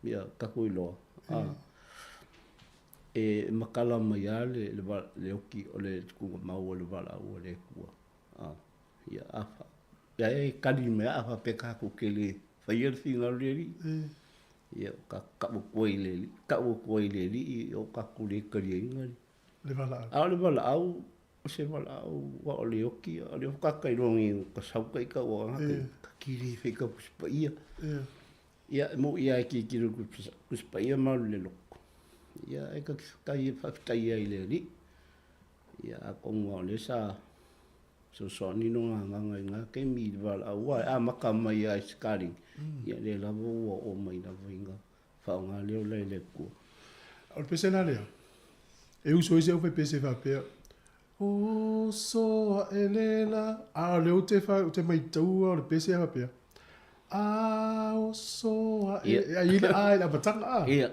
ia ka ko lo e makala mai ale le oki o le ku mau le vala o le ku ia afa ia e kali me afa pe ka ku ke le fai finga le ia ka ko le o ka ku le kali inga le vala au se vala au wa o le oki o le ka kai rongi ka sau kai ka wa ka kiri fe ka puspa ia mo ia ki ku puspa ia ma le lo ia e ka kai fa tai ai le ri ia ko ngo le sa so ni no nga ke mi vala wa a maka mai ai skari ia le la vo o mai na vinga fa nga le ku al pese na le e uso ise o pese va pe o so elela a le o te fa o te mai tau o pese va pe a o so a ile ai la batanga ia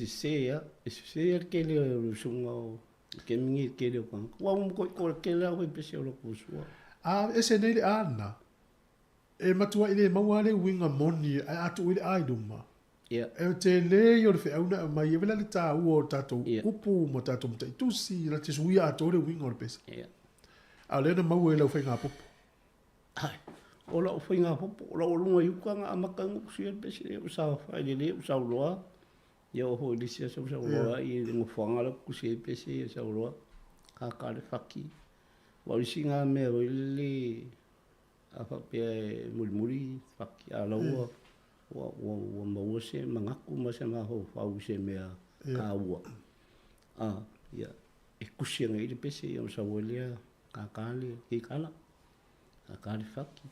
se ke le sunga ke mingi ke le kan wa ko ke la o pese o ko so a ese nei ana e matua ile mawale winga moni a tu ile ai duma ia e te le yo le fauna mai e vela le ta o tato upu mo tato mo tu si la te suia a tore winga o pese ia a le na mau e la fainga popo ai o la fainga popo o la o lunga yuka nga amakanga kusia pese o sa fa le o sa loa ia o ho le sia sa loa i ngo fanga la kusia pese sa loa ka le faki wa singa me o le apa pe muri faki ala wa mau se mangaku ma se ma ho fa u se me ka wa ia e kusia ngai le pese o sa wolia ka kale ki kala ka kale faki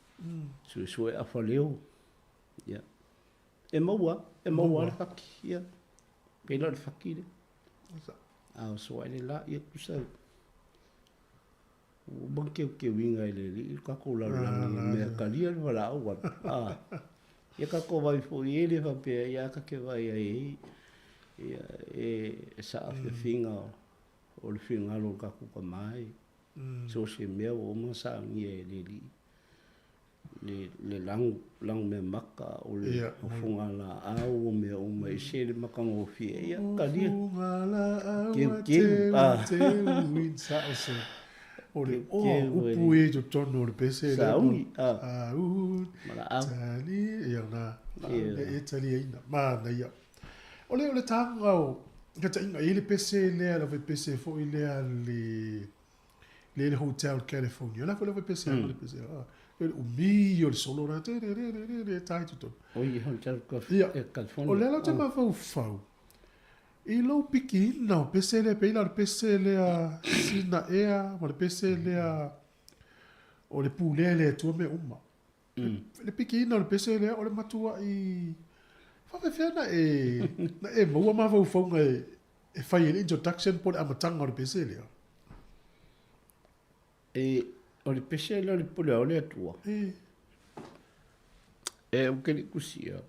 so e afaleo ia e mau le faki ia pe le faki le so ele la ia kusa o banke ke winga le ka ko la me ka lia wala o ia ka ko vai fo ele va pe ia ka ke vai ai ia e sa fe finga o le finga lo ka ko mai so se me o mo sa ni le lang me maka o le funga la au me o mai se le maka ngo fi ia ka lia ke win sa se Ore upu e jo tono le pese le tali ia na e tali ina ma na ia ole tanga o ka tinga ele pese le ala ve pese fo ile le hotel California la fo le pese le pese o mi o le solo na te tai to o i hotel California ole la te ma fo I lo piki na o pese le peila o pese le a sina ea o le pese le a o le pule le tua me uma le piki na o le pese le o le matua I fa na e maua ma fau faunga e fai el introduction po le amatanga o le pese le o le pese le o le pule o le atua o ke li kusia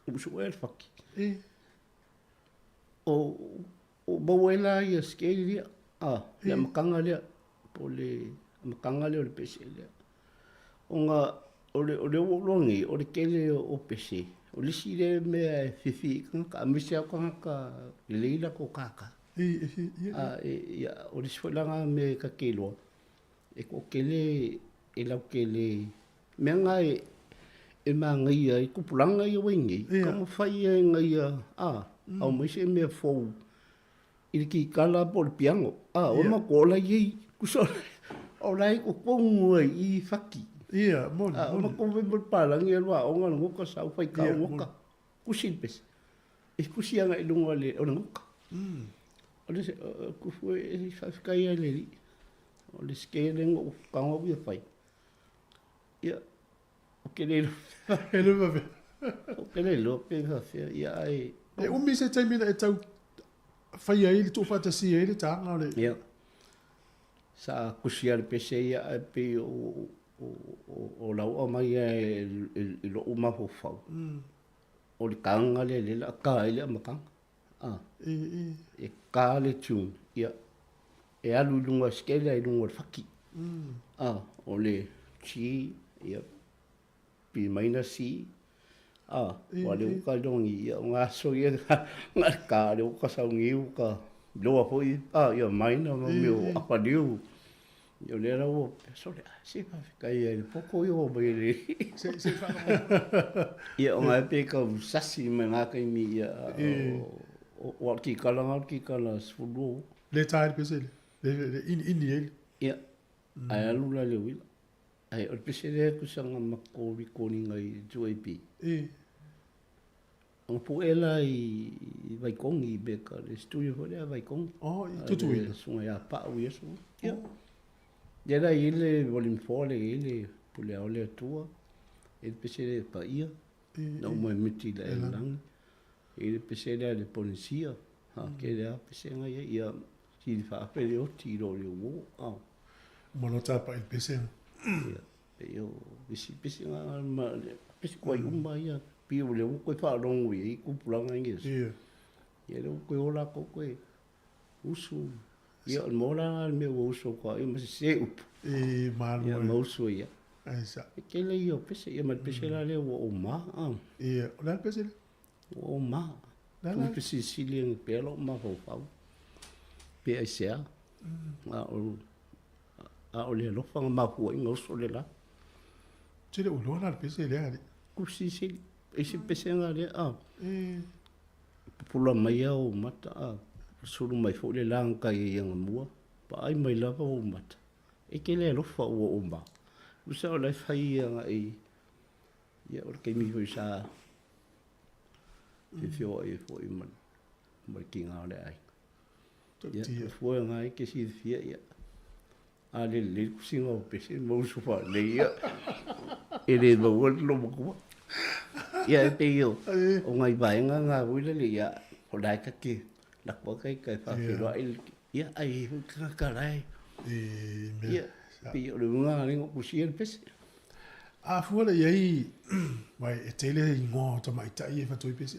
uso el faki o bawela ia skeli le makanga le pole makanga le o le pese le onga o le longi o le kele o pese o le sile me fifi ka misia ka leila ko kaka ia o le sfolanga me ka kelo e ko kele e la kele menga e mā ngai ai, kupulanga i wengi, ka mo whai e ngai au mai se mea fau, i ki kala po le piango, o ma kola i, kusole, o lai ko kongu ai i whaki. Ia, mon. O ma kowe mo palangi e loa, o ngā ngoka sau whai ka ngoka, kusi pese. E kusi anga i lunga le, o ngoka. O le se, kufue e whawhikai ai le ri, o le skerengo o kango ia whai. Ia, o ke le lo. E lo mawe. O ke le lo, pe hawhia, ia ai. E umi se taimina e tau whai ai li tō whatasi ai li tānga le. Ia. Sa kusia le pese ia ai pe o lau o mai e lo umaho whau. O le kanga le la ka ele makanga. E ka le tune. Ia. E alu lunga skele ai lunga whaki. O le chi, ia. Pi maina si. Wa le uka dongi, ia. Ngā so ia ngā ka le uka saungi uka. Loa hoi, ia maina meu apadiu. Yo le era o sole, se fa kai ele pouco yo bele. Se fa. Ia o mai pe ka sasi me nga kai mi ia. O ki kala sfudu. Le tai pese le in ele. Ia. Ai alula le wila. Ai o pese le ku sanga mako recording ngai JP. Ang puela i vai kong i beka le studio ho le vai kong. I tutu ile. Sunga ya pa u yesu. Ia. Era ele volume 4 ele pule ole tua. Ele pese pa ia. Não mo miti le lang. Ele pese le policia. Que le pese nga ia si fa pele o tiro le wo. Monota pa il pese. Eu pese nga ma pese ko uma ia. Pio le ko fa long wi ku pulanga ngis. Ia. Ele ko ola ko usu. Ia mola me usu ko e mas se up. Mal ia usu ia. Esa. Ke le yo pese ia mal pese la le o ma. Ia, la pese. O ma. Tu pese silien pelo ma ho fa. Pe sia. O le lo fa ma pu ngo so le la. Tire o lo la pese le ali. Ku si esse pese nga le pula mai o mata suru mai fo le lang kai yang mua pa ai mai lava o mata e ke le lo fa o ma usa o le fai nga e ia o ke mi foi sa fio e foi man mai kinga le ai ia foi nga e ke si fia ia ale le singa o pese mo su fa le ia e le mo lo mo ia pe yo o ngai vai nga wile le ia o dai ka ki la ko kai fa filo ia ai ka rai ia pe yo lu nga ni ku si el pes a fuala ia vai e tele ngo to mai tai fa to pes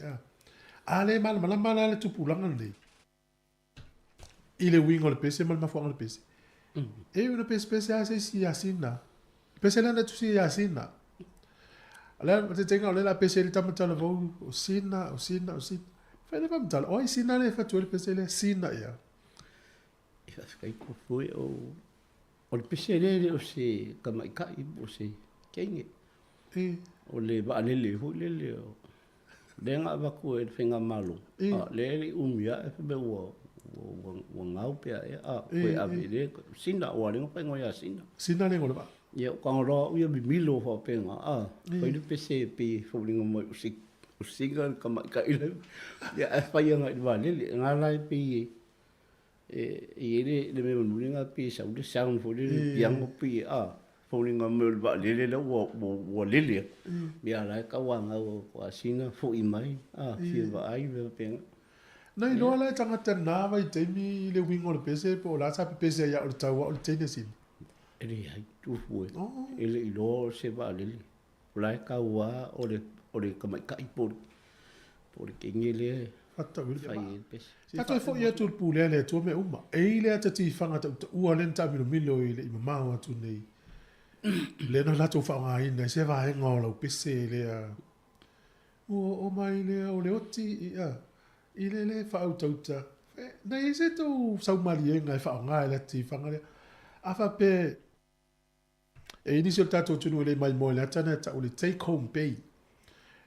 ale mal le tu pulanga le ile wingo le pes mal ma fo le pes e una pes a se si asina pes la tu si asina. Ala te tenga ole la pese le tamata le vo o sina. Fa le vam tal. Oi sina le fa tu le pese le sina ia. Ia kai ko foi o le pese le o se kama ka I o se kenge. O le ba le ho le le nga va ko e fenga malo. Le umia e be wo ngau pe a ko a le sina o le ngo ya sina. Sina le ngo ba. Ia kangora ia bimilo fa penga foi de pc pe folingo mo usiga kama ka ile ia fa ia ngai vale nga lai pe ele le me mulinga pe sa de sound for le piango pe folingo mo va le wo le ia lai ka wa nga ko asina fo I mai fi va ai ve penga nei no la tanga tana vai te mi le wingo le pc po la sa pc ia o tawa o te nesin ele ai tu foi ele ilo se va le lai ka wa o le kama ka por que ngele fata wil fa ta fo ia tu pule le tu me uma e le ta ti fanga ta u len ta milo ile I ma wa tu nei le no la tu fa nga ina se va e ngolo pese le o mai le o le oti ia ile le fa auta nei se tu sa mali nga fa nga le ti fanga le afa pe E ini se tato tunu le mai mo le tana ta o le take home pay.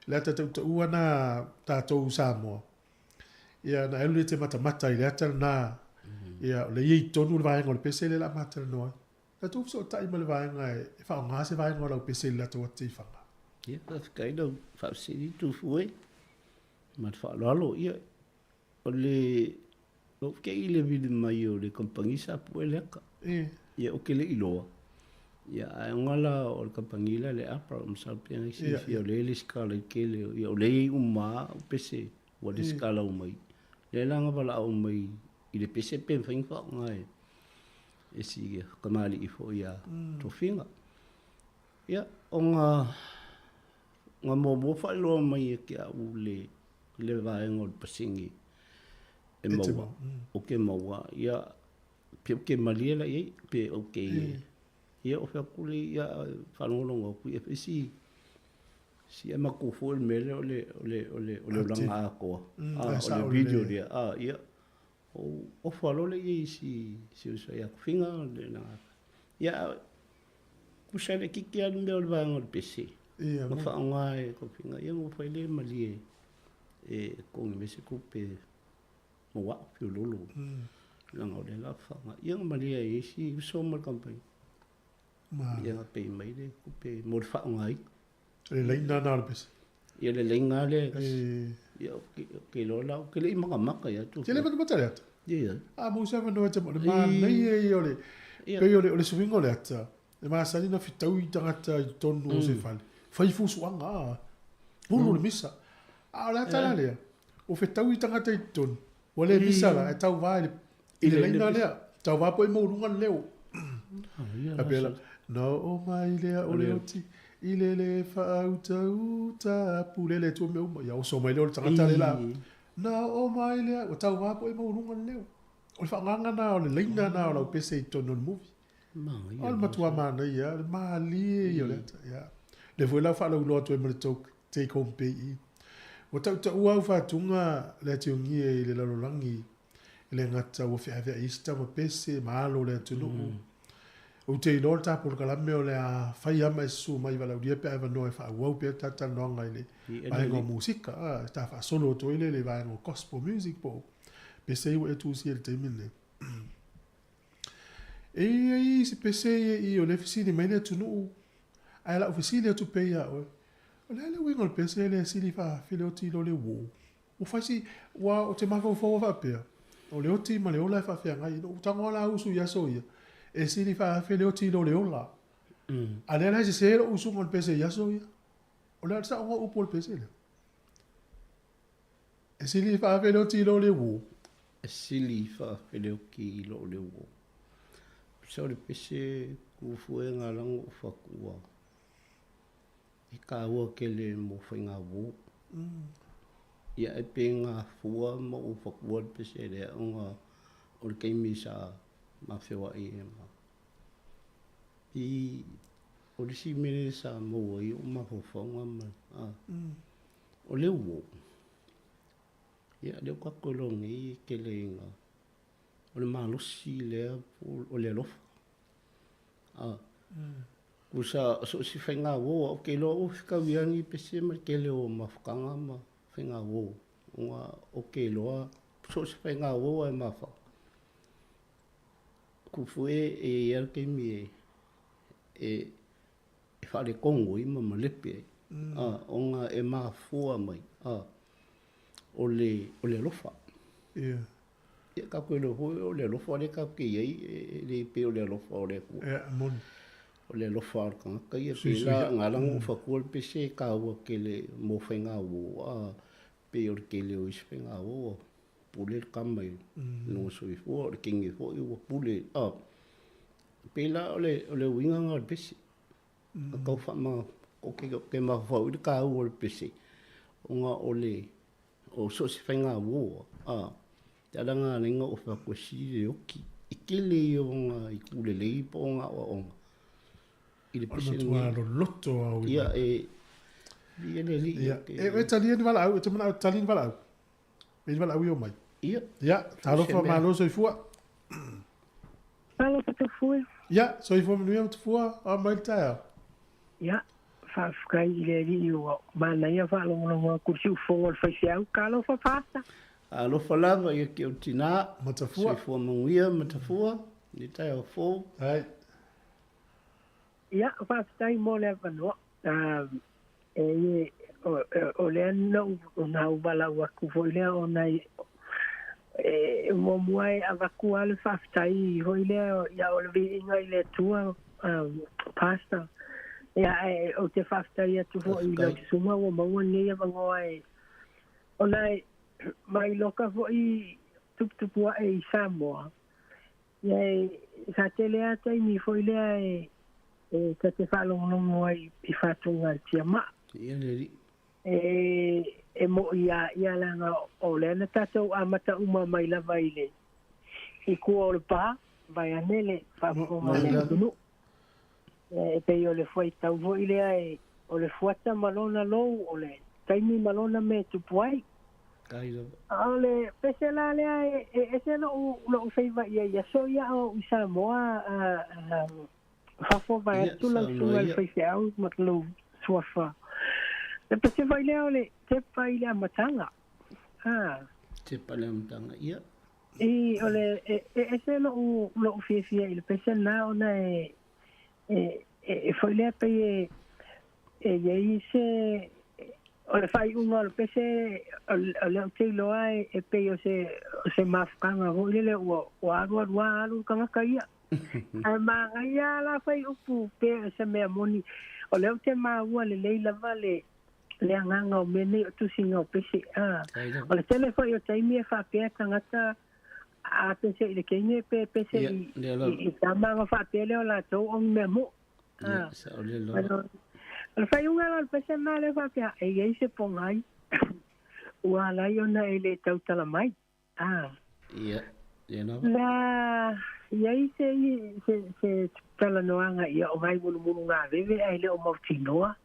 Le tato ta uana tato Samoa. Ia na elu le te mata i le atana na. Ia le i tonu le vaenga o le pese le la mata noa. Na tu so tai ma le vaenga e fa nga se vaenga o le pese le to te fanga. Ia ka kai do fa si tu foi. Ma fa lalo ia o le o ke ile vidi mai o le kompani sa pueleka. Ia o ke le iloa. Ia ngala o le kampangila le apa o msalpia si o le skala kele ia o le uma o pese o le skala o mai. Le langa bala o mai i le pese pe fing fa ngai. E si kamali i fo ia to finga. Ia o nga mo fa lo mai ke a u le vaenga o pasingi. E maua. O ke maua ia pe ke maliela i pe o ke ia o whakule ia whanonga o kui FSC. Si e mako fuel mele o le ranga akoa. O le video rea. Ia o whalole i si usa ia kuwhinga le nanga. Ia kusale kiki anu mea o le vanga o le pese. Ma whaonga e kuwhinga. Ia mo whaile malie e kongi mese kupe mo wak pio lolo. Langa o le la whanga. Ia malie e si uso mal kampai. Ia nga pei mai le, kupe mo le whaonga i. Le leina nā le pese. Ia le leina le. Ia ke lola, ke le i maka ia tu. Ke le mata le ata? Ia. Mo sa whanau ata mo le maa nei e o le. Pei o le suwingo le ata. Le maa salina fitau i tangata i tonu o se whale. Whaifu suanga. Pulu le misa. Le ata la lea. O fitau i tangata i tonu. O le misa la, e tau vaa i le leina lea. Tau vaa po i maurunga leo. A pela. No o mai lea o le oti. Ile le whaau ta pulele tu meu mai. Ia o so mai leo le tangata le la. Na o mai lea. O tau wapo e maurunga leo. O le whaanganga na o le leina na o lau pese i tono le movie. O le matua mana ia. Le maa lie i o le ata. Le fwe lau whaalau loa tu e mare tau take home pay i. O tau ta ua au whaatunga le ati o ngie i le lalolangi. Le ngata o whiawhia ista ma pese maalo le atu nuu. O te ino ta por kala me o le a fai ama su mai vala dia pe ava no e fa wau pe tata no ngai le vai ngo musika ta fa solo to ile le vai ngo gospel music po pe sei o tu si el temine e se pe sei o le fisi di mene tu no ai la ofisile tu pe ya o le wingo pe sei le si li fa file o ti lo le wo o fa si wa o te mako fo va pe o le o ti ma le o la fa fe ngai no tango la usu ya so ya e si li fa fele o tilo le ola. A le la se lo usu ngol pese ya so ya. O le sa o upol pese le. E si li fa fele o tilo le wo. E si li fa fele o ki lo le wo. So le pese ku fue nga lango fa kuwa. E ka wo ke le mo fa nga wo. Ya e pe nga fua mo o fa kuwa pese le nga o le keimi sa ma fewa i e ma. I o le si mene sa mo i o ma fofonga ma. O le wo. Ia le kwa kolongi i ke le inga. O le malosi lea o le lofa. Kusa so si whainga wo o ke lo o whikawiangi pese ma ke le o mawhakanga ma whainga wo. O ke loa so si whainga wo e mawha. Kufue e ia ke mi e whare kongo i mama lepe o nga e maa fua mai o le lofa ia ka koe lo hoi o le lofa le ka ke iei le pe o le lofa o le kua o le lofa o kanga ia pe la ngalango whakua le pese ka ua ke le mo whainga wo pe o ke le o isi whainga wo pule kamai no sui fo o kingi fo i wa pule pela o le winga nga o pese a kau wha ma o ke ma whau i ka au o le pese o nga o so si whainga wo te aranga nenga o whakua sire oki i kele i o nga i kule lei po nga o nga i le pese nga loto au ia e e talien wala au e tamana talien wala au e wala au i o mai ia talo fa malo so i fua Talo pa te fue. Ya, so i fo manu ia tufua a mai tae. Ya, whaafukai i le ri o mana ia whaalongononga kursi ufongo le whaisiau, ka alo whapasta. Alofa lava ia ke o tina. Matafua. Soifua manguia, matafua. Ni tae o fō. Ai. Ia, whaafukai mo le wanoa. O lea nau na ubala waku fo lea o nai mo muai avaku ale whaafutai hoi lea ia o le viinga i le tua pasta. Ia o te whaafutai atu fo i le suma o maua nia vangoa o nai mai loka fo i tuptupua i Samoa. Ia sa te lea taimi fo i lea ka te whaalongonongo ai i whātunga tia maa. Ia leri. Mo ia langa o le na tatou amata uma mai lava i le. I kua o le pā, vai anele, whaponga le tunu. Pe o le fuai tau vo i lea o le fuata malona lou, o le taimi malona me tupuai. O le pese la lea se lo feiva ia so ia o Samoa whafo vai atu lang sunga le feise au matlu suafa. Le pese vai lea o le te pai lea matanga. Te pai lea matanga, ia. O le se lo fia i le pese na o na foi lea pai iei se o le fai unga o le pese o le te loa pei o se mafukanga ho le o arua alu kangaka ia. Ma ia la fai upu pe se mea moni o le te maua le leila vale le anganga o mene o tusinga o pese o le telefoi o taimi e whapea tangata a pese i le keine pe pese i tamanga whapea leo la tau o mea mo o fai unga la pese na le whapea ei se pongai ua lai ona e le tau tala mai la iai se tala noanga ia o ngai munu ngā vewe ai le o mautinoa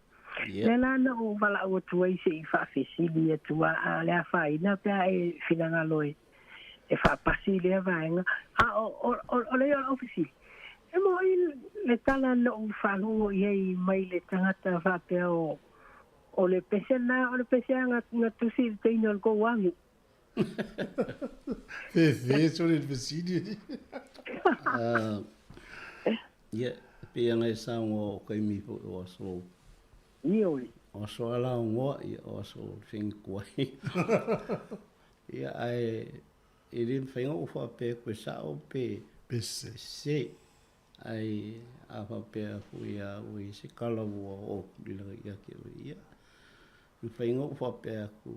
le lana o wala o tuai se i whaafesili e tua a lea whaina pia e whinanga loe e whaapasi lea vaenga o le o ofisi e mo i le tala na o whanongo i mai le tangata whapea o le pese na o le pese nga tusi te ino al kouangu Fe, so le vesidi. Ia, pe anga e saungo o kaimi o aso. Ioi. O aso ala o ngoa, ia o aso whenkuai. Ia ai, e rin whainga o whape koe sao pe pese. Se. Ai, a whape a hui a ui se kalawua o lila ia ke ui ia. Whainga o whape a ku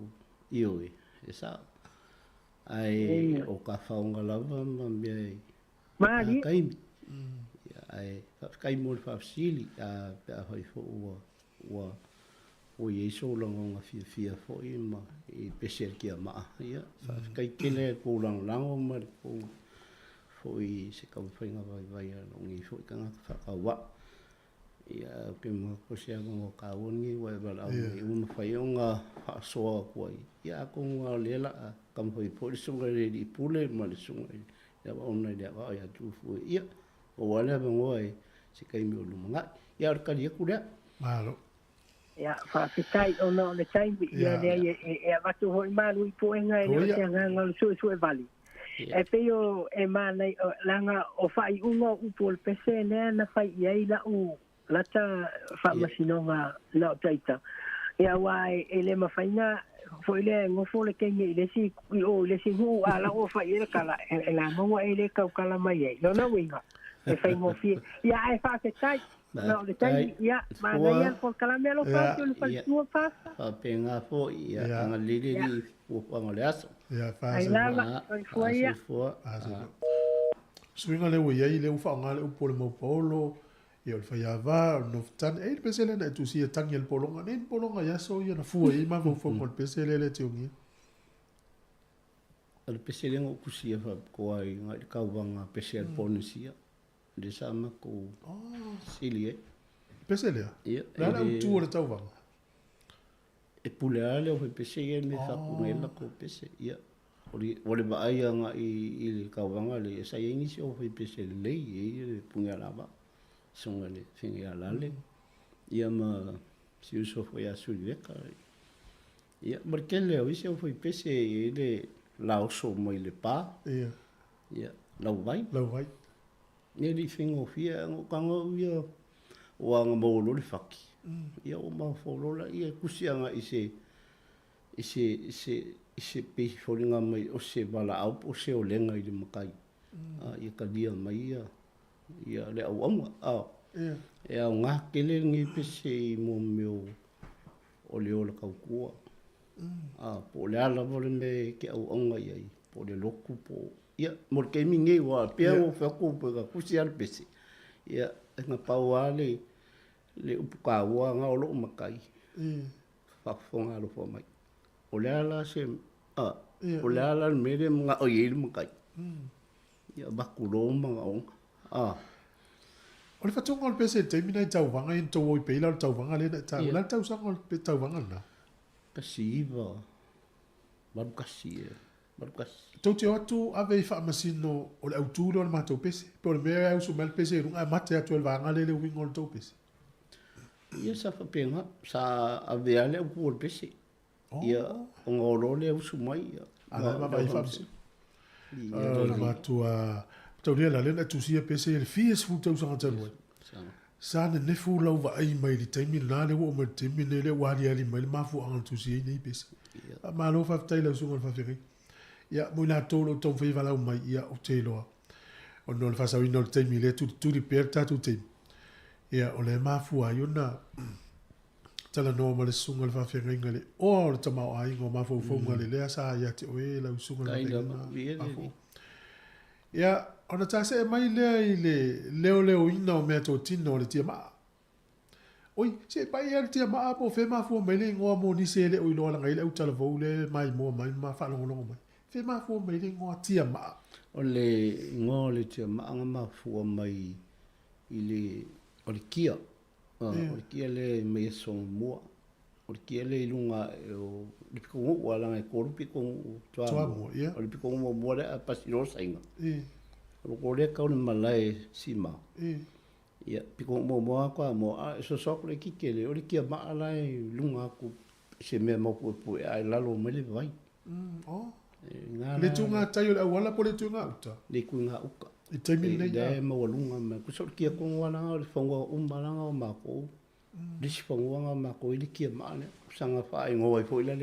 ioi, e sao. Ai o ka whaunga lava ma mea Mari. Kaimi. Ai kai mo le whaafsili a pia hoi fo ua o ieiso langonga fia fo i ma i peser kia maa. Ia, kai kele ko lango ma ko fo i se kau whainga vai nongi fo i kanga whakawa. Ia, ke mga kosea mga kawangi wai wala au i uma whaionga whaasoa kuai. Ia, ko ngā lela a kamhoi po le sunga le pule ma le sunga ia ona le wa ia tu fu ia o wala ba ngoi se kai mi lu manga ia ka dia ku le malo ia fa fitai ona le tai ia le e va tu hoi malu i po enga le te nga su e vali e pe yo e mana langa o fai unga u po le pese ne na fai ia la u la ta fa masinonga la taita ia wai ele mafaina foi le ngofo le kengi le si o le si hu ala o fa ile kala la mo ele ka kala mai no na winga e fa ngofi ya e fa se tai no le tai ya ma ya por kala me lo fa yo le fa tu fa fa penga fo ia nga lili o pa le aso ya fa ai lava foi ya swinga le wo ye le u fa nga le u polo mo polo ia o whaiawa, o noftan, e le pesele na e tu si e tangi el polonga, ne polonga ia so ia na fua i ma mo fongo le pesele le te ungia. Le pesele ngo kusia fa koa i nga i kauwanga pesele ponesia, le sama ko sili e. Pesele a? Ia. Lana u tu o le tauwanga? E pule ale o he pesele me whaku ngela ko pese, ia. Ole ba ai anga i kawanga le sa yengi si o fai pese le i punga lava songa le finga lale ia ma si uso foi a sulveka ia markele o isi o fai pese le lao so mai le pa ia lau vai ne li finga fia ngo kanga ia o anga mo lo le faki ia o ma folola ia kusianga ise pe folinga mai o se bala au o se o lenga i le makai ia ka dia mai ia le au anga e au ngā kele ngi pese i mo meo o le ola kaukua po le ala vole me ke au anga iai po le loku po ia mo ke mi ngai wa pia o whaku po ka kusi al pese ia nga pau ale le upuka ua ngā o loo makai whafonga alo fo mai o le ala se o le ala mere mga o iei makai ia baku loo mga onga o le whatonga o le pese te mina i tauwanga i tau oi peila o le tauwanga le na tau la tau sanga o le tauwanga na kasi iwa maru kasi tau te atu ave i whaamasino o le autūle o le mātou pese pe o le mea au su mel pese i runga mate atu el vanga le winga o le tau pese ia sa whapenga sa ave ale au pu o le pese ia o ngoro le au su mai ala ma i whaamasino le mātua tau rea la lena tusia pese le fies fu tau sanga tau sa ne ne fu lau va ai mai li taimi na le o mai taimi ne le wari ali mai ma fu ang tusia nei pese ma lo fa tai la sunga fa feri ya mo la tolo ton fe va la mai ya o te lo o no le fa sa wi no taimi le tu di perta tu te ya o le ma fu ai ona tala no ma le sunga le fa feri ngale o le tama ai ngo ma fu ngale le sa ya te o la sunga le ya ona tase e mai le leo ina o mea tō tino o le tia maa. Oi, se pai e le tia maa po fe maa fua mai le ngoa mo ni se le o ilo ala ngai le au tala vau le mai mua mai maa whalongolongo mai. Fe maa fua mai le ngoa tia maa. O le ngoa le tia maa nga maa fua mai i le o le kia. O le kia le mai e song mua. O le kia le ilunga o le pikongu wala ngai koru pikongu tua mua. O le pikongu mua le a pasirosa inga. O le kau le malai sima. Ia piko mo kwa mo so sok le kikele o le kia maa lai lunga ku se me mo pu ai lalo me le vai. Le tunga tai o le awala po le tunga uta. Le kunga uka. I taimi nei ya. Le mo lunga me ku so kia ko wana o le fonga umbalanga o mako. Le si fonga mako i le kia maa ne sanga fa ai ngoi fo ile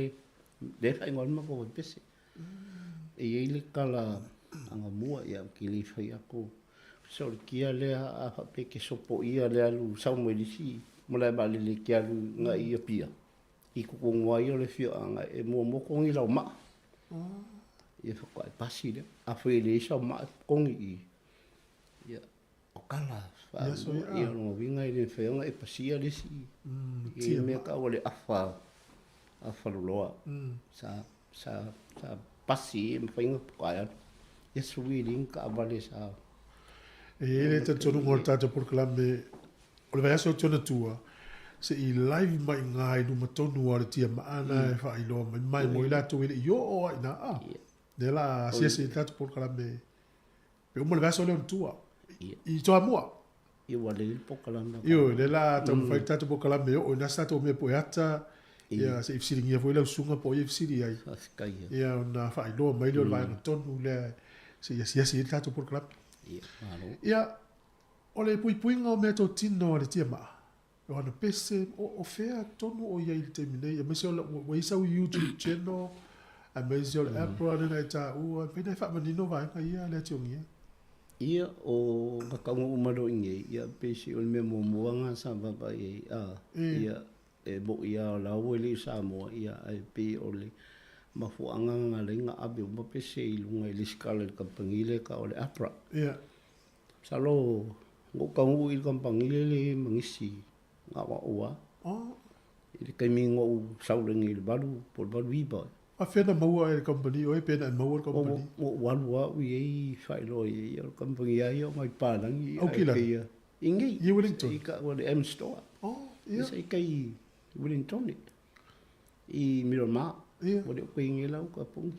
le fa ngoi mako pese. E ile kala anga mua ia kili fai ako so kia le a pe ke sopo ia le alu sa mo disi mo le ba le kia lu nga ia pia i ku ko ngwa le fio anga e mo ko ngi la ma ia fa ko pasi le a foi le sa ma ko ngi ia o kala fa ia no vinga ile fe nga e pasi le si i me ka o le afa loa sa pasi me fa nga ko ia Yesu willing ka abale sa. Le te tonu ngor tata por klame. O le vaso tonu tua. Se I live mai ngai no matonu ar tia maana e fa ilo mai mo ila tu ile yo o ina a. De la sia tata por klame. Pe mo le vaso le tua. I to amua. Io wale por klame. Io le la tam fai tata por klame o na sta to me poeta. Ia se ifsiri ngia foi la sunga po ifsiri ai. Ia na fa ilo mai le vai tonu le se ia tato por club. Ia o le puipuinga o mea tō tino o le tia maa. O ana pese o fea tonu o ia i te minei. Ia mese o isa o YouTube channel. A mese o le Apple anena e tā ua. Pena e whamanino vaenga ia le ati o ngia. Ia o kakaunga umaro inge. Ia pese o le mea moanga sa vapa ia e bo ia o la uele sa moa ia e pe o le mafuanga nga lenga abe uma pese I lunga I liskala I kampangile ka o le apra. Ia. Salo ngo kaungu I kampangile le mangisi nga wa ua. I le kaimingo u saulengi le balu por balu iba. A fena maua e company o e pena e maua company. O walua u ye failo ye o company ai o mai palangi. O kila. Ingi. I Wellington. I ka o le M store. Ia. Isa I kai Wellington. I Miramar. Ia. O le kuingi lau ka pungi.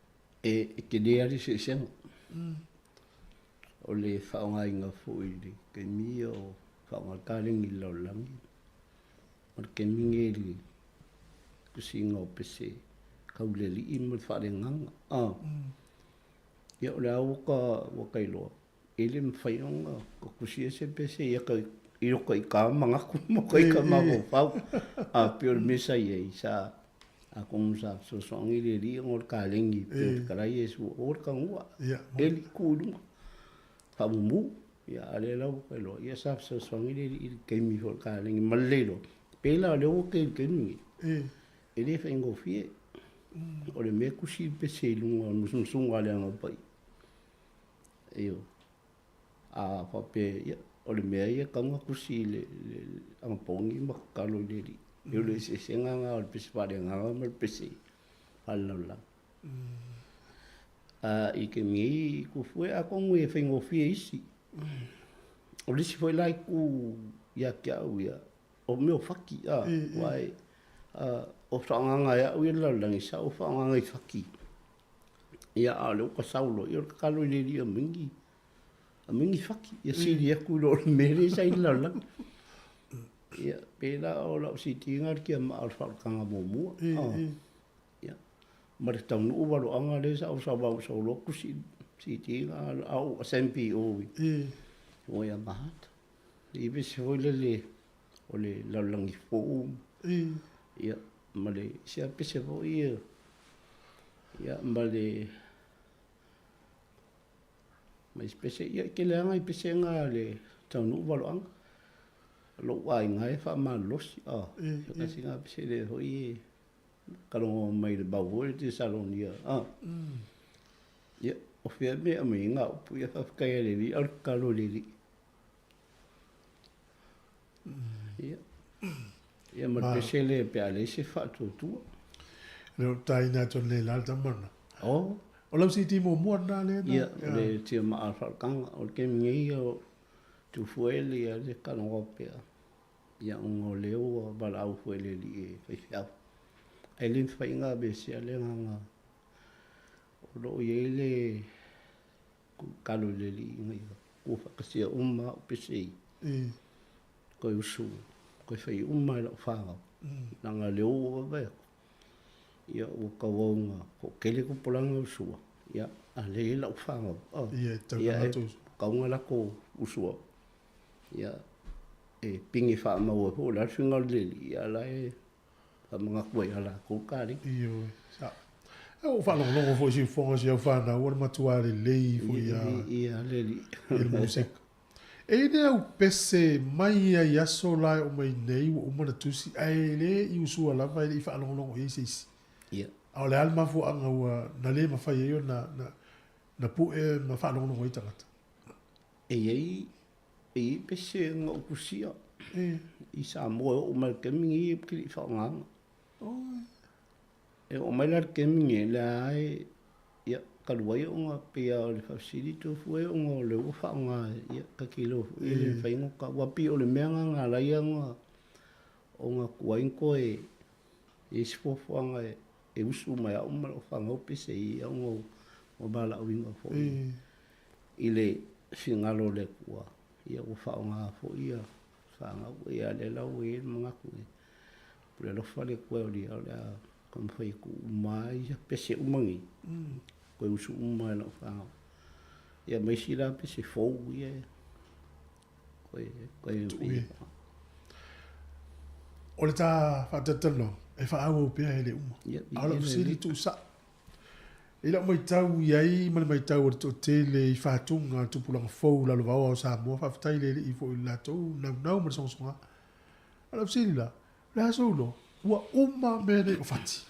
ke lea li se senga. O le whaonga inga fui li ke mi o whaonga kārengi lau langi. O ke minge li kusinga o pese kaule li ima whaare nganga. Ia o le au wakailoa. Ele mwhaionga ko kusia se pese ia ka iroko i ka mangaku mo kai ka mago pau. A pio le mesa ia i sa a kong sa so songi le li ngor kārengi pio karai e su o ka ngua. Eli kūrunga. Mu ya ale lau lo ya sa so songi le i kemi ho ka le malelo pela le o ke kemi ele fa ngo fie o le me kusi pe se lunga no sunga le nga pai yo a fa pe ya o le me ya ka nga kusi le ang pongi ma ka lo le ri yo le se senga nga o pe se pa le nga ma pe se ala la I ke mi ku fue a kongu e whaingo fie isi. O lisi foi lai ku ia kia uia. O meo whaki a. Wai o whaanganga ia uia laulangi sa o whaanganga i whaki. Ia a leo ka saulo. Ia ka kalo i leri a mingi. A mingi whaki. Ia siri e ku lo mere sa i laulangi. Ia pēra o lau si tingar kia maa whaakanga mō mua. Ma te tau nuu waro anga le sa o sa wau sa o loku si tinga au a sempi owi. O ia mahata. I bese hoi le o le laulangi fōu. Ia ma le sia pese hoi ia. Ia ma le ma pese ia ke le anga i pese nga le tau nuu waro anga. Lo wai ngai wha ma losi. Kasi nga pese le hoi kalongo mai le bau te salonia ia o fia me a mai nga pu ia fa kai le li al kalo le li ia ma pesele pe ale se fa tu le tai na ton le la tamana o lau si ti mo mo na le ia le ti ma al fa kang o ke ngi o tu fuele ia le kalongo pe ia ngo leo ba au fuele li e fa Elin whainga besi ale nganga. O lo iele kalo le li inga iwa. Ko whakasia umma o pesei. Koe usu. Koe whai umma i lau whanga. Nanga leo o wai. Ia o kawaunga. Ko kele ko polanga usua. Ia a le i lau whanga. Ia e kaunga lako usua. Ia e pingi wha maua ho. La whinga leli. Ia la e mga koe ala ko kari. Iyo. Sa. O whalongo fo si fonga si au whana. Ora matua le lei fo ia. Ia leli. Il musik. E ne au pese mai a yaso lai o mai nei o mana tusi. Ai le i usua lava i whalongo i seisi. Ia. Au le alma fo anga ua na le mawhai eo na pu e ma whalongo i tangata. E pese ngā ukusia. I sa moe o mai kemingi i kiri whaonganga. E o mai lar kemingi le ai ia kaluai o ngā pia o le whawsiri tu fue o ngā le ua whaonga ia ka kilo. E le whaingo ka wapi o le meanga ngā laia ngā o ngā kuainko e sifofuanga e usu mai au mai o whanga opese i au ngā o bala au inga fo. I le whingalo le kua ia o whaonga fo ia. Whanga ia le lau e mga kue. Pule lo whale kue o li au le a kamwhai ku umai pese umangi. Koe usu umai lau whanga. Ia mai sira pese fau ia. Koe ui. O le tā whatatalo e whaau pia e le uma. Au la fusiri tu sa. E la mai tau iai, mani mai tau o to tele i whātunga tupulanga fau la lo o Samoa, whawhatai le i fo i la tau, nau mani songa. Ala fusiri la, le aso ulo, ua uma mene o whati.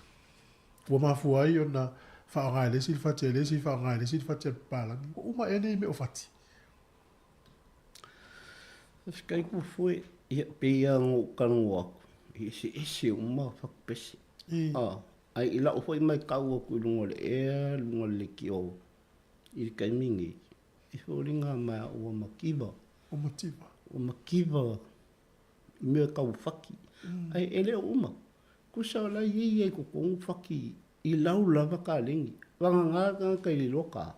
Ua mafu ai o na whaongai lesi, whati lesi, whaongai lesi, whati palangi, ua uma ene me o whati. Whikai ku fue, ia pia ngō kanongo aku, ese uma whakpesi. Ai ila o foi mai kau ku lungo le lungo le ki o i kaimingi i foringa mai o makiva me kau faki ai ele uma ku sa la ye ko ko faki I lau lava ka lingi. Wanga ngā kai li loka.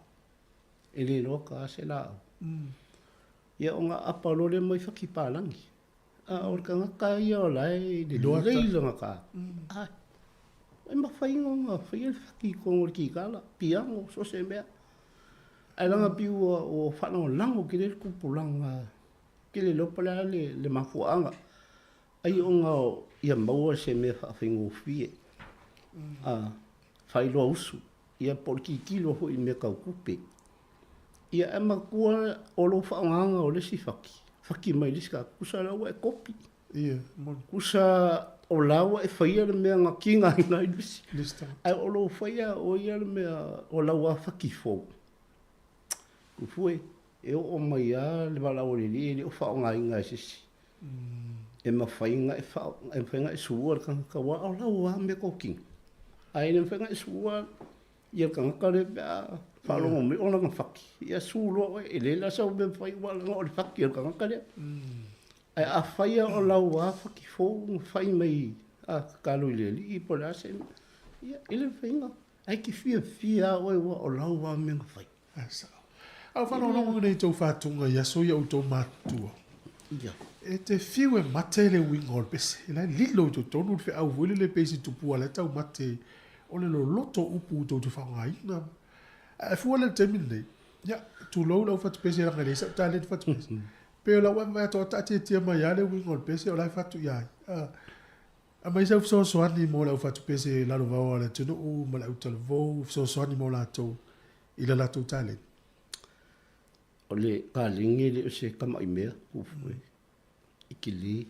E li loka se lao. Ia o ngā apalore mai whakipālangi. O ka ngaka ia o lai, le leila ngaka. Ai, ai mawhainga ngā whaia whaki kongo ki kala, piango, so se mea. Ai langa piu o whanau lango ki re kupulanga, ki le lopala le mafuanga. Ai o ngā ia maua se mea whawhingo fie. Whailoa usu, ia porki kilo ho I mea kau kupe. Ia e makua o lo whaonganga o lesi whaki. Whaki mai liska, kusa laua e kopi. Ia, kusa o laua e whaia le mea ngā kinga ina I lisi. Ai o lo whaia o ia le mea o laua whaki fōu. Kufue, e o mai a le wala o le le o whaonga inga e sisi. E mawhainga e whainga e suua kanga kawa o laua me koking. Ai ne whainga e suua ia kanga kare pia whalongo me o langa whaki. Ia suulo e lela sau me whai wala o le whaki o kanga kare. Ai a whaia o laua whaki fōu whai mai a kalu le li I pole ase. Ia ele whainga. Ai ki fia o e wa o laua me ngā whai. Asa. Au whanau nongo nei tau whātunga ia so ia utou mātua. Ia. E te whiu e mate le winga o le pese. E lai lilo I tau tonu le au wile le pese tupua le tau mate o le lo loto upu tau te whaunga ina. E fua le te min nei. Ia, tu lau lau whatu pese ranga le sa ta le whatu pese. Peo lau e mai toa tate tia mai a le winga o le pese o lai whatu iai. A mai sau fso soani mo lau whatu pese lalo vau le tunu u ma lau tala vau fso soani mo la tau I le lato tale. O le kālingi le o se kama I mea kufue. I ki li.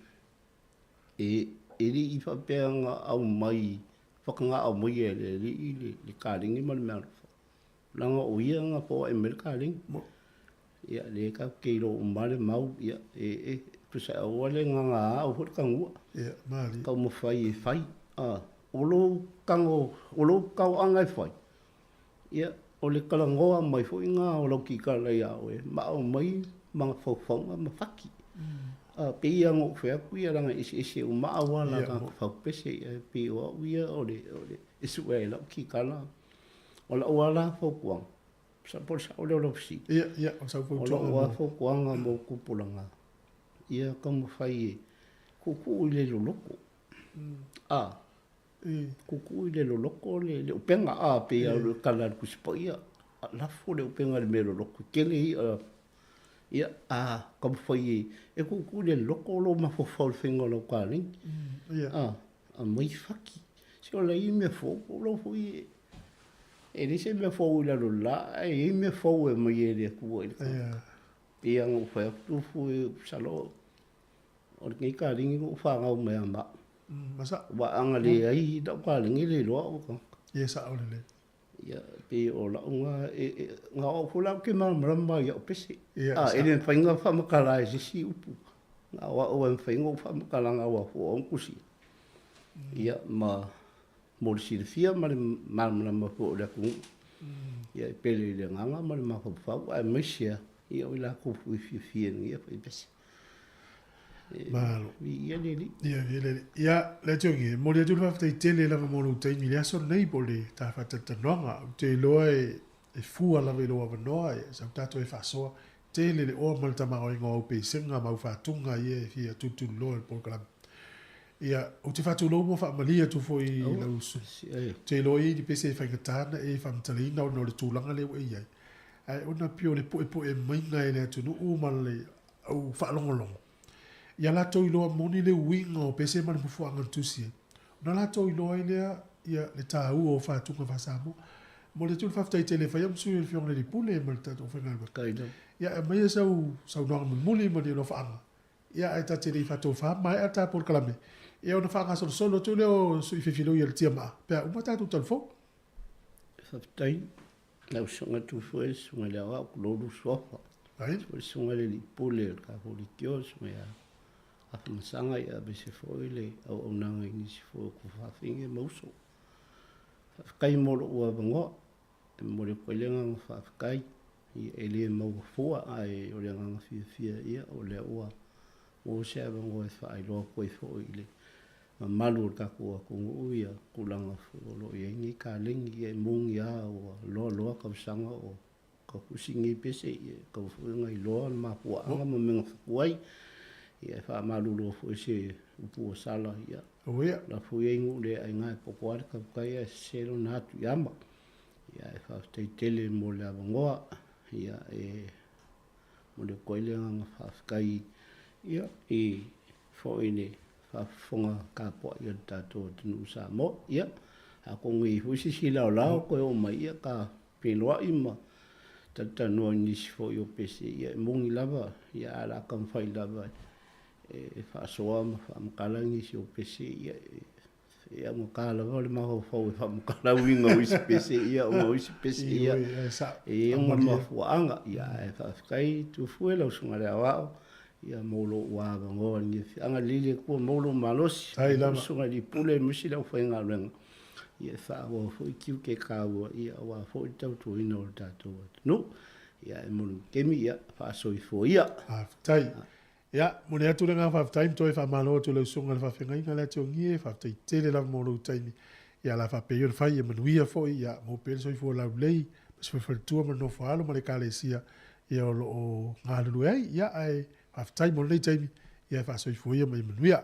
E ri I whapea ngā au mai, whakanga au mai e le ri le kālingi ma le mea rwha. Langa o ia ngā pōa e mele kālingi. Ia le ka keiro o mare mau, ia kusa au ale ngā au hori kangua. Ia, maari. Kau mo whai e whai. Olo kau angai whai. Ia, o le kalangoa mai fo inga o lau ki ka lei au e ma o mai mga whauwhaunga ma whaki. Pe ia ngō wheaku ia ranga isi o maa wala ka whaupese pe o au ia o le isu e lau ki ka la. O la wala whaukuanga. Sa por sa o leo lau si. Ia, o sa whaukuanga. O la wala whaukuanga mo kupulanga. Ia ka mo whai e kuku I le loloko. Kuku I le loloko le upenga pe au le kala kusipa ia lafo le upenga le melo loko kele ia ka foi e kuku le loko lo ma fo fo fingo lo kaling a mai faki se o le me fo lo foi e le se me fo la lo la e me fo e mai le ku e ang fo tu fo salo o le kaling o fa nga me amba masa wa anga le ai da ka lingi le lo ko ye sa o le ia pe o la nga nga o fula ke ma mramba ia pesi e le fainga fa makala e si upu nga wa o fainga fa makala nga wa fo on kusi ia ma mo si le fia ma ma fo le ku ia pe le nga ma ma fa a mesia ia o la ku fi ia pe pesi Malo. Ia leli. Ia, le tiongi, mo le tūna whaftai tele langa mōru teimi le aso nei po le tā whatatanonga, te loa e fua lawe loa wanoa e, sa tato e whasoa, tele le oa maltama o ingo au pe senga mau whatunga ia e fia tutu loa le polkalam. Ia, o te whatu loa mo whaamalia tu fo I lausu. Te loa I di pese e whaingatana e whamtalina o no le tūlanga le wei ai. Ai, ona pio le po e mainga e le atunu umala le au whaalongolongo. Ia lato I loa moni le winga o pese mani pufuanga tusi. Na lato I loa ilea ia le tāu o whātunga whasamo. Mo le tūna whaftai tele whai amsu I le whionga le pule e mani tato whenga iwa. Kaida. Ia e mai sau nonga muli mani lo whaanga. Ia e ta tere I whato wha mai a tā por kalame. Ia ona whaanga solo tu leo sui whiwhilo I le tia maa. Pea umata tu talfo. Whaftai. Lau sunga tu fue sunga le awa kuloru suafa. Ai. Sunga le li pule ka hori kio sunga ya. Aka masanga ia bese foile au onanga inisi fo ku whawhinge mauso. Whawhikai moro ua bango, e moro koilenga whawhikai, I ele mau fua ai o le nganga fia ia o le ua. O se bango e whaailoa koe fo ile. Ma malu ka kua kungu uia kulanga fo lo ia ingi kalingi e mungi a o loa kausanga o ka kusingi pese i ka fuinga i loa ma pua anga ma menga fuai ia fa malulu fu se upu sala ia oia la fuingu le ai ngai popoar ka kai selo natu yama ia fa te tele mo le avangoa ia mo le koile nga fa kai ia fo ine fa fonga ka po ia tato tunu sa mo ia a ko ngi husi sila la ko o mai ia ka peloa ima tata no ni fo yo pese ia mongi lava ia ala kam fai lava fa soam fa mkalangi si o pese ia mo kala vole ma ho fo fa mkala winga wis pese ia o wis pese ia e mo ma fo anga ia fa kai tu fuela usunga le wa ia molo wa ngo ni anga lile ko molo malos usunga di pule musila fo nga lenga ia fa o fo kiu ke ka o ia wa fo tau tu ino tato no ia mo kemi ia fa so fo ia tai ia mo le atu nga fa time toi fa malo tu le sunga fa finga nga le tu ngie fa tai tele la mo lo tai ia la fa pe yo fa ia mo ia fo ia mo pe so fo la lei so fo tu mo no fa lo mo le kalesia ia o nga lu ia ai fa tai mo le tai ia fa so fo ia mo ia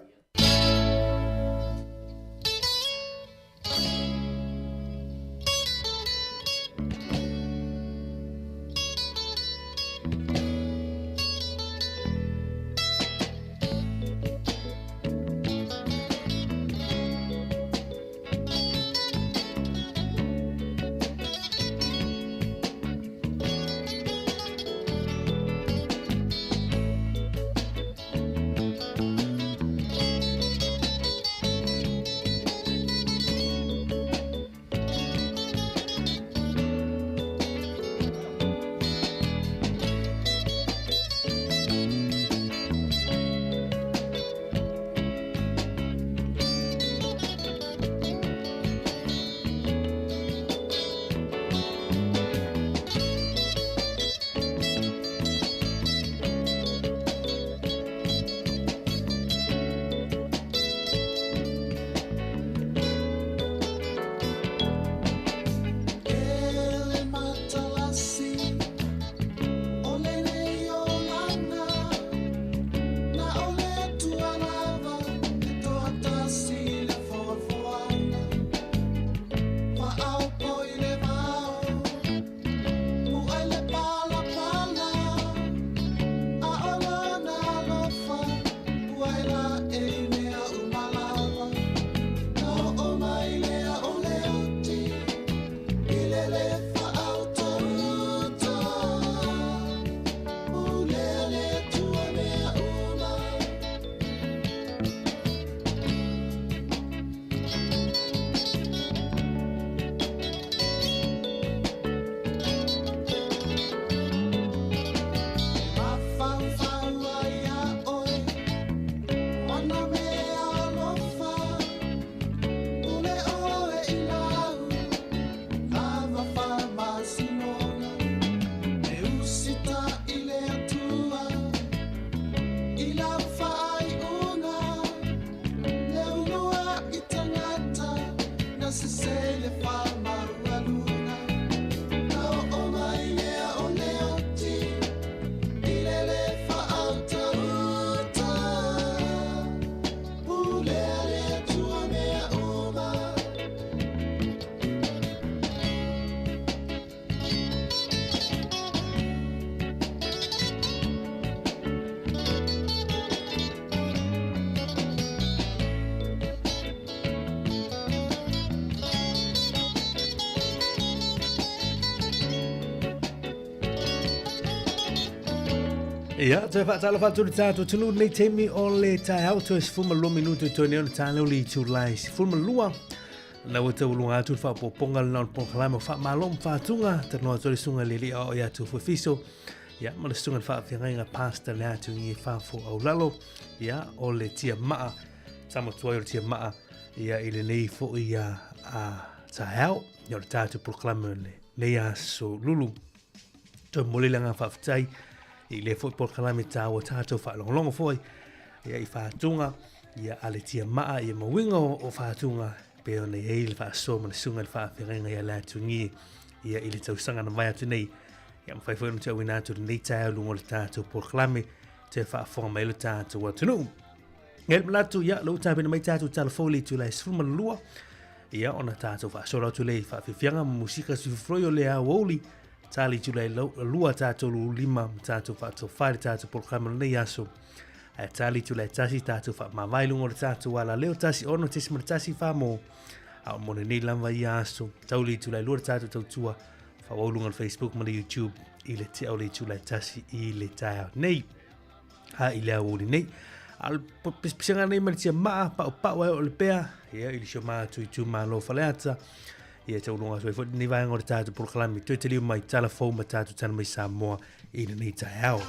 Ia, te whaatala whātu le tātou tunu nei teimi o le tai hau tu es fulma lua minutu tu neo na tāleu li tu lai si fulma lua. Na wata ulunga atu wha poponga le naon pongkalai mo wha malom whātunga ta noa tori sunga le li o ia tu fufiso. Ia, ma le sunga wha whiangai ngā pasta le atu ngi whāfo au lalo. Ia, o le tia maa, tamo tuai o le tia maa. Ia, i le nei fo i a tai hau. Ia, le tātou pongkalai le nei a so lulu. Toi mole le ngā whaafitai. I le foi por kalame tāua tātou whaalongolongo foi. Ia i whātunga, ia ale tia maa, ia mawinga o whātunga, pe ona e le fa so ma sunga le fa ferenga ia la tungi ia ile tau sanga na mai atu nei ia mawhai whai no te awina atu nei tai lungo le tātou porklame te wha whonga mai le tātou atunu. Ngel malatu ia lo tāpena mai tātou talafoli tu lai sfuma lua ia ona tātou wha sora tu lei wha whiwhianga musika sifroi o le a woli tali tu lai lua tātou lu lima tātou wha tau whaere tātou porklame nei aso. Tali tu lai tasi tātou wha mawai lungo le tātou wala leo tasi ono tesi mara tasi wha mo a mone nei lama i aso tauli tu lai lua tātou tau tua wha waulunga le Facebook ma le YouTube i le te au le tu lai tasi i le tae nei ha i le awoli nei al pisanga nei ma le tia maa pao o le pea ia i le sio maa tu maa lo faleata ia tau lunga soi fwoi ni vaenga o le tātou porklami tui te liu mai tala fau ma tātou tana mai Samoa i le nei tae au.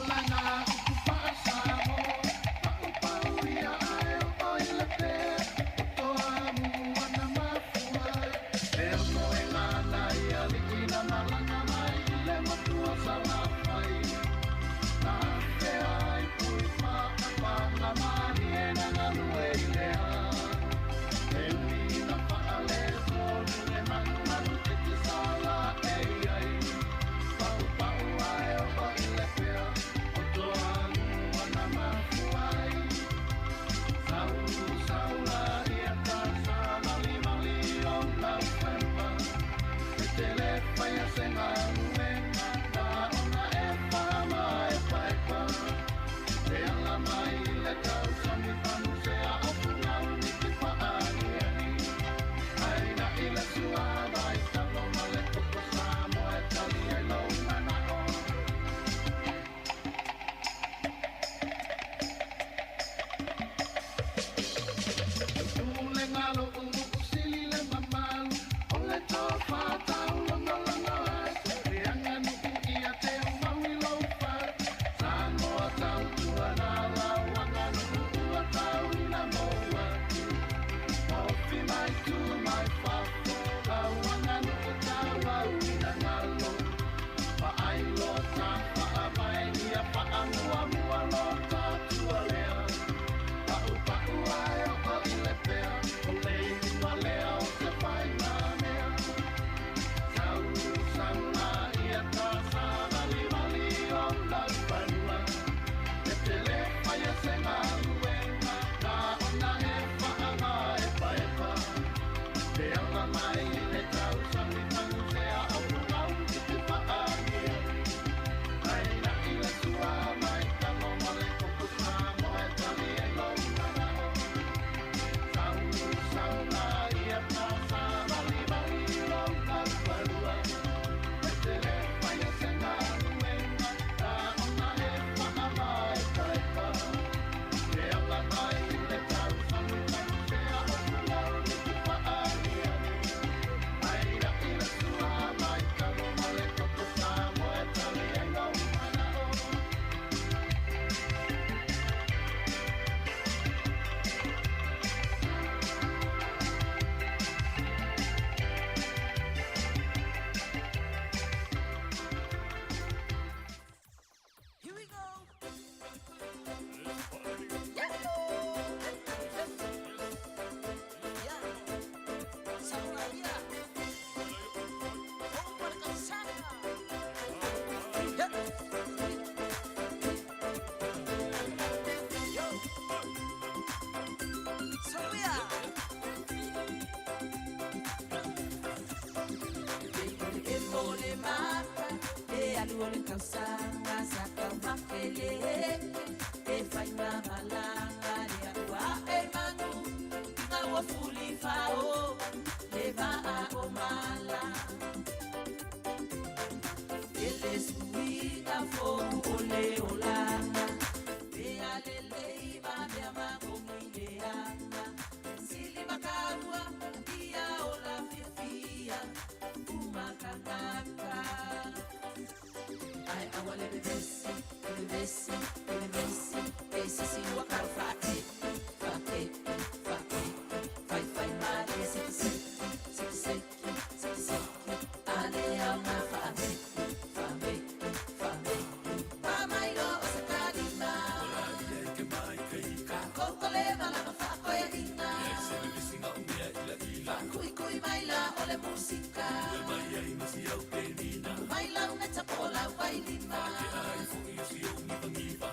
musika mai ai masi au te nina mai lau na tapola vai lima ke ai fo i si o mi vangiva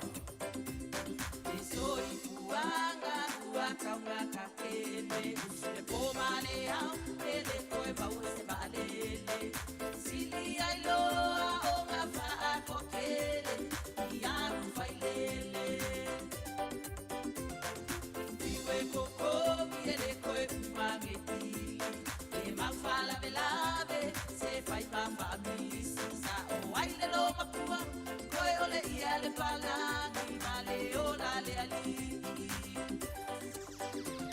e soi fuanga fuaka ngaka kele se po male au ele koe bau se balele sili ai lo o nga fa ko kele ia fai lele iwe koko ele koe mangeti e mafala belave se fai pamba misi sa o ai le lo makua koe ole ia le pala ni male o la le ali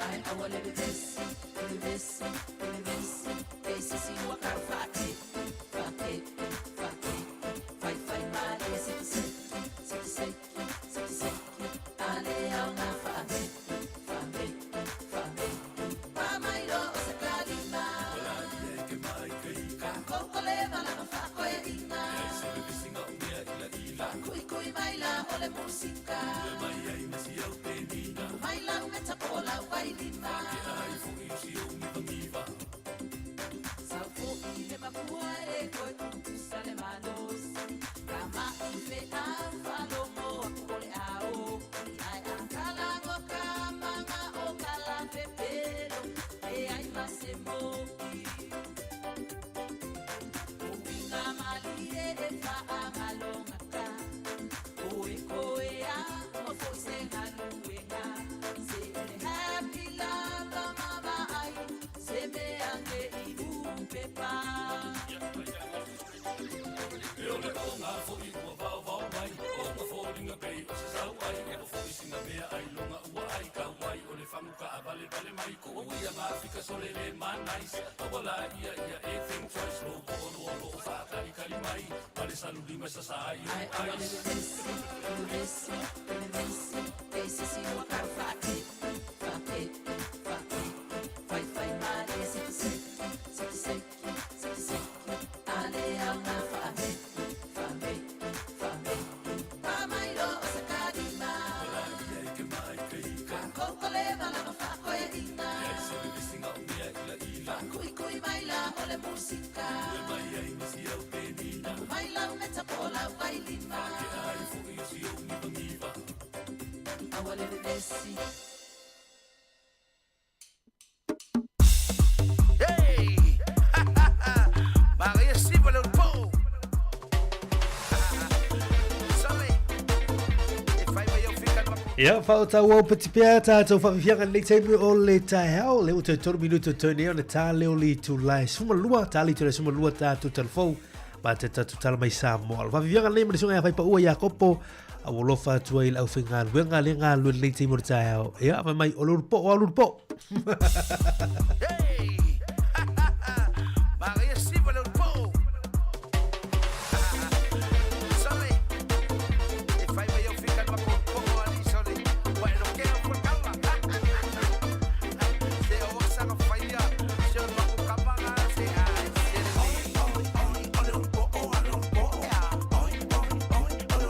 ai awale le besi besi si waka fake fai male se ale au na fame mama iro se kalima la ke mai ka kokole mala fa ko e ina se le singa unia ila kui mai la ole musika mai ai masi au te nina mai la me tapola vai lima ke ai fu i si o mi vangiva sa fu i le mapua e ko tu sale malos kama i fe a falo mo ole ao ai akala go kama ma o kala pepero e ai masemo Vale mai ko ia ma fika sole le manais wala ia e think twice lo ko fa kali mai vale salu di mesa sai ai esse si wa ka fake fai male se ale au na fame mama iro sa kadima wala ia ke mai ka kokole vala fa kui mai la ole musika mai ai masi au te nina mai la me tapola vai lima ke ai fu i si o mi vangiva awale le desi hey Maria si vole un po sale e fai vai au fica Ia, whaotau au patipea tātou whawhianga nei teimu o le taihao. Leo te toru minuto tōne o na tā leo li tu lai sumalua, tā li tu lai sumalua tātou talafou, ma te tātou tala mai sā moa. Whawhianga nei mani sunga ia whaipa ua ia kopo, a wolofa atua i lau whinga luenga le ngā luen nei teimu o le taihao. Ia, mai o lurpo, o lurpo. Hey! Maria si vole un po'. Sole, e fai vai au fica ma con poco ali sole. Bueno, che ho por calma. Se o sa no fai ya, se o no capanga se ai. Ole un po', ole un po'. Ole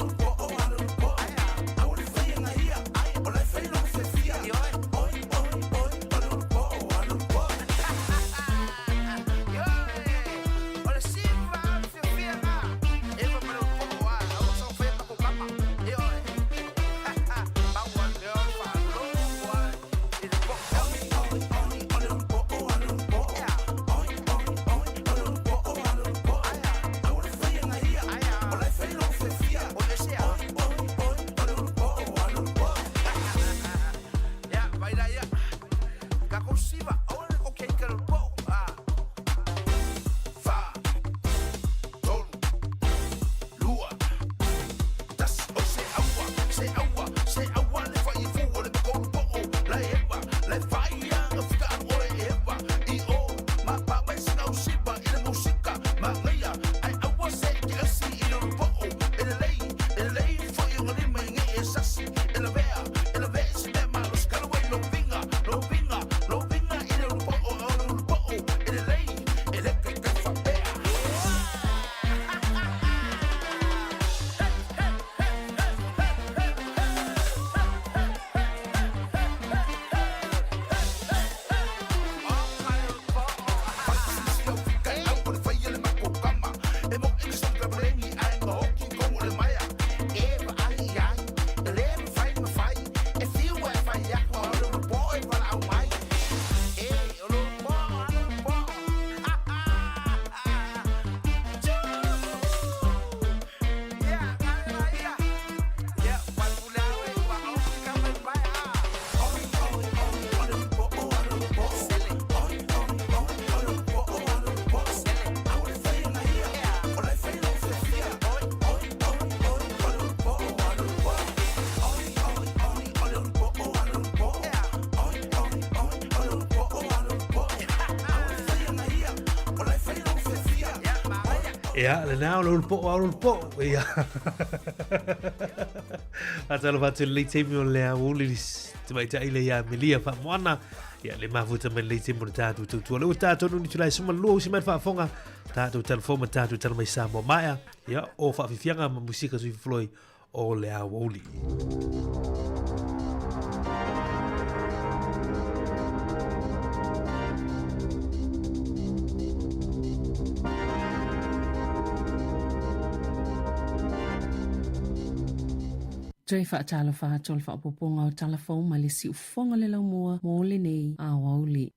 un po', ole un po'. Ole fai na ia, ole fai no se fia. Ole un po', ole un po'. Ia, le nao lo po. Ia. Atalo fatu le temi o le auli te mai tai le ia melia fa moana. Ia le mafuta me le temi o tatu tu le tatu no ni tulai suma lo si mai fa fonga. Tatu telefona tatu tel mai sa mo maia. Ia o fa fianga ma musika sui floi o le auli. Tui whaatala whaatol whaapoponga o talafong ma le si ufonga le laumua mo le nei a wauli.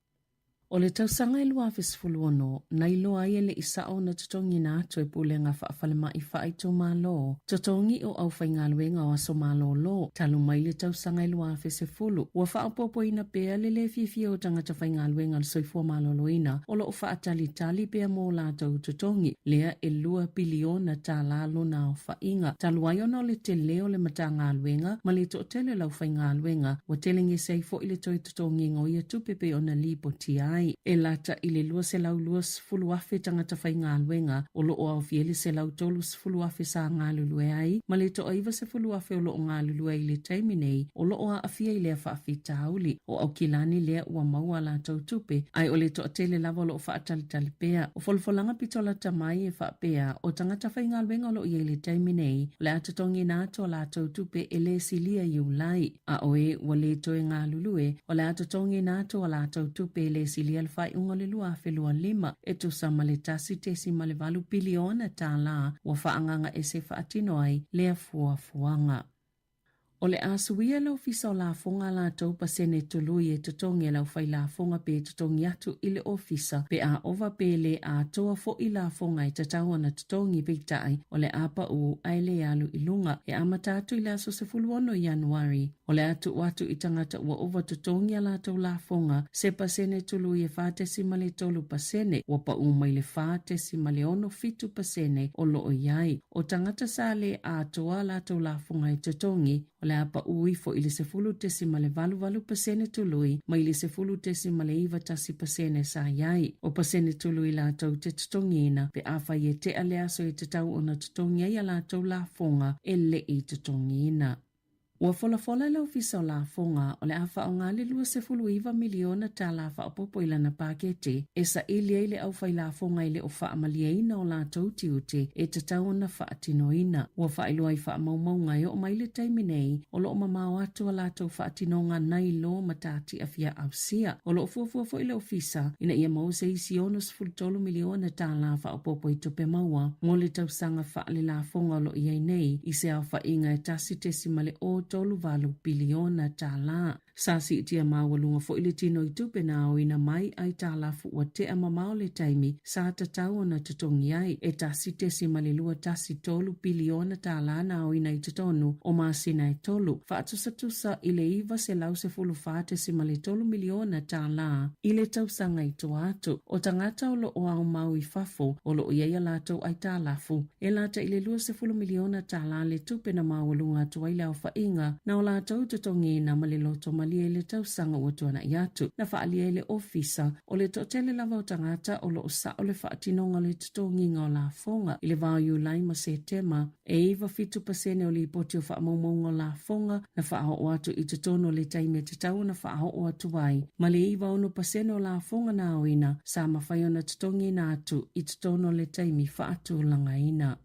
O le tausanga lua fesfulu ono, nai loa ia le isao na tutongi na atu e pulenga whaafalema i whaaito malo. Tutongi o au whaingaluenga o aso malo lo, talu mai le tausanga lua fesfulu. Ua whaapopo ina pea le le fifia o tangata whaingaluenga le soifua malo loina, o lo o whaatali pea mo la tau tutongi, lea e lua biliona ta lalo na o whainga. Talu ai ono le te leo le matangaluenga, ma le to tele lau whaingaluenga, wa telingi seifo ile toi tutongi ngoia tupepe o na lipo tiai. E lata i le lua se lau lua sfulu afe tangata whai ngā luenga o lo o au fiele se lau tolu sfulu afe sa ngā lulue ai ma le to aiva se fulu afe o lo o ngā lulue i le taiminei o lo o a afia i lea whaafi tauli o au kilani lea ua maua la tau tupe ai o le to atele lava o lo o whaatalitali pea o folfolanga pitola tamai e whaapea o tangata whai ngā luenga o lo i le taiminei le atatongi nāto la tau tupe e le silia i ulai a oe wa le toe ngā lulue o le atatongi nāto la tau tupe le silia al fai unga le lua felua lima e tu sa male tasi tesi male valu biliona ta la wa faanganga e se faatino ai lea fuanga. O le asuia lau fisa o la fonga la tau pasene tului e tutongi lau fai la fonga pe tutongi atu ile ofisa pe a ova pe le a toa fo i la fonga i tatau ana tutongi peitai o le apa u aile alu ilunga e amatatu i la so se fuluono Januari. O le atu watu i tangata ua ova tutongi a la tau la fonga se pasene tului e fatesi male tolu pasene wa pa umai le fatesi male ono fitu pasene o lo o iai. O tangata sa le a toa la tau la fonga i tutongi o le apa ui fo ili se fulu tesi ma le valu pasene tului ma ili se fulu tesi ma le iwa tasi pasene sa iai. O pasene tului la tau te tutongina pe awha i e te alea so i te tau o na tutongi ai la tau la fonga e le i tutongina. Ua fola lau fisa o la fonga o le awha o ngā le lua se fulu iwa miliona ta la wha opopo ila na pakete e sa ilia ile au whai la fonga ile o wha amalia ina o la tauti ute e te tau na wha atino ina. Ua wha ilua i wha maumau ngai o maile taiminei o lo o mamau atu a la tau wha atino ngā nai lo matati a fia au sia. O lo o fuafua ile o fisa ina ia mau se isi ono se fulu tolu miliona ta la wha opopo i tupe maua. Mo le tau sanga wha le la fonga o lo iai nei i se au wha inga e tasi tesi male o tolu valu biliona ta la. Sasi itia mawalunga fo ili tino i tupe na o ina mai ai ta la fu wa te ama mao le taimi sa tatau na tutongi ai e tasi tesi malilua tasi tolu biliona ta la na o ina i tutonu o maasina i tolu. Fa atusa ile iwa se lau se fulu fate si mali tolu miliona ta la ile tausanga i tuatu. O tangata o lo o au mau i fafo o lo o iaia lato ai ta lafu. E lata ile lua se fulu miliona ta la le tupe na mawalunga tuai lau fa inga na o la tau tutongi na maliloto malia le tau sanga ua tuana i atu. Na whaalia le ofisa o le totele lava o tangata o lo o sa o le whaatinonga le tutongi ngā o la fonga. I le vāu iulai ma se tema e iwa fitu pasene o li poti o whaamaunga la fonga na whaaho o atu i tutono le taime te tau na whaaho o atu wai. Ma le iwa ono pasene o la fonga na o ina sa mawhai na tutongi na atu i tutono le taimi whaatu langa ina.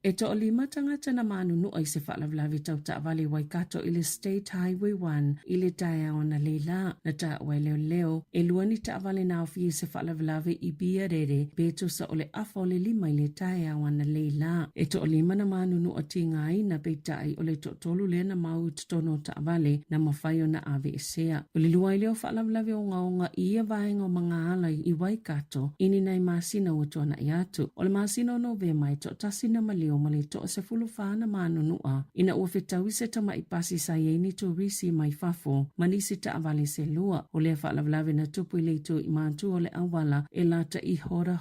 E to o lima tangata na manunu ai se whaalavlavi tau taawale Waikato i le State Highway 1 i le tae o na leila na taawai leo e luani taawale na ofi se whaalavlavi i bia rere beto sa o le afa o le lima i le tae o na leila. E to o lima na manunu o tinga ai na peitai o le tolu le na mau tutono taawale na mawhai o na ave esea. O le lua i leo whaalavlavi o ngaonga i ia vaenga o mga alai i Waikato ini nai masina o tuana i atu. O le masina o Novema i to tasina mali o male to se fulu fana manunua ina ua fetau se tama i pasi sa yeini to risi mai fafo manisi ta avale se lua o le whaalavlawe na tupu i leito i mātu o le awala e lata i Hora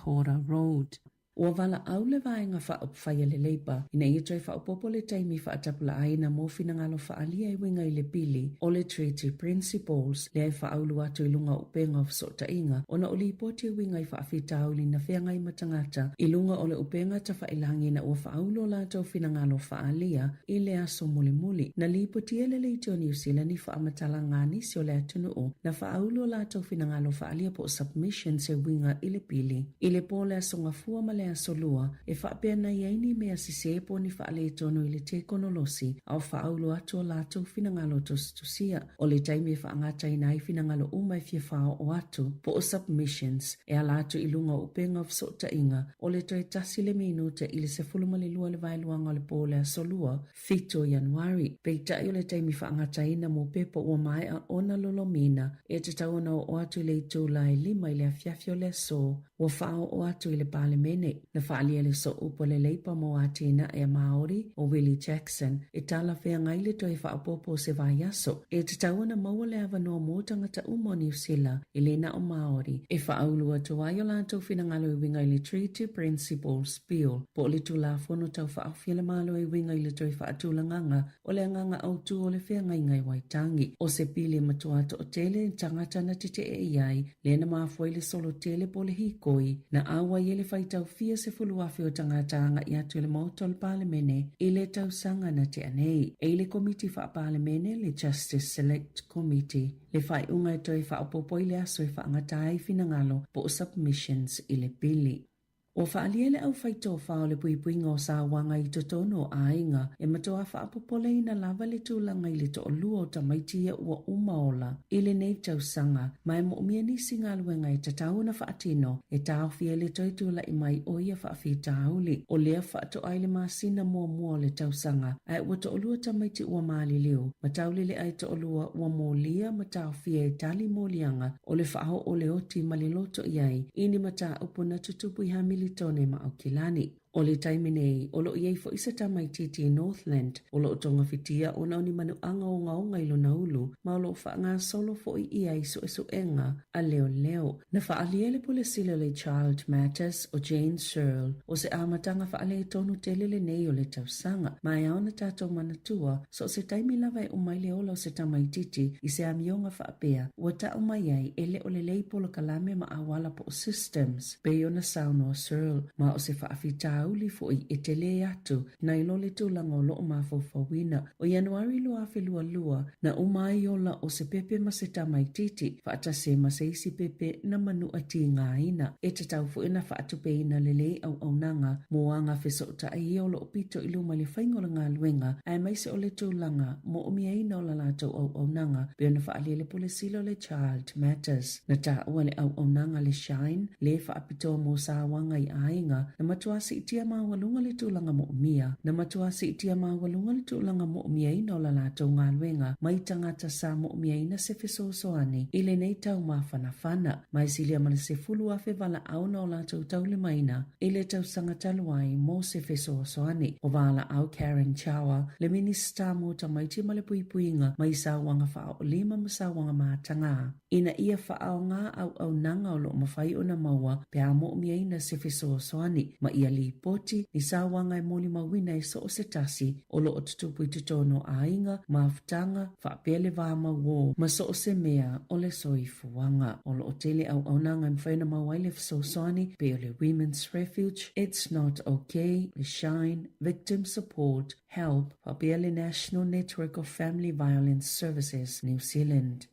Road. Ua wala au le vaenga whaopwhaia le leipa, ina ia toi whaopopo le taimi whaatapula aina mo finangalo whaalia I winga I le pili o le Treaty Principles le ai whaaulu atu I lunga upenga o sota inga, ona o li ipoti winga I whaafitau li na whianga I matangata I lunga o le upenga ta whailangi na ua whaaulu o lato finangalo whaalia I le aso muli na li ipoti ele le ito New Zealand I whaamatala ngani si o le atunu o na whaaulu o lato finangalo whaalia po submission se winga I le pili. I le po le aso ngafua ma le aso lua e whaapea na iaini mea si sepo ni whaale tono I le te konolosi au whaaulo atu o lato finangalo tusia o le taimi e whaangata I nai finangalo umai fia whao o atu po o submissions e a lato I lunga upenga of sota inga o le toi tasi le minuta I le se fuluma le lua le vailuanga o le po le aso lua 5 Januari. Peita I o le taimi whaangata ina mo pepo ua mai a ona lolomina e te tauna o atu le itu lai 5 I le afiafio le so ua whao o atu I le palemene na whaalia le so upo le leipa mo atina e Maori o Willie Jackson e tala whea ngai le toi whaapopo se vai aso e te tauna maua le avanoa mo tangata umo New Zealand I le na o Maori e whaaulua tuai o lantou finangalo I winga I le Treaty Principles Bill po le tula fono tau whaafia le malo I winga I le toi whaatulanganga o le anganga autu o le whea ngai ngai waitangi o se pili matuata o tele tangata na tite e iai le na maafoi le solo tele po le hikoi na awa I le whaitau fia se fuluafi o tangatanga I atu le mauto le palemene I le tausanga na te anei e le komiti wha palemene le Justice Select Committee le whai unga e toi wha opopo I le aso I whaangatai finangalo po submissions I le pili. O whaaliele au whaito whao le puipuinga o sa wanga I totono a inga e matoa whaapopole ina lava le tūlanga I le to o lua o tamaitia ua umaola I le nei tausanga mai mo umia nisi ngā luenga I tatau na whaatino e tau fia le toitula I mai o ia whaafitauli o lea whaato ai le masina mua le tausanga ai ua to o lua tamaiti ua maali liu matauli le ai to o lua ua molia matau fia e tali molianga o le whaaho o le oti maliloto iai ini mata upuna tutupu I hamili tone ma au kilani. O le taimi nei, o lo iei fo isa tamaititi Northland, o lo tonga fitia o nauni manu anga o ngaonga ilo na ulu, ma o lo whaanga solo fo I ia iso esu enga a leo. Na whaaliele po le sila le Child Matters o Jane Searle, o se amatanga whaale tonu telele nei o le tausanga, ma e aona tato manatua, so se taimi lava e umaile ola o se tamaititi, I se amionga whaapea, ua ta umaiai ele o le leipo lo kalame ma awala po systems, pe ona sauno o Searle, ma o se whaafita auli foi e tele atu na ilo le tūlanga o loo mawhawhawina o Januari lua lua na umai ola o se pepe ma se tamaititi whaata se ma se isi pepe na manu ati ngā ina e te tau fu ina whaatupe ina lele au nanga mo anga wheso ta ai o loo pito ilu ma le whaingola ngā luenga ai mai se o le tūlanga mo umia ina o la lato au nanga pe ona whaalele po le silo le Child Matters na ta ua le au nanga le Shine le whaapito mo sa wanga I ainga na matuasi tia mawalunga le tūlanga mo umia na matuasi tia mawalunga le tūlanga mo umia ina o la lato ngā luenga mai tangata sa mo umia ina se fesosoani ile nei tau mawhanawhana mai silia mana se fulu afe wala au na o lato tau le maina ile tau sanga taluai mo se fesosoani o wala au Karen Chawa le minista mo tamaiti ma le puipuinga mai sa wanga wha o lima ma sa wanga mātanga ina ia wha au ngā au nanga o lo mawhai o na maua pe a mo umia ina se fesosoani ma ia li poti ni sa wanga e moli mawina e so o se tasi o lo o tutupu I tutono a inga maafutanga whaapele vama wo ma so o se mea o le soifu wanga o lo o tele au nanga mwhaina mawaile fsosani pe o le Women's Refuge It's Not Okay le Shine Victim Support Help whaapele National Network of Family Violence Services New Zealand.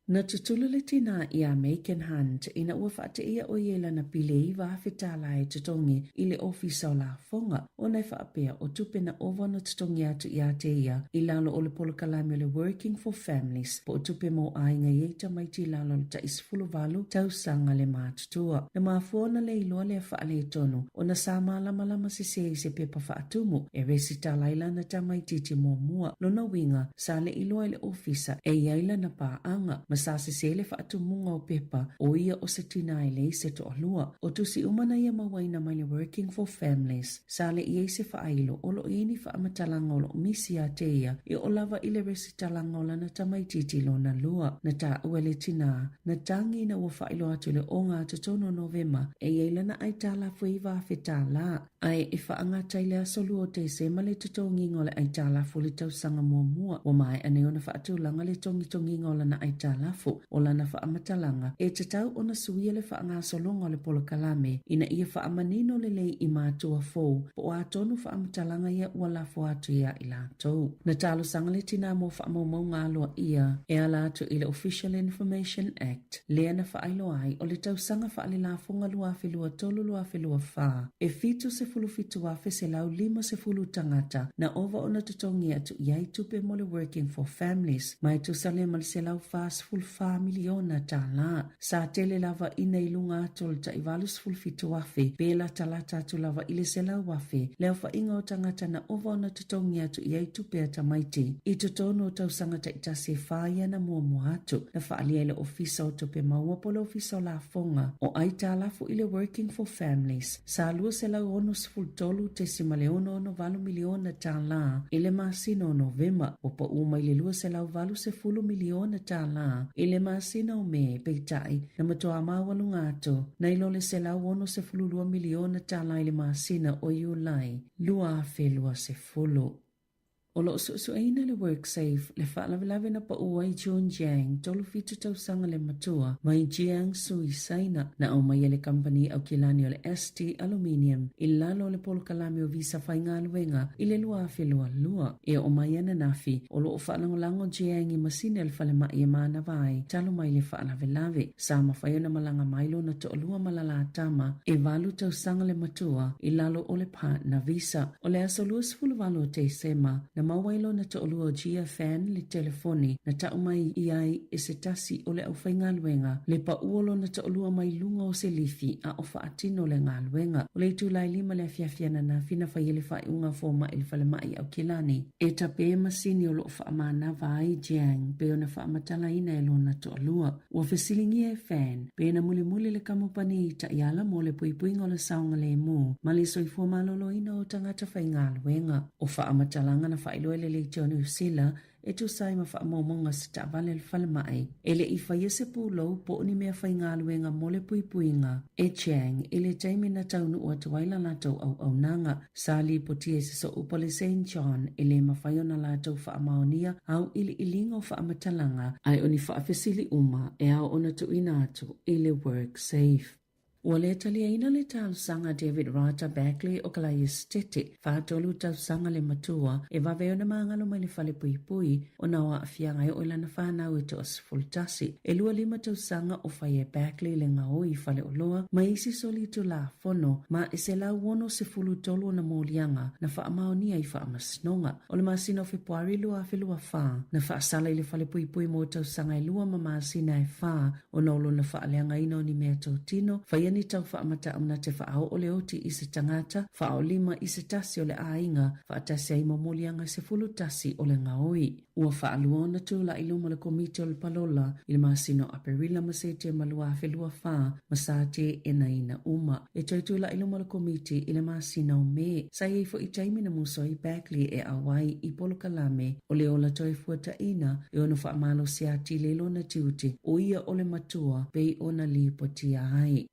Na tutulu le tina ia Macon Hunt ina ua whaate ia o iela na pile I wa hawhetala e tutongi I le ofisa o la fonga o nei whaapea o tupe na ova na tutongi atu ia te ia I lalo o le polo kalame o le Working for Families po o tupe mo ainga yeita maiti lalo le taisfulu valu tausanga le mātutua. Na maafuona le iloa le whaale tonu o na sama lama se pepa whaatumu e resita laila na tamaititi mua lona winga sa le iloa le ofisa e iaila na paanga ma sa se le faatumunga o pepa o ia o se tina le se to alua o tusi umana ia mawaina mai le Working for Families sa le ia se faailo o lo ini faamatalaga o lo misi a te ia i o lava i le resitalaga o lana tamaititi lona lua na ta ua le tina na tangi na ua faailo atu le o ngā totono Novema e iai lana ai tala fuiva feta la ai e faangata i le asolu o te se ma le totonginga o le ai tala fu le tausanga mua o mai ane ona faatulanga le tongitonginga o lana ai tala fu o lana faamatalaga e te tau ona suia le faanga solonga o le polokalame ina ia faamanino le lei i mātua fou po o atonu faamatalaga ia ua lafo atu ia i lātou. Na talo sanga le tina mo faamaumau ngā loa ia e ala atu i le Official Information Act lea na faailo ai o le tausanga faale lafonga lua filua tolu lua filua fa e fitu se fulu fitu afe se lau 5 se fulu tangata na ova ona tutongi atu iai tupe mo le Working for Families mai tu sale mal se lau fas ful fa miliona tala sa tele lava ina ilunga atu ta ivalus ful fitu afe pela talata atu lava ile se lau afe leo fa inga o tangata na ova ona tutongi atu iai tupe ata maiti i tutono tau sangata ita se faya na mua atu na faalia ile ofisa o tupe maua polo ofisa o la fonga o aita alafu ile Working for Families sa lua se lau ono siful tolu te simaleono ono valu miliona tala ile masina o Novema o pa uma ile lua se lau valu se fulu miliona tala ile masina o me peitai na matoa mawalu ngato na ilole se lau ono se fulu lua miliona tala ile masina o iulai lua afe lua se fulu. O lo suaina le WorkSafe le whaalawelawe na pa uai John Jiang tolu fitu tau sanga le matua mai Jiang suisaina na o mai le company au kilani o le ST Aluminium i lalo le polo kalame o visa whainga aluenga i le lua afe lua e o mai ana nafi o lo o whaalangolango Jiang i masine le whale mai e maana vai talo mai le whaalawelawe sa mawhaiona malanga mailo na to olua malala tama e valu tau sanga le matua i lalo o le pa na visa o le aso lua sifulu valo te sema na mawailo na to'olua Gia fan le telefoni na taumai iai e se tasi o le au whainga luenga le pa uolo na to'olua mai lunga o se lifi a o whaatino le ngā luenga o le tūlai 5 le fiafiana na fina whaiele whai unga fōma il whale mai au kilani e ta pe masini o lo whaamana vai Jiang pe o na whaamatala ina e lo na to'olua ua whesilingi e fan pe na muli le kamupani ta iala mo le puipuinga o le saunga le mu ma le soifua malolo ina o tangata whainga luenga o whaamatalanga na whailo ele le John Usila e tu sai ma whaamomonga se ta vale le whale mai. Ele i whaiese pūlau po ni mea whainga luenga mole puipuinga. E Chiang, ele taimi na taunu ua tuwaila latou au nanga. Sali po tie se so upole St. John, ele ma whaiona latou whaamaonia au ili ilinga o whaamatalanga ai oni whaafesili uma e au ona tuina atu ele WorkSafe. Ua le talia ina le tau sanga David Rata Beckley o kalai estete, whaatolu tau sanga le matua, e waweo na maangalo mai le whale pui o na wa afianga e o ilana whanau e to asfultasi. E lua 5 tau sanga o whaie Beckley le ngao i whale o loa, ma isi soli tu la fono, ma e se lau wono se fulu tolu na molianga, na whaamaonia i whaamasnonga. O le masina o Februari lua afe lua wha, na whaasala i le whale pui mo tau sanga e lua ma masina e wha, o na olo na whaaleanga ino ni mea tau tino, ni tau whaamata amna te whaao o le oti i se tangata, whaao 5 i se tasi o le ainga, whaatasi ai mamolianga se fulu tasi o le ngaoi. Ua whaaluona tūla i luma le komite o le palola, i le masino aperila masete malua whelua wha, masate e naina uma. E toi tūla i luma le komite i le masino o me, sa i fo i taimi na muso i Beckley e awai i polo kalame, o le ola toi fuata ina, e ono whaamalo se ati lelo na tiute, o ia o le matua, pei ona li potia hai.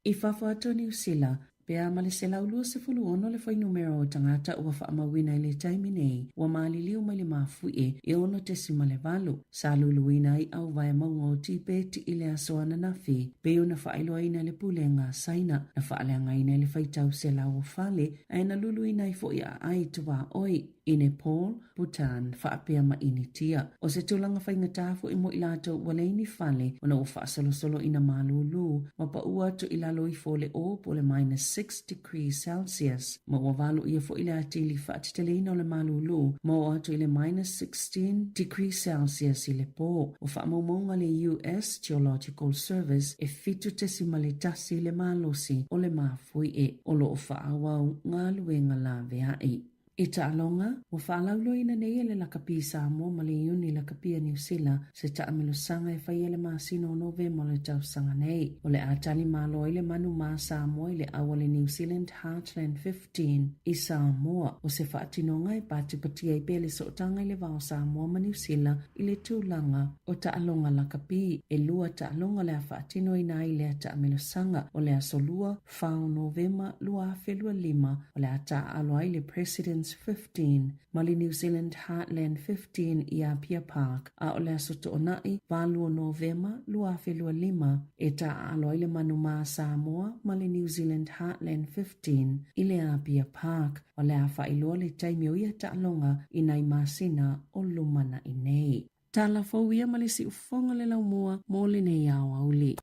I whawhata New Zealand, pea male se laulua se fulu ono le whai numero o tangata ua whaamawina i le taimi nei, ua maali liu mai le mafui e ono te simale valu. Sa luluina i au vai maunga o tipeti i le asoana na fi, peo na whaailoa ina le pulenga saina, na whaaleanga ina le whaitau se lau fale, a na luluina i fo i a ai tuwa oi. I Nepal, Bhutan, whaapea ma initia. O se tūlanga whaingatafu i mo i lato waleini whale, ona o whaasolosolo ina malulu, ma pa ua tu i lalo i fole o po le -6 degrees Celsius. Ma ua valu ia fo i le atili whaatitele ina o le malulu, ma ua atu i le -16 degrees Celsius i le po. O whaamaumonga le US Geological Service e fitu tesima le tasi le malosi o le mafui e. O lo o whaawau ngā luenga la vea e. I Ta'alonga, ua whaalauloina nei ele lakapi Samoa ma le iuni lakapi a New Zealand se taamelosanga e whai ele masino o Novema le tausanga nei. O le atali malo ile manu ma Samoa ile awale New Zealand Heartland 15 i Samoa o se whaatinonga e pātipatia i pele sootanga ile vao Samoa ma New Zealand ile tūlanga o Ta'alonga lakapi e lua Ta'alonga le a whaatino ina ile a taamelosanga o le a solua whao Novema lua whelua lima o le a taaloa ile President's 15 Mali New Zealand Heartland 15 i Apia Park a o le asoto o nai valu o Novema lua whelua lima e taaloa ile manu ma Samoa Mali New Zealand Heartland 15 i le Apia Park o le a whailua le taimio ia Ta'alonga i nai masina o lumana i nei. Tala fau ia ma le si ufonga le lau mua mo le nei au auli.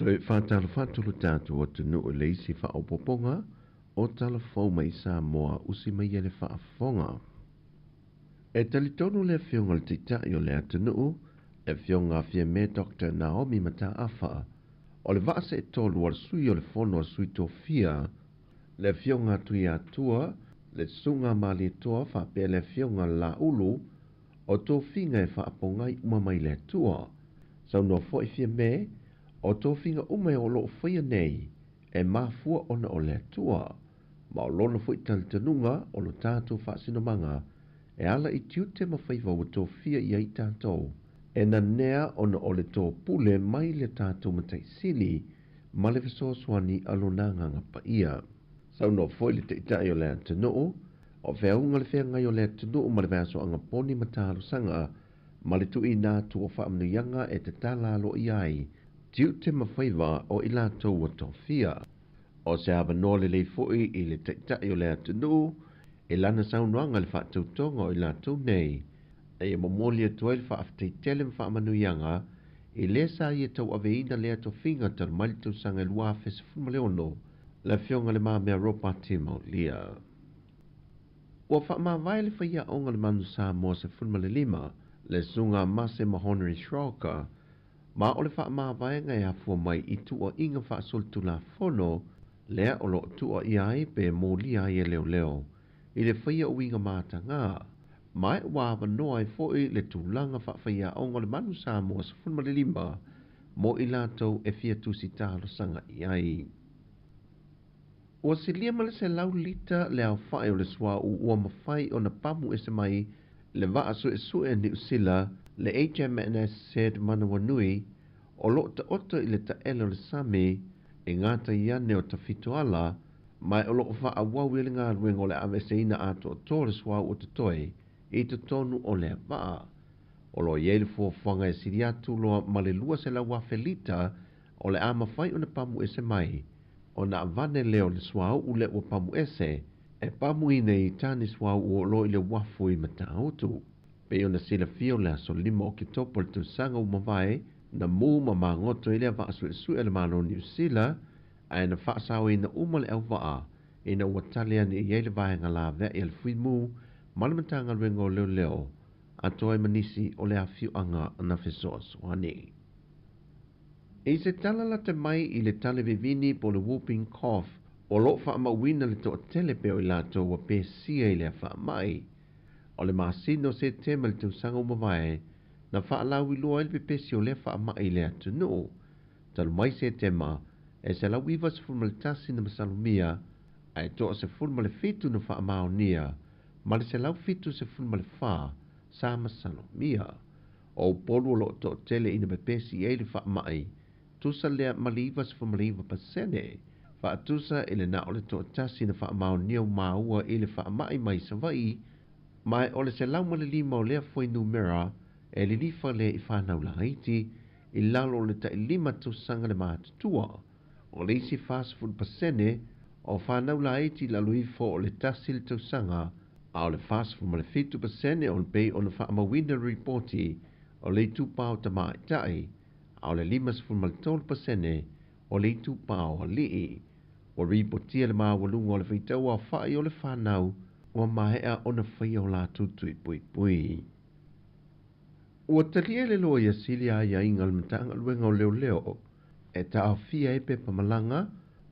Toi whātalo tātou o tunu o leisi whaopoponga o tala whau mai Samoa usi mai ele whaafonga. E talitonu le whionga le titai o le atunu, le whionga whia me Dr. Naomi Mata Awha, o le vaase e tolu al sui o le whono sui tō whia, le whionga tui atua, le sunga mali toa whapea le whionga la ulu, o tō whinga e whaapongai umamai le tua. Sau no fwoi whia me, o tō whinga umai o loo whaia nei, e mafua ona o le tua. Ma o lona fwoi talitanunga o lo tātou whaasinomanga, e ala i tiute mawhaiva o tō whia i ai tātou. E na nea ona o le tō pule mai le tātou matai sili, ma le visoaswani alonanga ngapa ia. Sau no fwoi le te itai o le atanoo, o whiaunga le whengai o le atanoo ma le vaso anga poni matalo sanga, ma le tui nā tua whaamnuyanga e te tālalo i ai, tiu te mawhaiva o i lātou o tō whia. O se hawa nōle lei fwoi i le teitai o le atunuu, e lana saunoanga le whaatautonga o i lātou nei, e momoli atua i le whaaftei tele mwhaamanuianga, i le sa i e tau aveina le ato whinga tala mali tau sanga i lua fese fulmaleono, le whionga le maa mea ropa timo lia. Ua wha vai le whaia onga le manu Samoa se fulmale lima, le sunga Mase Mahoneri Shroka, ma o le wha vai ngai hafua mai i tua inga wha soltu la fono, lea o lo tua i ai pe mō lia i e leo leo, i le whaia o inga māta ngā. Mai wā wanoa e fōi le tūlanga wha whaia onga le manu Samoa se fulmale lima, mo i lātou e fia tusi tālo sanga i ai. Ua se lia male se lau lita le au whae o le swa u ua mawhai o na pamu e se mai, le waa su e ni usila, le HMNS said Manawanui, o lo ta oto i le ta elo le sami, e ngata iane o ta fitoala, mai o lo wha a wau ili ngā ruenga o le amese ina ato o tōre swa o te toi, i te tonu o le waa. O lo iele fua whanga e siriatu loa ma le lua se la wafelita, o le ama whai o na pamu e se mai, o na avane leo le swa u le ua pamu ese, e pamu ine i tani swa u o lo i le wafu i mata autu. Pe o na sila fio le aso lima o ki topo le tusanga u mawai, na mū ma mangoto i le wa asu e su e le malo New Zealand, a na whaasau i na umale au waa, i na uatalia ni i eile vahenga la vea i al fui mū, malamatanga rengo leo leo, a toi manisi o le awhiu anga na whesoa swani. I se talala te mai i le tale vivini po le whooping cough, o lo wha mawina le to telepe o i lato wa pe sia i le wha mai. O le masino se tema le tausanga umawai, na wha alau i loa ilpe pesi o le wha mai le atunu. Talu mai se tema, e se lau iwa se fulma le tasi na masalumia, a e toa se fulma le fitu na wha maonia, ma le se lau fitu se fulma le wha, sa masalumia. O polu o lo to tele ina pe pesi e le wha mai, tusa lea maliva se fulma le iwa pasene, wha tusa ele na o le to tasi na wha maonia o maua e le wha mai sa vai, mai o le se lau ma le lima o lea foi numera, e le lifa le i whanau la haiti, i lalo le ta i lima tausanga le mātutua, o le isi fast food pasene, o whanau la haiti la luifo o le tasi le tausanga, a o le fast food ma le fitu pasene o le pei o le whaamawina reporti, o le tupau ta mai tai, au le 5.3% o le itu pao o lii. O ripotia le mawalunga o le whitau a whai o le whanau o mahea o na whai o la tutui pui pui. Ua talia le loa ia sili a ia inga le matanga luenga o leo leo e ta a fia e pe pamalanga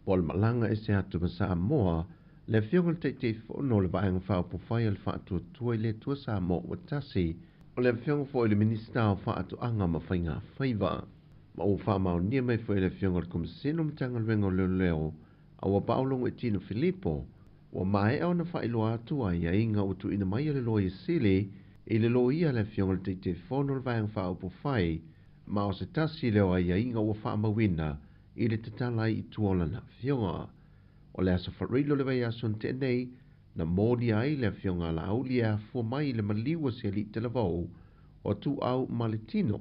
po le malanga e se atu ma Samoa le fionga te te whono le vaenga whao po whai al whaatua tua le tua Samoa o tasi o le fionga fo le minista o whaatu anga ma whainga whaiva. Ma o whamao nia mai fo le fionga le kumasino matanga luenga o leo leo a wa paulongo e Tino Filippo wa mai au na whailoa atua ia inga o tu ina mai le loa ia sili i le loa ia le fionga te te whono le vaenga whao po whai ma o se tasi leo ia inga o whaamawina i le tatalai i tuola na fionga. O le asa wharilo le vai ason te nei na mōni ai le fionga la aulia fua mai le maliwa se li te lavau o tu au maletino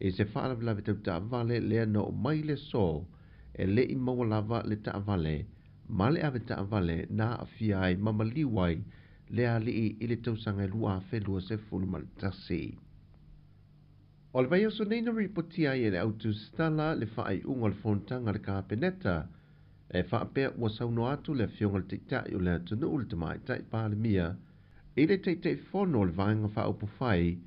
e se whaalavelave tau ta vale lea na o mai le so e le i maua lava le ta vale ma le ave ta vale na a fia ai mamaliwai le a li i le tausanga lua a whelua se fulu maltasi. O le vai aso nei na ripotia i le autu stala le whaai unga le fontanga le kapeneta e whaapea ua sauno atu le fionga le teitai o le atunu ule tamai tai pāle mia i le teitai whono le vaenga whaupu whai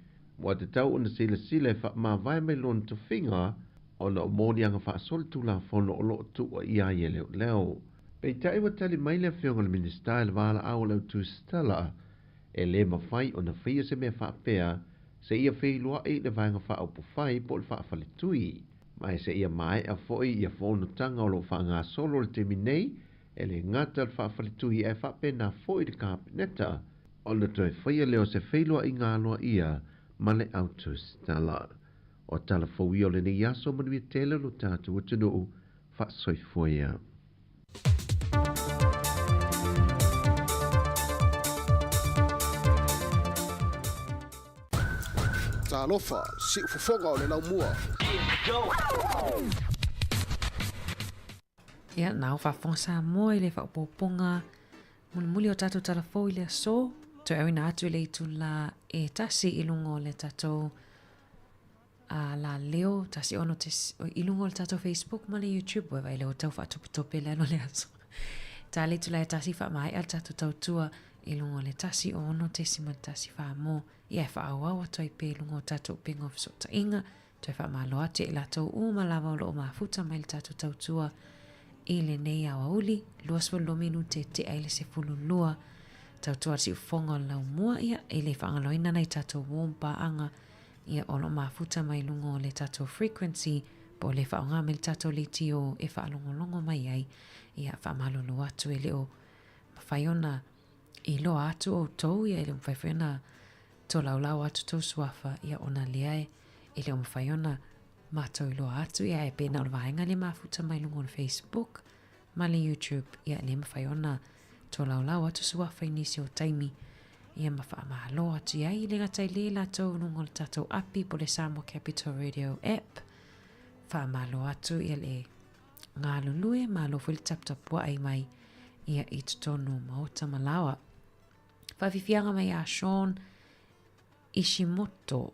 wa te tau ona sile sile wha ma vai mai lon to finga ona o mōni anga wha sol tu la whono o lo tu o ia i leo leo. Pei tai wa tali mai le fionga le minister le wala au le autu stala e le mawhai ona whia se mea whaapea se ia whilua i le vaenga whaupu whai po le whaafale tui. Mai se ia mai a foi ia fono tanga o lo whaanga solo le temi nei e le ngata le whaafalitui e whape na foi de kapeneta o le toi whaia leo se whailua i ngā loa ia ma le autus tala. O tala fawio le nei aso manuia tele lo tātu atunu wha soifoia. Talofa, si ufofonga o le lau mua. Ia, nau whafonga sa moe le whaopoponga muli o tātou talafo i le so. Toi au ina atu i le itu la e tasi ilungo le tātou la leo, tasi ono te ilungo le tātou Facebook ma le YouTube. Wai leo tau whaatope le ano le aso. Tā le tu la e tasi wha mai al tātou tautua ilungo le tasi ono te sima tasi wha mo. Ia wha awawa toi pe ilungo tātou pingo fisota inga. Toi wha malo ate i lātou umalawa o lo o mafuta mai le tātou tautua i le nei awa uli. Luas walo minu te aile se fulu lua. Tautua si ufonga lau mua ia i le whaangaloina nei tātou wompa anga. Ia o lo mafuta mai lungo le tātou frequency. Po le whaonga me le tātou li tio e whaalongolongo mai ai. Ia wha malolo atu e leo mawhaiona i loa atu o tau ia i leo mawhaiona to laulau atu tau suafa ia ona leae i leo mawhaiona mātou i loa atu ia e pēna o le vaenga le mafuta mai lungo le Facebook ma le YouTube ia le mawhaiona to laulau atu suafa inisi o taimi ia mawha mahalo atu ia i le ngatai le lātou lungo le tātou api po le Samoa Capital Radio app wha mahalo atu ia le ngā lulue malo fwili taptapua ai mai ia i tutonu maota malawa. Whawhiwhianga mai a Sean Ishimoto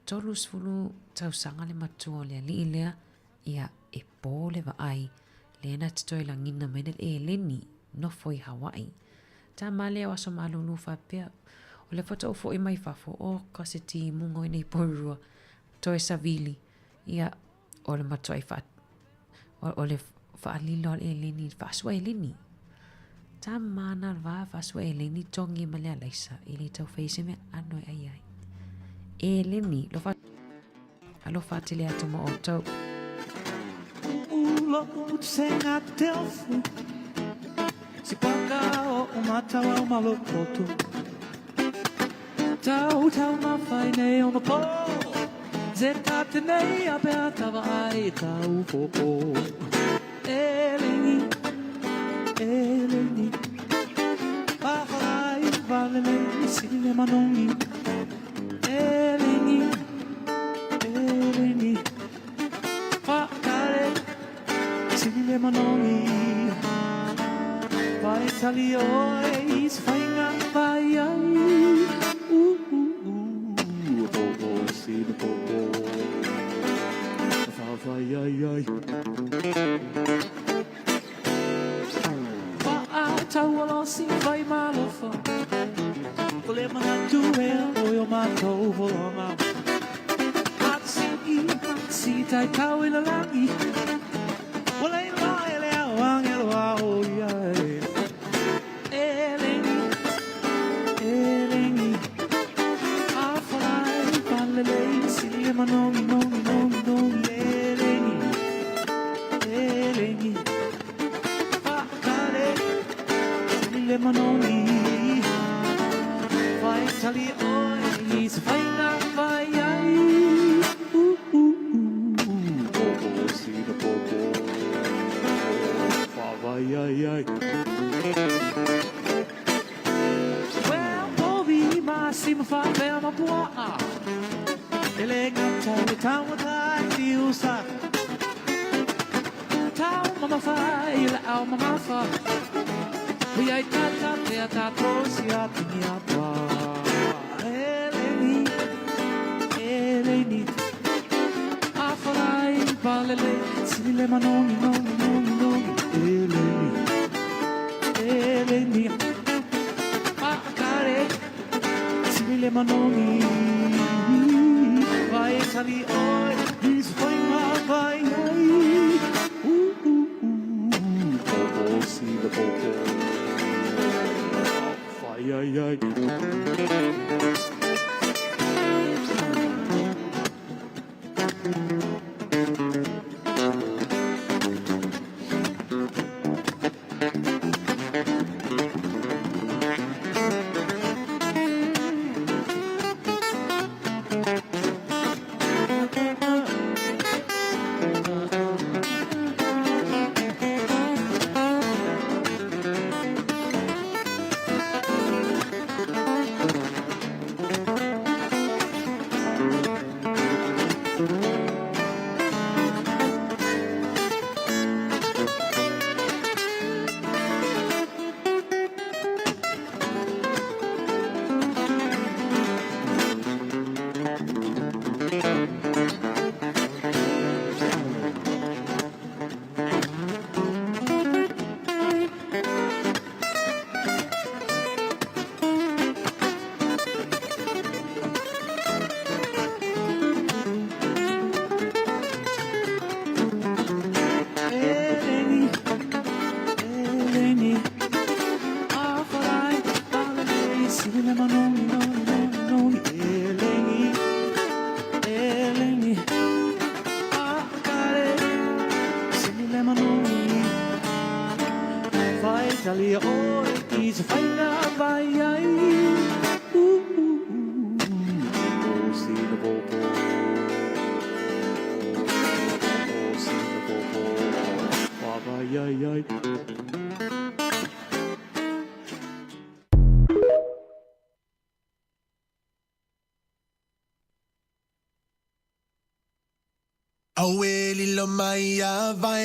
tolu sfulu tausanga le matua le li lea ia e pō le wa ai le na titoi la ngina mai e leni no foi Hawaii. Tā male o aso malulu whapea o le foto o fo i mai whafo o kaseti mungo i nei porua toi savili ia o le matua i what o le whaalilo e leni whaasua e leni. Tā mana wā whaasua e leni tongi ma lea leisa i le tau whaise me anoi ai ai. E leni lo whaatele atu mo o tau. Ulo utsenga telfu si paka o matawa o malopoto tau na whaine o po zeta tenei a pea tawa ai tau foko eleni pahai valele sile manongi eleni pakare sile manongi vai sali oi sfainga vai ai si Vai ai ai. Tau alo si vai malofa. Kole mana tu e o matou volonga. Si tai tau ila langi. Wala ila ele awang elo ao ia. Elengi. Afalai palele si manongi nongi. Elengi. Pakare si manongi. Vai tali oi si vai na vai ai. Ai, ai, ai. Well, povi massimo fa per ma può. Ele canta le tau dai di usa. Tau mama fa, il au mama fa. Vi ai tata te ata trosia mia pa. Eleni. Afarai balele, sile manoni non. Eleni, pakare, simile manoni, vai sali oi, dis vai ma vai ai, popo si the popo, vai ai ai.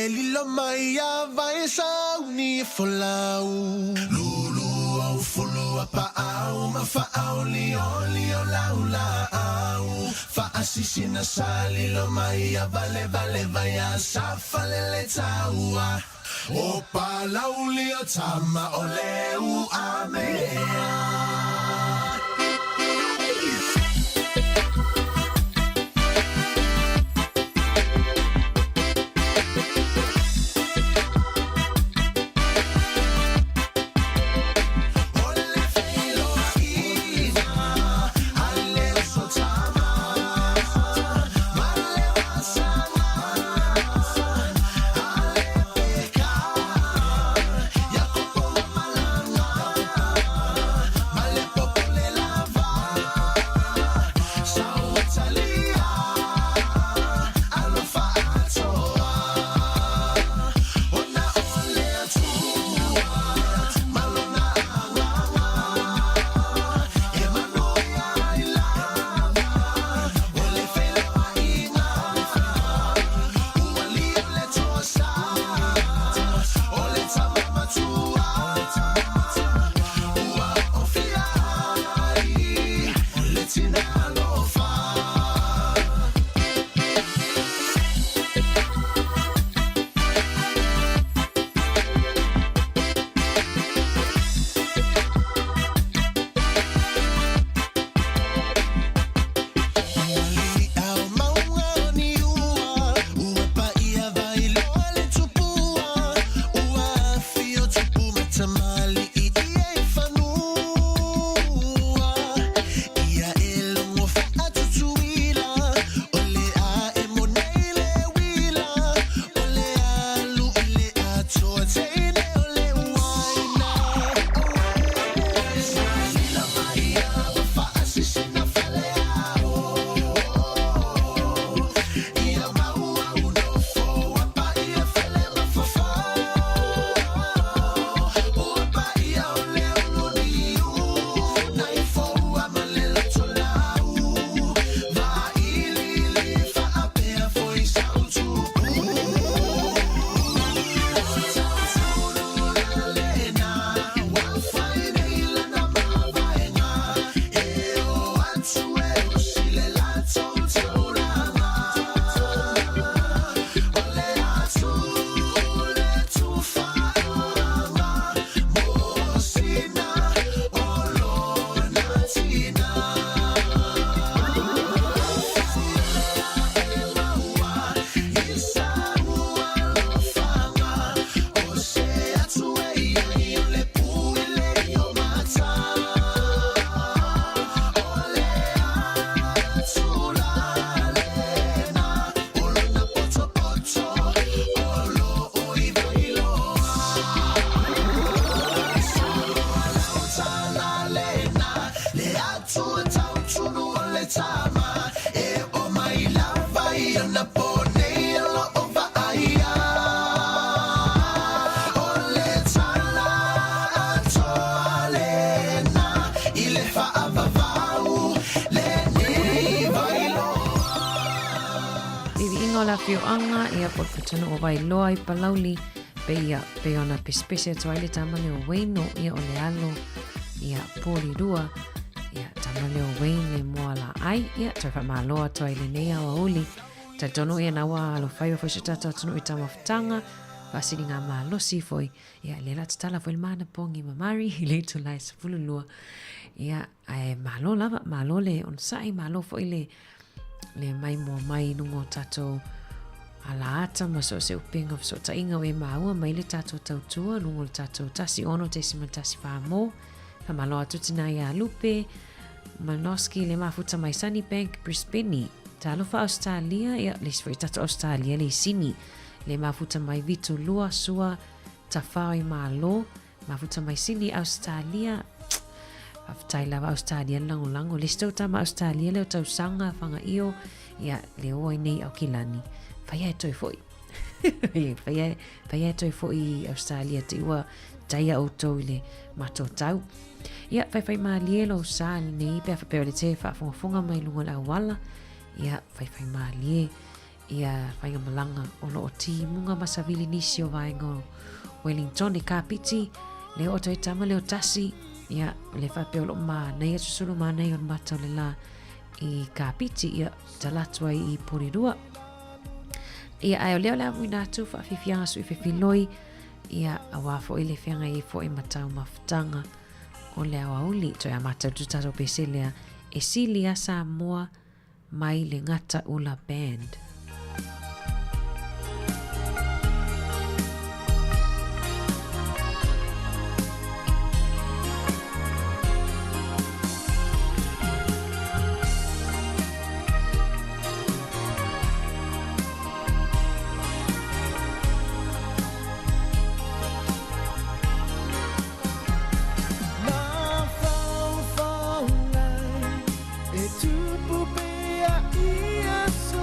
Lilo Maia vai sau ni folau. Lulu au fulu apa au ma fa au li o lau au. Fa asisina sa Lilo Maia vale vai a sa falele taua. O pa lau li o tama o leu a mea. Vivi ingo la fio anga ia por putano o vai loa I palauli pe ia pe ona pespese toile tamale o weino ia o le alo ia poli rua ia tamale o weine moa la ai ia tafa maloa toile nea o uli tatono ia nawa alo fai o fai tata tonu I tamaftanga pasini nga malosi foi ia le la tala foi mana pongi mamari le to lai fululua ia ai malo lava malo le on sai malo foi le mai mo mai nungo tato ala ata ma so se upinga so ta inga we maua mai le tato tautua nungo le tato tasi ono te simantasi fa mo ka malo atu tina ia lupe manoski le mafuta mai Sunny Bank Brisbane talo fa Australia ia le foi tato Australia le sini le mafuta mai vitu lua sua tafai malo mafuta mai sini Australia aftai lava Australia lango le sto tama Australia le tau sanga fanga io ia le oi nei au kilani fai toi foi fai toi foi Australia te ua taia o toile mato tau ia fai malielo sa nei pe fa le te fa fonga mai lunga la wala ia fai malie ia fai malanga o lo ti munga masavili nisi o vaingo Wellington e kapiti le o toi tama le o tasi ia le fa pe o lo ma nei e susulu ma nei on mata le la I kapiti ia talatua I porirua ia ai o leo la wina tu fa fifianga su fifiloi ia awa fo ile fianga I fo I matau maftanga o le auli to ia mata tu tato peselea e silia sa moa mai le ngata ula band Tupu pia ia su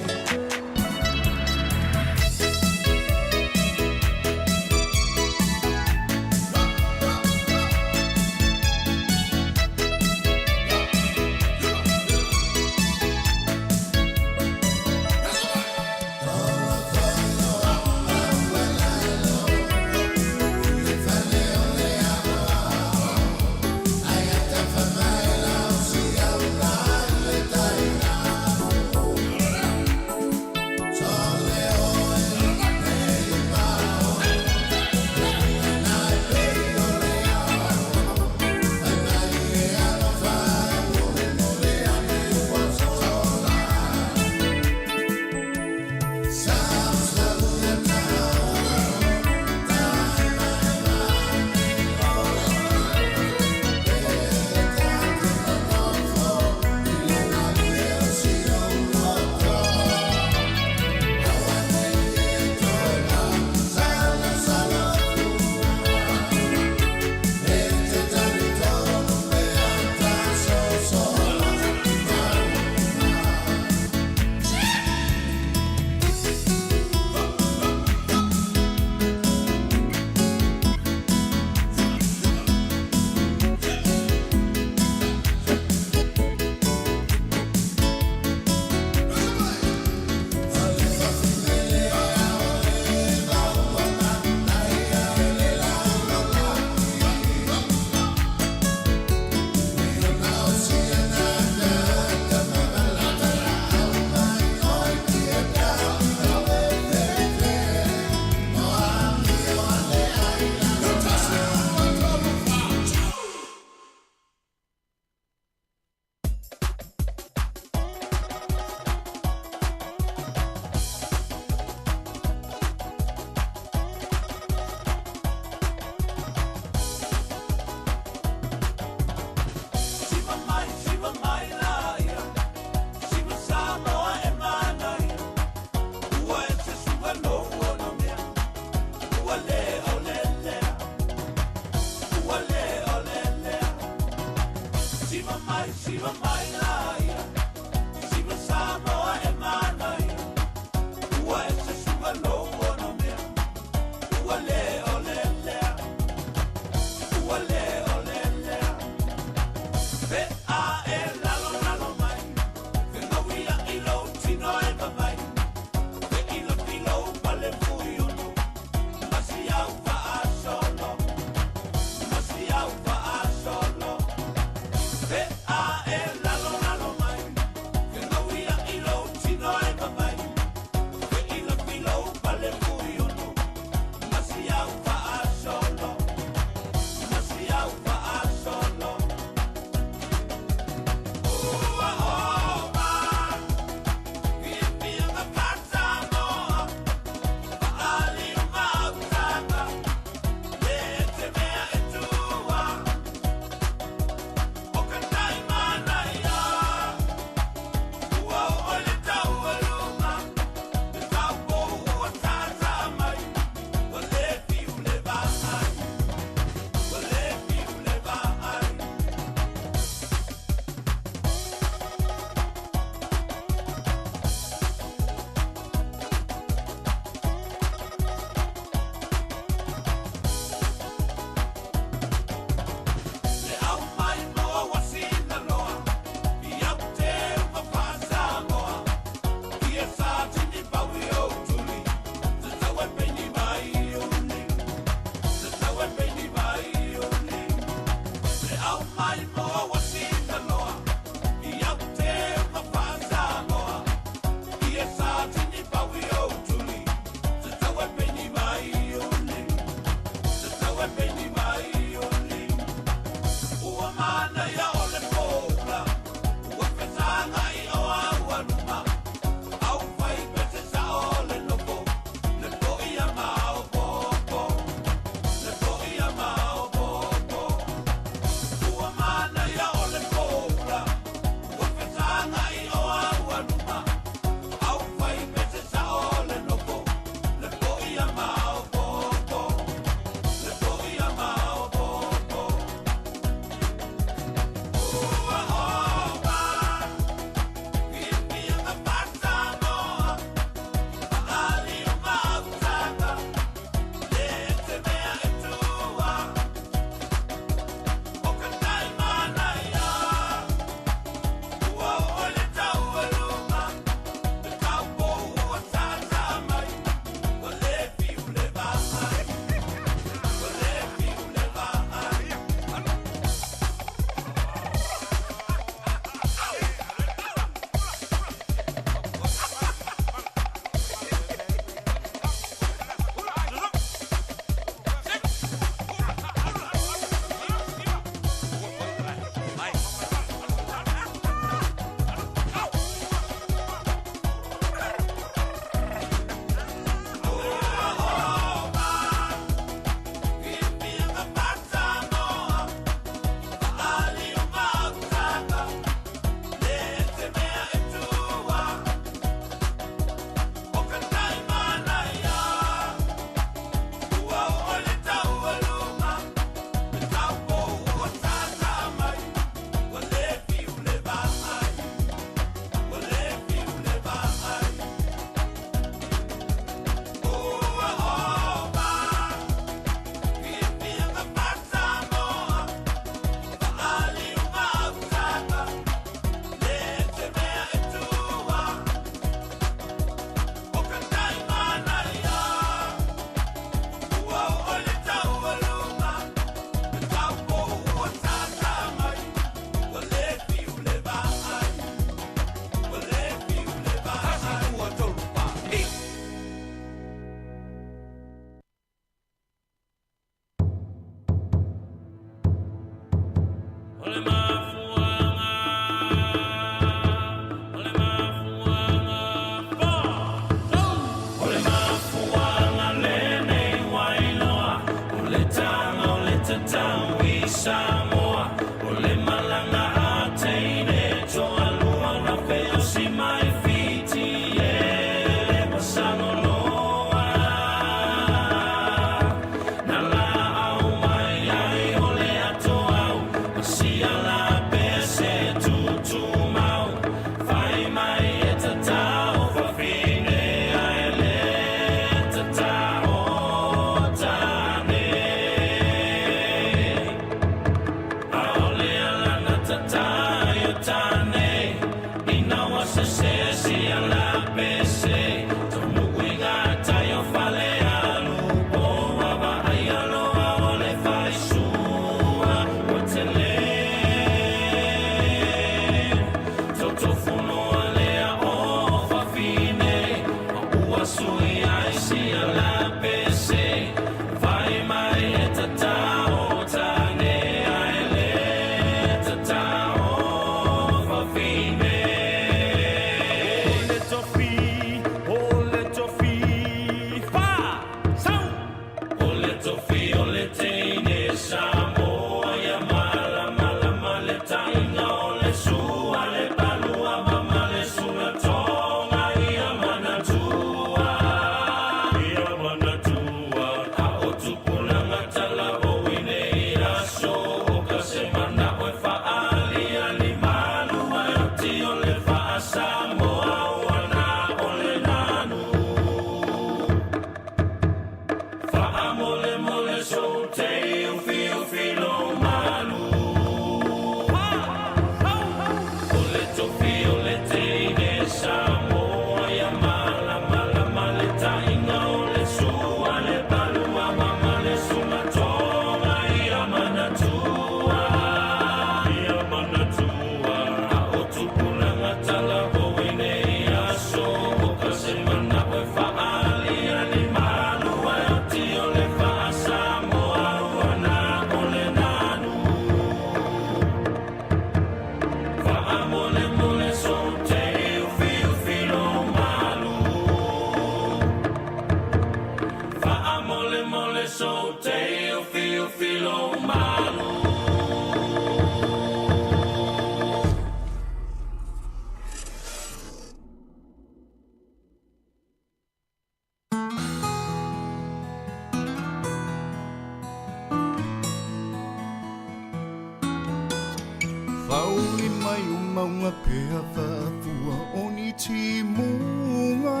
maunga pea whaafua o ni timunga.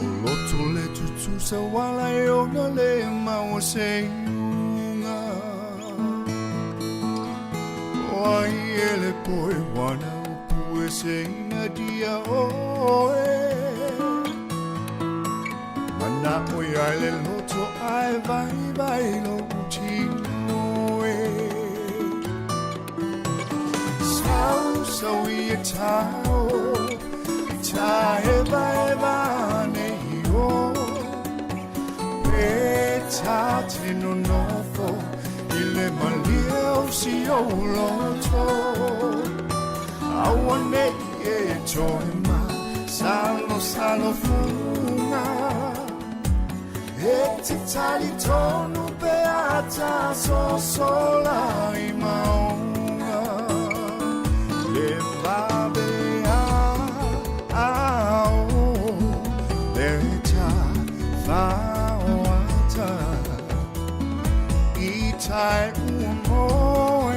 O loto le tutu sa wala e ona le maua se iunga. O ai ele poe wana upue se ina dia oe. Mana oi ai le loto ai vai lo utino e. Sau i tau, i tae vai nei o. Pe tate no nofo, i le malia o si o loto. Aua nei e toe ma, salo funga. E te tali tonu pe ata so sola i maunga. Le vabe le ta whawata. I tai umo e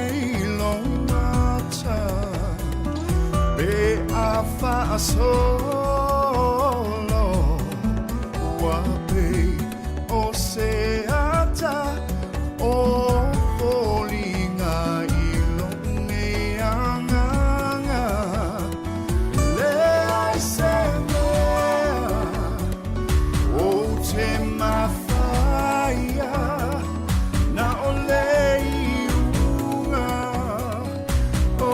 longata. Be a wha solo wa be o se ata o polinga i longe anganga. Le ai se mea o te mawhaia na o le iunga o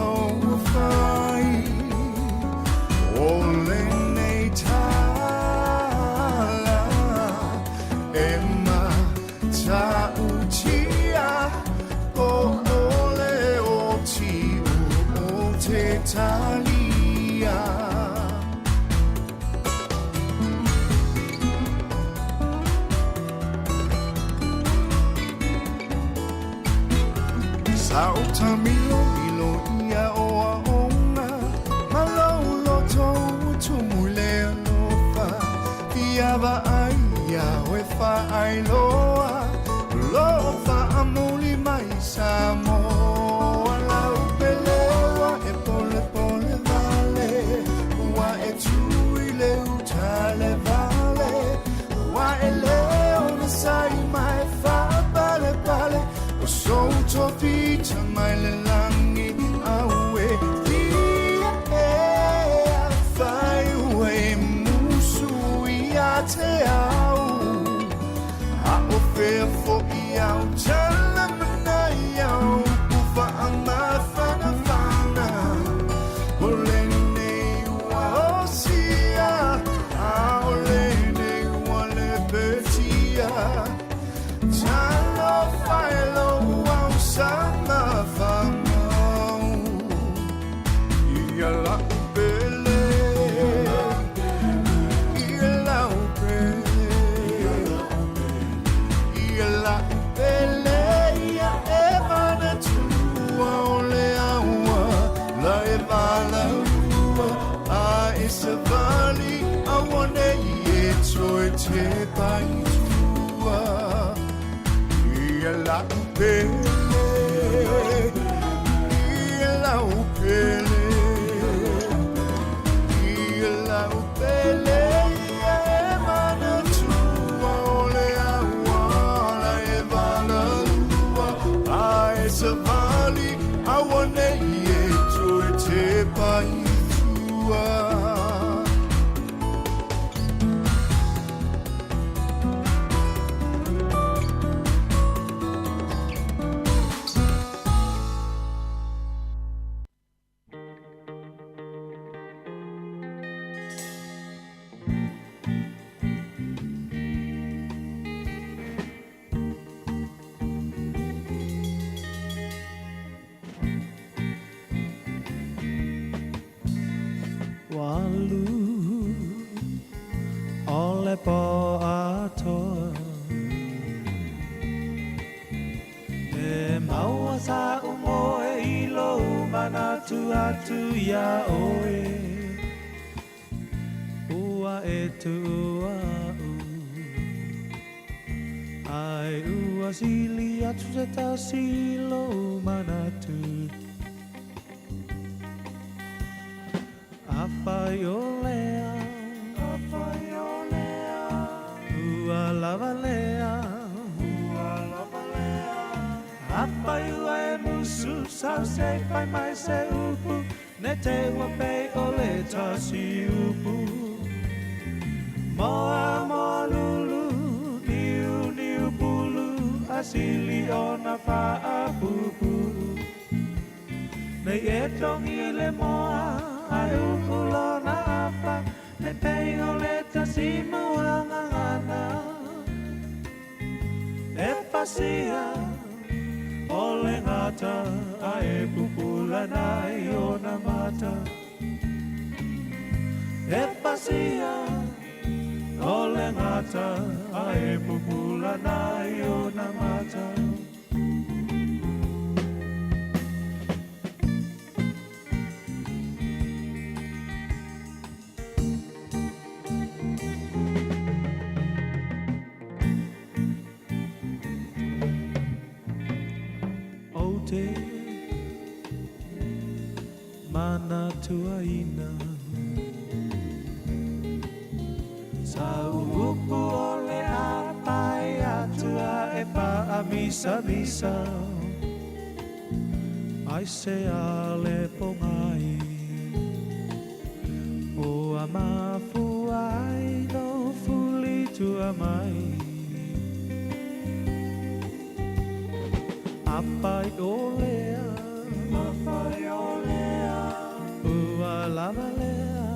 longa whai o le nei tala e ma ta utia o ole o tiu o te talia. Sao tamilo ilo ia o aonga malau loto tu mule lofa iava aia we fa ai loa lofa amuli mai samo lau pelewa e pole vale wa e tui le utale vale wa e leo na sai mai fa pale o solto vita mai le langi aue via e fai ue musu ia te au a o fea fo ia o tala mana ia o ufa ama fana o le nei ua o sia a o le nei ua le betia talo failo au sama famau ia la upele ia la upele ia la upele ia evana tua ole aua la evala ua a esa vali awane ie toe te pai tua ia la upele ia la upele ia emana tua ole aua la evana lua a esa vali awane ie toe te pai tua. Walu ole po atoa e maua sa umo e ilo manatu atu ya oe ua e tu ua u ai ua sili atu se ta silo manatu Apaiolea, ua lavalea, apaiua e musu, sau se pai mai se upu, ne te wapei o le tasi upu. Moa moa lulu, niu bulu, asili ona faa pupu. Nei e tongi le moa, ai upulo na apa, ne pei o le tasi muangangana. E pasia, o le ngata, ai pupula nai o na mata. E pasia, o le ngata, ai pupula nai o na mata. Mana tuaina sa upu ole apai atua e pa amisa misa ai se ale pongai o amafu ai no fuli tua mai apai olea lavalea,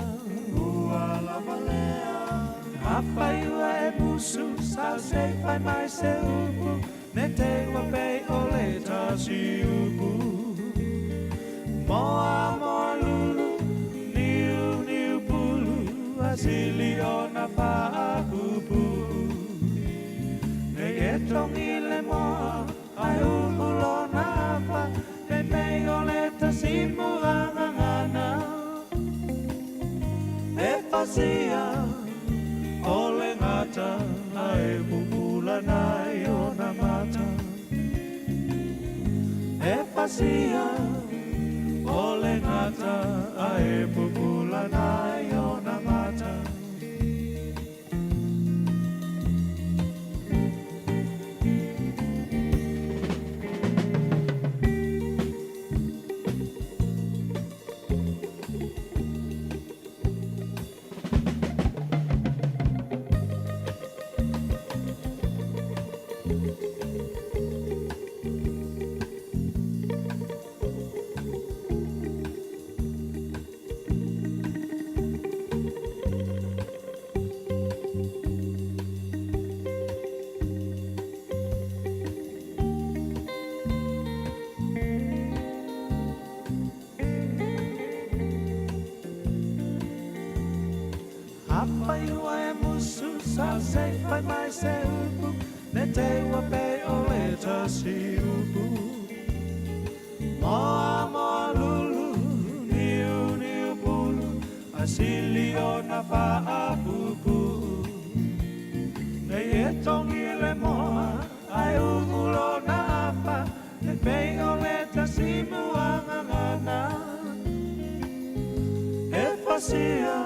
apaiua e musu, sa se pai mai se upu, ne te wapei o le tasi upu. Moa moa lulu, niu pulu, asili ona paa pupu. Ne e tongi le moa, ai upulo na apa, ne pei o le tasi muangangana. E pasia, o le ngata, ai pupula nai o na mata. E pasia, o le ngata, ai pupula nai o na mata. Apaiua e musu, sa se pai mai se upu, ne te wapei o le tasi upu. Moa moa lulu, niu bulu, asili ona faa pupu. Nei e tongi le moa, ai upulo na apa, ne pei o le tasi muangangana. E pasia,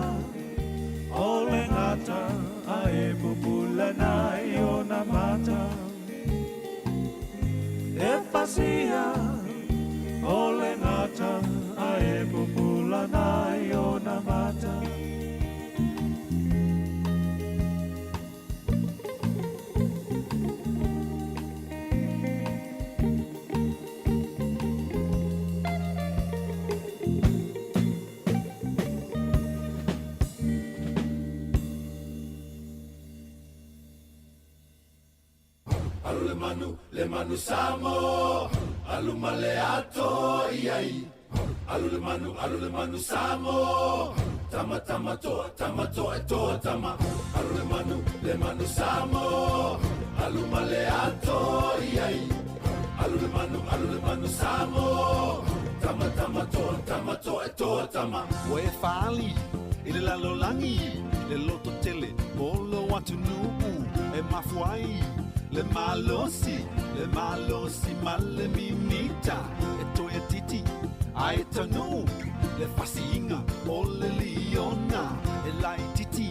o le ngata, ai pupula nai o na mata. E pasia, o le ngata, ai pupula nai o na mata. Le manu samo, alu male ato iai. Alu le manu samo, tama to e to tama. Alu le manu samo, alu male ato iai. Alu le manu samo, tama to e to tama. Oe fali, ile lalo langi, le loto tele, polo watu nuku, e mafuai. Le malosi male mimita, e toya titi, ai tanu, le fasiinga o le liona e lai titi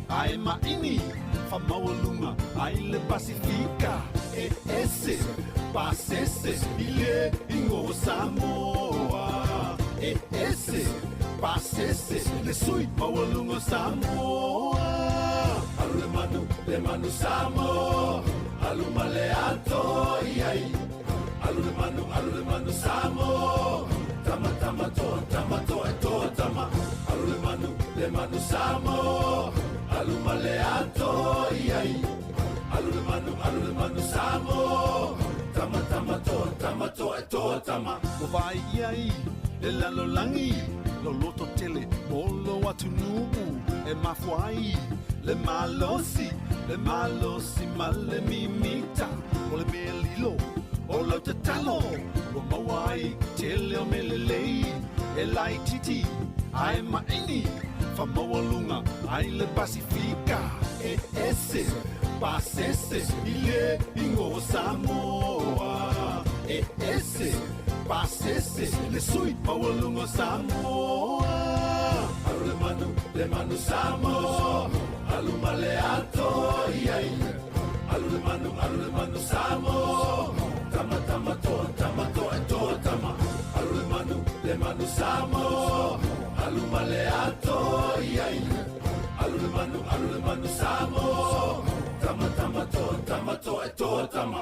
ai maini fa maulunga ai le Pasifika e ese pasese ile ingo Samoa e ese pasese le sui maulunga Samoa alu le manu Samoa alu male ato iai alu le manu Samoa tama tama to e to tama alu le manu Samoa alu male ato iai alu le manu Samoa tama to e to tama o vai iai le lalo langi lo loto tele o lo atu nu'u e mafuai le malosi male mimita o le melilo o lau te talo o mawai tele o melelei e lai titi ai maini fa mawalunga ai le Pasifika e ese pasese ile ingo Samoa e ese pasese le sui mawalunga Samoa alu le manu Samoa alu male ato iai alu le manu Samoa tama to e to tama alu le manu Samoa alu male ato iai alu le manu Samoa tama to e to tama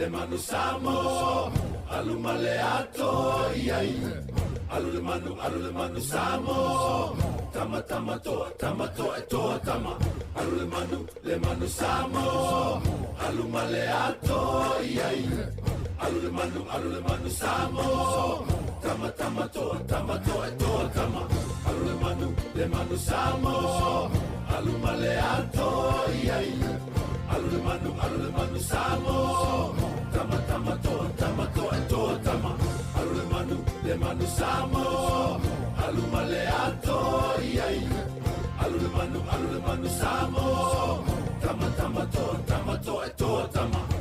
le manu Samoa alu male ato iai alu le manu Samoa tama to e to tama alu le manu Samoa alu male ato iai alu le manu Samoa tama to e to tama alu le manu Samoa alu male ato iai alu le manu Samoa tama to e to tama alu le manu Samoa alu male ato iai alu le manu Samoa tama to e to tama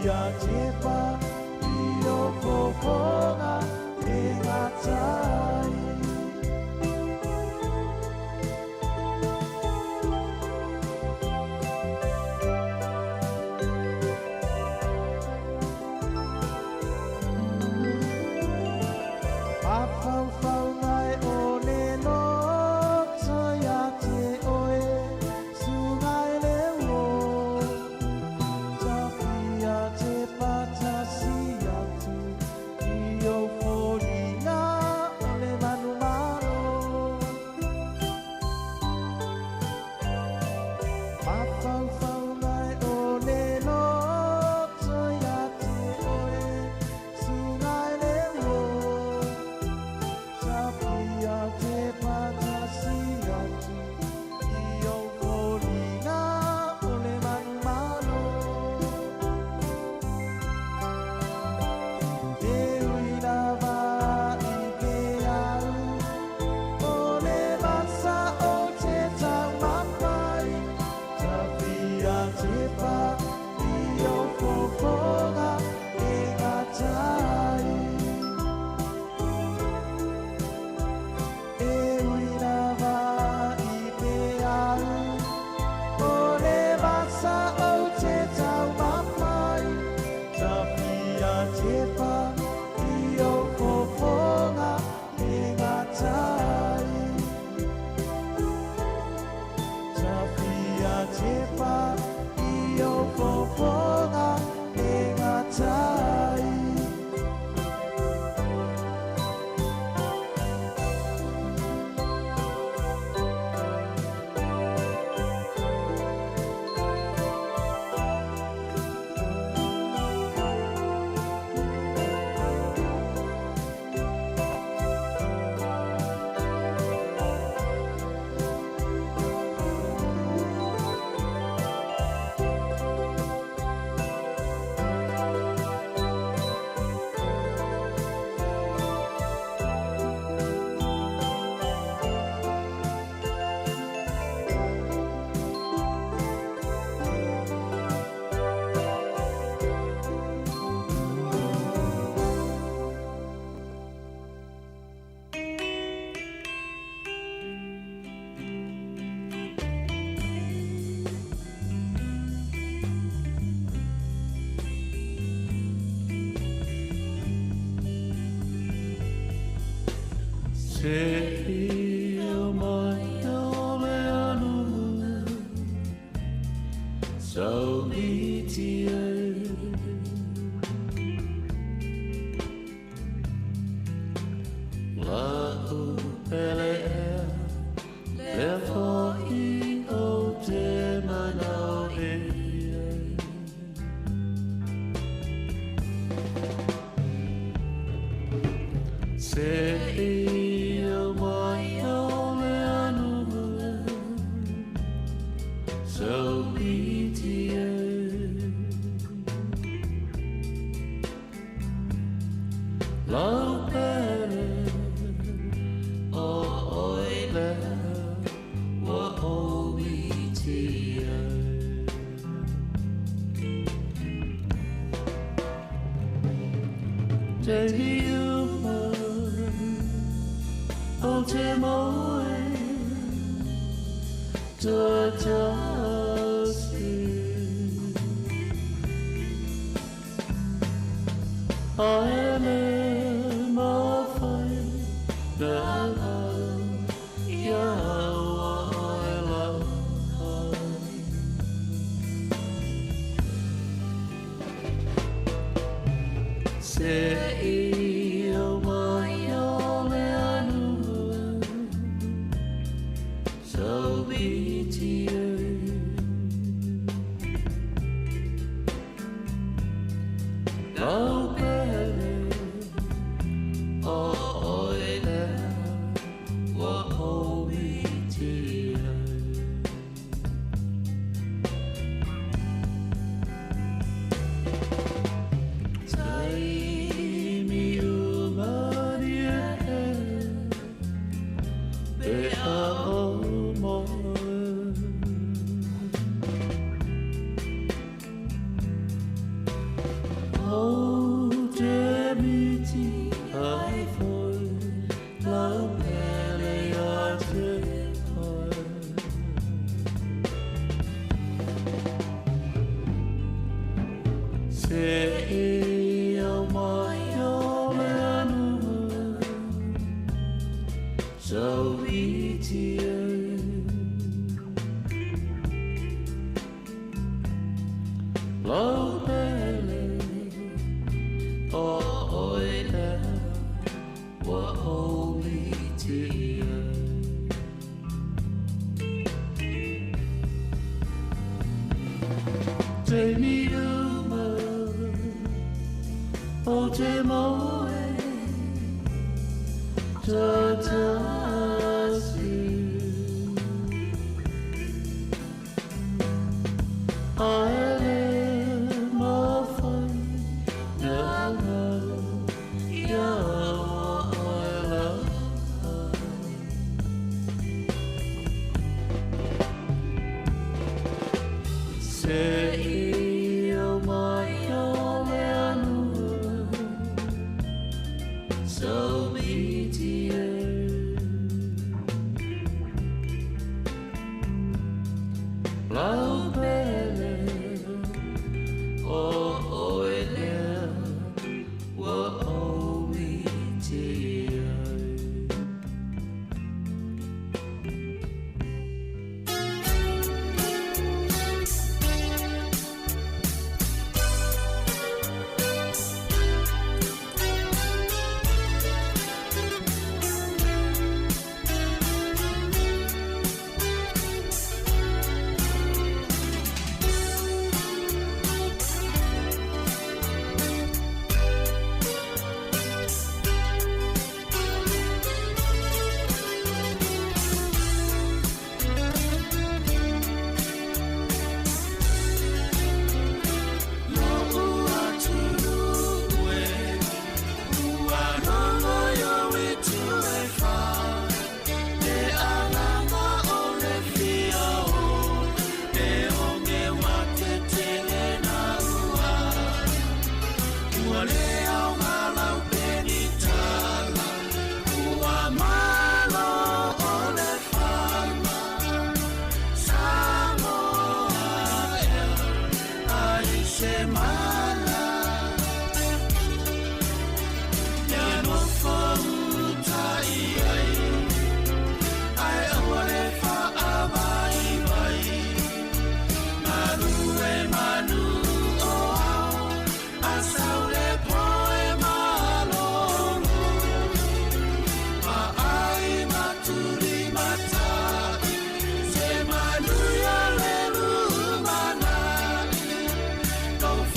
Ia te pa I o poponga e ngatai Whawhau ngai o le no tai a te oe sungai le wo Tapi a te patasi atu I o whoringa o le manu mano Whawhau ngai o le no tai a te oe sungai le wo Tapia te patasi atu I o whoringa o le manu mano E ui lava I te au O le masa o te tau mapai Tapia te pa I o whoponga e ngatai E ui lava I te au O le masa o te tau mapai Tapia te pa I o whoponga e ngatai Tapia te pa I o whoponga e ngatai Se io mai ole anu so biti la u pele le fo I o te mana e Se io mai ole anu so biti la pere o oile o o biti Te hiuma o te moe tua tasi a ele mawhai na au ia aua e lau Se io mai ole anu so biti Lau pele o oile o o biti Tai mi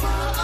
Far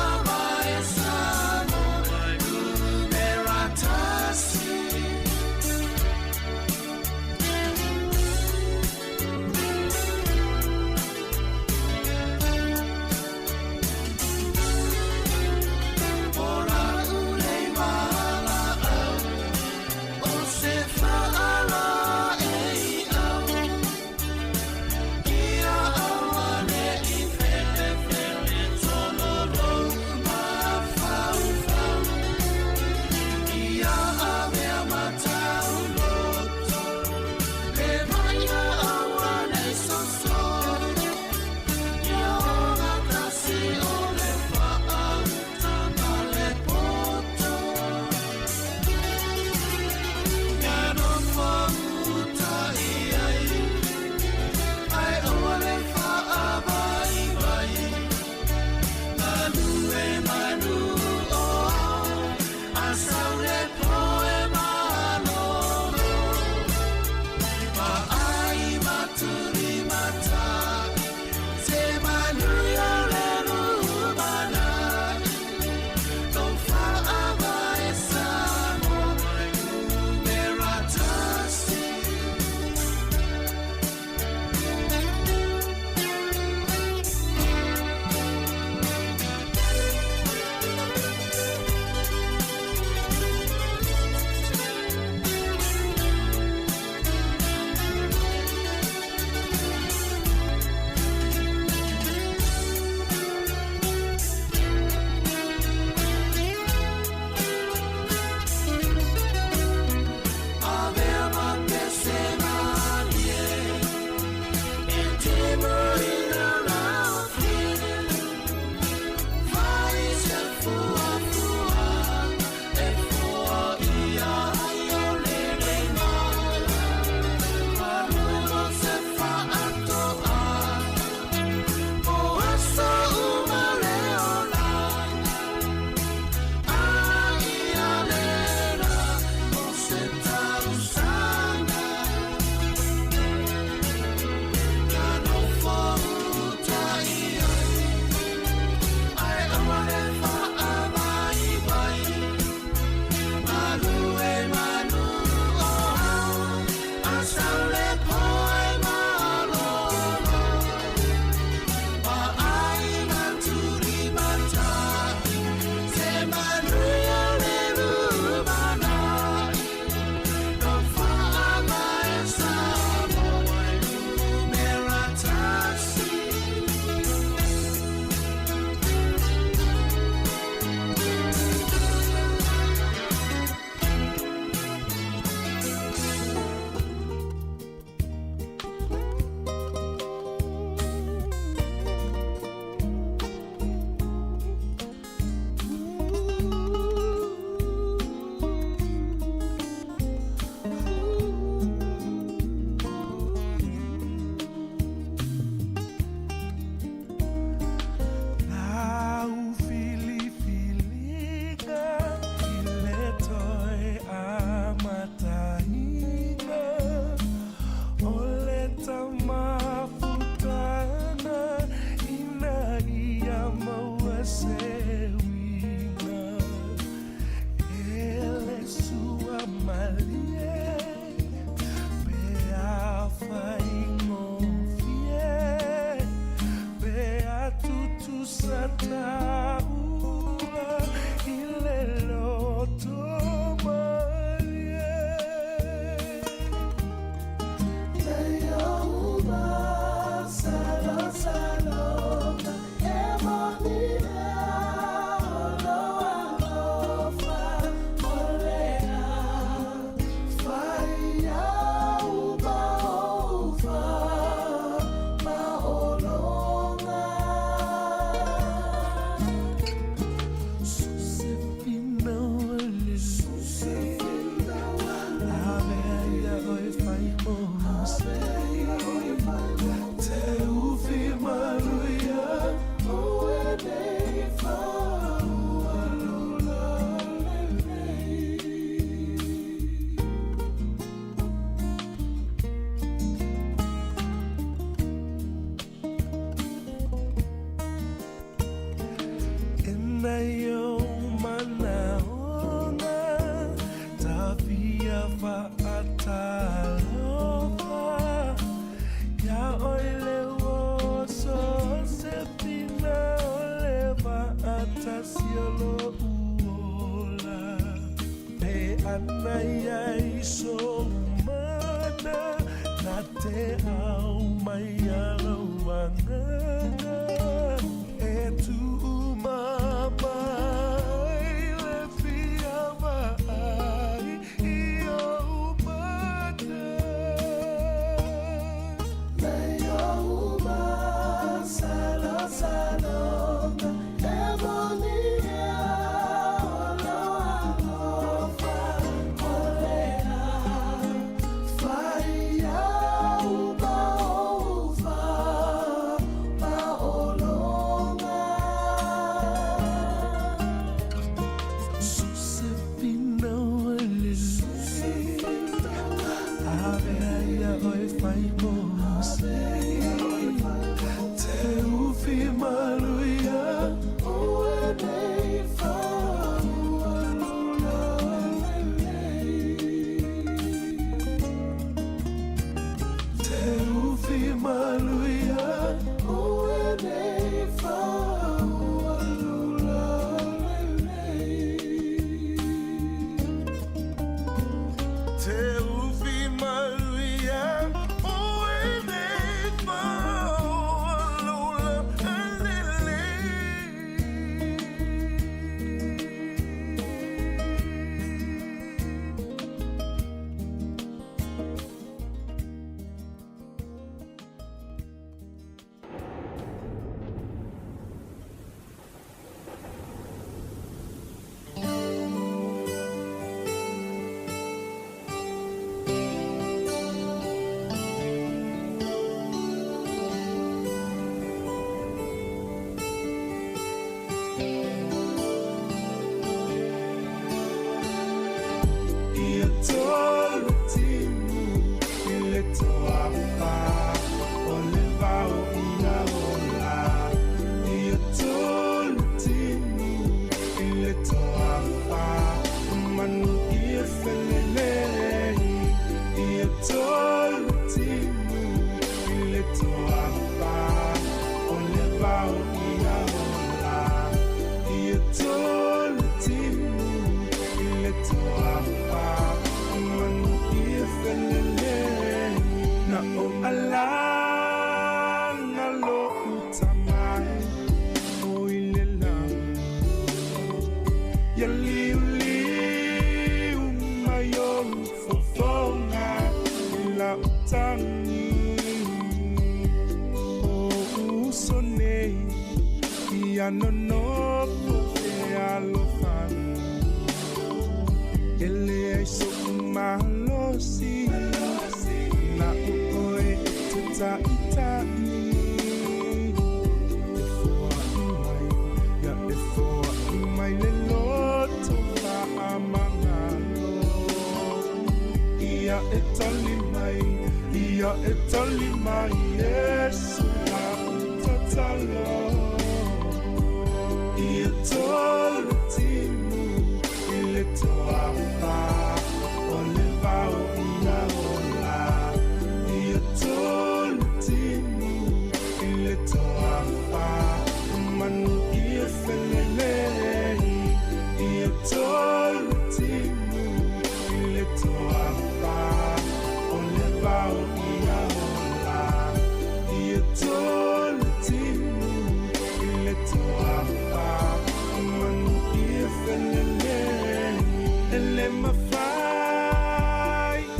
mawhai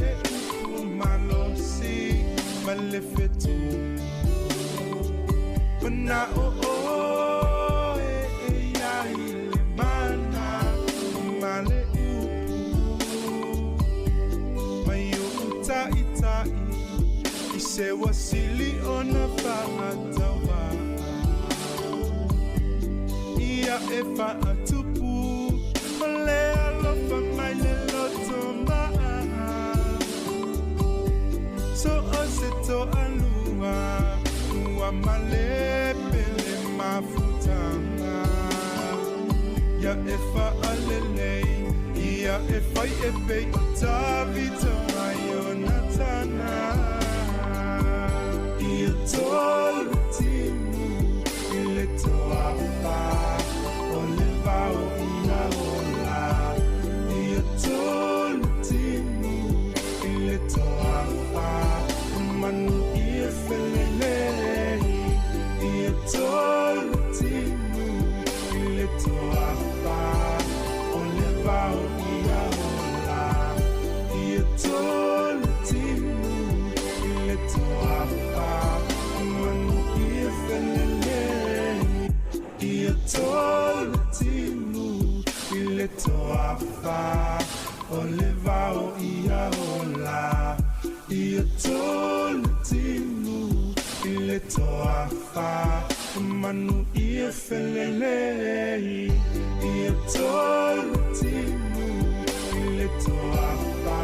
e upu malosi ma le fetu Pana o e iai le mana ma le upu mai o utai tai I se wasili ona whangatawa Ia e whaatupu ma le alofa mai le loto maa So o se to alua Ua male pele mafutanga Ia e whaalelei Ia e whai e pei o tawita mai o natana Ia tolu timu I le toapa O le vau ia ola Ia tolu timu I le toapa Manu ia felelei Ia tolu timu I le toapa O le vau ia ola Ia tolu timu I le toapa Manu ia felelei Ia tolu timu I le toapa O le vau ia ola Ia tolu timu I le toafa Manu ia felelei Ia tolu timu I le toafa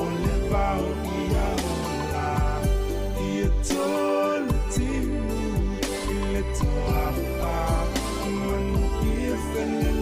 O le vau ia ola Ia tolu timu I le toafa Manu ia felelei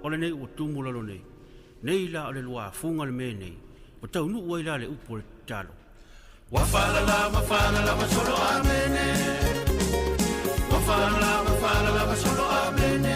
Ole nei o tumula lo nei. Nei la ole lua funga le me nei. O tau nu oi la le upo le talo. Wafala la masolo amene. Wafala la masolo amene.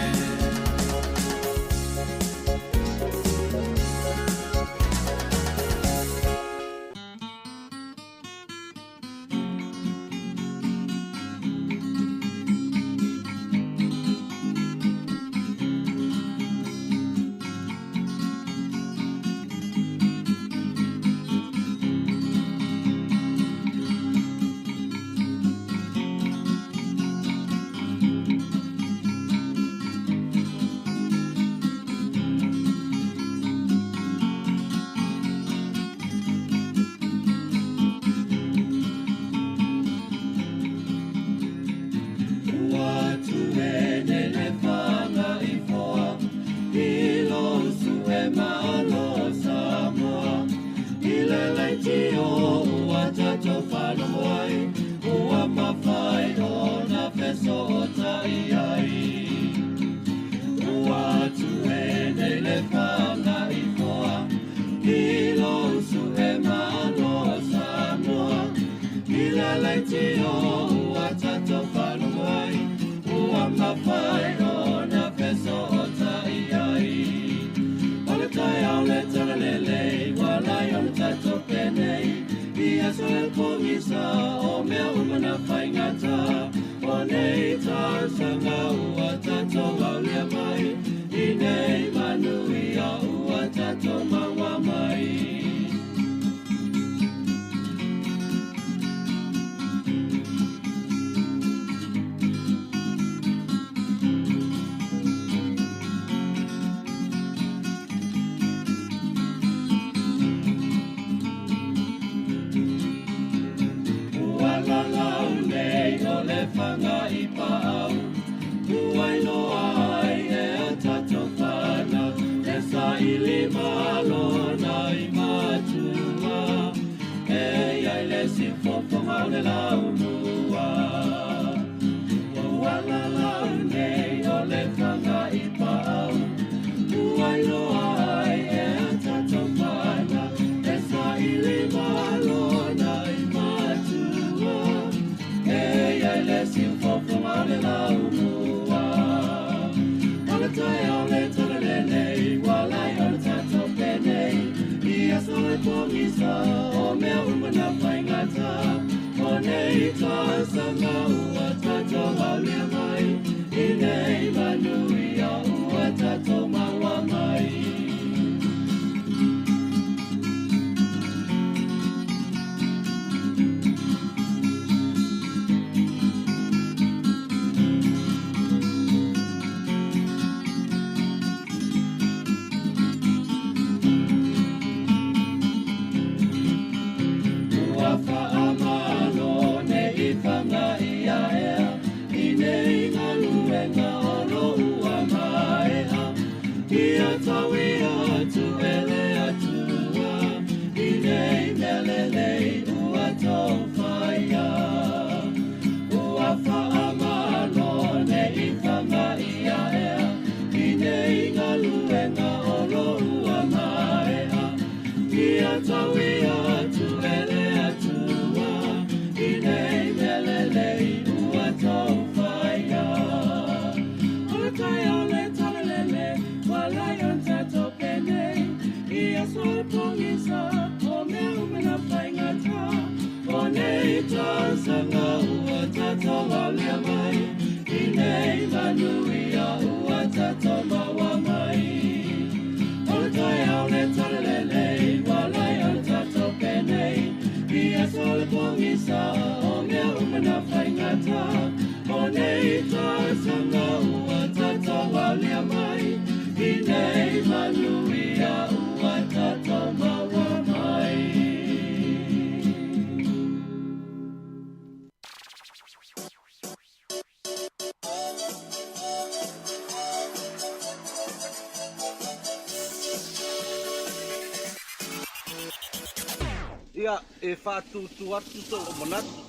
Ia e whātutu atu tō o manatu.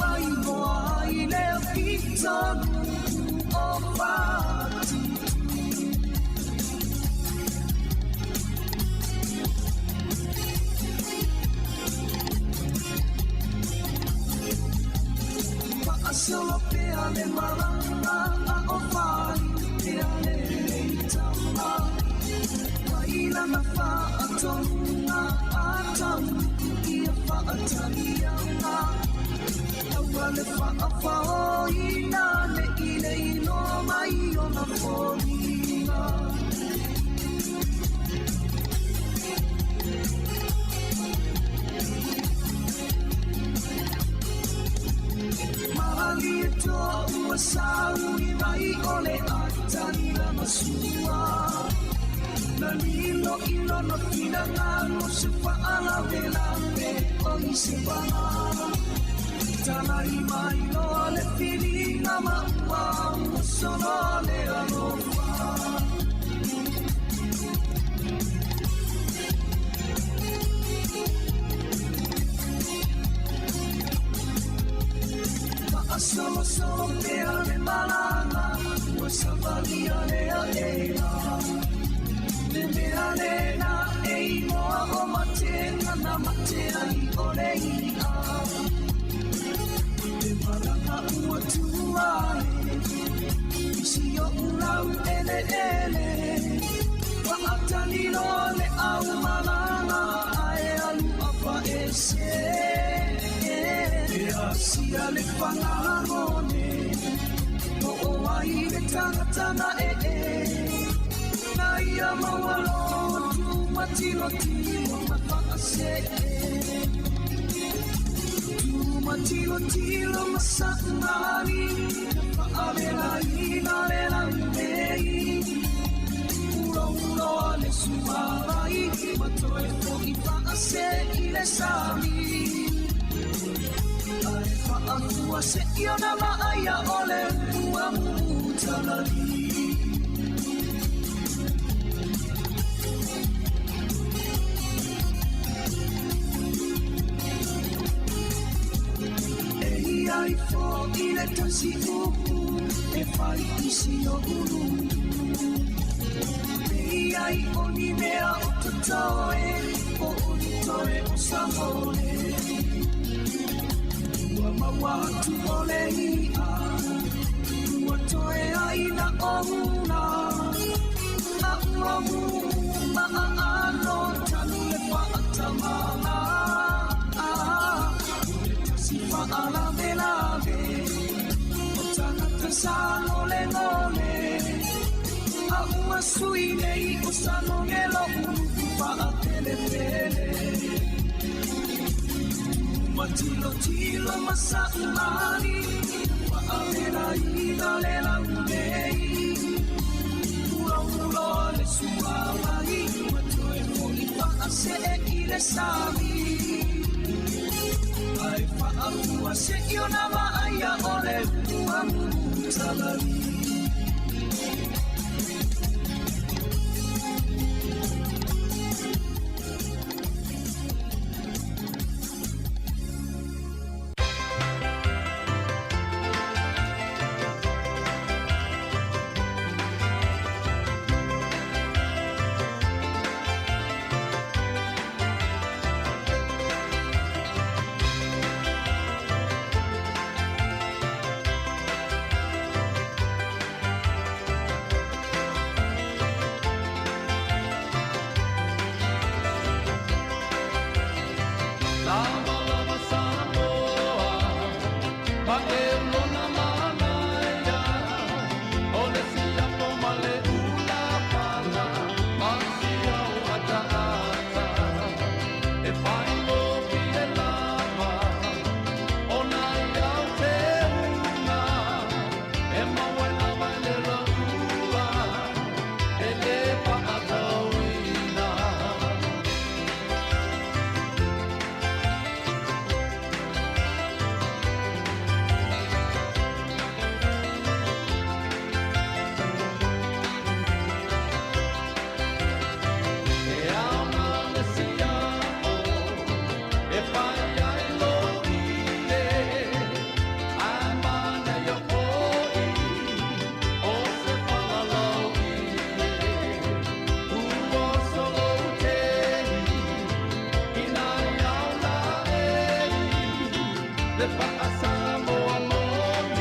Why solo pea le malanga a o whai pea le tama Waila na wha atonga a tamu ia wha atalianga Aua le wha a whao ina le ile ino mai o na wholina Mahali e toa ua saui mai o le atani la masua Na lilo ilo no fina ngano se whaala vela me o i se wala Tana i mai no le fili na maua ua sono le alofa Solo solo pea le malanga ua savalia lea ea Le mea lena e inoa o matenga na matea i o le ia Le malanga ua tuae Isi o ulau ele ele Wa atalino le au malanga ae alu apa ese Sia le whangarone O o ai le tangatana Na ia mawalo tu matilo tilo mawhakase Tu matilo tilo masakari Whaavela ina le langmei Uro uro le sumarai Matoe po I whakase I le sami Whaafua se io na maaya ole Ua mutalali E ai fo I le tasi upu E whai isi o uru E ai oni mea o tatoe O oni toe o samole Mawatu ole ia Ua toe aina o huna A ua huma a ano Tanu le whaatamana Si whaalave lave O tangata sa ngole ngole A ua sui nei o sano ngelo Unu whaapele pele Tilo tilo masaumani Wa'avela ina le langmei Ura ura le suamai Matoe mo I whaase I le sami Ai whaafua se io na maaya ole Ua mutalari Le pasa mo amor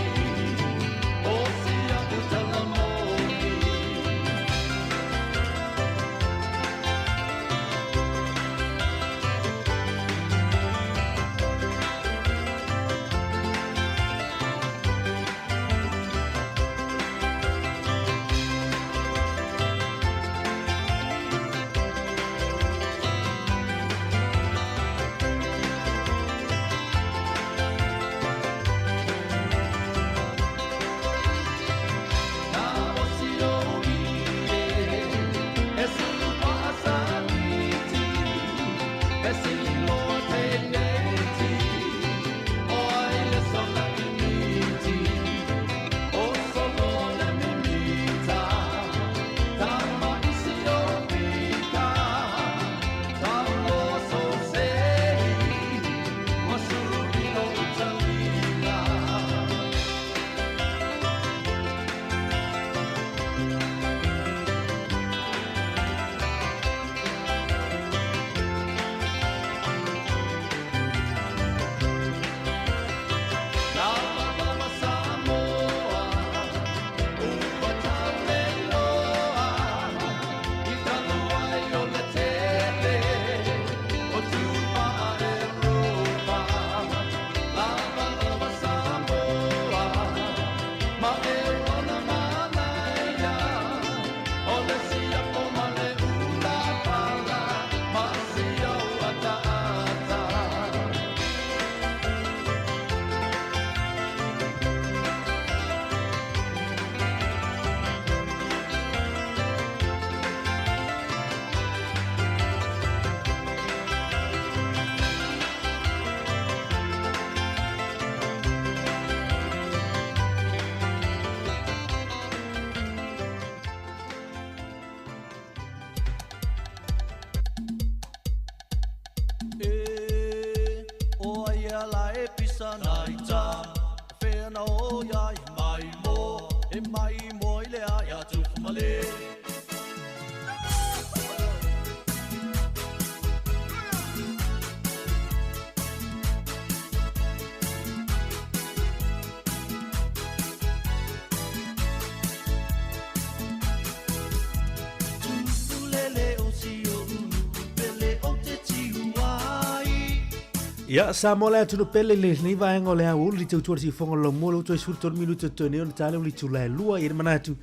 Ia sa mo le tunu pele le ni va ngo le au li tu si fongo lo mo lo tu su ton minuto to ne on tale li tu le lua ir manatu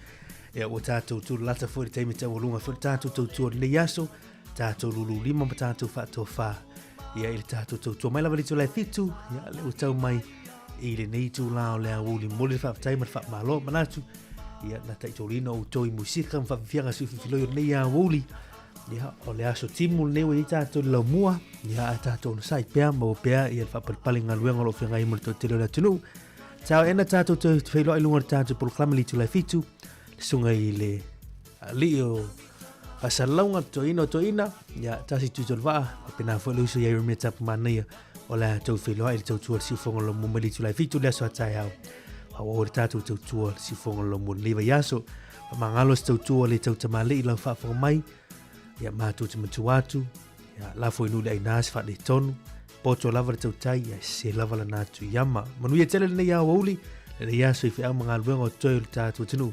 ia o tatou tu lata fo te mita o lunga fo tatou tu le yaso tatou lulu lima tatou fa to fa ia il tatou tu mai lava li tu le fitu ia le o tau mai i le nei tu la o le au li mo le fa tai ma fa malo manatu ia na tai tolino o toi musika fa fianga su filo le ia uli ia o le aso timu ne o ita to lo mua ia ata to sai pea mo pea ia fa palinga luenga lo fianga i mo to te le tunu tau ena tato te filo i lunga tato por clamali tu le fitu sunga i le lio fasalonga to ina ia tasi tu tolva pena fo lu so ia me tap mania o le to filo i to tu si fonga lo mo mali tu le fitu le so tai au o tato to tu si fonga lo mo liva yaso mangalo sto tu le to tamali la fa fo mai ia matu te matuatu ia la foi nu le nas fa de tonu poto lava te tai ia se lava la natu yama manu ia tele nei au uli le ia so fi am ngal wengo toil tatu tunu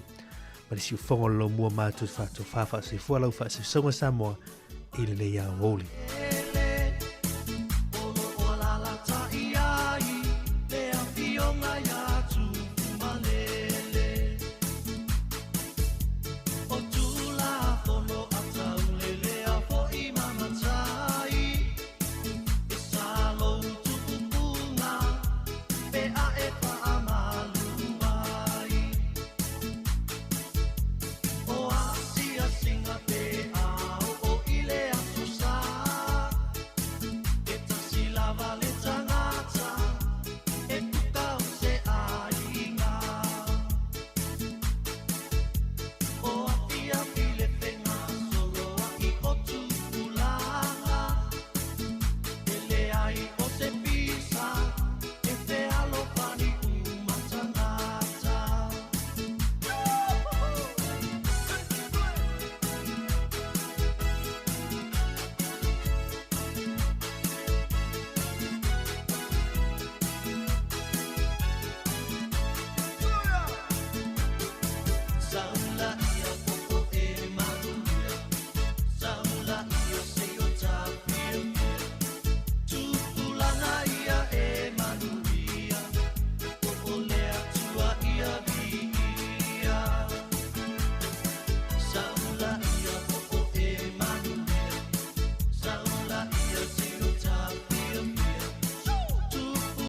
ma si fongo lo mua matu fa to fa se fo la fa se songa samo ile le ia uli